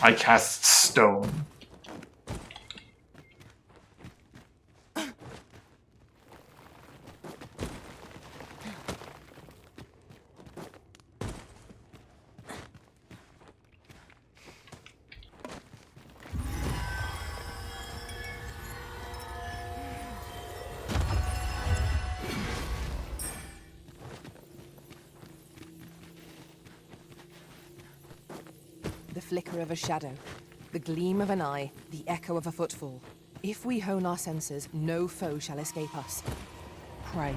I cast stone. The flicker of a shadow, the gleam of an eye, the echo of a footfall. If we hone our senses, no foe shall escape us. Pray.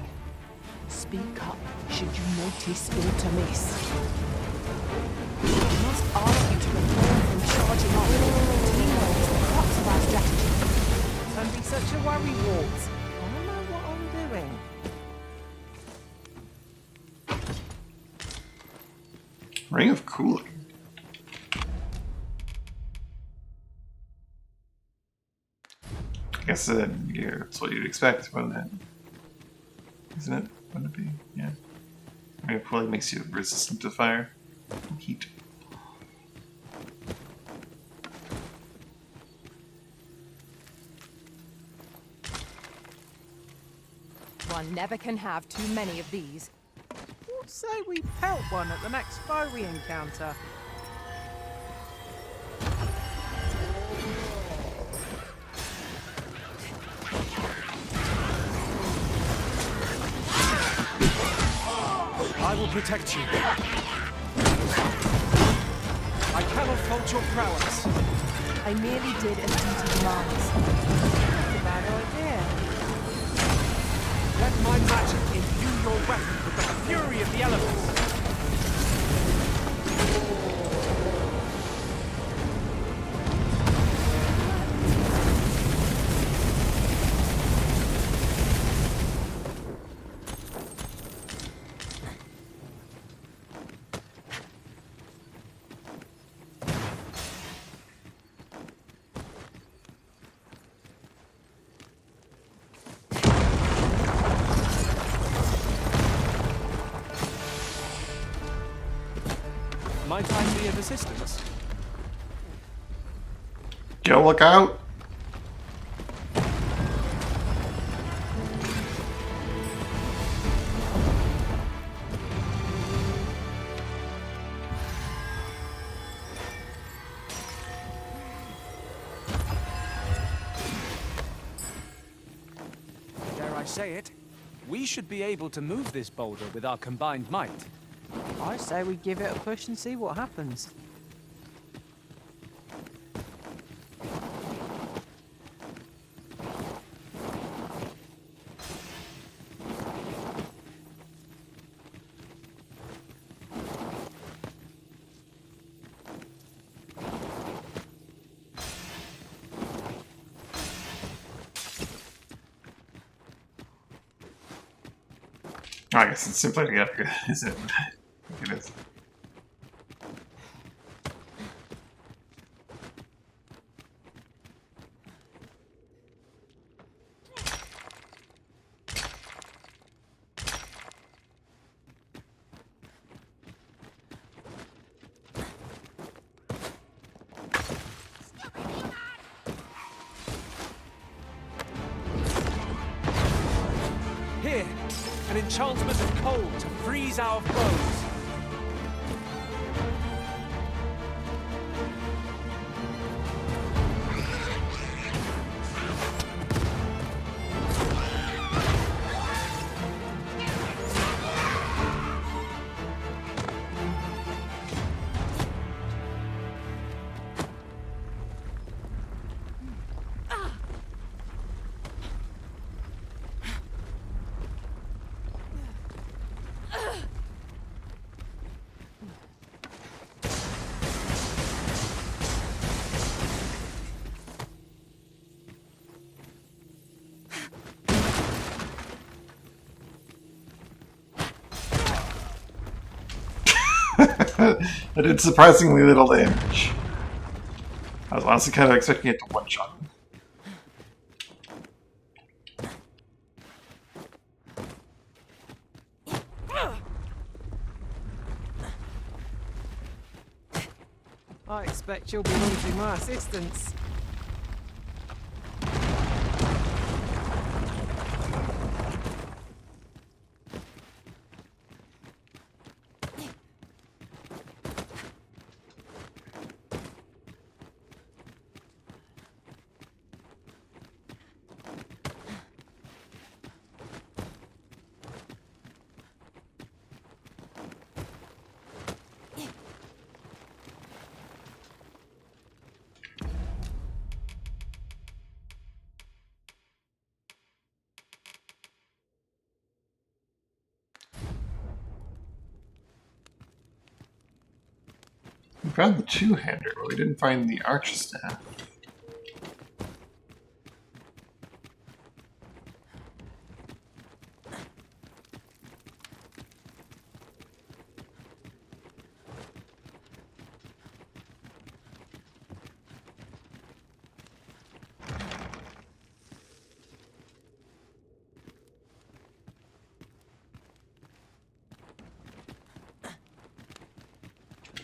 Speak up should you notice or to miss. I must ask you to refrain from charging on. Teamwork is the crux of our strategy. Don't be such a worry, Walt. I know what I'm doing. Ring of Cooling. I guess yeah, that's what you'd expect, wouldn't it? Isn't it? Wouldn't it be? Yeah. I mean, it probably makes you resistant to fire and heat. One never can have too many of these. What say we pelt one at the next foe we encounter? I will protect you. I cannot fault your prowess. I merely did as duty demands. That's a bad idea. Let my magic imbue your weapon with the fury of the elements. Might I be of assistance? Joe, look out! Dare I say it? We should be able to move this boulder with our combined might. I say we give it a push and see what happens. I guess it's simply to get up, isn't it? It is. Here, an enchantment of cold to freeze our foes. It did surprisingly little damage. I was honestly kind of expecting it to one-shot him. I expect you'll be wanting my assistance. We found the two-hander, but we didn't find the arch staff.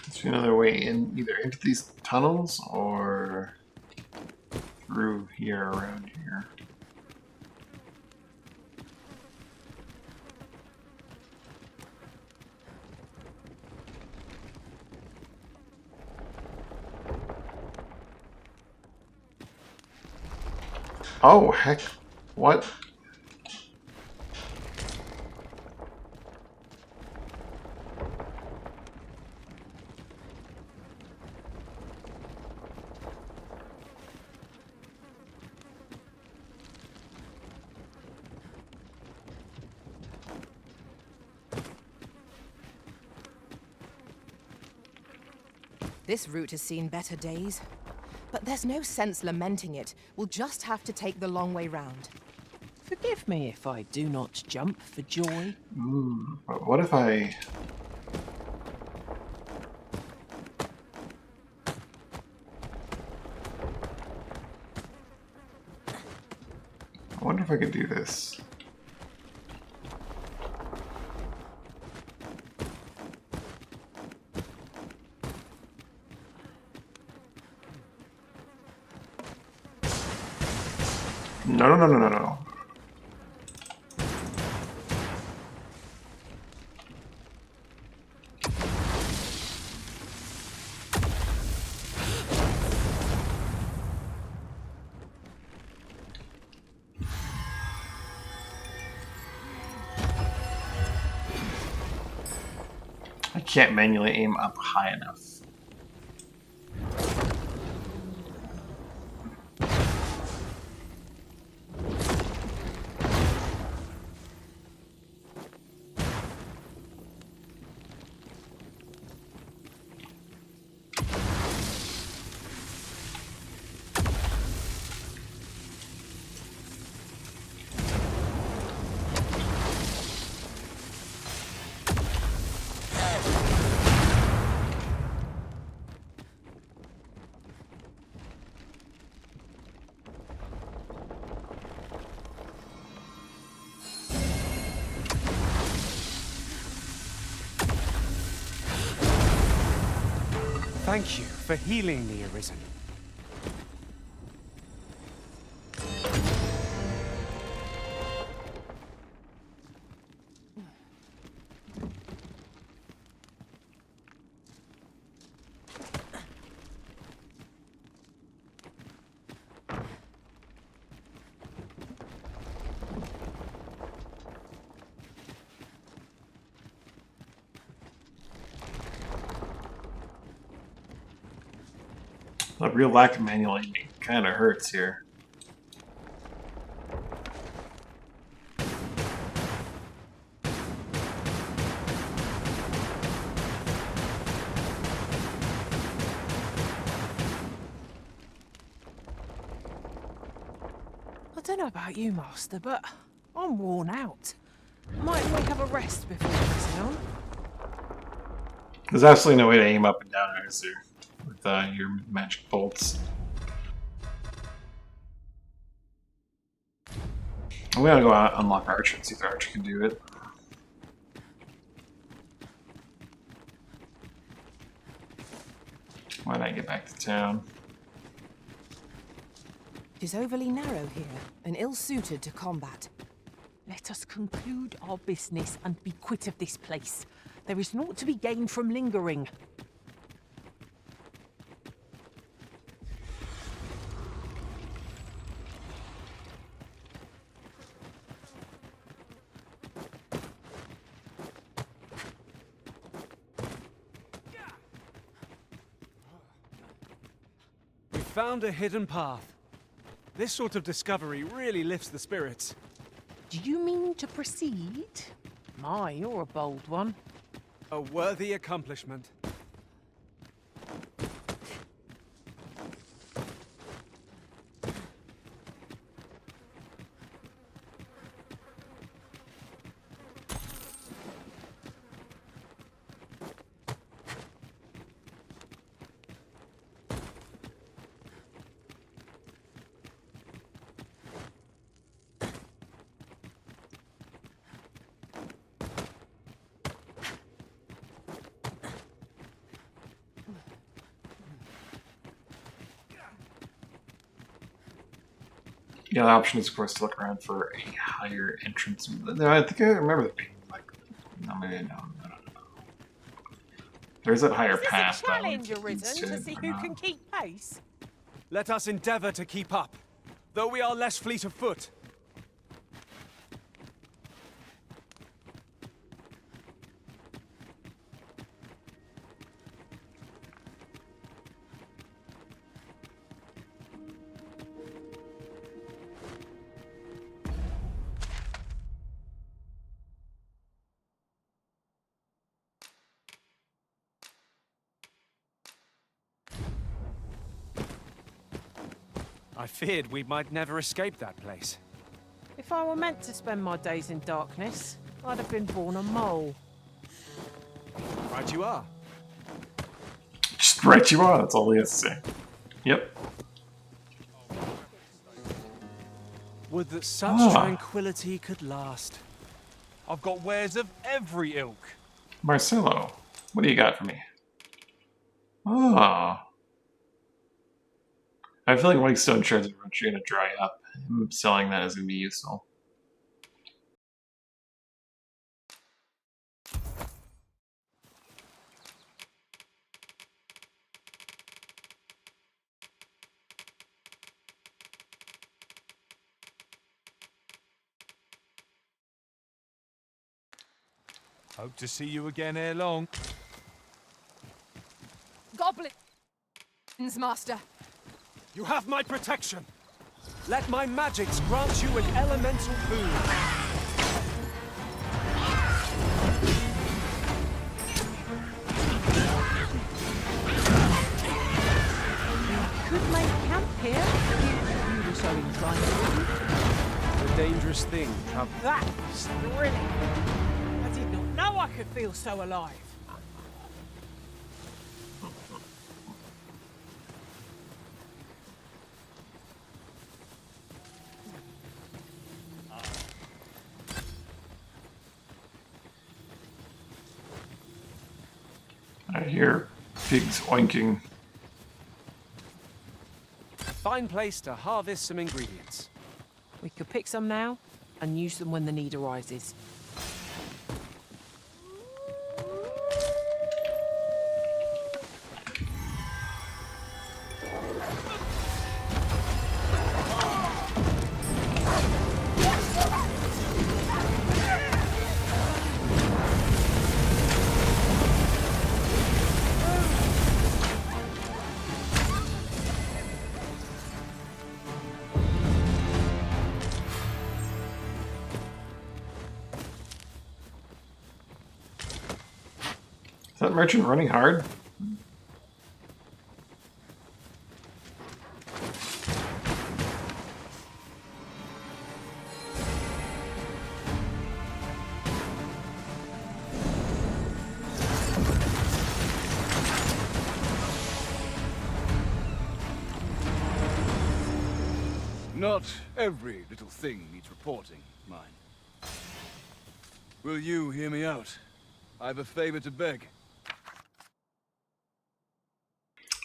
Is there another way in, either into these tunnels or through here, around here? Oh, heck. What? This route has seen better days. But there's no sense lamenting it. We'll just have to take the long way round. Forgive me if I do not jump for joy. But what if I... I wonder if I could do this. No. I can't manually aim up high enough. Thank you for healing the Arisen. The real lack of manual aiming kind of hurts here. I don't know about you, Master, but I'm worn out. Mightn't we have a rest before pressing on? There's absolutely no way to aim up and down, is there? With your magic bolts. I'm gonna go out and unlock Archer and see if Archer can do it. Why not get back to town? It is overly narrow here, and ill-suited to combat. Let us conclude our business and be quit of this place. There is naught to be gained from lingering. We found a hidden path. This sort of discovery really lifts the spirits. Do you mean to proceed? My, you're a bold one. A worthy accomplishment. Yeah, the option is, of course, to look around for a higher entrance. No, I think I remember it being like, no, maybe no. There's that higher path. Is this a challenge arisen to see who can keep pace? Let us endeavor to keep up, though we are less fleet of foot. I feared we might never escape that place. If I were meant to spend my days in darkness, I'd have been born a mole. Right you are. Just right you are, that's all he has to say. Yep. Would that such tranquility could last. I've got wares of every ilk. Marcelo, what do you got for me? Ah. I feel like Whitestone shards are eventually going to dry up. Selling that is going to be useful. Hope to see you again ere long. Goblins, Master. You have my protection. Let my magics grant you an elemental boon. Could make camp here if you were so inclined to. A dangerous thing. That was thrilling. I did not know I could feel so alive. I hear pigs oinking. A fine place to harvest some ingredients. We could pick some now and use them when the need arises. Is that merchant running hard? Not every little thing needs reporting, mine. Will you hear me out? I have a favor to beg.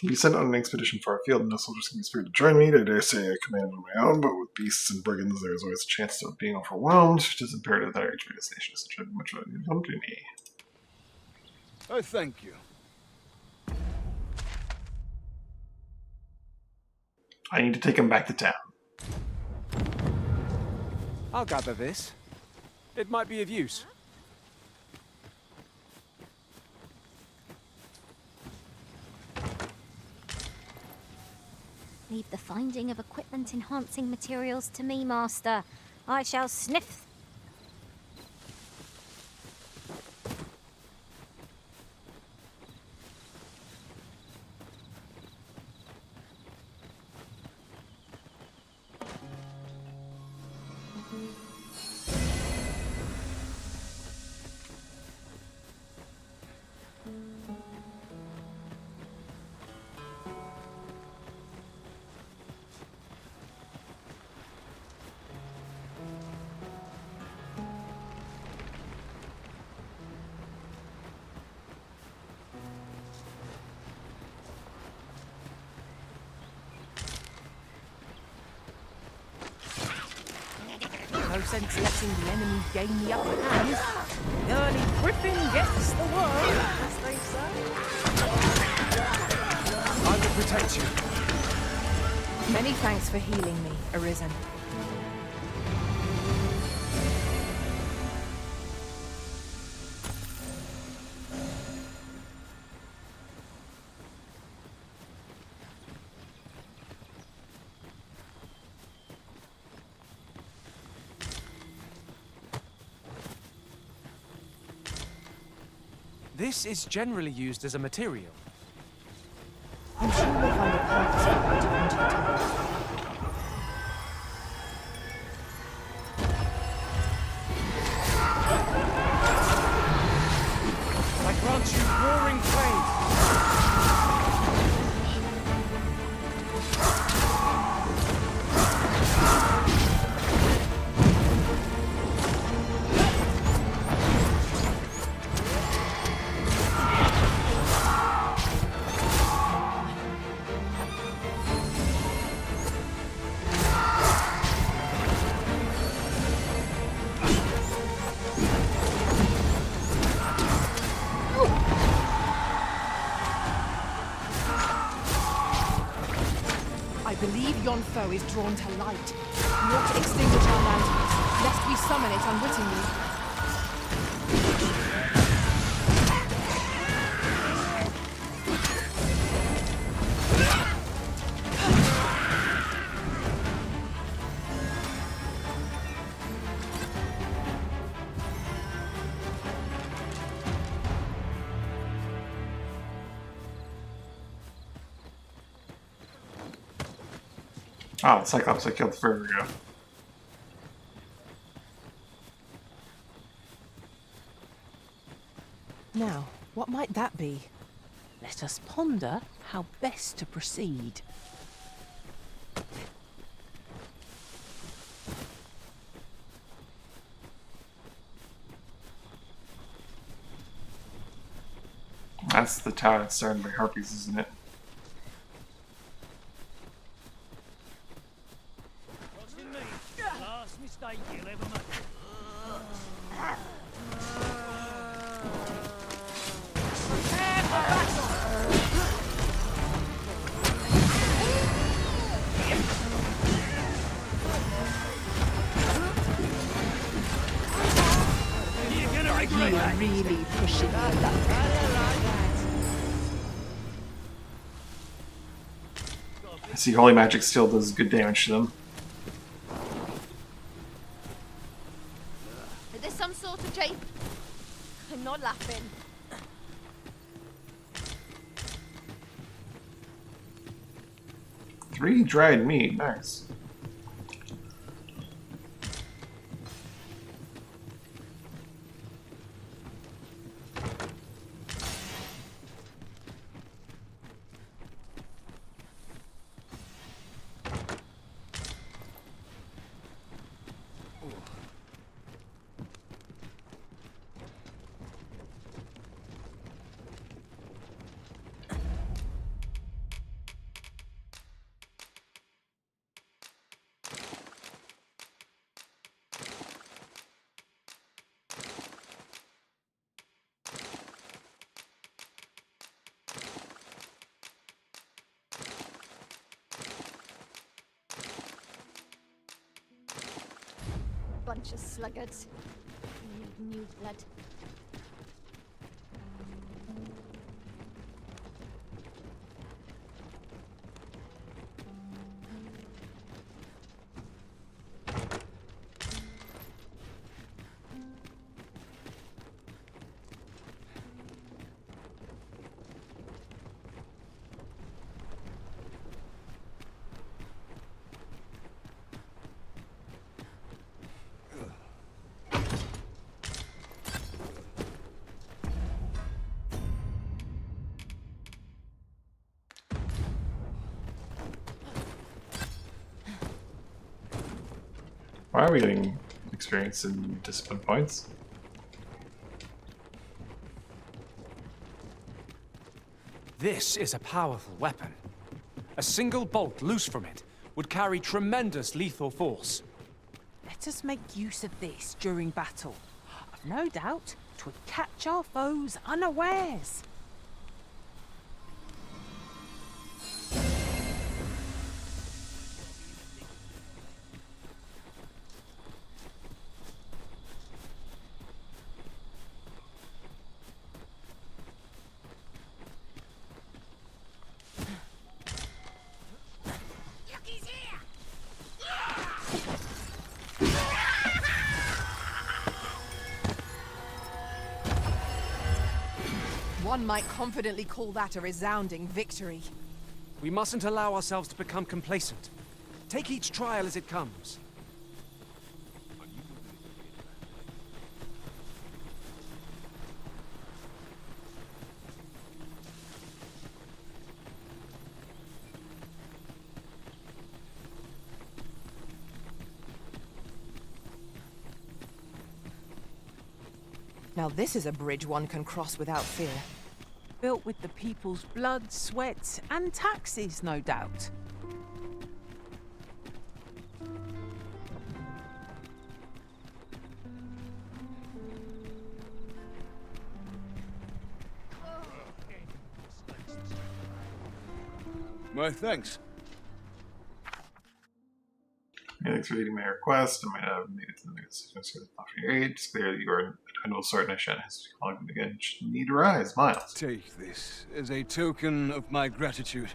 Be sent on an expedition far afield, and no soldiers can be spared to join me. I dare say I command on my own, but with beasts and brigands, there is always a chance of being overwhelmed. It is imperative that I rejoin this nation as such a much of a company. Oh, thank you. I need to take him back to town. I'll gather this. It might be of use. Leave the finding of equipment-enhancing materials to me, Master. I shall sniff. No sense letting the enemy gain the upper hand. The early griffin gets the worm, as they say. I will protect you. Many thanks for healing me, Arisen. This is generally used as a material. I'm sure we'll find a purpose for it in due time. I grant you roaring flame. I believe yon foe is drawn to light. We ought to extinguish our lanterns, lest we summon it unwittingly. Ah, the Cyclops I killed forever ago. Now, what might that be? Let us ponder how best to proceed. That's the town that's started by harpies, isn't it? Last mistake you'll ever make. You're really pushing your luck. I see holy magic still does good damage to them. Is this some sort of jape? I'm not laughing. 3 dried meat, nice. bunch of sluggards. Need new blood. Why are we getting experience in discipline points? This is a powerful weapon. A single bolt loose from it would carry tremendous lethal force. Let us make use of this during battle. I've no doubt 'twould catch our foes unawares. One might confidently call that a resounding victory. We mustn't allow ourselves to become complacent. Take each trial as it comes. Now this is a bridge one can cross without fear. Built with the people's blood, sweat, and taxes, no doubt. My thanks. Thanks for reading my request. I might have made it to the next decision. After your aid, it's clear that you are under certain Ashen has calling again. Should need to rise, Miles. Take this as a token of my gratitude.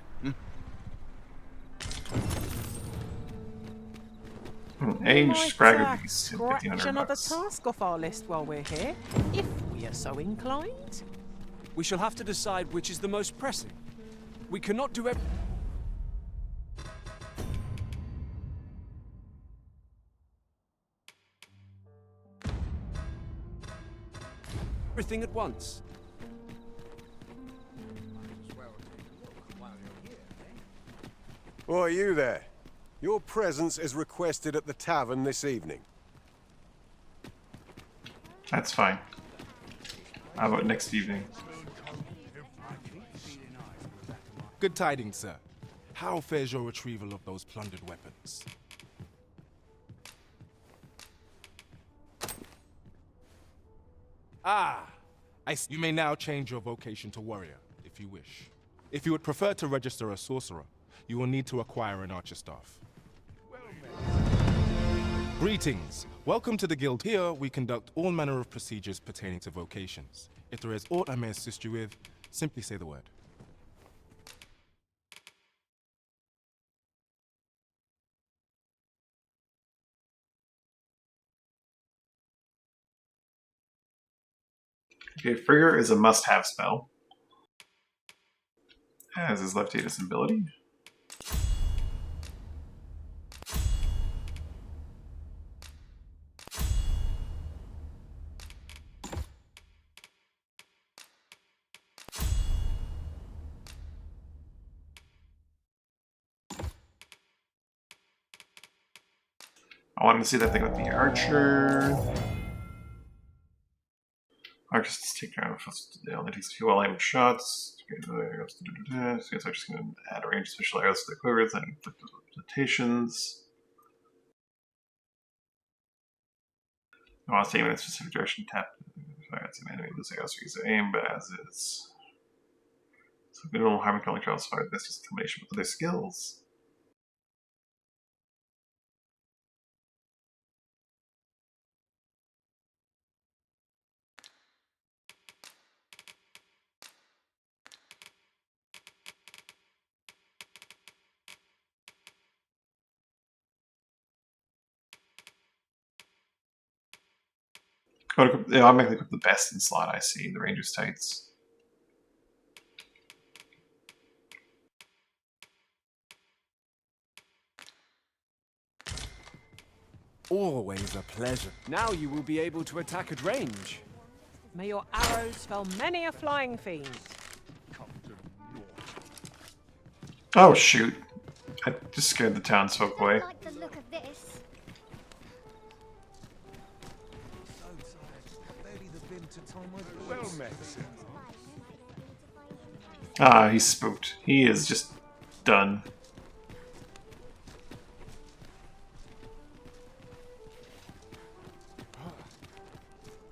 Age Scragger beast. Scratch another task off our list while we're here, if we are so inclined. We shall have to decide which is the most pressing. We cannot do everything at once. Oh, are you there? Your presence is requested at the tavern this evening. That's fine. How about next evening? Good tidings, sir. How fares your retrieval of those plundered weapons? You may now change your vocation to warrior, if you wish. If you would prefer to register a sorcerer, you will need to acquire an archer staff. Greetings. Welcome to the guild. Here, we conduct all manner of procedures pertaining to vocations. If there is aught I may assist you with, simply say the word. Okay, Frigger is a must-have spell. As is Leftatus ability. I wanted to see that thing with the archer. Archer just take down it only takes a few well-aimed shots. So I'm just going to add a range of special arrows to the quivers and inflict limitations. I want to aim in a specific direction. Tap. Sorry, that's an enemy losing arrows to use aim, but as is. So minimal harm can only travel so far. That's just a combination with other skills. Yeah, I'll make the best in slot I see, the Ranger's tights. Always a pleasure. Now you will be able to attack at range. May your arrows fell many a flying fiend. Oh shoot. I just scared the townsfolk away. I like the look of this. Well met, sir. Ah, he's spooked. He is just done.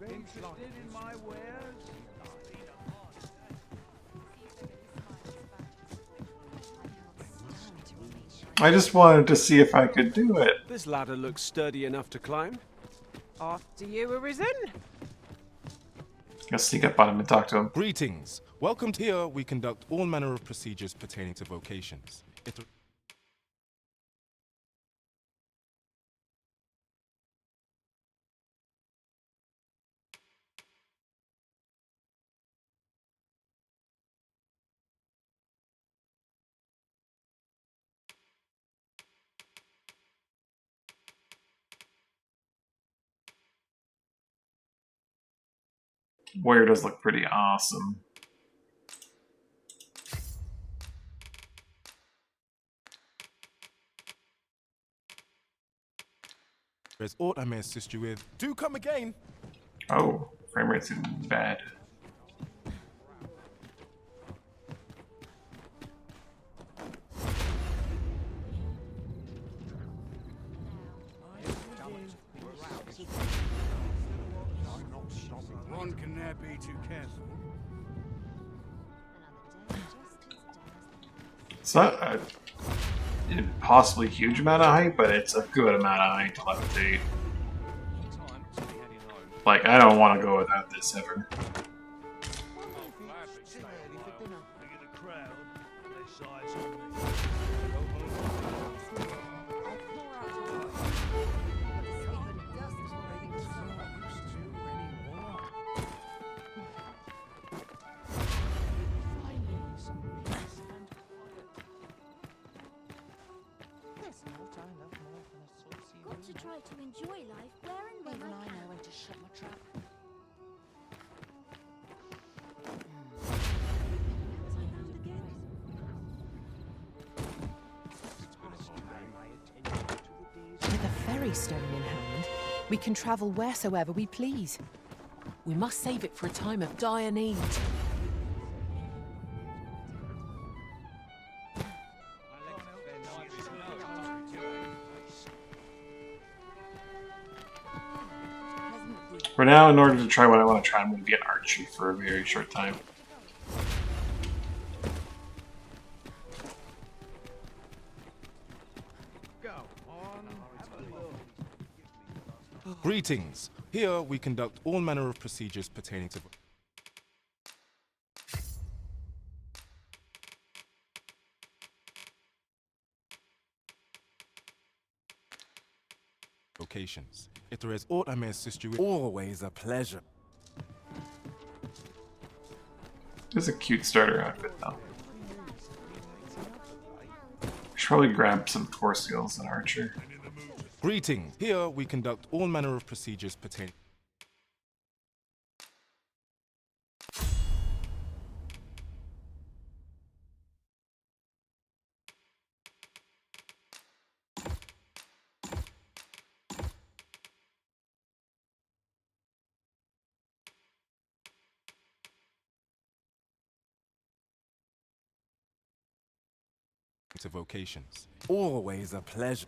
Interested in my wares? I just wanted to see if I could do it. This ladder looks sturdy enough to climb. After you, Arisen. I'll sneak up on him and talk to him. Greetings. Welcome to here. We conduct all manner of procedures pertaining to vocations. Warrior does look pretty awesome. There's aught I may assist you with. Do come again. Oh, frame rate's even bad. One can never be too careful. It's not a possibly huge amount of height, but it's a good amount of height to levitate. Like, I don't want to go without this ever. Got to try to enjoy life where and when Even I I can. know when to shut my trap. With a ferry stone in hand, we can travel wheresoever we please. We must save it for a time of dire need. For now, in order to try what I want to try, I'm going to get archery for a very short time. Greetings. Here we conduct all manner of procedures pertaining to vocations. If there is aught I may assist you with. Always a pleasure. It's a cute starter outfit, though. Should probably grab some core skills in archer. Greetings. Here we conduct all manner of procedures pertaining. To vocations. Always a pleasure.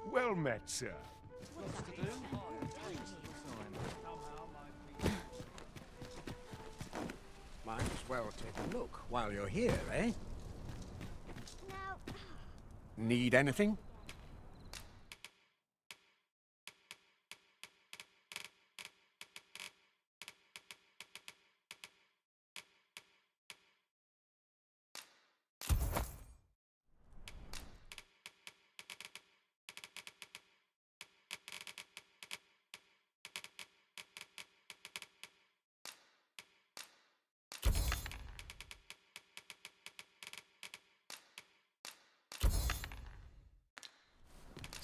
Well met, sir. Might as well take a look while you're here, eh? Need anything?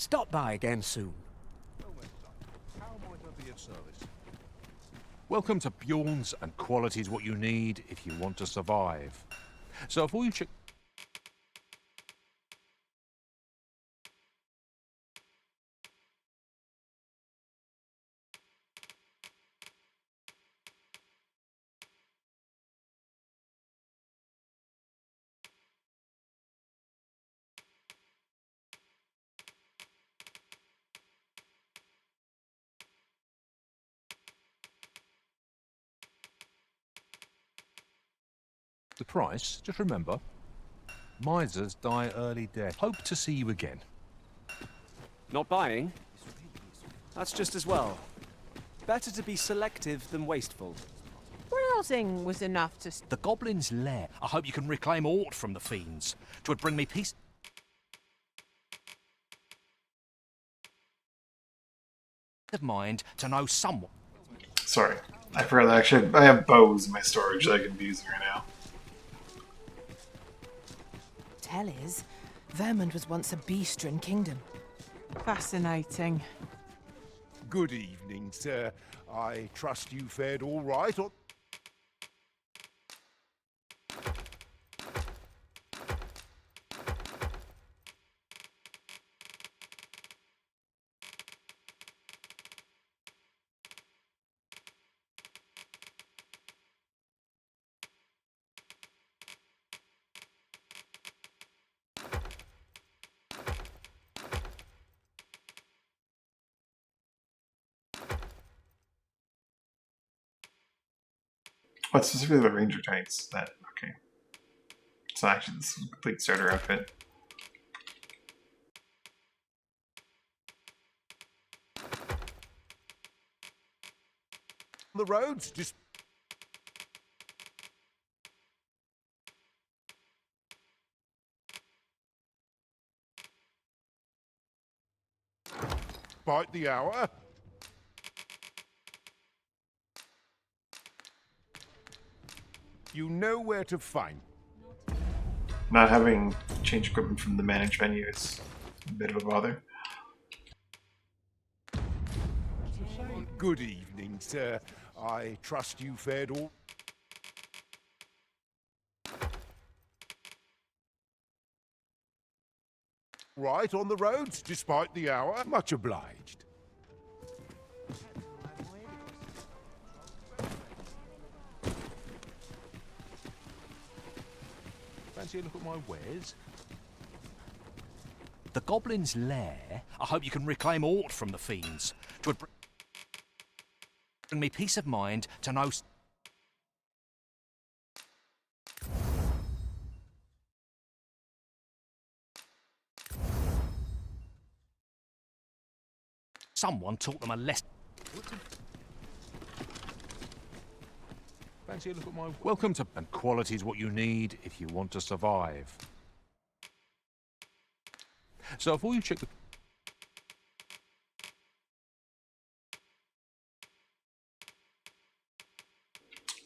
Stop by again soon. How might I be of service? Welcome to Bjorn's, and quality's what you need if you want to survive. So before you check... the price, just remember, misers die early death. Hope to see you again. Not buying? That's just as well. Better to be selective than wasteful. Browsing was enough to... The Goblin's Lair. I hope you can reclaim aught from the fiends. 'Twould bring me peace... of mind to know someone. Sorry, I forgot that actually I have bows in my storage that I can be using right now. Tell is, Vermund was once a beastren kingdom. Fascinating. Good evening, sir. I trust you fared all right on... Oh, it's specifically the ranger tights that okay. It's not actually this complete starter outfit. The roads just... Bite the hour. You know where to find. Not having change equipment from the managed menu is a bit of a bother. Good evening, sir. I trust you fared all... right on the roads, despite the hour. Much obliged. Fancy a look at my wares? The Goblin's Lair. I hope you can reclaim aught from the fiends. 'Twould bring me peace of mind to know... someone taught them a lesson. Fancy a look at my... welcome to... and quality's what you need if you want to survive. So before you check the...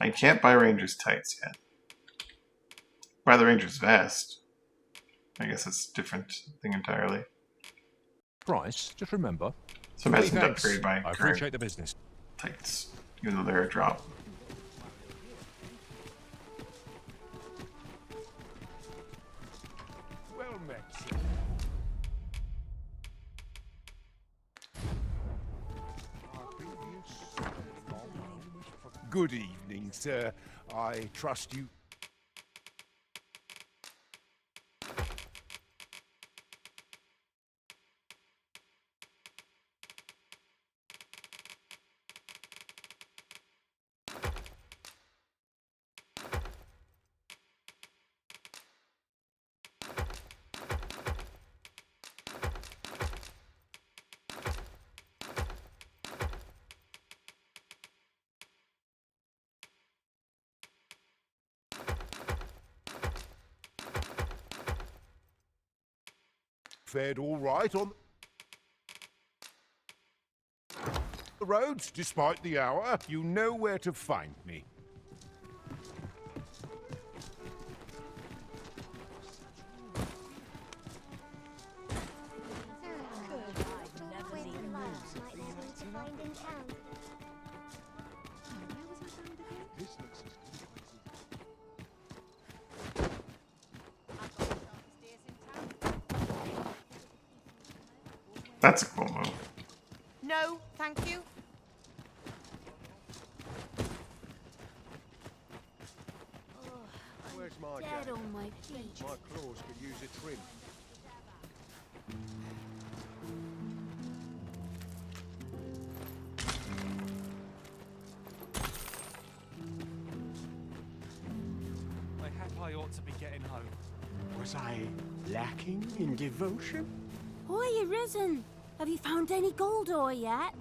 I can't buy Ranger's tights yet. Buy the Ranger's vest. I guess it's a different thing entirely. Price, just remember. So I'm asking to upgrade my I current appreciate the business. tights, even though they're a drop. Well met, sir. Good evening, sir. I trust you... fared all right on the roads, despite the hour. You know where to find me. That's a cool move. No, thank you. Where's my Dead dagger? on my feet. My claws could use a trim. Mayhap I ought to be getting home. Was I lacking in devotion? Oi, you risen! Have you found any gold ore yet?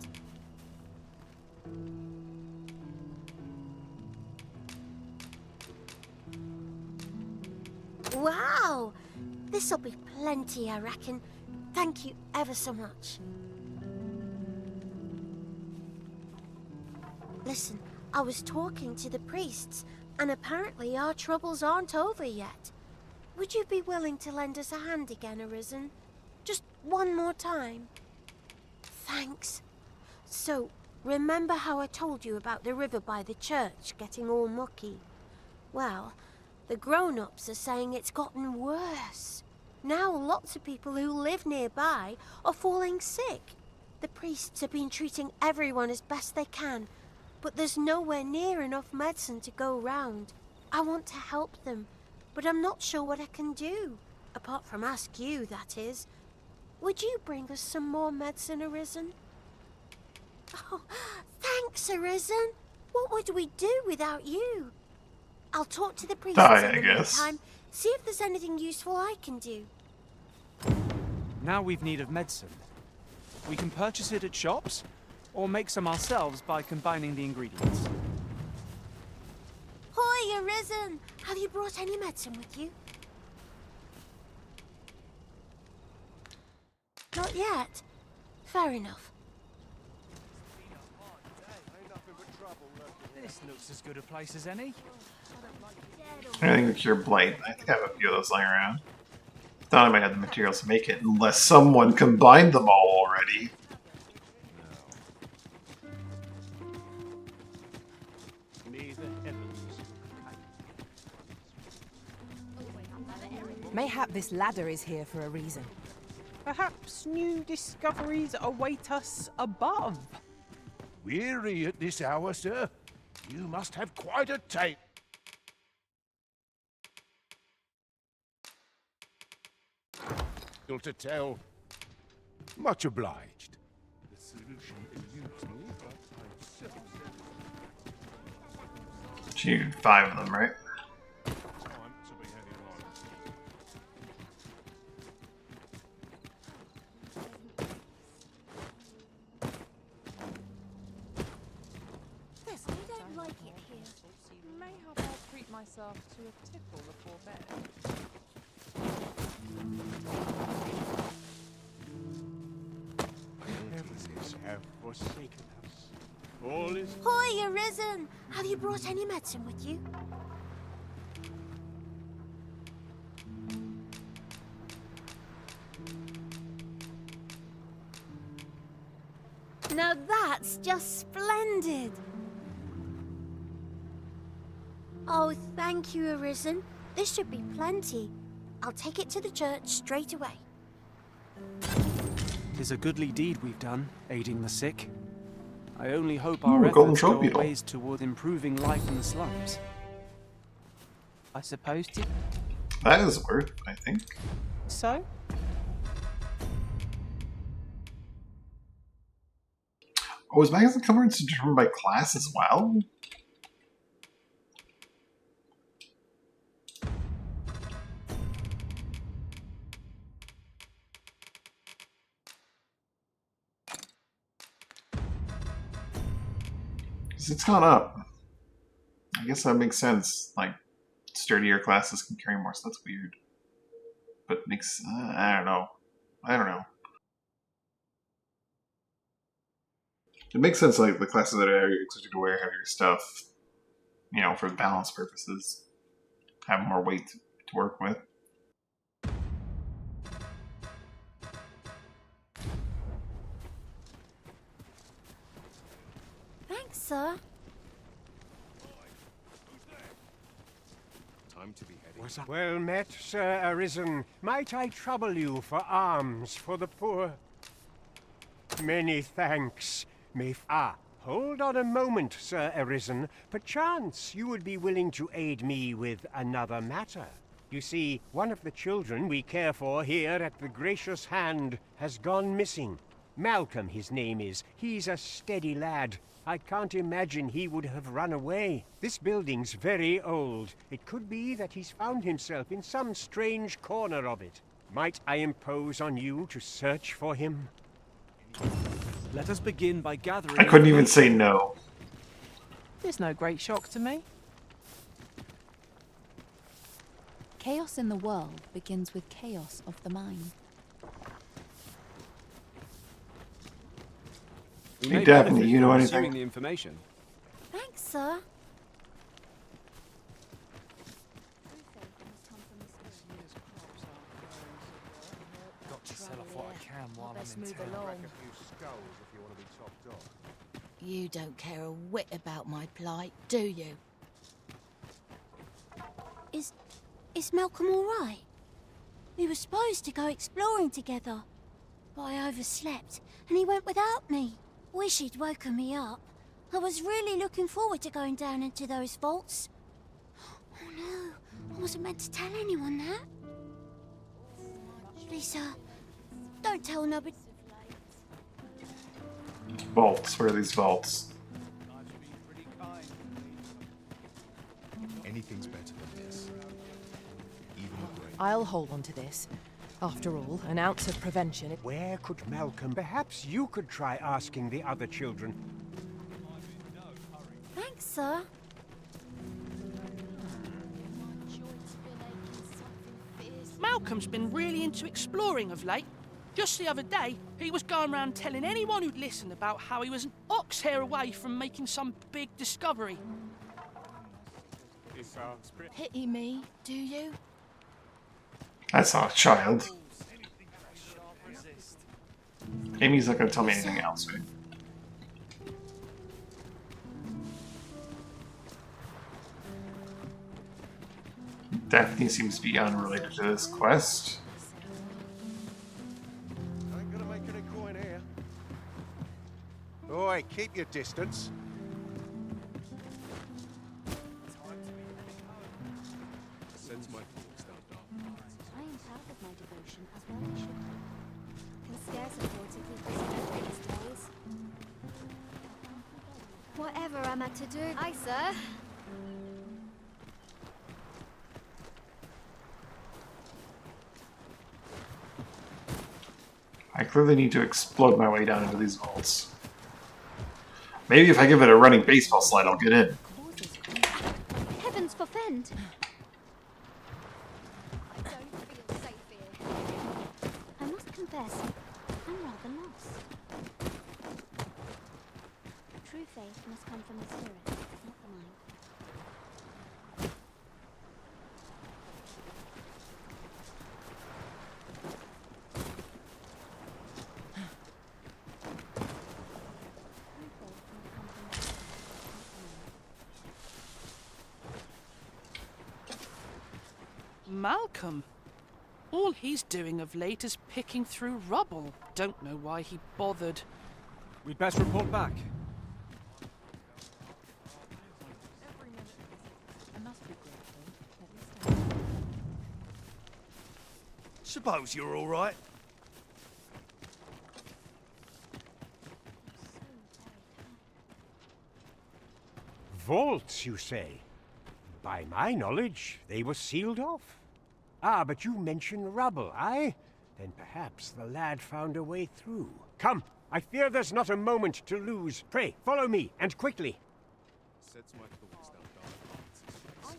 Wow! This'll be plenty, I reckon. Thank you ever so much. Listen, I was talking to the priests, and apparently our troubles aren't over yet. Would you be willing to lend us a hand again, Arisen? Just one more time? Thanks. So, remember how I told you about the river by the church getting all mucky? Well, the grown-ups are saying it's gotten worse. Now lots of people who live nearby are falling sick. The priests have been treating everyone as best they can, but there's nowhere near enough medicine to go round. I want to help them, but I'm not sure what I can do. Apart from ask you, that is. Would you bring us some more medicine, Arisen? Oh, thanks, Arisen. What would we do without you? I'll talk to the priests Die, in I the guess. meantime, see if there's anything useful I can do. Now we've need of medicine. We can purchase it at shops, or make some ourselves by combining the ingredients. Hoy, Arisen! Have you brought any medicine with you? Not yet. Fair enough. This looks as good a place as any. Anything to cure blight. I think I have a few of those lying around. Thought I might have the materials to make it, unless someone combined them all already. Mayhap this ladder is here for a reason. Perhaps new discoveries await us above. Weary at this hour, sir? You must have quite a tape. To tell. Much obliged. The solution is useful, but I'm Shoot, 5 of them, right? I don't like it here. Mayhap I'll treat myself to a tickle before bed. Nemesis have forsaken us. All is Hoy, Arisen! Have you brought any medicine with you? Now that's just splendid! Oh, thank you, Arisen. This should be plenty. I'll take it to the church straight away. 'Tis a goodly deed we've done, aiding the sick. I only hope our Ooh, golden efforts go trophy. ways toward improving life in the slums. I suppose to... That is worth, I think. So? Oh, is magazine coverage determined by class as well? It's gone up. I guess that makes sense. Like, sturdier classes can carry more, so that's weird. But makes... I don't know. I don't know. It makes sense, like, the classes that are expected to wear heavier stuff, you know, for balance purposes, have more weight to work with. Thanks, sir. Time to be heading. Was I well met, Sir Arisen. Might I trouble you for alms for the poor? Many thanks, hold on a moment, Sir Arisen. Perchance you would be willing to aid me with another matter. You see, one of the children we care for here at the Gracious Hand has gone missing. Malcolm, his name is. He's a steady lad. I can't imagine he would have run away. This building's very old. It could be that he's found himself in some strange corner of it. Might I impose on you to search for him? Let us begin by gathering... I couldn't even say no. There's no great shock to me. Chaos in the world begins with chaos of the mind. Hey, Daphne, you know anything? The information. Thanks, sir. Got to sell off what I can while I'm in town. You don't care a whit about my plight, do you? Is Malcolm all right? We were supposed to go exploring together, but I overslept and he went without me. Wish he'd woken me up. I was really looking forward to going down into those vaults. Oh no, I wasn't meant to tell anyone that. Please, don't tell nobody. Vaults. Where are these vaults? Anything's better than this. Even a break. I'll hold on to this. After all, an ounce of prevention... Where could Malcolm... Perhaps you could try asking the other children. Thanks, sir. Malcolm's been really into exploring of late. Just the other day, he was going around telling anyone who'd listen about how he was an ox hair away from making some big discovery. Pity me, do you? That's not a child. Amy's not going to tell me anything else, right? Daphne seems to be unrelated to this quest. Ain't gonna make any coin here. Oi, keep your distance. Sense my thoughts don't dark. I am proud of my devotion as well I should be. Can scarce afford to keep this these days. Whatever am I to do? Aye, sir. I clearly need to explode my way down into these vaults. Maybe if I give it a running baseball slide, I'll get in. Heavens forfend! I don't feel safe here. I must confess, I'm rather lost. True faith must come from the spirit, not the mind. Malcolm? All he's doing of late is picking through rubble. Don't know why he bothered. We'd best report back. Suppose you're all right. Vaults, you say? By my knowledge, they were sealed off. Ah, but you mentioned rubble, aye? Then perhaps the lad found a way through. Come, I fear there's not a moment to lose. Pray, follow me, and quickly. Sense my thoughts don't dark.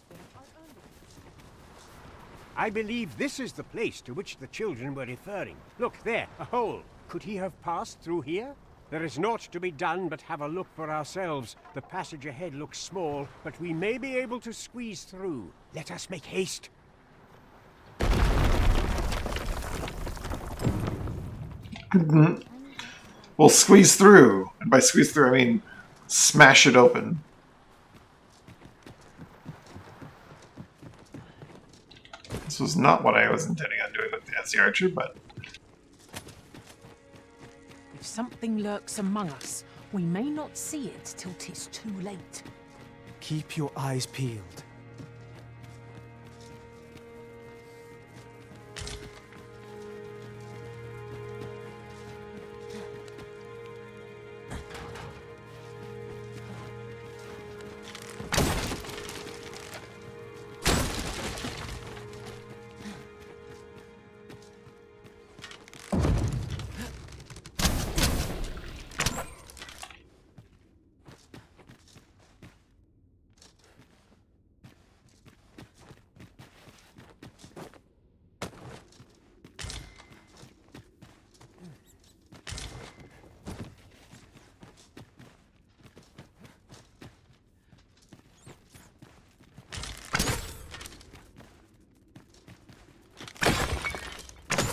I believe this is the place to which the children were referring. Look, there, a hole. Could he have passed through here? There is naught to be done but have a look for ourselves. The passage ahead looks small, but we may be able to squeeze through. Let us make haste. We'll squeeze through. And by squeeze through, I mean smash it open. This was not what I was intending on doing with the Nancy Archer, but... If something lurks among us, we may not see it till 'tis too late. Keep your eyes peeled.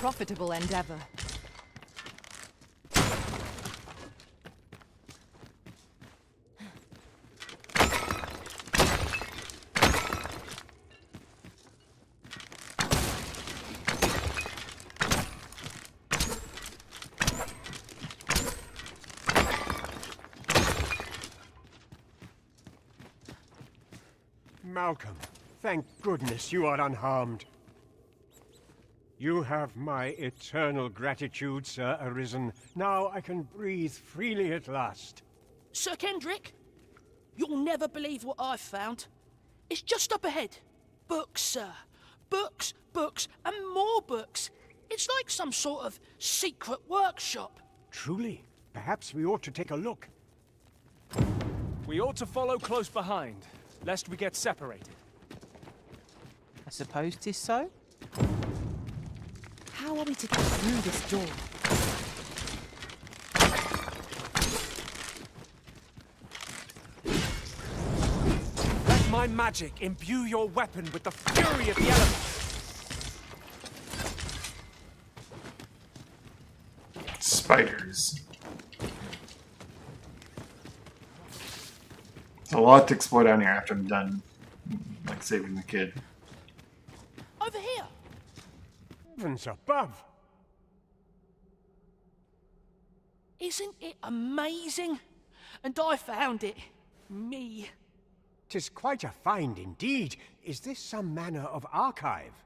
Profitable endeavor. Malcolm, thank goodness you are unharmed. You have my eternal gratitude, Sir Arisen. Now I can breathe freely at last. Sir Kendrick, you'll never believe what I've found. It's just up ahead. Books, sir. Books, books, and more books. It's like some sort of secret workshop. Truly? Perhaps we ought to take a look. We ought to follow close behind, lest we get separated. I suppose 'tis so. How are we to get through this door? Let my magic imbue your weapon with the fury of the elements. Spiders. There's a lot to explore down here after I'm done, like, saving the kid. Over here. Heavens above! Isn't it amazing? And I found it. Me. 'Tis quite a find indeed. Is this some manner of archive?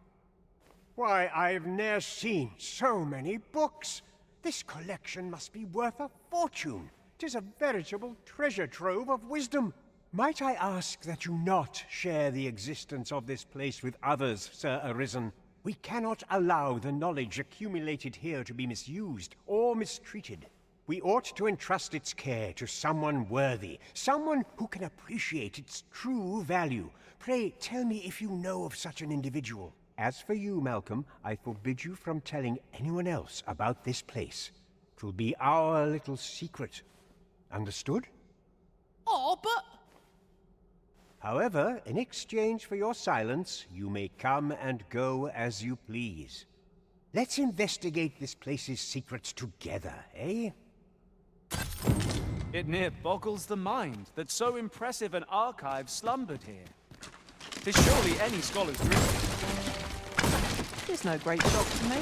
Why, I've ne'er seen so many books. This collection must be worth a fortune. 'Tis a veritable treasure trove of wisdom. Might I ask that you not share the existence of this place with others, Sir Arisen? We cannot allow the knowledge accumulated here to be misused or mistreated. We ought to entrust its care to someone worthy, someone who can appreciate its true value. Pray tell me if you know of such an individual. As for you, Malcolm, I forbid you from telling anyone else about this place. 'Twill be our little secret. Understood? Oh, but... However, in exchange for your silence, you may come and go as you please. Let's investigate this place's secrets together, eh? It near boggles the mind that so impressive an archive slumbered here. 'Tis surely any scholar's dream. There's no great shock to me.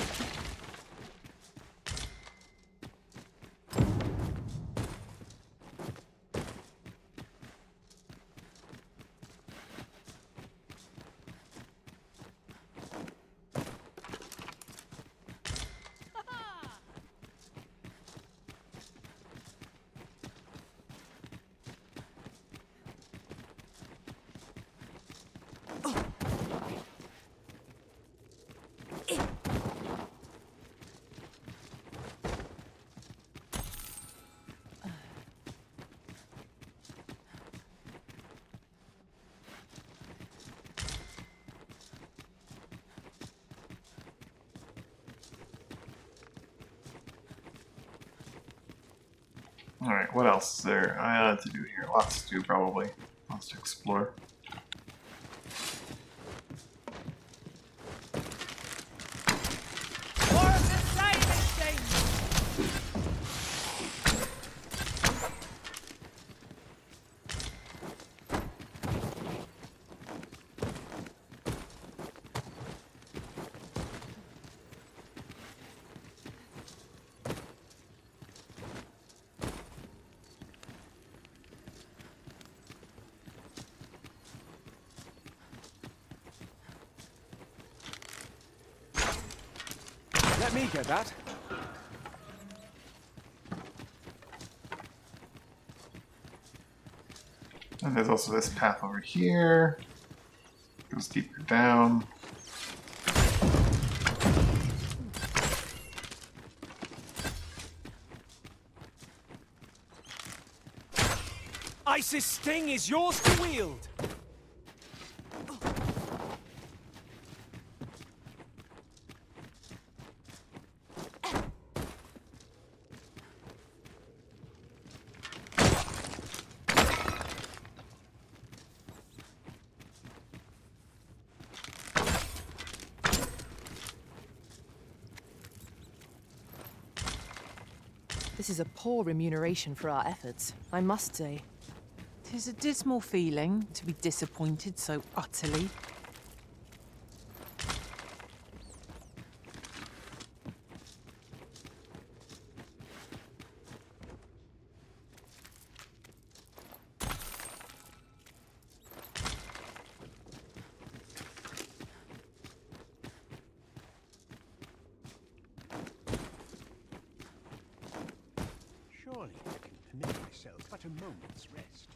Alright, what else is there to do here? Lots to do, probably. Lots to explore. let me get that. And there's also this path over here. Goes deeper down. Ice's sting is yours to wield. This is a poor remuneration for our efforts, I must say. 'Tis a dismal feeling to be disappointed so utterly. Surely I can permit myself but a moment's rest.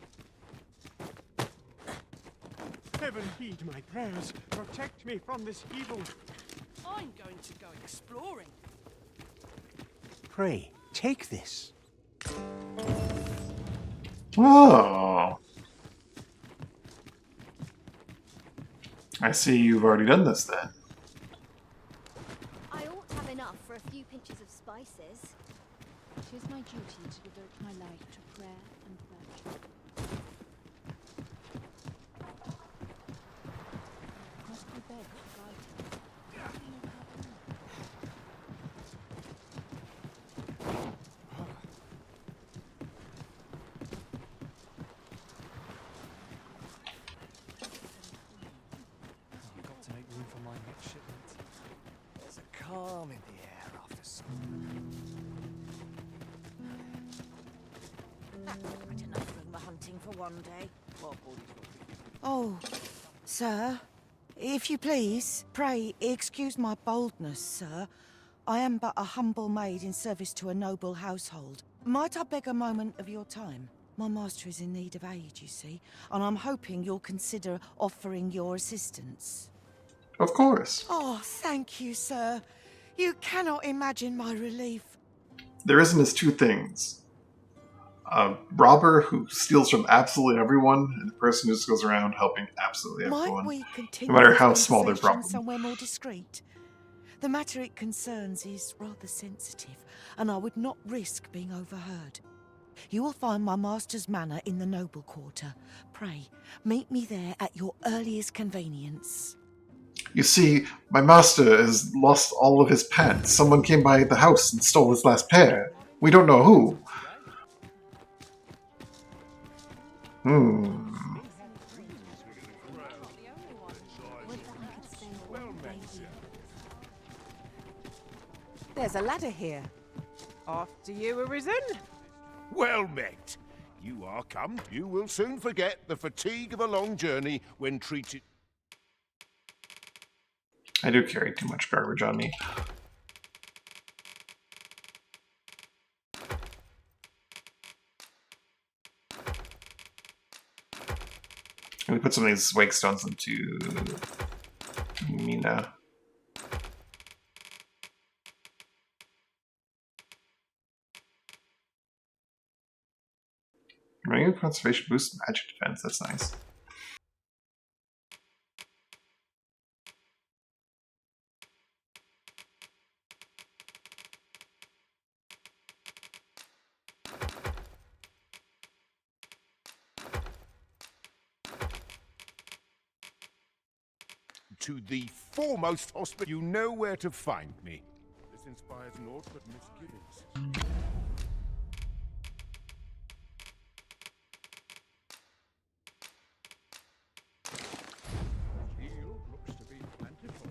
Heaven heed my prayers. Protect me from this evil. I'm going to go exploring. Pray, take this. Oh. I see you've already done this then. I ought to have enough for a few pinches of spices. It is my duty to devote my life to prayer and virtue. Must be begged to guide her. I've got to make room for my next shipment. There's a calm in the air after Quite enough from the hunting for one day. Oh, sir, if you please, pray excuse my boldness, sir. I am but a humble maid in service to a noble household. Might I beg a moment of your time? My master is in need of aid, you see, and I'm hoping you'll consider offering your assistance. Of course. Oh, thank you, sir. You cannot imagine my relief. There isn't as two things. A robber who steals from absolutely everyone, and a person who just goes around helping absolutely Might everyone, we no continue matter this how small their conversation problem. somewhere more discreet? The matter it concerns is rather sensitive, and I would not risk being overheard. You will find my master's manor in the noble quarter. Pray, meet me there at your earliest convenience. You see, my master has lost all of his pants. Someone came by the house and stole his last pair. We don't know who. There's a ladder here. After you, Arisen. Well met. You are come. You will soon forget the fatigue of a long journey when treated... I do carry too much garbage on me. Let me put some of these wake stones into Mina. Running conservation boosts magic defense, that's nice. To the foremost hospital. You know where to find me. This inspires naught but misgivings. Yield looks to be plentiful.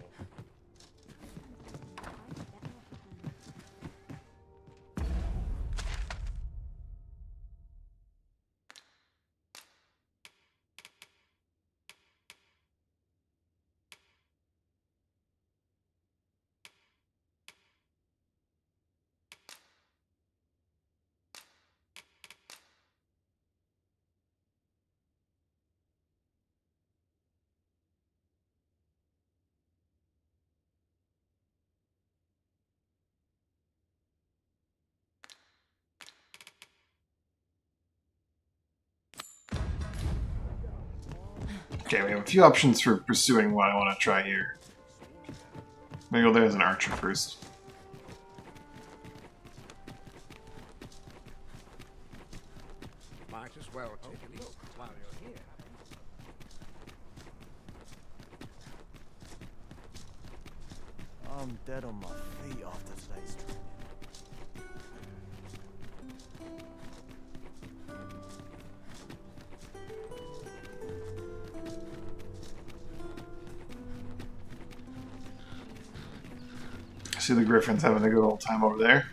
Okay, we have a few options for pursuing what I want to try here. Maybe go there as an archer first. Might as well take a look while you're here. I'm dead on my feet after today's training. I see the Griffins having a good old time over there.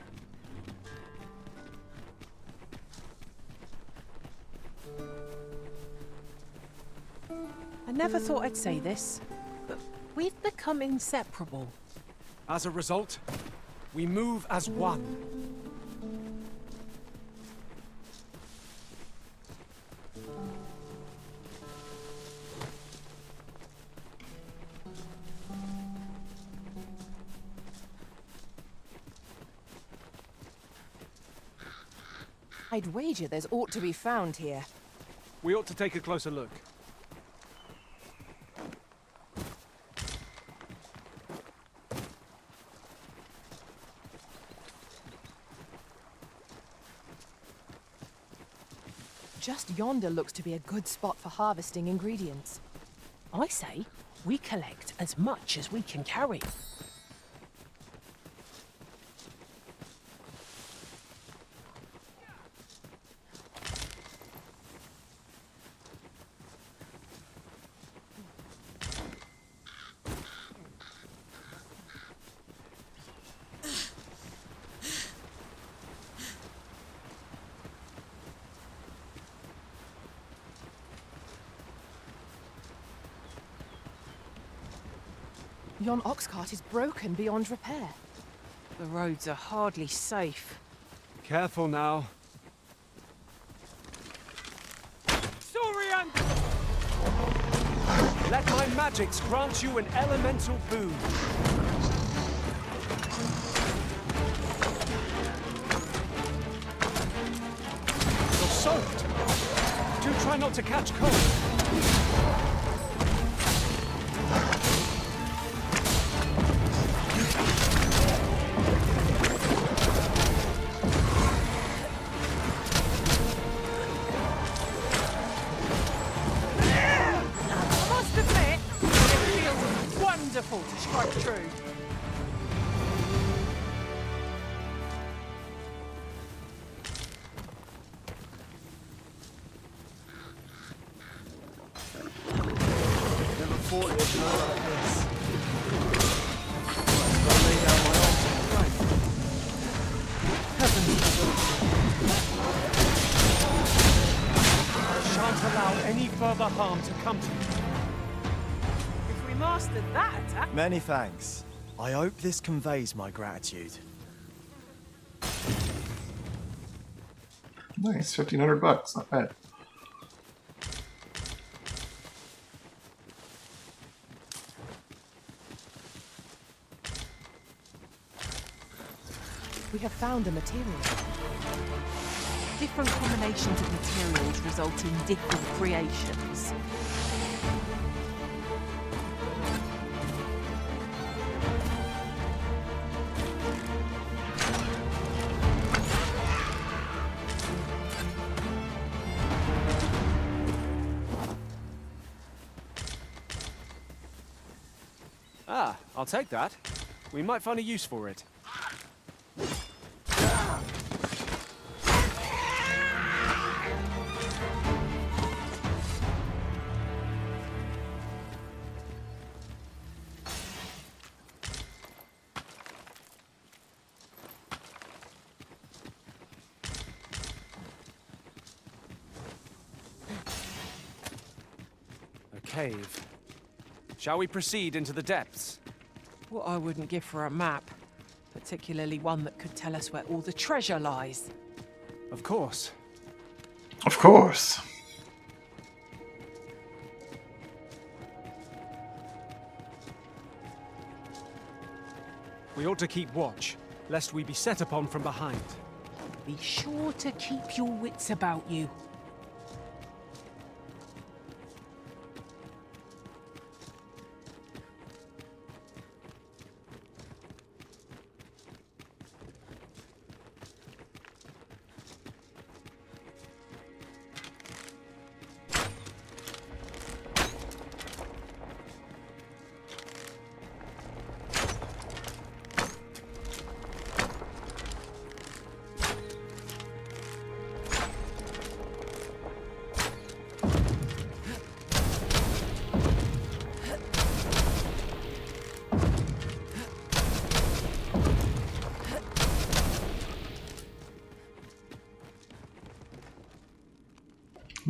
I never thought I'd say this, but we've become inseparable. As a result, we move as one. I'd wager there's aught to be found here. We ought to take a closer look. Just yonder looks to be a good spot for harvesting ingredients. I say we collect as much as we can carry. Yon ox cart is broken beyond repair. The roads are hardly safe. Careful now. Saurian! Let my magics grant you an elemental boon. You're soaked. Do try not to catch cold. Wonderful to strike true. Never thought it'd go like this. I've got to lay down my arms and pray. Heavens I shan't allow any further harm to come to you. If we mastered that attack... Many thanks. I hope this conveys my gratitude. Nice, $1,500, not bad. We have found a material. Different combinations of materials result in different creations. Ah, I'll take that. We might find a use for it. A cave. Shall we proceed into the depths? What I wouldn't give for a map, particularly one that could tell us where all the treasure lies. Of course. Of course. We ought to keep watch, lest we be set upon from behind. Be sure to keep your wits about you.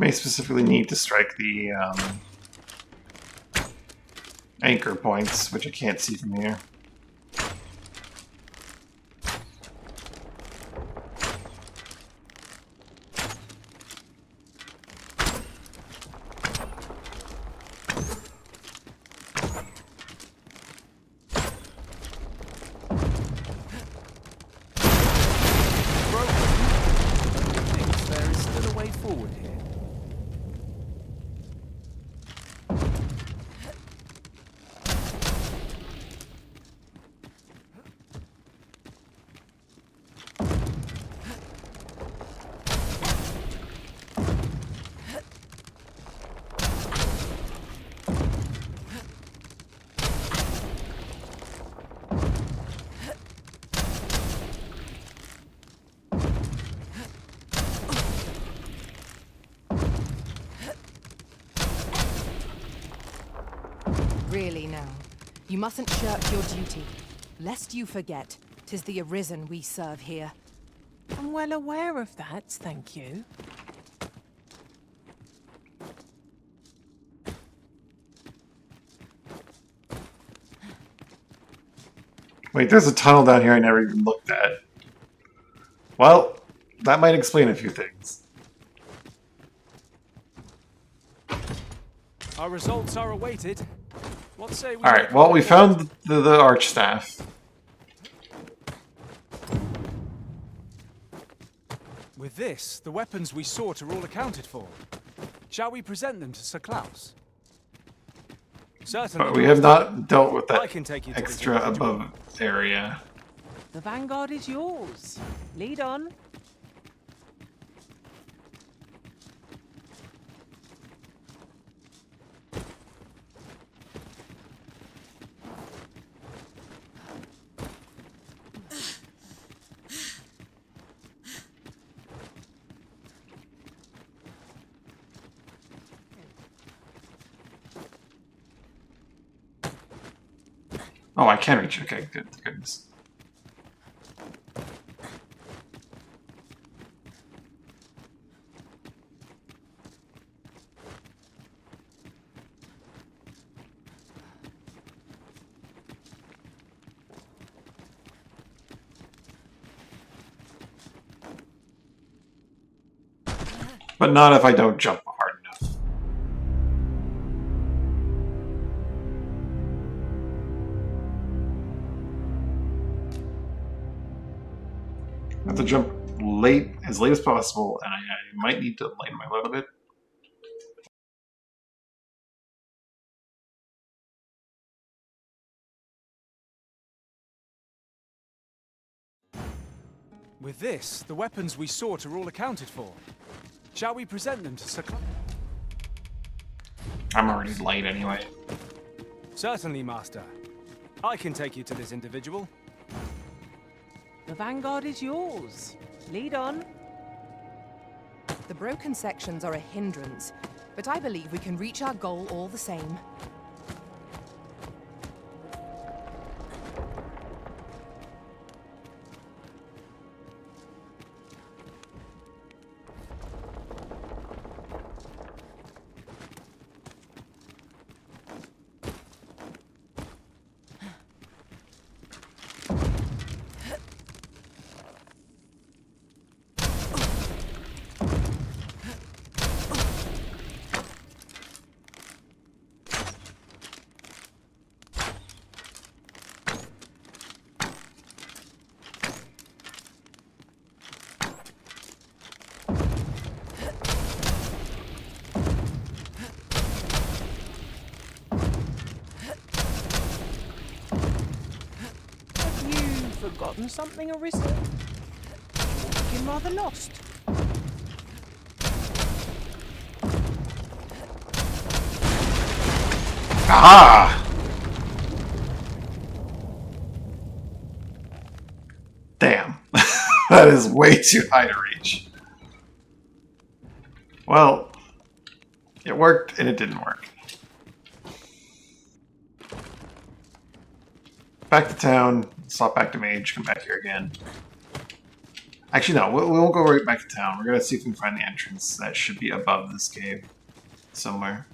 May specifically need to strike the anchor points, which I can't see from here. There is still a way forward here. Really now, you mustn't shirk your duty, lest you forget 'tis the Arisen we serve here. I'm well aware of that, thank you. Wait, there's a tunnel down here I never even looked at. Well, that might explain a few things. Our results are awaited. What say we... Alright, well, we found the arch staff. With this, the weapons we sought are all accounted for. Shall we present them to Sir Klaus? Certainly. But we have not dealt with I that can take you to extra the individual. above area. The vanguard is yours. Lead on. Oh, I can reach. Okay, good. Goodness. But not if I don't jump hard enough. I have to jump as late as possible, and I might need to lighten my load a bit. With this, the weapons we sought are all accounted for. Shall we present them to Sir Klaus? I'm already light anyway. Certainly, Master. I can take you to this individual. The vanguard is yours. Lead on. The broken sections are a hindrance, but I believe we can reach our goal all the same. Forgotten something, Arisen? Looking rather lost. Aha! Damn. That is way too high to reach. Well, it worked and it didn't work. Back to town, swap back to mage, come back here again. Actually, no. We'll go right back to town. We're gonna see if we can find the entrance that should be above this cave somewhere.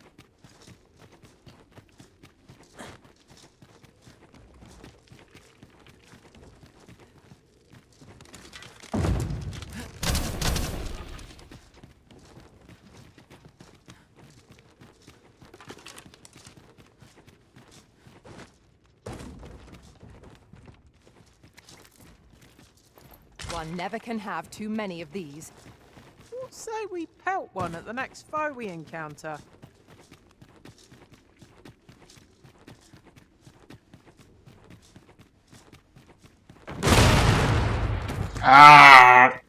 One never can have too many of these. What say we pelt one at the next foe we encounter? Ah!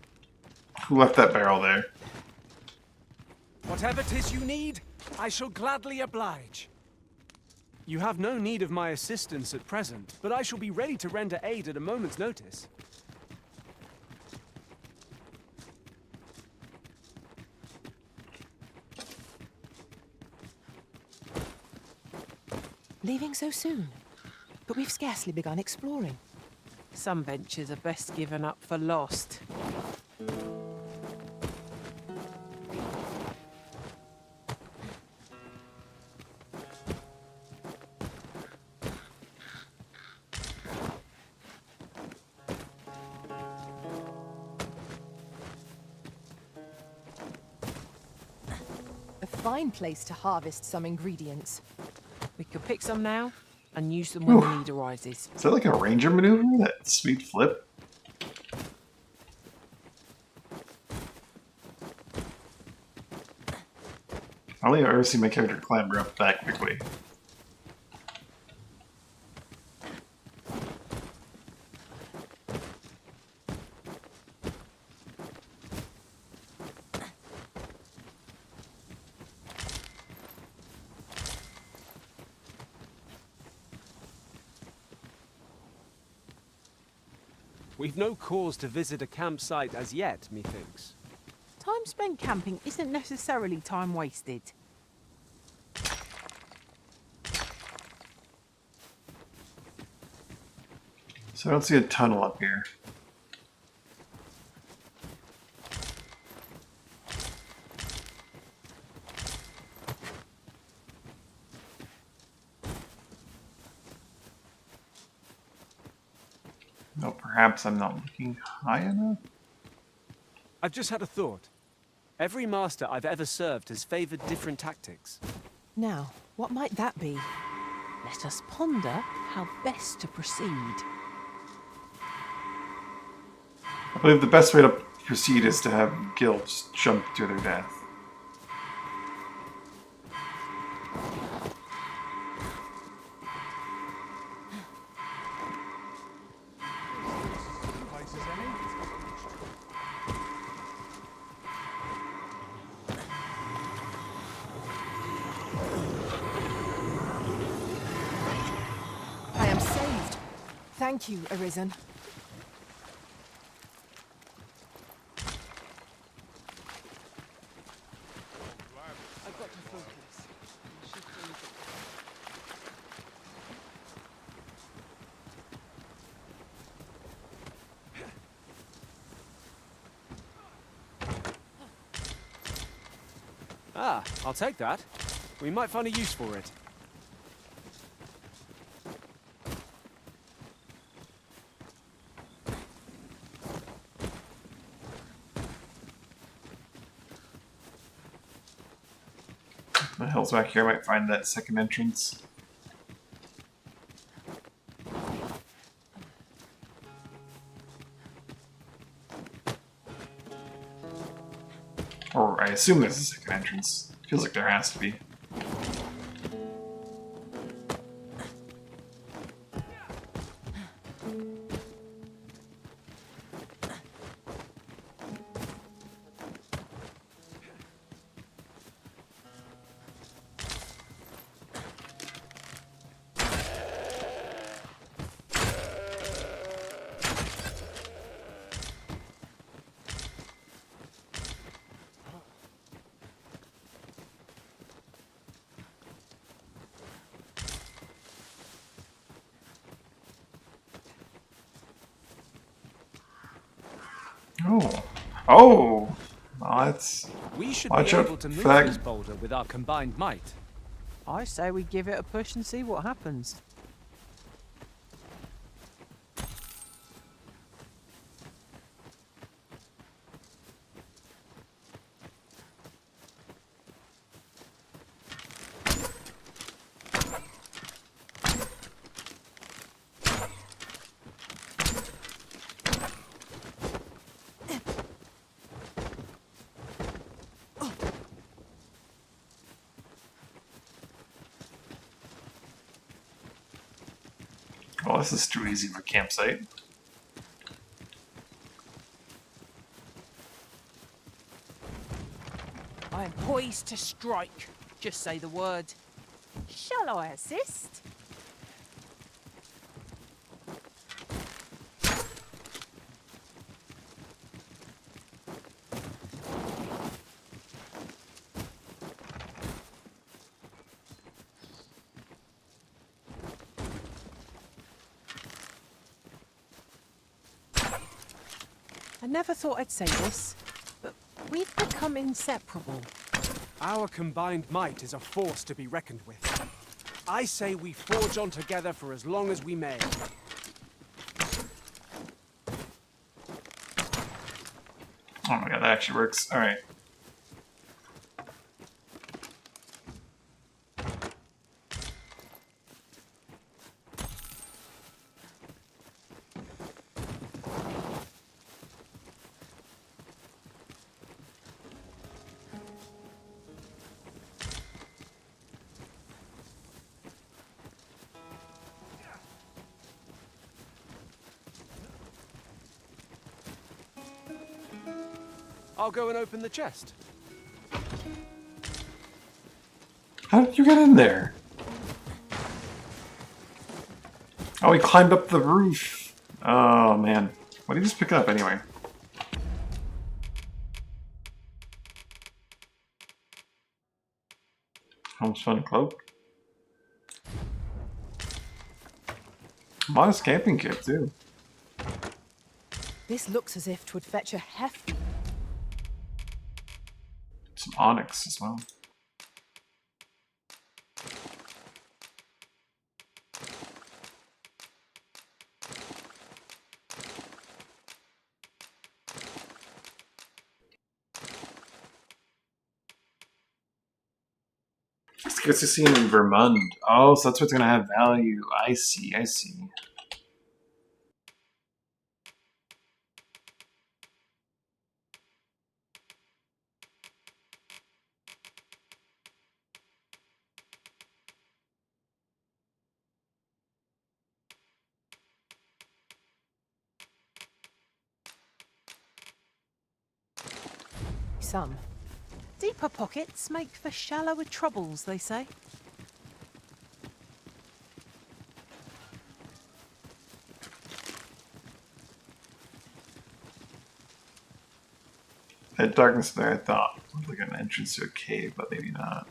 Who left that barrel there? Whatever 'tis you need, I shall gladly oblige. You have no need of my assistance at present, but I shall be ready to render aid at a moment's notice. Leaving so soon? But we've scarcely begun exploring. Some ventures are best given up for lost. A fine place to harvest some ingredients. We could pick some now and use them when the need arises. Is that like a ranger maneuver? That sweet flip? I don't think I've ever seen my character clamber up that quickly. We've no cause to visit a campsite as yet, methinks. Time spent camping isn't necessarily time wasted. So I don't see a tunnel up here. No, perhaps I'm not looking high enough? I've just had a thought. Every master I've ever served has favored different tactics. Now, what might that be? Let us ponder how best to proceed. I believe the best way to proceed is to have Gil just jump to their death. I am saved. Thank you, Arisen. I've got to focus. Ah, I'll take that. We might find a use for it. The hell's back here? I might find that second entrance. Or I assume there's a second entrance. Feels like there has to be. Oh. Oh! Well, that's... We should Watch be out able to move for that. this boulder with our combined might. I say we give it a push and see what happens. Oh, this is too easy for campsite. I am poised to strike. Just say the word. Shall I assist? I never thought I'd say this, but we've become inseparable. Our combined might is a force to be reckoned with. I say we forge on together for as long as we may. Oh my god, that actually works. Alright. I'll go and open the chest. How did you get in there? Oh, he climbed up the roof. Oh, man. What did he just pick up, anyway? Homespun cloak. Modest camping kit, too. This looks as if 'twould fetch a hefty. Some onyx as well. It's good to see him in Vermund. Oh, so that's what's gonna have value. I see, I see. Some. Deeper pockets make for shallower troubles, they say. That darkness there, I thought, was like an entrance to a cave, but maybe not.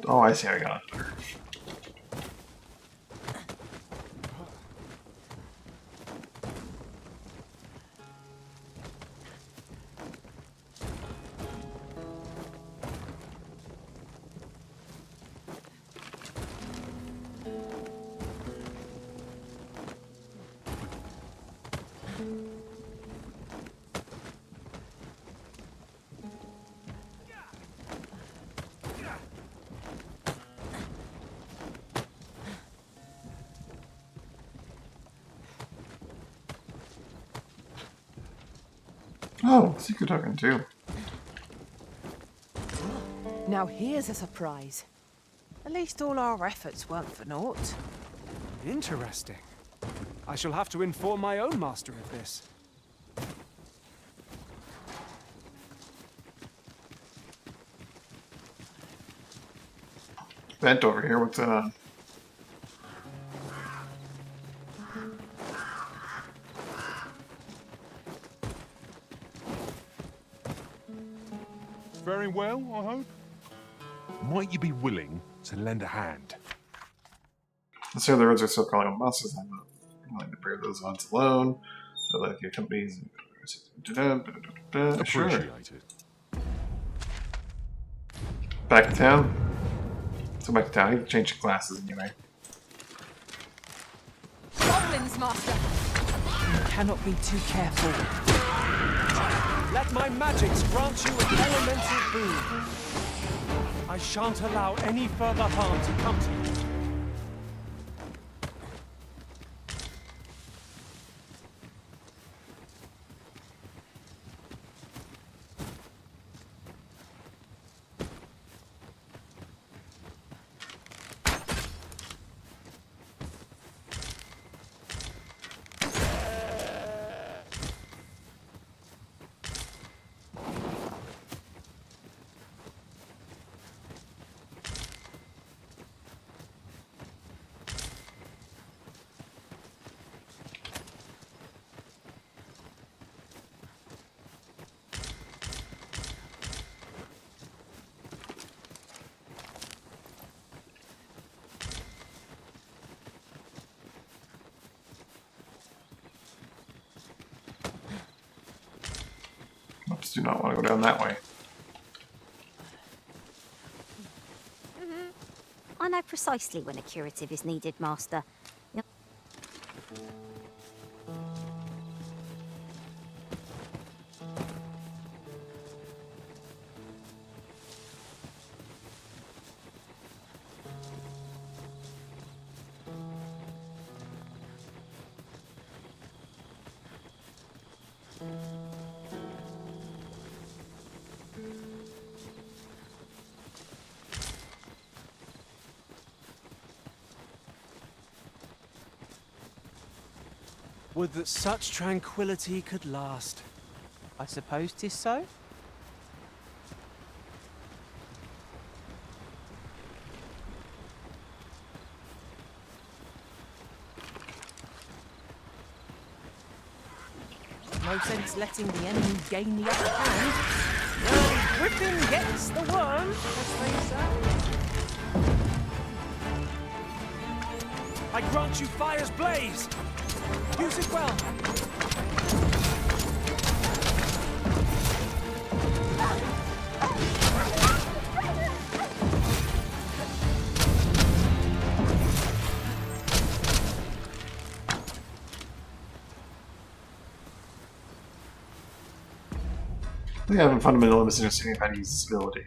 Oh, I see how I got it. Oh, secret token too. Now here's a surprise. At least all our efforts weren't for naught. Interesting. I shall have to inform my own master of this. Vent over here, what's that on? Very well, I hope. Might you be willing to lend a hand? Let's say the roads are still calling them monsters. I'm willing to bear those odds alone. So like your companies. Sure. Appreciate it. Back to town. So back to town. I need to change the glasses anyway. Goblins, Master! You cannot be too careful. Let my magics grant you an elemental boon. I shan't allow any further harm to come to you. Oops, do not want to go down that way. I know precisely when a curative is needed, Master. Would that such tranquility could last. I suppose 'tis so. No sense letting the enemy gain the upper hand. Early whipping gets the worm, as they say. I grant you fire's blaze! Use it well! I think I have a fundamental misunderstanding of how to use this ability.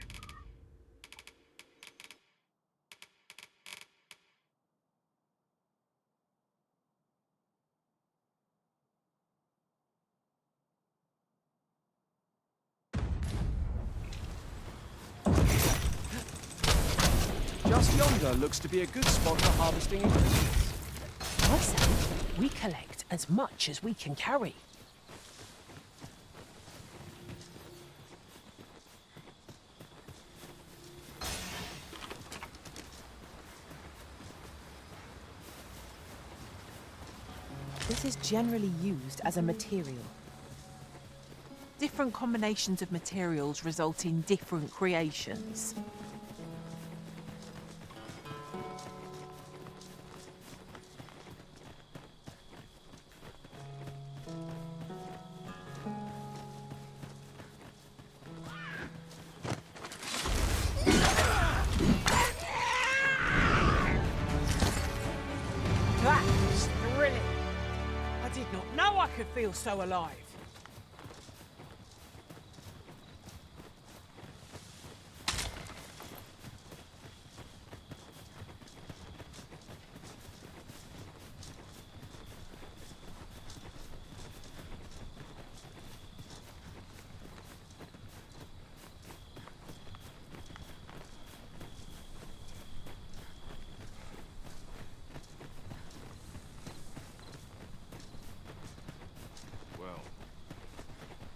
Just yonder looks to be a good spot for harvesting ingredients. I say, we collect as much as we can carry. This is generally used as a material. Different combinations of materials result in different creations. That was thrilling. I did not know I could feel so alive.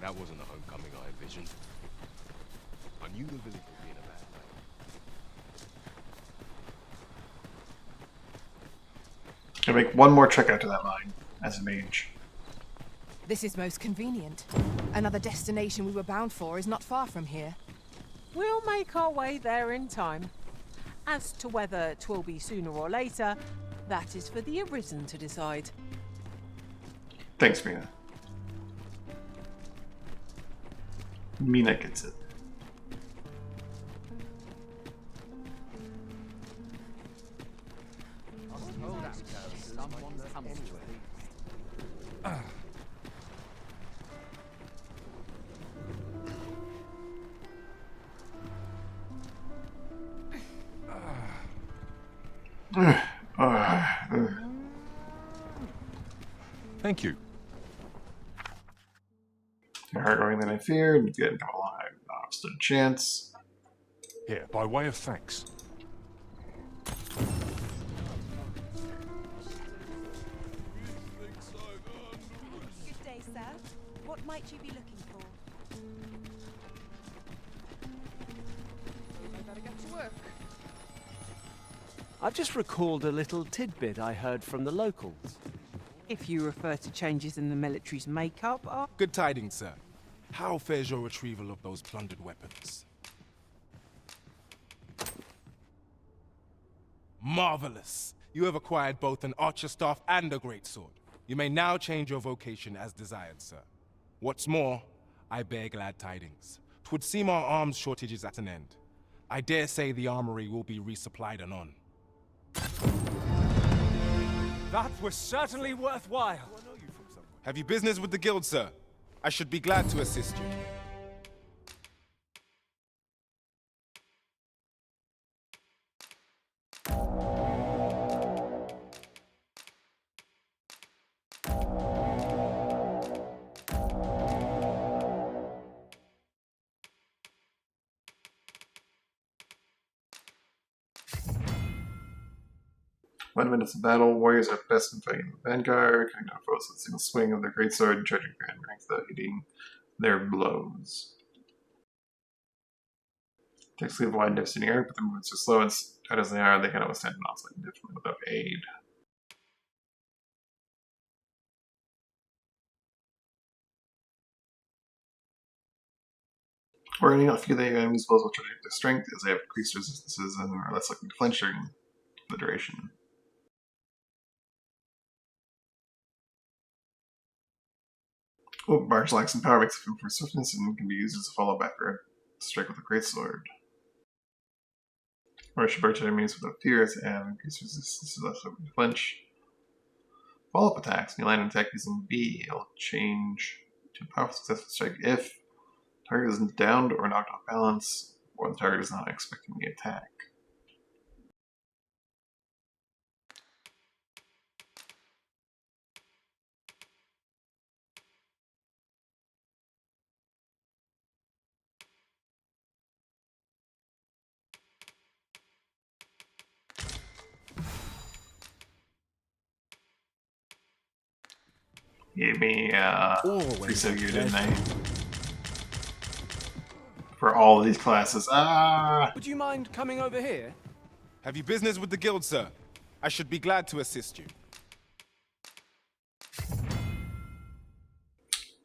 That wasn't a homecoming I envisioned. I knew the village would be in a bad way. I'll make one more trek out to that mine as a mage. This is most convenient. Another destination we were bound for is not far from here. We'll make our way there in time. As to whether 'twill be sooner or later, that is for the Arisen to decide. Thanks, Mina. Mina gets it. Thank you. You're harder going than I feared. If you hadn't come along, I'd not have stood a chance. Here, by way of thanks. Good day, sir. What might you be looking for? I better get to work. I've just recalled a little tidbit I heard from the locals. If you refer to changes in the military's makeup, Good tidings, sir. How fares your retrieval of those plundered weapons? Marvelous! You have acquired both an archer staff and a greatsword. You may now change your vocation as desired, sir. What's more, I bear glad tidings. 'Twould seem our arms shortage is at an end. I dare say the armory will be resupplied anon. that was certainly worthwhile. Have you business with the guild, sir? I should be glad to assist you. When minutes of battle, warriors are best in fighting the vanguard, cutting down foes with a single swing of their greatsword and charging grand ranks without heeding their blows. Takes leave of wide devastating arc, but their movements are slow and tight as they are, they cannot withstand an onslaught indefinitely without aid. Or a few of the enemies' blows will charge their strength as they have increased resistances and are less likely to flinch during the duration. Oh, Barge lacks in power, makes it for swiftness, and can be used as a follow-back or strike with a greatsword. Or should barge enemies without fears and increase resistance is less likely to flinch. Follow-up attacks. When you land an attack using B, it'll change to a powerful successful strike if the target is downed or knocked off balance, or the target is not expecting the attack. Gave me preset gear, didn't they? For all of these classes. Would you mind coming over here? Have you business with the guild, sir? I should be glad to assist you.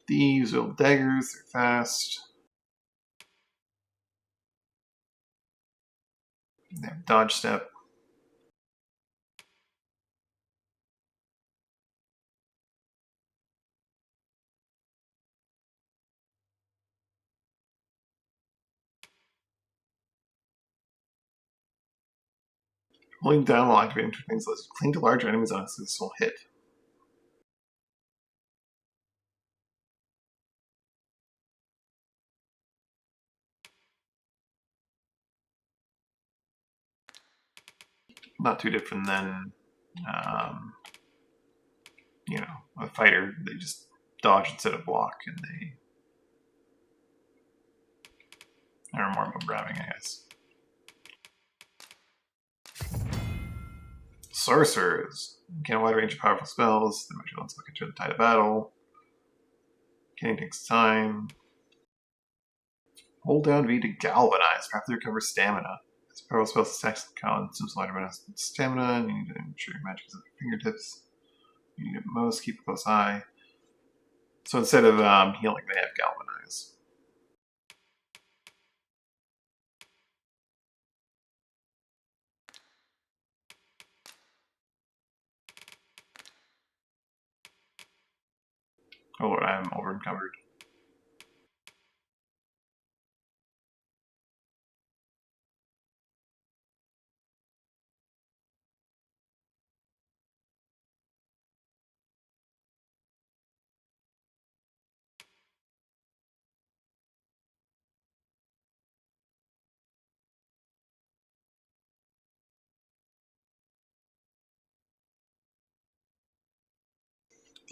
Thieves wield daggers, they're fast. They have dodge step. Holding down while activating two things lets you cling to larger enemies on a successful hit. Not too different than, you know, a fighter. They just dodge instead of block, and they are more about grabbing, I guess. Sorcerers. Gain a wide range of powerful spells. They might once look into the tide of battle. Canning takes time. Hold down V to galvanize. Rapidly recover stamina. This powerful spell stacks the count. Consumes a large amount of stamina, and you need to ensure your magic is at your fingertips. You need it most. Keep a close eye. So instead of healing, they have galvanize. Oh Lord, I'm over encumbered.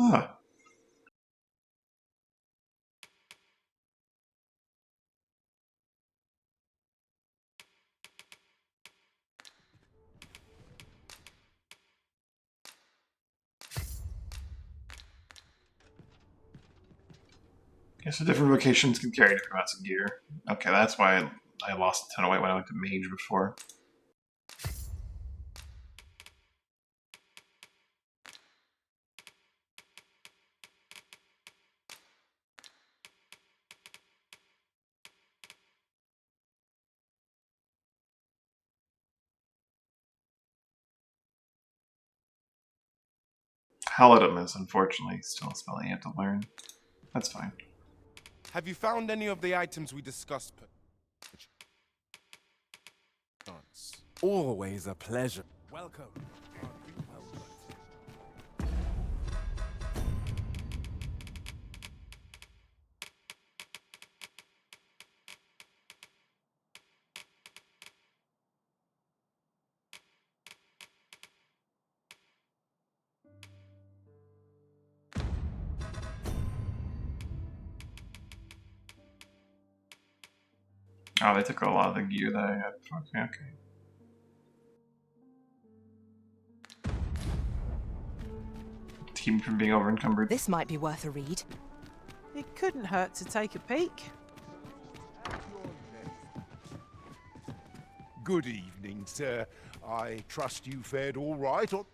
Ah. Guess the different vocations can carry different amounts of gear. Okay, that's why I lost a ton of weight when I went to mage before. Paladin is unfortunately still a spell I have to learn. That's fine. Have you found any of the items we discussed? Always a pleasure. Welcome. Oh, they took a lot of the gear that I had. Okay. Keep from being over encumbered. This might be worth a read. It couldn't hurt to take a peek. Good evening, sir. I trust you fared all right on...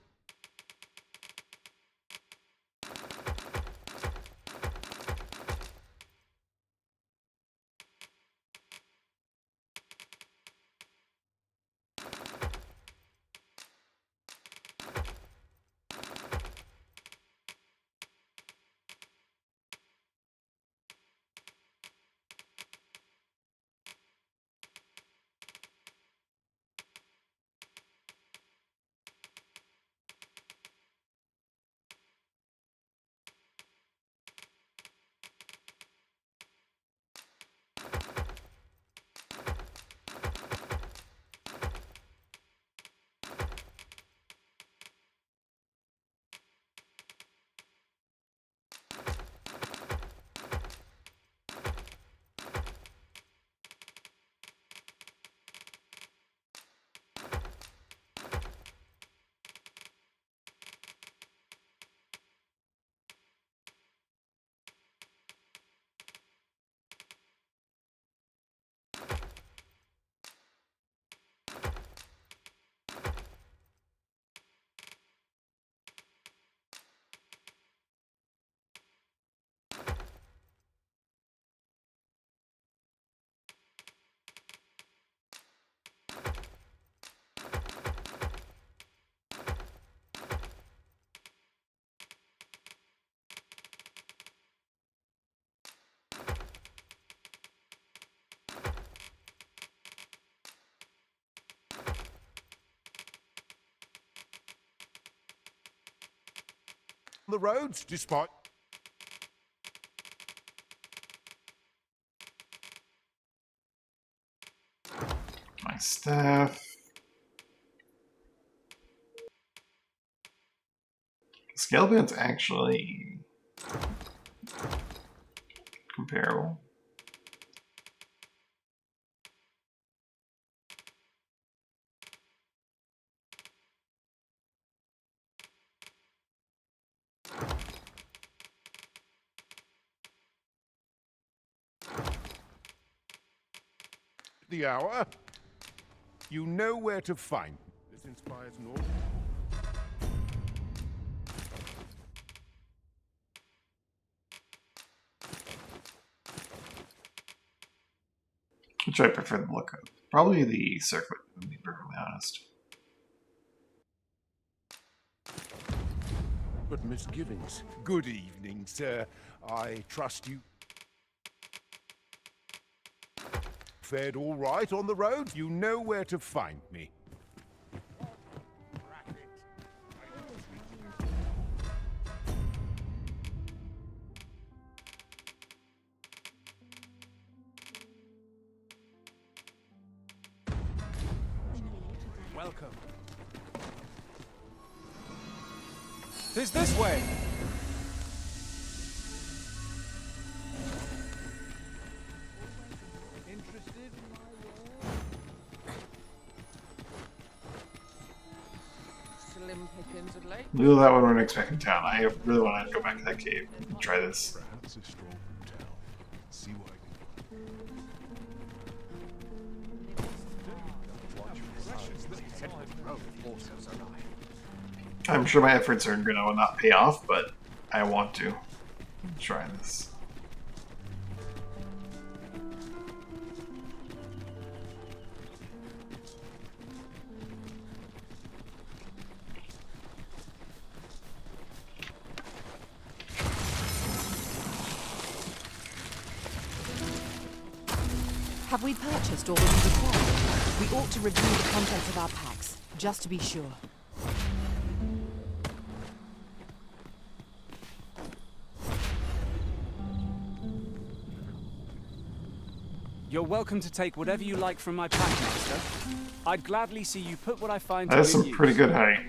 the roads, despite... My staff. Scale band's actually comparable. the hour. You know where to find me. This inspires no. Which I prefer the look of. Probably the circlet, to be perfectly honest. But misgivings. Good evening, sir. I trust you fared all right on the road? You know where to find me. Welcome. 'Tis this way. Interested in my work? Slim pickings of late. We'll do that when we're next back in town. I really want to go back to that cave and try this. Perhaps a stroll through town. See what I I'm sure my efforts are going to not pay off, but I want to try this. Have we purchased all that we require? We ought to review the contents of our packs, just to be sure. You're welcome to take whatever you like from my pack, Master. I'd gladly see you put what I find to That is good some use. pretty good height.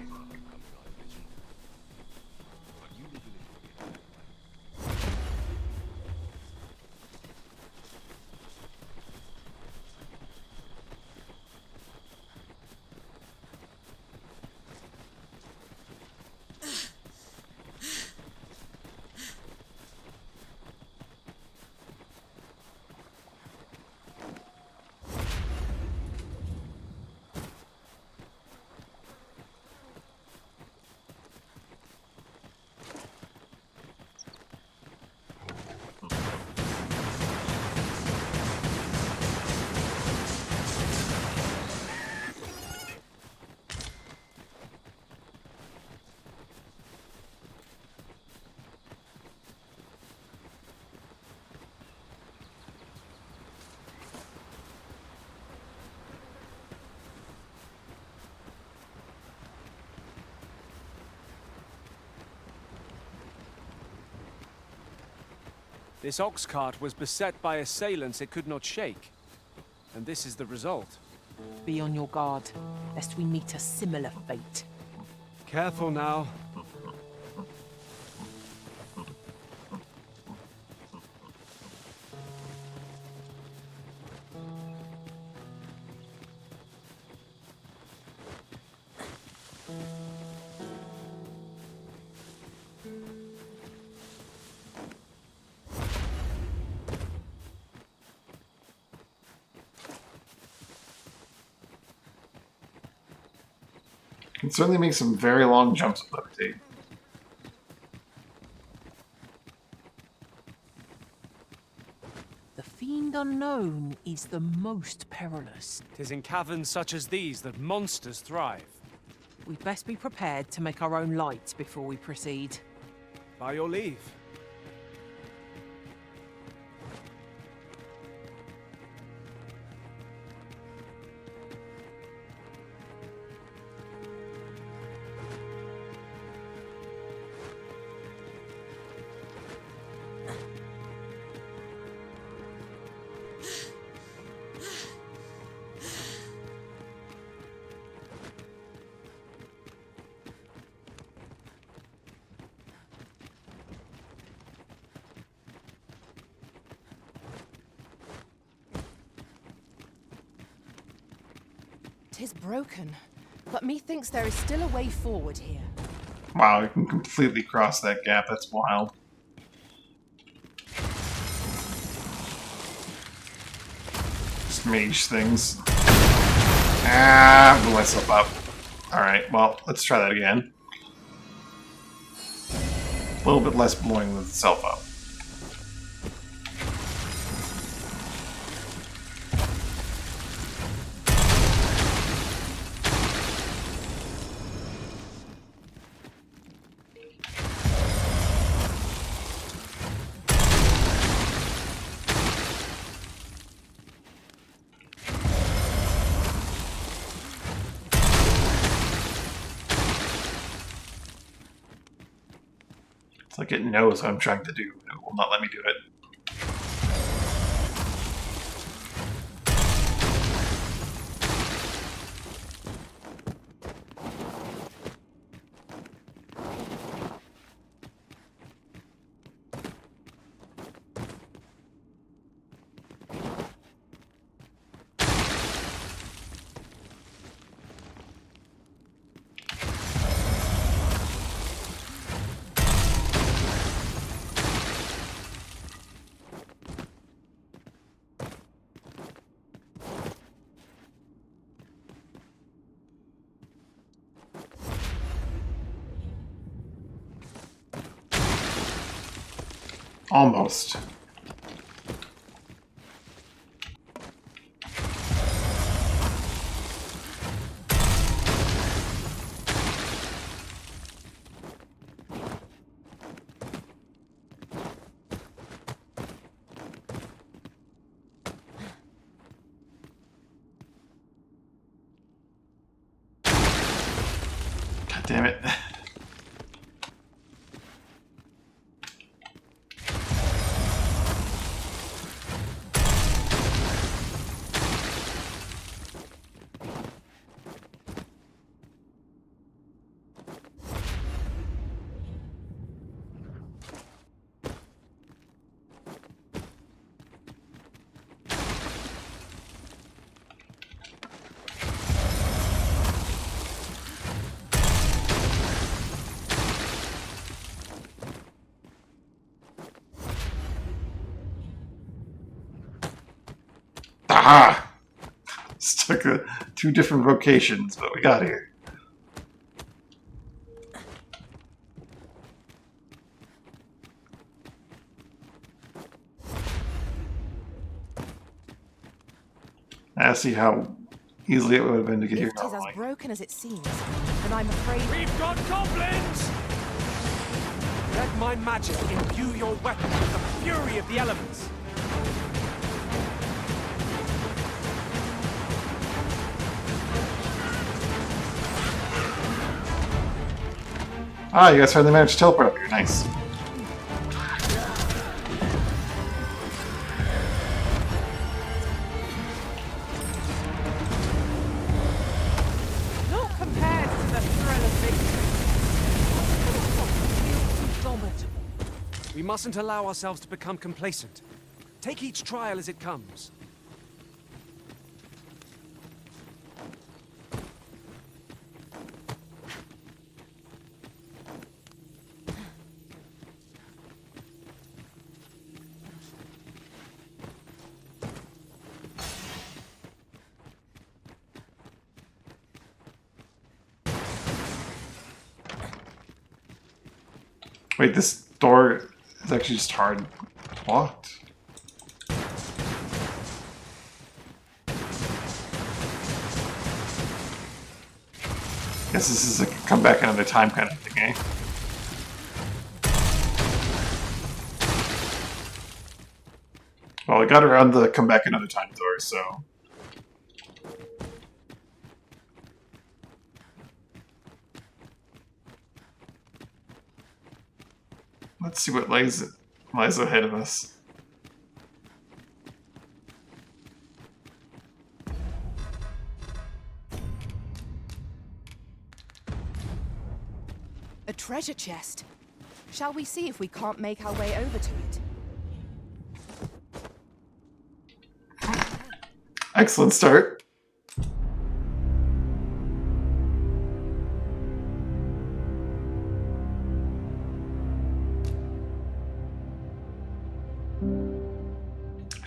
This ox cart was beset by assailants it could not shake. And this is the result. Be on your guard, lest we meet a similar fate. Careful now. Can certainly make some very long jumps with levitate. The fiend unknown is the most perilous. 'Tis in caverns such as these that monsters thrive. We'd best be prepared to make our own light before we proceed. By your leave. Tis broken, but methinks there is still a way forward here. Wow, I can completely cross that gap. That's wild. Just mage things. Ah, blew myself up. Alright, well, let's try that again. A little bit less blowing itself up. It's like it knows what I'm trying to do. It will not let me do it. Almost. God damn it. Aha! Stuck at two different vocations, but we got here. I see how easily it would have been to get here If it is as normally. broken as it seems, then I'm afraid... We've got goblins! Let my magic imbue your weapon with the fury of the elements. Ah, you guys finally managed to teleport up here. Nice. Not compared to the thrill of victory. Indomitable. We mustn't allow ourselves to become complacent. Take each trial as it comes. Wait, this door is actually just hard locked. Guess this is a come back another time kind of thing, eh? Well, I got around the come back another time door, so... Let's see what lies ahead of us. A treasure chest. Shall we see if we can't make our way over to it? Excellent start.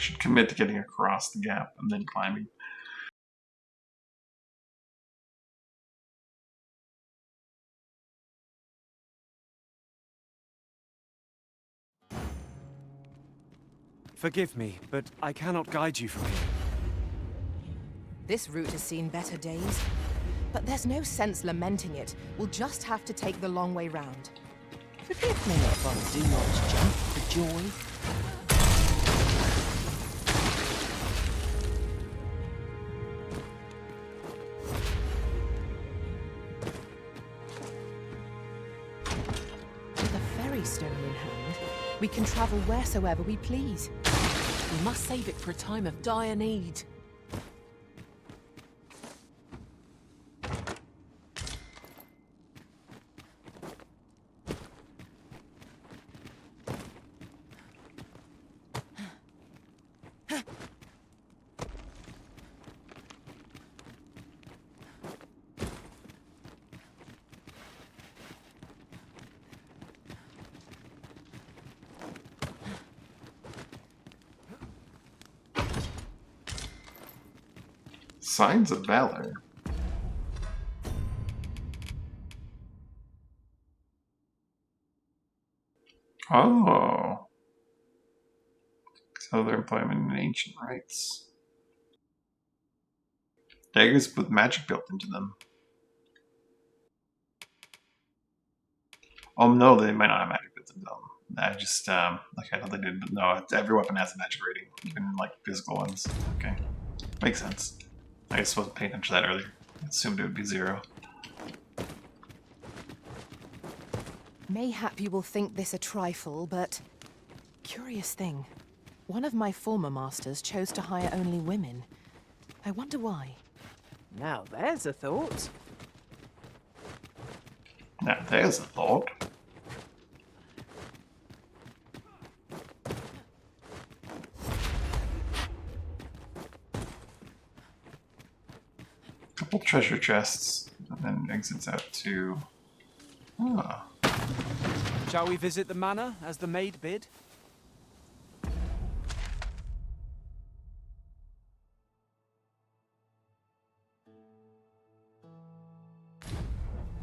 should commit to getting across the gap and then climbing. Forgive me, but I cannot guide you from here. This route has seen better days, but there's no sense lamenting it. We'll just have to take the long way round. Forgive me if I do not jump for joy. With a ferry stone in hand, we can travel wheresoever we please. We must save it for a time of dire need. Signs of valor. Oh. So their employment in ancient rites. Daggers with magic built into them. Oh no, they might not have magic built into them. I just, like I thought they did, but no, every weapon has a magic rating, even like physical ones. Okay. Makes sense. I guess I wasn't paying attention to that earlier. I assumed it would be 0. Mayhap you will think this a trifle, but... Curious thing. One of my former masters chose to hire only women. I wonder why. Now there's a thought. Now there's a thought. Couple treasure chests, and then exits out to... Ah. Shall we visit the manor as the maid bid?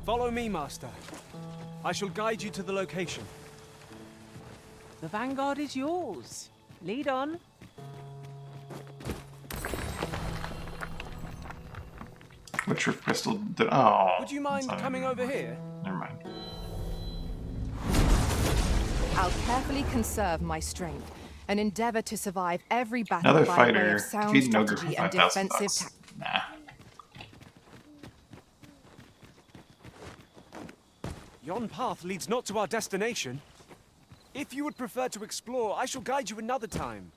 Follow me, Master. I shall guide you to the location. The vanguard is yours. Lead on. Which crystal did... Oh. Would you mind coming over here? Never mind. I'll carefully conserve my strength and endeavor to survive every battle Another by way fighter. of sound Defeat an ogre for strategy and 5,000 defensive bucks. tactics. Nah. Yon path leads not to our destination. If you would prefer to explore, I shall guide you another time.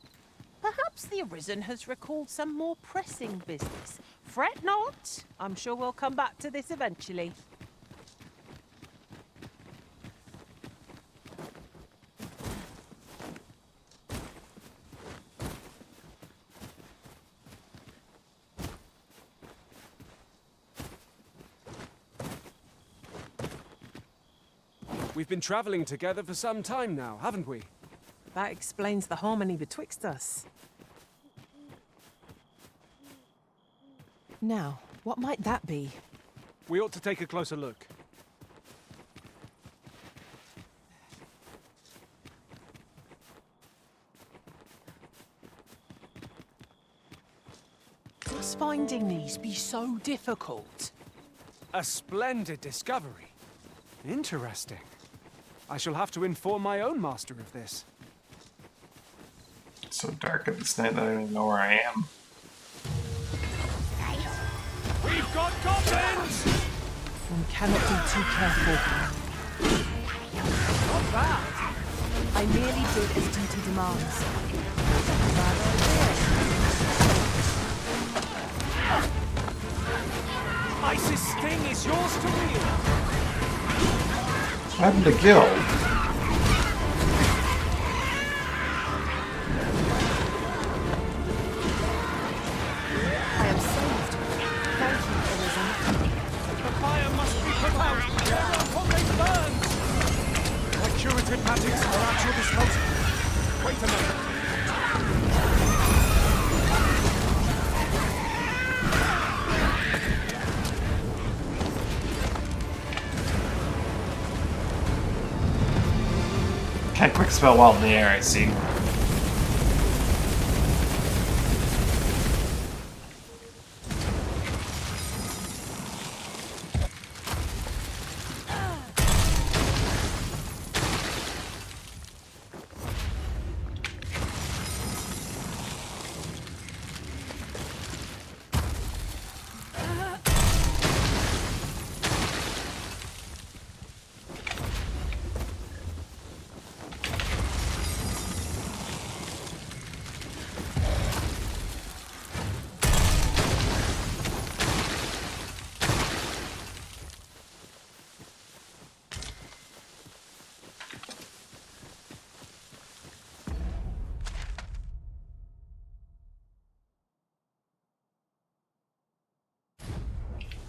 Perhaps the Arisen has recalled some more pressing business. Fret not. I'm sure we'll come back to this eventually. We've been traveling together for some time now, haven't we? That explains the harmony betwixt us. Now, what might that be? We ought to take a closer look. Must finding these be so difficult? A splendid discovery. Interesting. I shall have to inform my own master of this. It's so dark at this night that I don't even know where I am. We've got goblins! One cannot be too careful. Not bad. I merely did as duty demands. Isis' sting is yours to wield. What happened to Gil? I am saved. Thank you, Arisen. The fire must be put out. Everyone comrades burns! My curative magics are at your disposal. Wait a moment. expel while in the air, I see.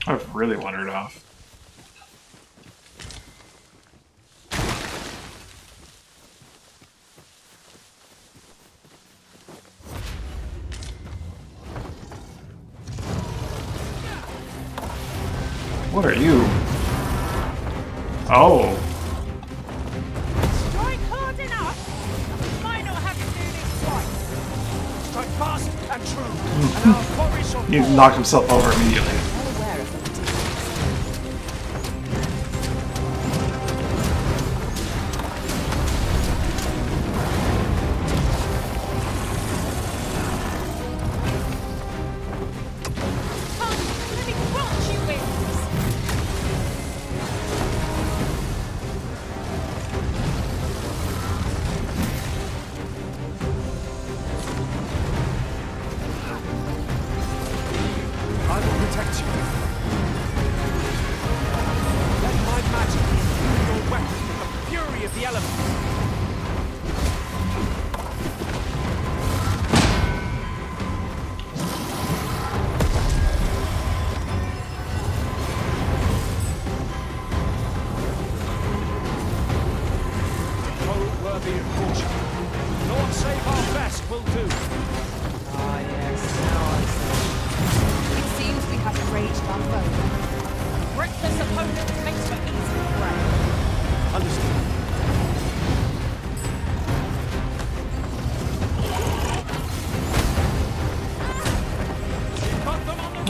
I've really wandered off. What are you? Oh. Strike hard enough. Might not have to do this twice. Strike fast and true. And our quarry shall He knocked himself over immediately.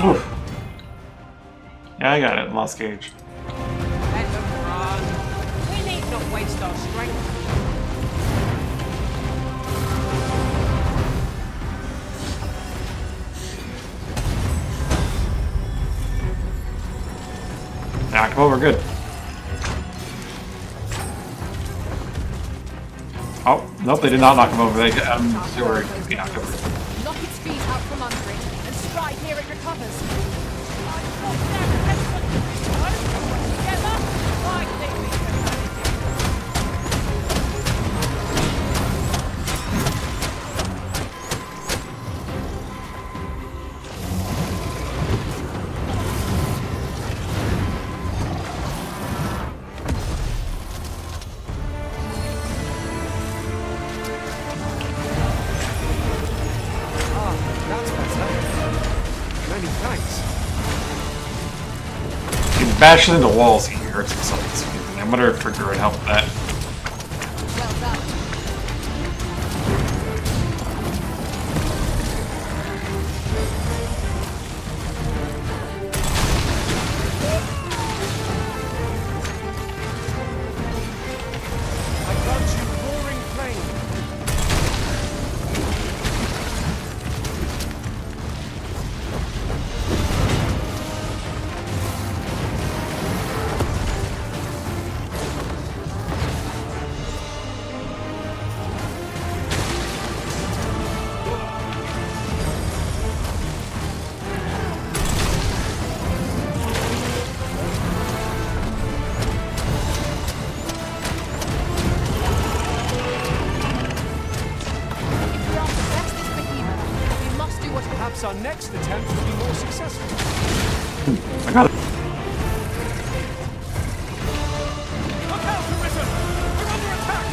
Oof. Yeah, I got it. Lost gauge. Let them run. We need not waste our strength. Knock him over, good. Oh, nope, they did not knock him over. They were being knocked over. Knock its feet out from under it and strike here it recovers. Bashing into walls, he hurts himself. I wonder if Trigger would help with that. Our next attempt will be more successful. I got it. Look out, Arisen! We're under attack!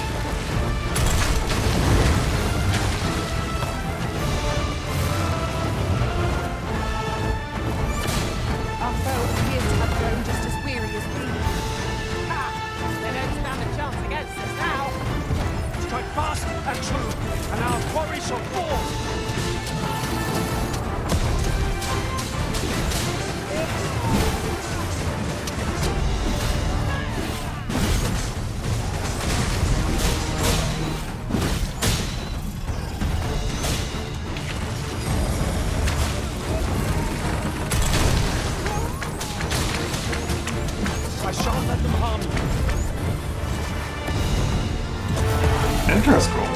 Our foe appears to have grown just as weary as we. Ha! They don't stand a chance against us now. shall fall! I shan't let them harm you. Interesting.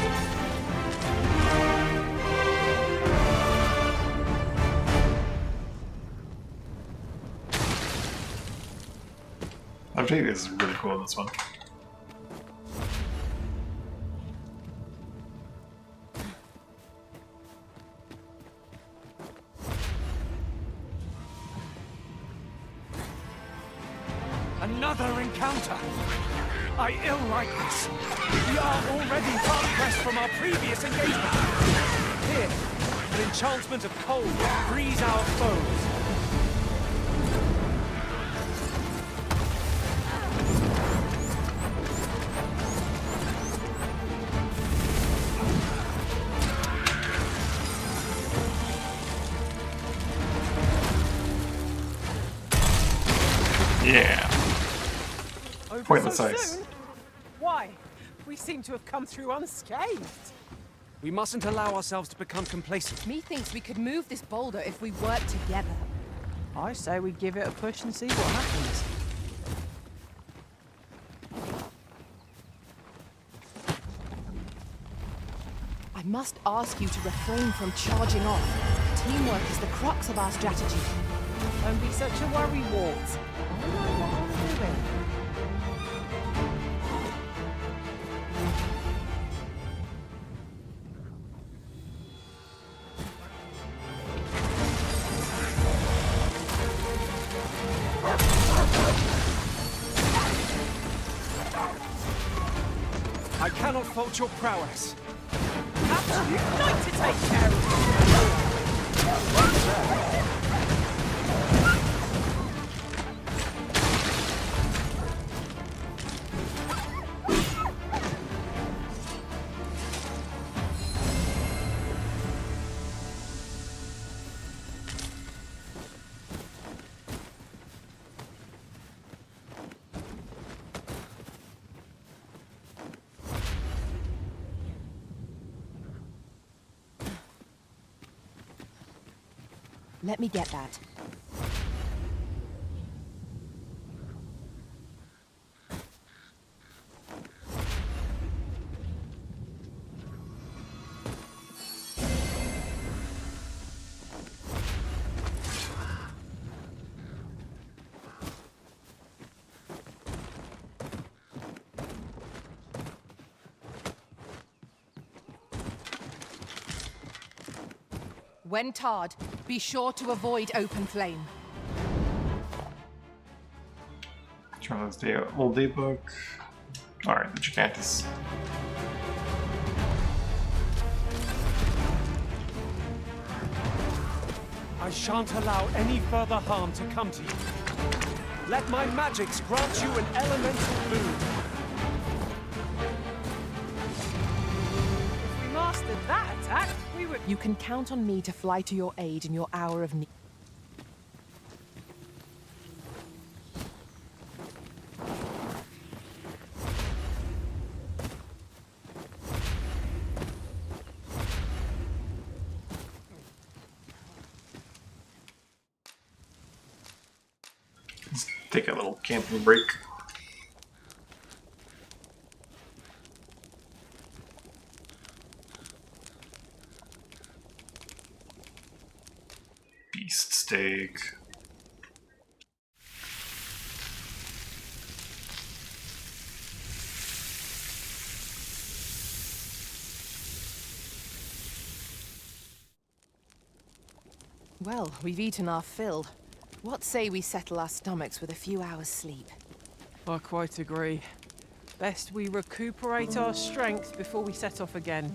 Octavia is really cool in this one. Another encounter! I ill like this. We are already hard-pressed from our previous engagement. Here, an enchantment of cold frees our foes. Yeah. Over Pointless so ice. soon? Why? We seem to have come through unscathed. We mustn't allow ourselves to become complacent. Methinks we could move this boulder if we work together. I say we give it a push and see what happens. I must ask you to refrain from charging off. Teamwork is the crux of our strategy. Don't be such a worrywart. I know what I'm doing. I cannot fault your prowess. Perhaps you'd like to take care of Let me get that. When tarred, be sure to avoid open flame. Charlotte's Day, old day book. Alright, the Gigantus. I shan't allow any further harm to come to you. Let my magics grant you an elemental boon. If we mastered that attack, we would... You can count on me to fly to your aid in your hour of need. Let's take a little camping break. Beast steak. Well, we've eaten our fill. What say we settle our stomachs with a few hours' sleep? I quite agree. Best we recuperate our strength before we set off again.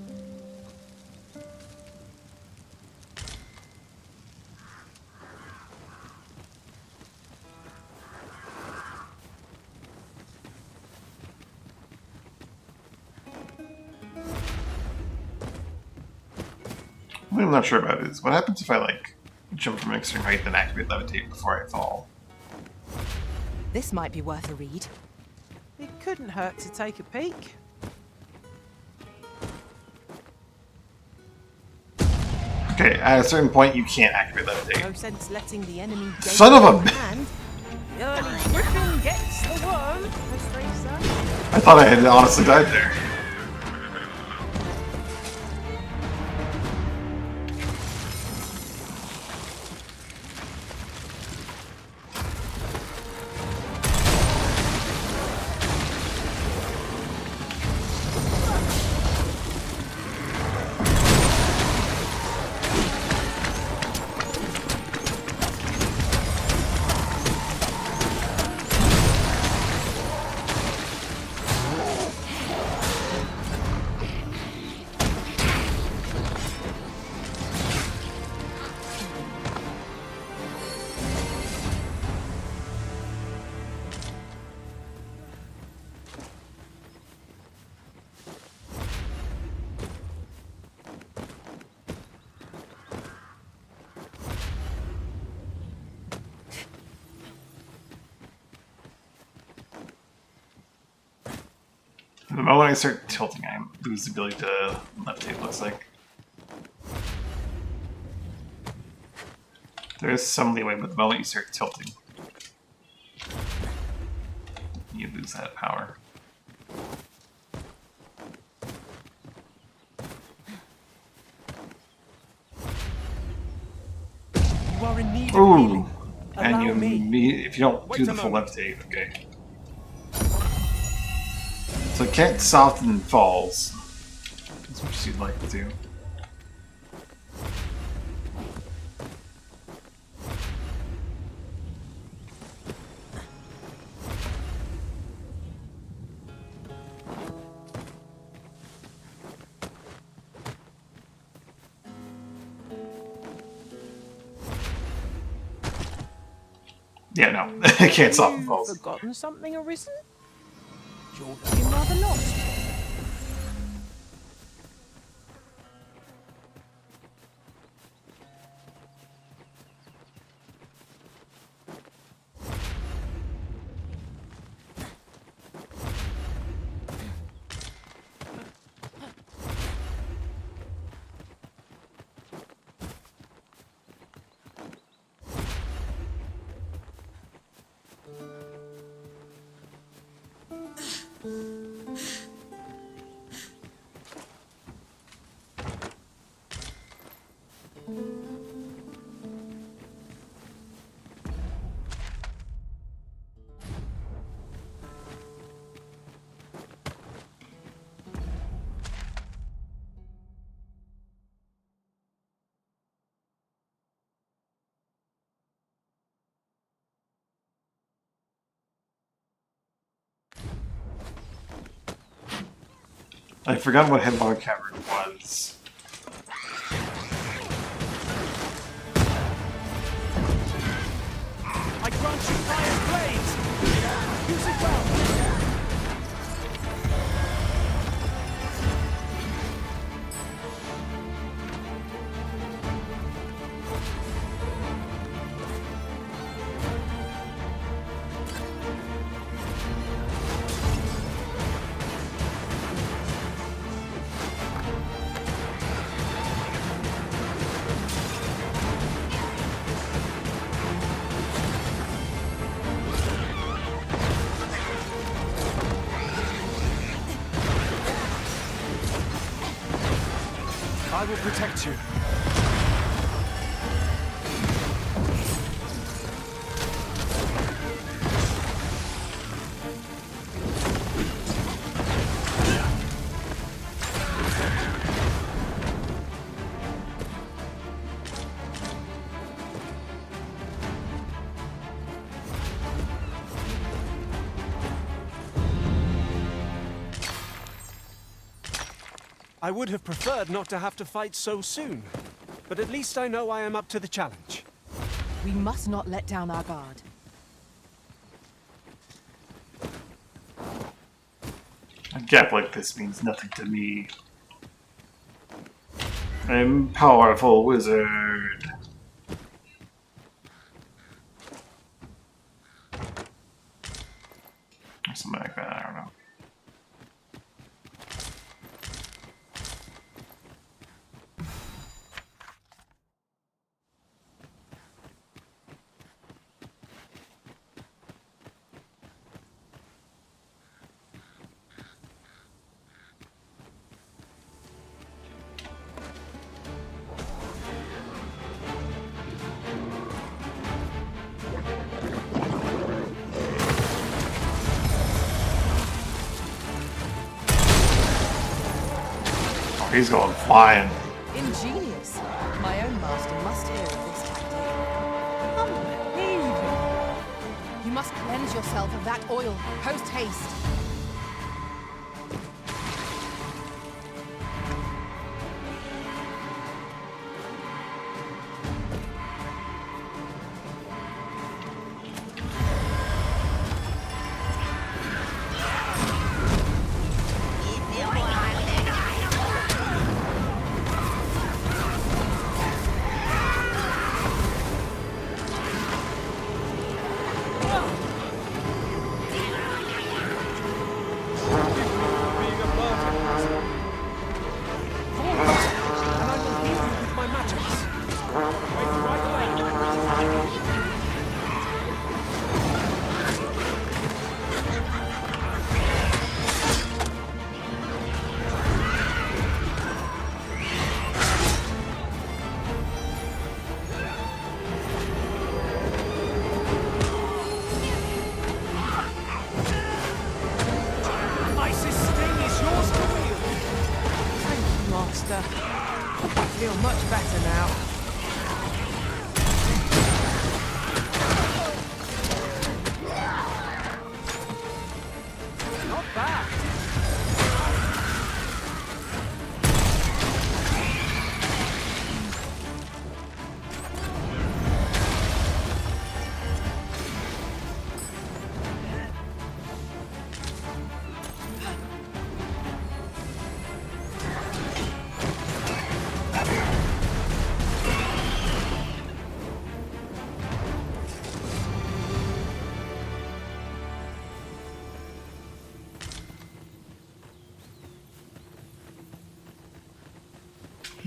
What I'm not sure about is what happens if I like jump from extreme height then activate levitate before I fall. This might be worth a read. It couldn't hurt to take a peek. Okay, at a certain point you can't activate levitate. No sense letting the enemy gain Son of a the hand. The early griffin gets the worm, as they say. I thought I had honestly died there. The moment I start tilting, I lose the ability to levitate, looks like. There is some leeway, but the moment you start tilting, you lose that power. You are in need of Ooh! healing. And Allow me. if you don't Wait do a the full moment. levitate, okay. So it can't soften falls, as much as you'd like to. Yeah, no, it can't soften You've falls. forgotten something arisen? You're looking rather lost. I forgot what Headlong Cavern was. I grant you fire blades. Use it well. I will protect you. I would have preferred not to have to fight so soon, but at least I know I am up to the challenge. We must not let down our guard. A gap like this means nothing to me. I'm powerful wizard. Or something like that, I don't know. He's going flying. Ingenious. My own master must hear of this tactic. Unbelievable. You must cleanse yourself of that oil, post haste. I feel much better now. Not bad.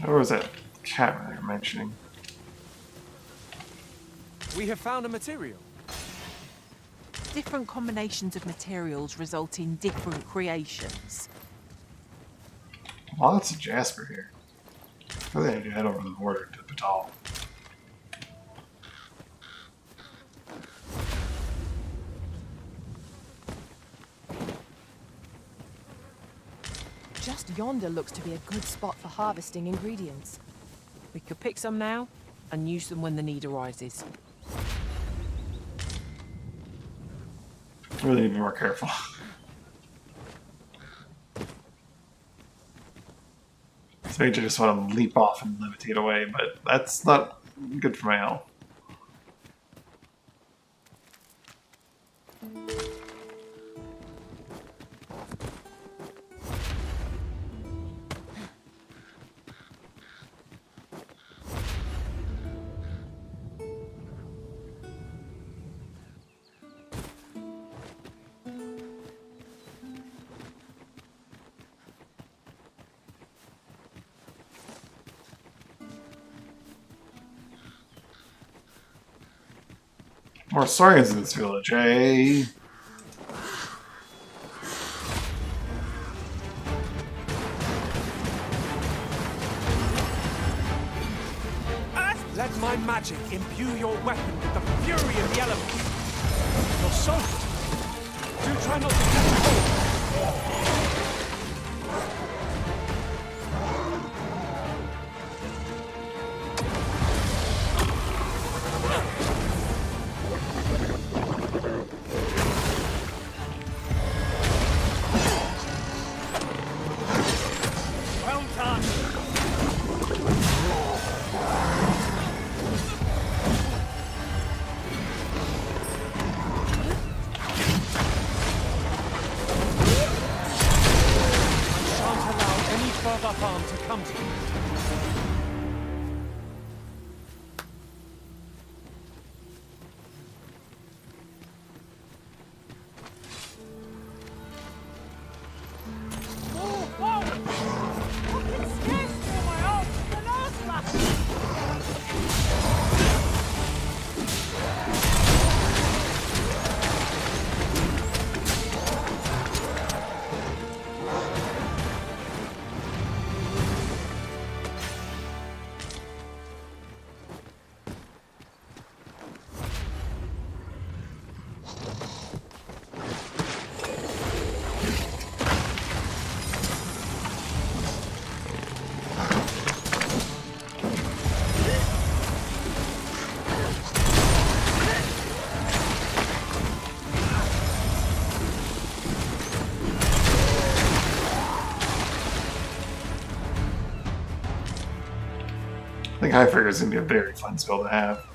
Where was that cat they were mentioning? We have found a material. Different combinations of materials result in different creations. Lots of Jasper here. I think I need to head over the border to Batal. Just yonder looks to be a good spot for harvesting ingredients. We could pick some now and use them when the need arises. Really need to be more careful. This makes you just want to leap off and levitate away, but that's not good for my health. More science in this village, eh? Let my magic imbue your weapon with the fury of the elements. You're soaked. Do try not to catch cold. I think High Fire is going to be a very fun spell to have.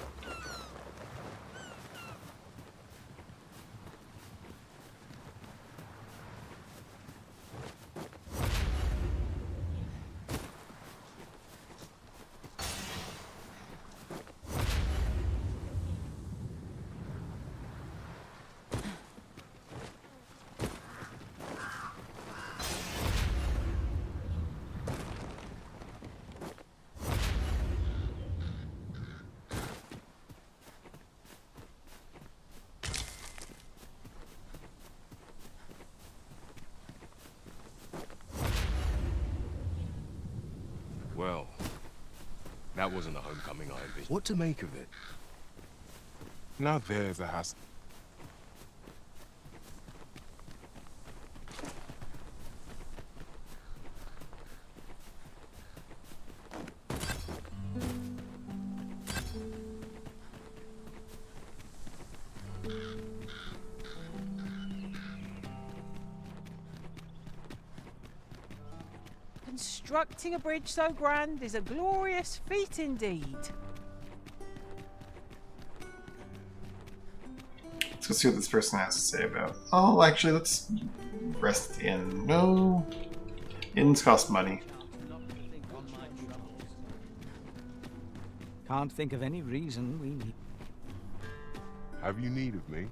Well, that wasn't the homecoming I envisioned. What to make of it? Now there's a hassle. Constructing a bridge so grand is a glorious feat indeed. Let's go see what this person has to say about. Oh, actually, let's rest at the inn. No, inns cost money. Can't think of any reason we need. Have you need of me?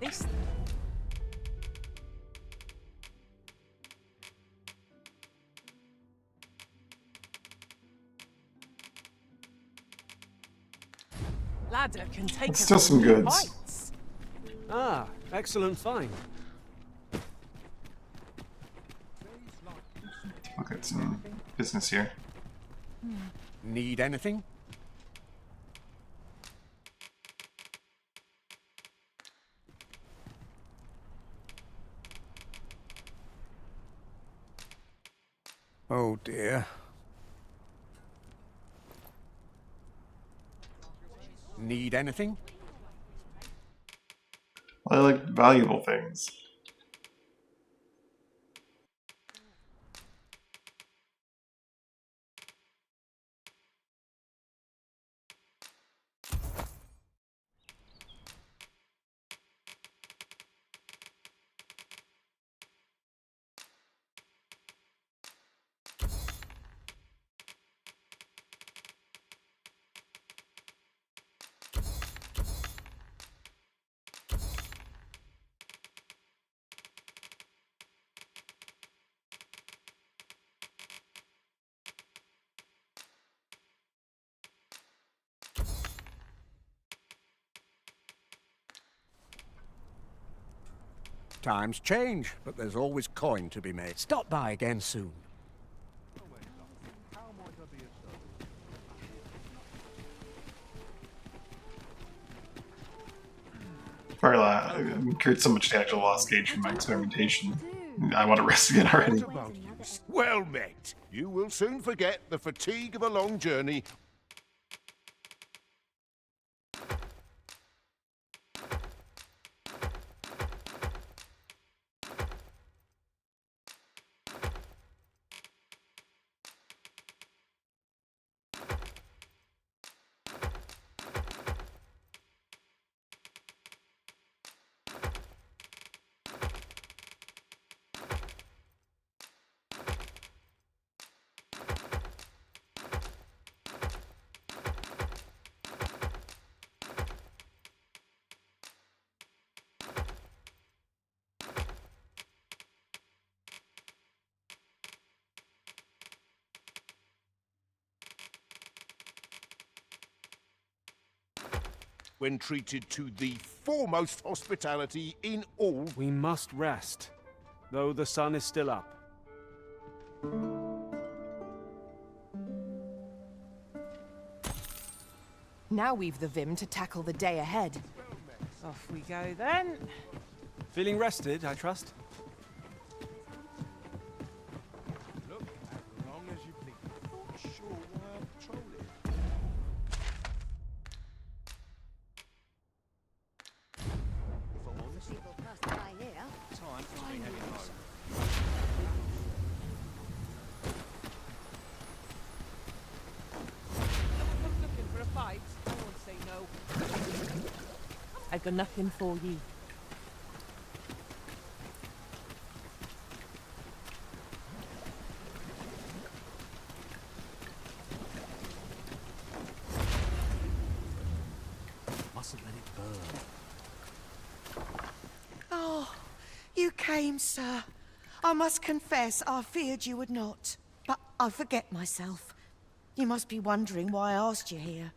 This ladder can take Let's us steal some to goods. heights. Ah, excellent find. Look at some business here. Need anything? Oh dear. Need anything? I like valuable things. Times change, but there's always coin to be made. Stop by again soon. Carla, I incurred so much damage, I lost gauge from my experimentation. I want to rest again already. Well met. You will soon forget the fatigue of a long journey. when treated to the foremost hospitality in all. We must rest, though the sun is still up. Now we've the vim to tackle the day ahead. Off we go then. Feeling rested, I trust? Look as long as you please. Not sure why I'm patrolling. If I'm honest, People pass by here. time for me heading home. Someone looking for a fight? I won't say no. I've got nothing for ye. Mustn't let it burn. Oh, you came, sir. I must confess, I feared you would not. But I forget myself. You must be wondering why I asked you here.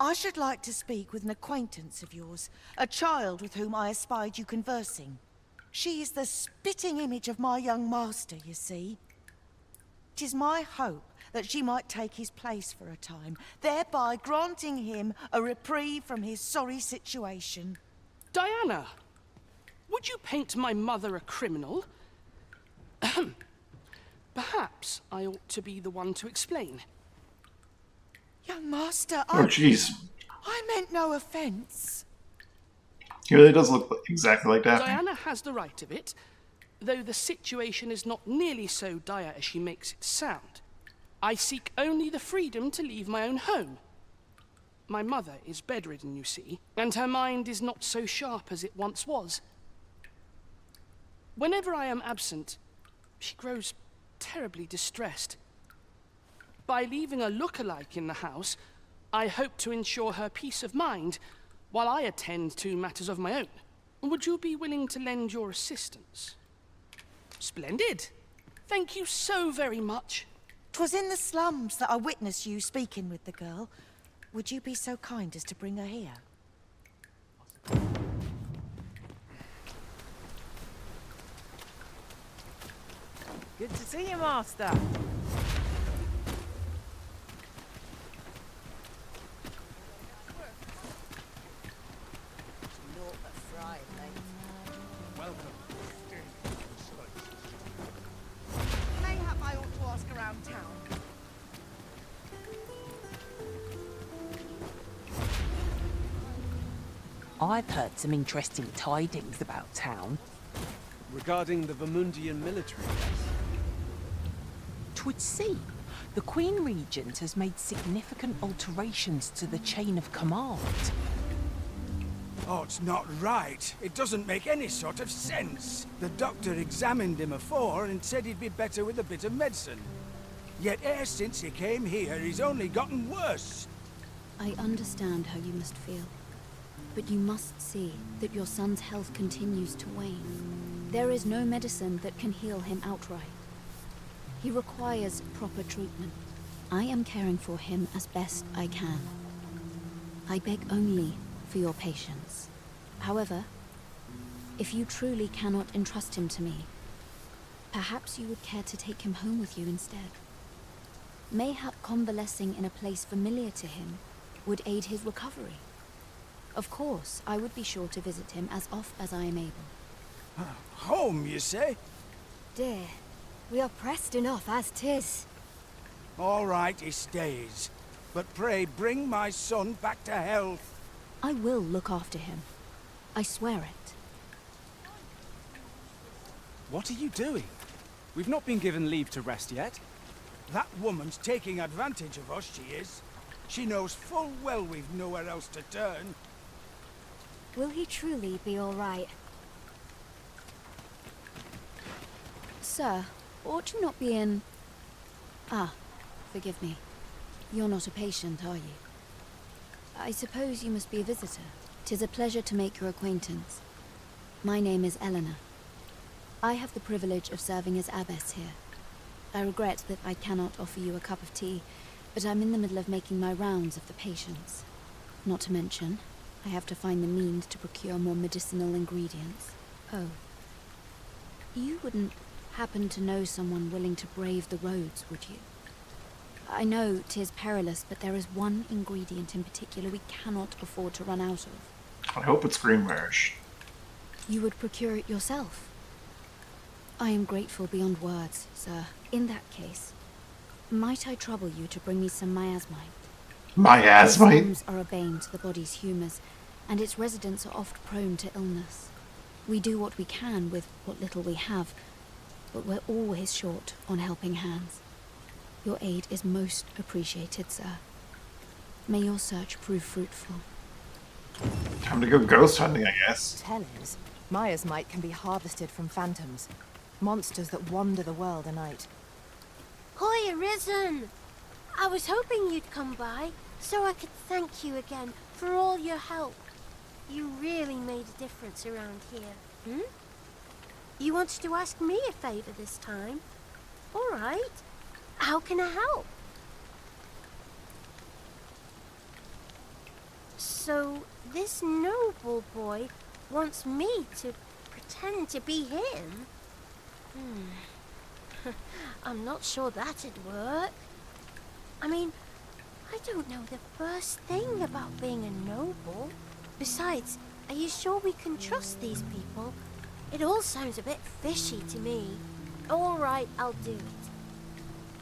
I should like to speak with an acquaintance of yours, a child with whom I espied you conversing. She is the spitting image of my young master, you see. 'Tis my hope that she might take his place for a time, thereby granting him a reprieve from his sorry situation. Diana, would you paint my mother a criminal? Ahem. Perhaps I ought to be the one to explain. Young master, Oh, jeez. I meant no offence. He really does look exactly like that. Diana has the right of it, though the situation is not nearly so dire as she makes it sound. I seek only the freedom to leave my own home. My mother is bedridden, you see, and her mind is not so sharp as it once was. Whenever I am absent, she grows terribly distressed. By leaving a look-alike in the house, I hope to ensure her peace of mind while I attend to matters of my own. Would you be willing to lend your assistance? Splendid. Thank you so very much. 'Twas in the slums that I witnessed you speaking with the girl. Would you be so kind as to bring her here? Good to see you, Master. Mayhap I ought to ask around town. I've heard some interesting tidings about town. Regarding the Vermundian military, yes. 'Twould seem the Queen Regent has made significant alterations to the chain of command. Oh, it's not right. It doesn't make any sort of sense. The doctor examined him afore and said he'd be better with a bit of medicine. Yet e'er since he came here, he's only gotten worse. I understand how you must feel. But you must see that your son's health continues to wane. There is no medicine that can heal him outright. He requires proper treatment. I am caring for him as best I can. I beg only for your patience. However, if you truly cannot entrust him to me, perhaps you would care to take him home with you instead. Mayhap convalescing in a place familiar to him would aid his recovery. Of course, I would be sure to visit him as oft as I am able. Home, you say? Dear, we are pressed enough as 'tis. All right, he stays. But pray bring my son back to health. I will look after him. I swear it. What are you doing? We've not been given leave to rest yet. That woman's taking advantage of us, she is. She knows full well we've nowhere else to turn. Will he truly be all right? Sir, ought you not be in... Ah, forgive me. You're not a patient, are you? I suppose you must be a visitor. 'Tis a pleasure to make your acquaintance. My name is Eleanor. I have the privilege of serving as abbess here. I regret that I cannot offer you a cup of tea, but I'm in the middle of making my rounds of the patients. Not to mention, I have to find the means to procure more medicinal ingredients. Oh. You wouldn't happen to know someone willing to brave the roads, would you? I know 'tis perilous, but there is one ingredient in particular we cannot afford to run out of. I hope it's green marish. You would procure it yourself? I am grateful beyond words, sir. In that case, might I trouble you to bring me some miasmite? Miasmite? Slums are a bane to the body's humours, and its residents are oft prone to illness. We do what we can with what little we have, but we're always short on helping hands. Your aid is most appreciated, sir. May your search prove fruitful. Time to go ghost hunting, I guess. Tellers, miasmite can be harvested from phantoms, monsters that wander the world at night. Hoy, Arisen! I was hoping you'd come by, so I could thank you again for all your help. You really made a difference around here. You wanted to ask me a favor this time? All right. How can I help? So, this noble boy wants me to pretend to be him? I'm not sure that'd work. I mean, I don't know the first thing about being a noble. Besides, are you sure we can trust these people? It all sounds a bit fishy to me. All right, I'll do it.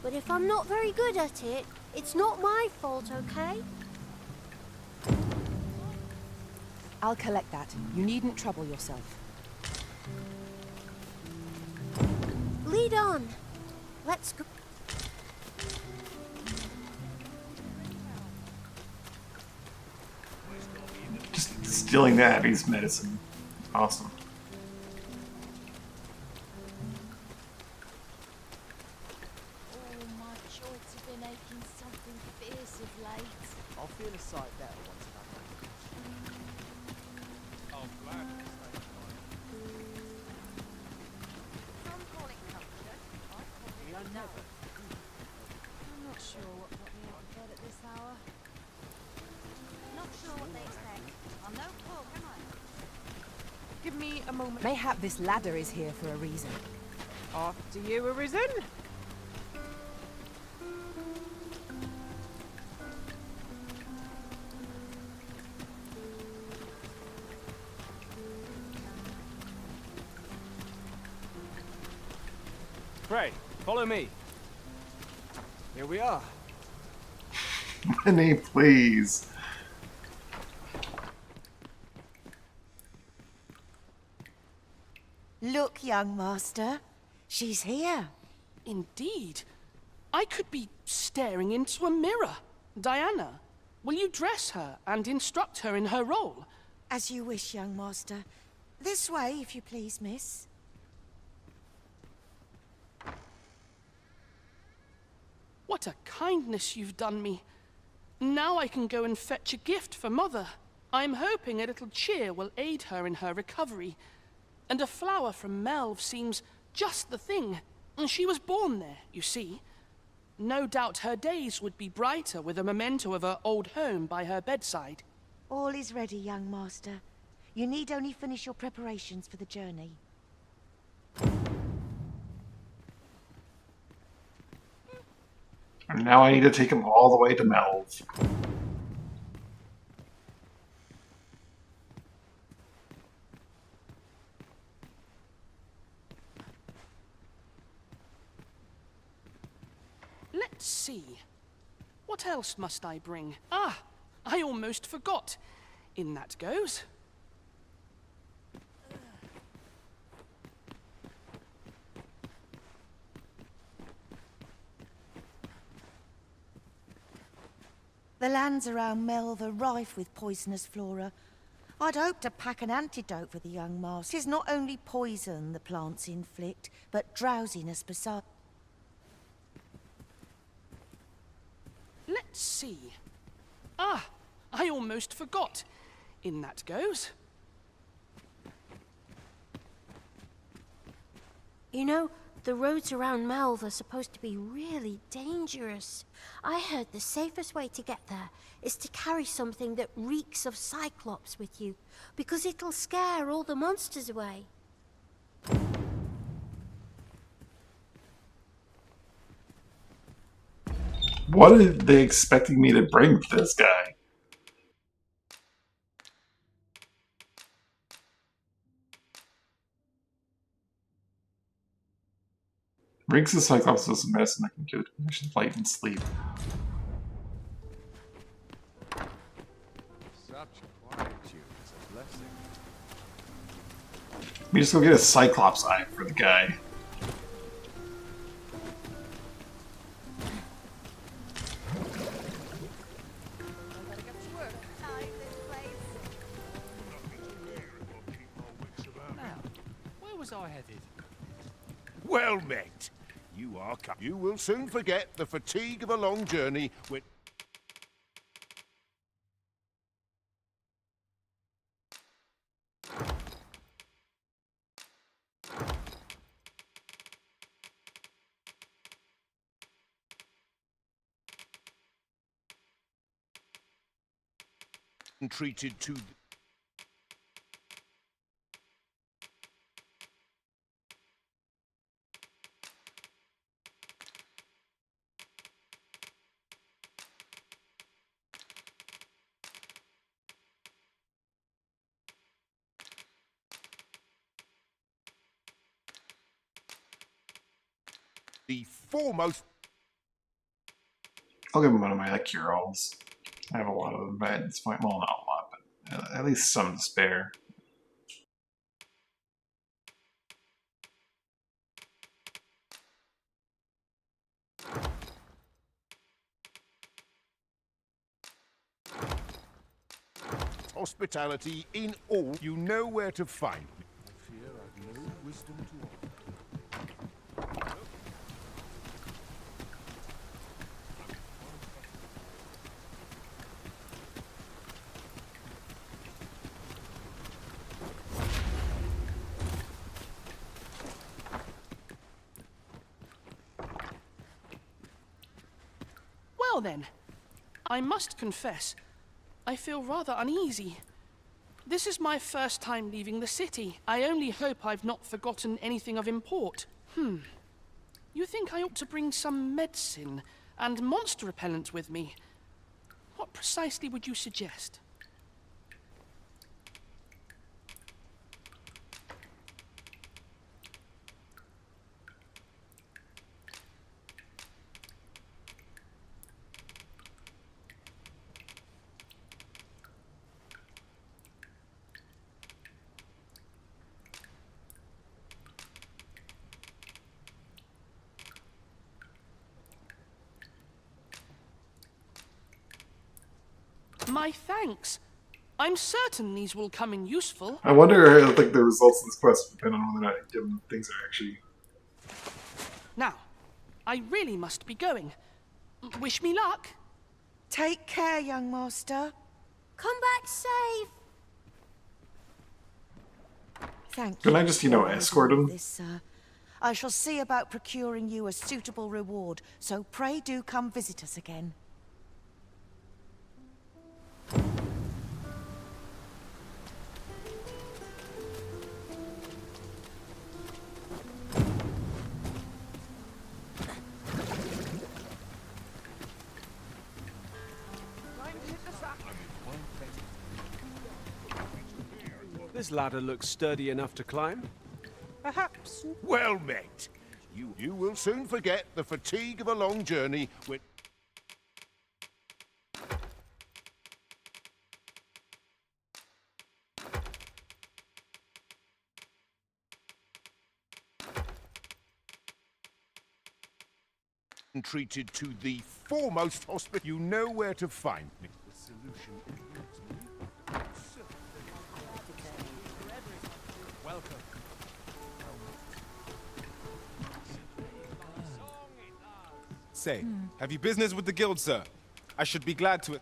But if I'm not very good at it, it's not my fault, okay? I'll collect that. You needn't trouble yourself. Lead on. Let's go. Just stealing the Abby's medicine. Awesome. I'll feel a sight better once I'm back. Oh, glad. Some call it culture. I call it never. I'm not sure what got me out of bed at this hour. Not sure what they expect. I'm no cook, am I? Give me a moment. Mayhap this ladder is here for a reason. After you, Arisen. Pray, follow me. Here we are. Minnie, please. Look, young master. She's here. Indeed. I could be staring into a mirror. Diana, will you dress her and instruct her in her role? As you wish, young master. This way, if you please, miss. What a kindness you've done me. Now I can go and fetch a gift for Mother. I'm hoping a little cheer will aid her in her recovery. And a flower from Melve seems just the thing. She was born there, you see. No doubt her days would be brighter with a memento of her old home by her bedside. All is ready, young master. You need only finish your preparations for the journey. And now I need to take him all the way to Melve. Let's see. What else must I bring? Ah, I almost forgot. In that goes. The lands around Melve are rife with poisonous flora. I'd hoped to pack an antidote for the young master. 'Tis not only poison the plants inflict, but drowsiness beside. Let's see. Ah, I almost forgot. In that goes. You know, the roads around Melve are supposed to be really dangerous. I heard the safest way to get there is to carry something that reeks of Cyclops with you, because it'll scare all the monsters away. What are they expecting me to bring to this guy? Riggs of Cyclops is a medicine that can cure the condition of light and sleep. Such quietude is a blessing. We just go get a Cyclops eye for the guy. Where was I headed? Well met. You will soon forget the fatigue of a long journey when... treated to... the foremost... I'll give him one of my like cure-alls. I have a lot of them at this point. Well, not a lot, but at least some to spare. Hospitality in all, you know where to find me. I fear I've no wisdom to offer. Well then, I must confess, I feel rather uneasy. This is my first time leaving the city. I only hope I've not forgotten anything of import. You think I ought to bring some medicine and monster repellent with me? What precisely would you suggest? My thanks. I'm certain these will come in useful. I wonder, like, the results of this quest depend on whether or not different things are actually... Now, I really must be going. Wish me luck. Take care, young master. Come back safe. Thank Can you. I just, you know, escort him? This, sir. I shall see about procuring you a suitable reward, so pray do come visit us again. This ladder looks sturdy enough to climb. Perhaps. Well met. You will soon forget the fatigue of a long journey when... treated to the foremost hospital. You know where to find me. The solution eludes me. Welcome. Say, have you business with the guild, sir? I should be glad to...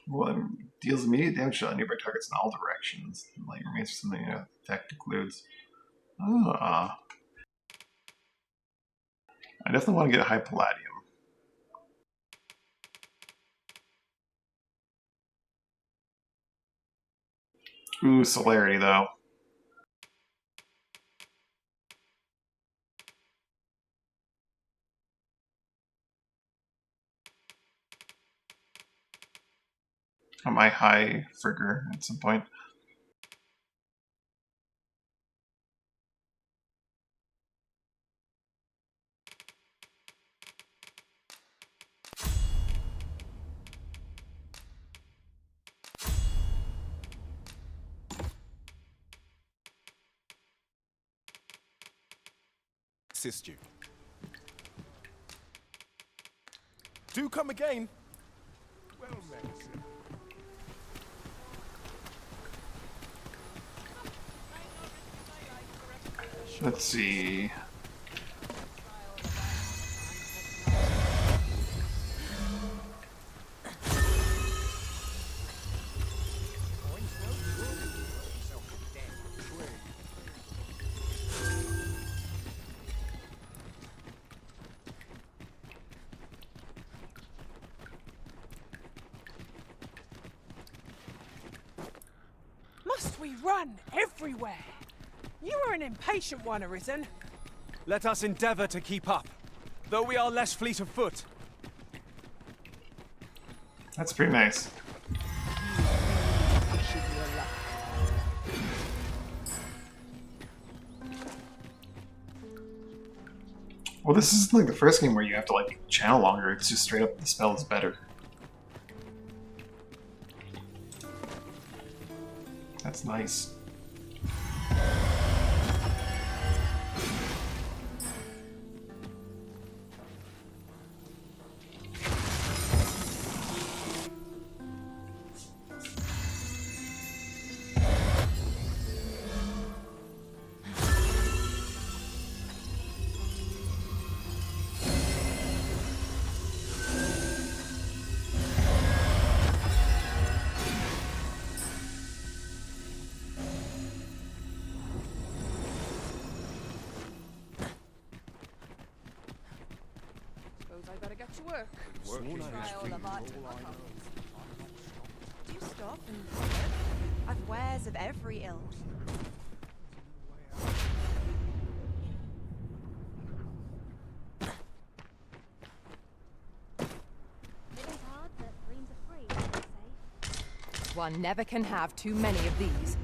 Well, Deals immediate damage to nearby targets in all directions. Like remains for something effect includes. I definitely want to get high palladium. Ooh, celerity though. I might high Frigger at some point. Assist you. Do come again. Well met, sir. Let's see. Must we run everywhere? You are an impatient one, Arisen. Let us endeavor to keep up, though we are less fleet of foot. That's pretty nice. Well, this is like the first game where you have to like channel longer. It's just straight up the spell is better. That's nice. Suppose I better get to work. Do stop and look. I've wares of every ilk. Living's hard, but dreams are free, they say. One never can have too many of these.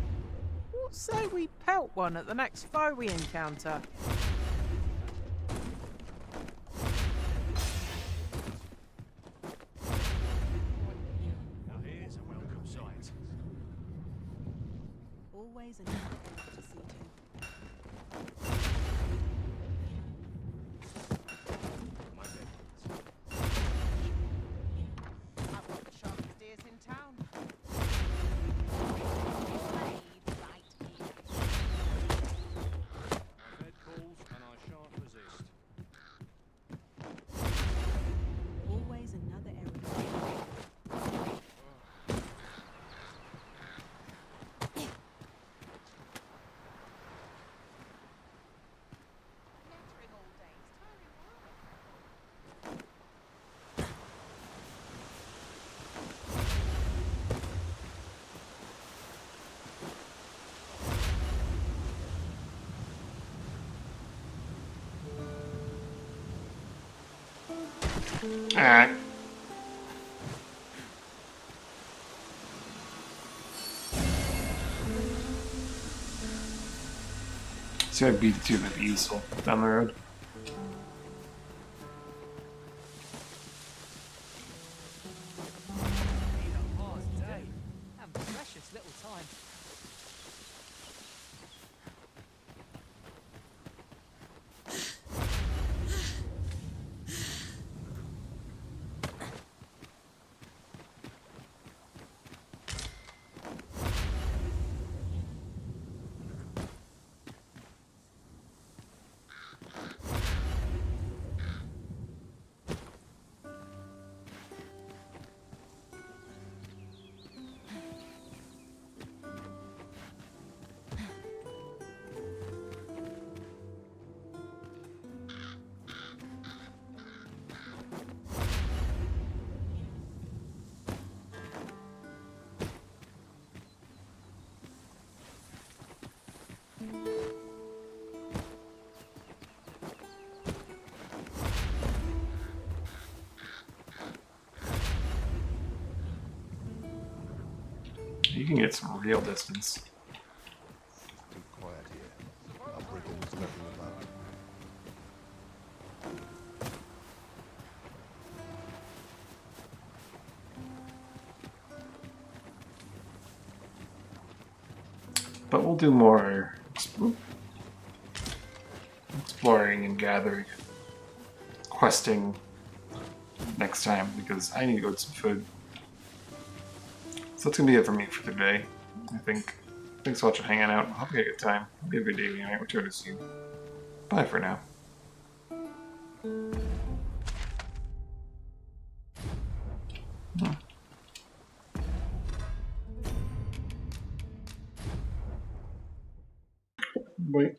What say we pelt one at the next foe we encounter? Now here's a welcome sight. Always another thing to see to. My bed. I've got the sharpest ears in town. My bed calls and I shan't resist. Always another area. Alright. See, I beat the two might be useful down the road. Have precious little time. You can get some real distance. Too quiet here. Our brigands nothing about. But we'll do more exploring and gathering, questing next time because I need to go get some food. So that's gonna be it for me for today, I think. Thanks for watching, hanging out. Hope you had a good time. Hope you have a good day, night, whichever it is you. Bye for now. Wait.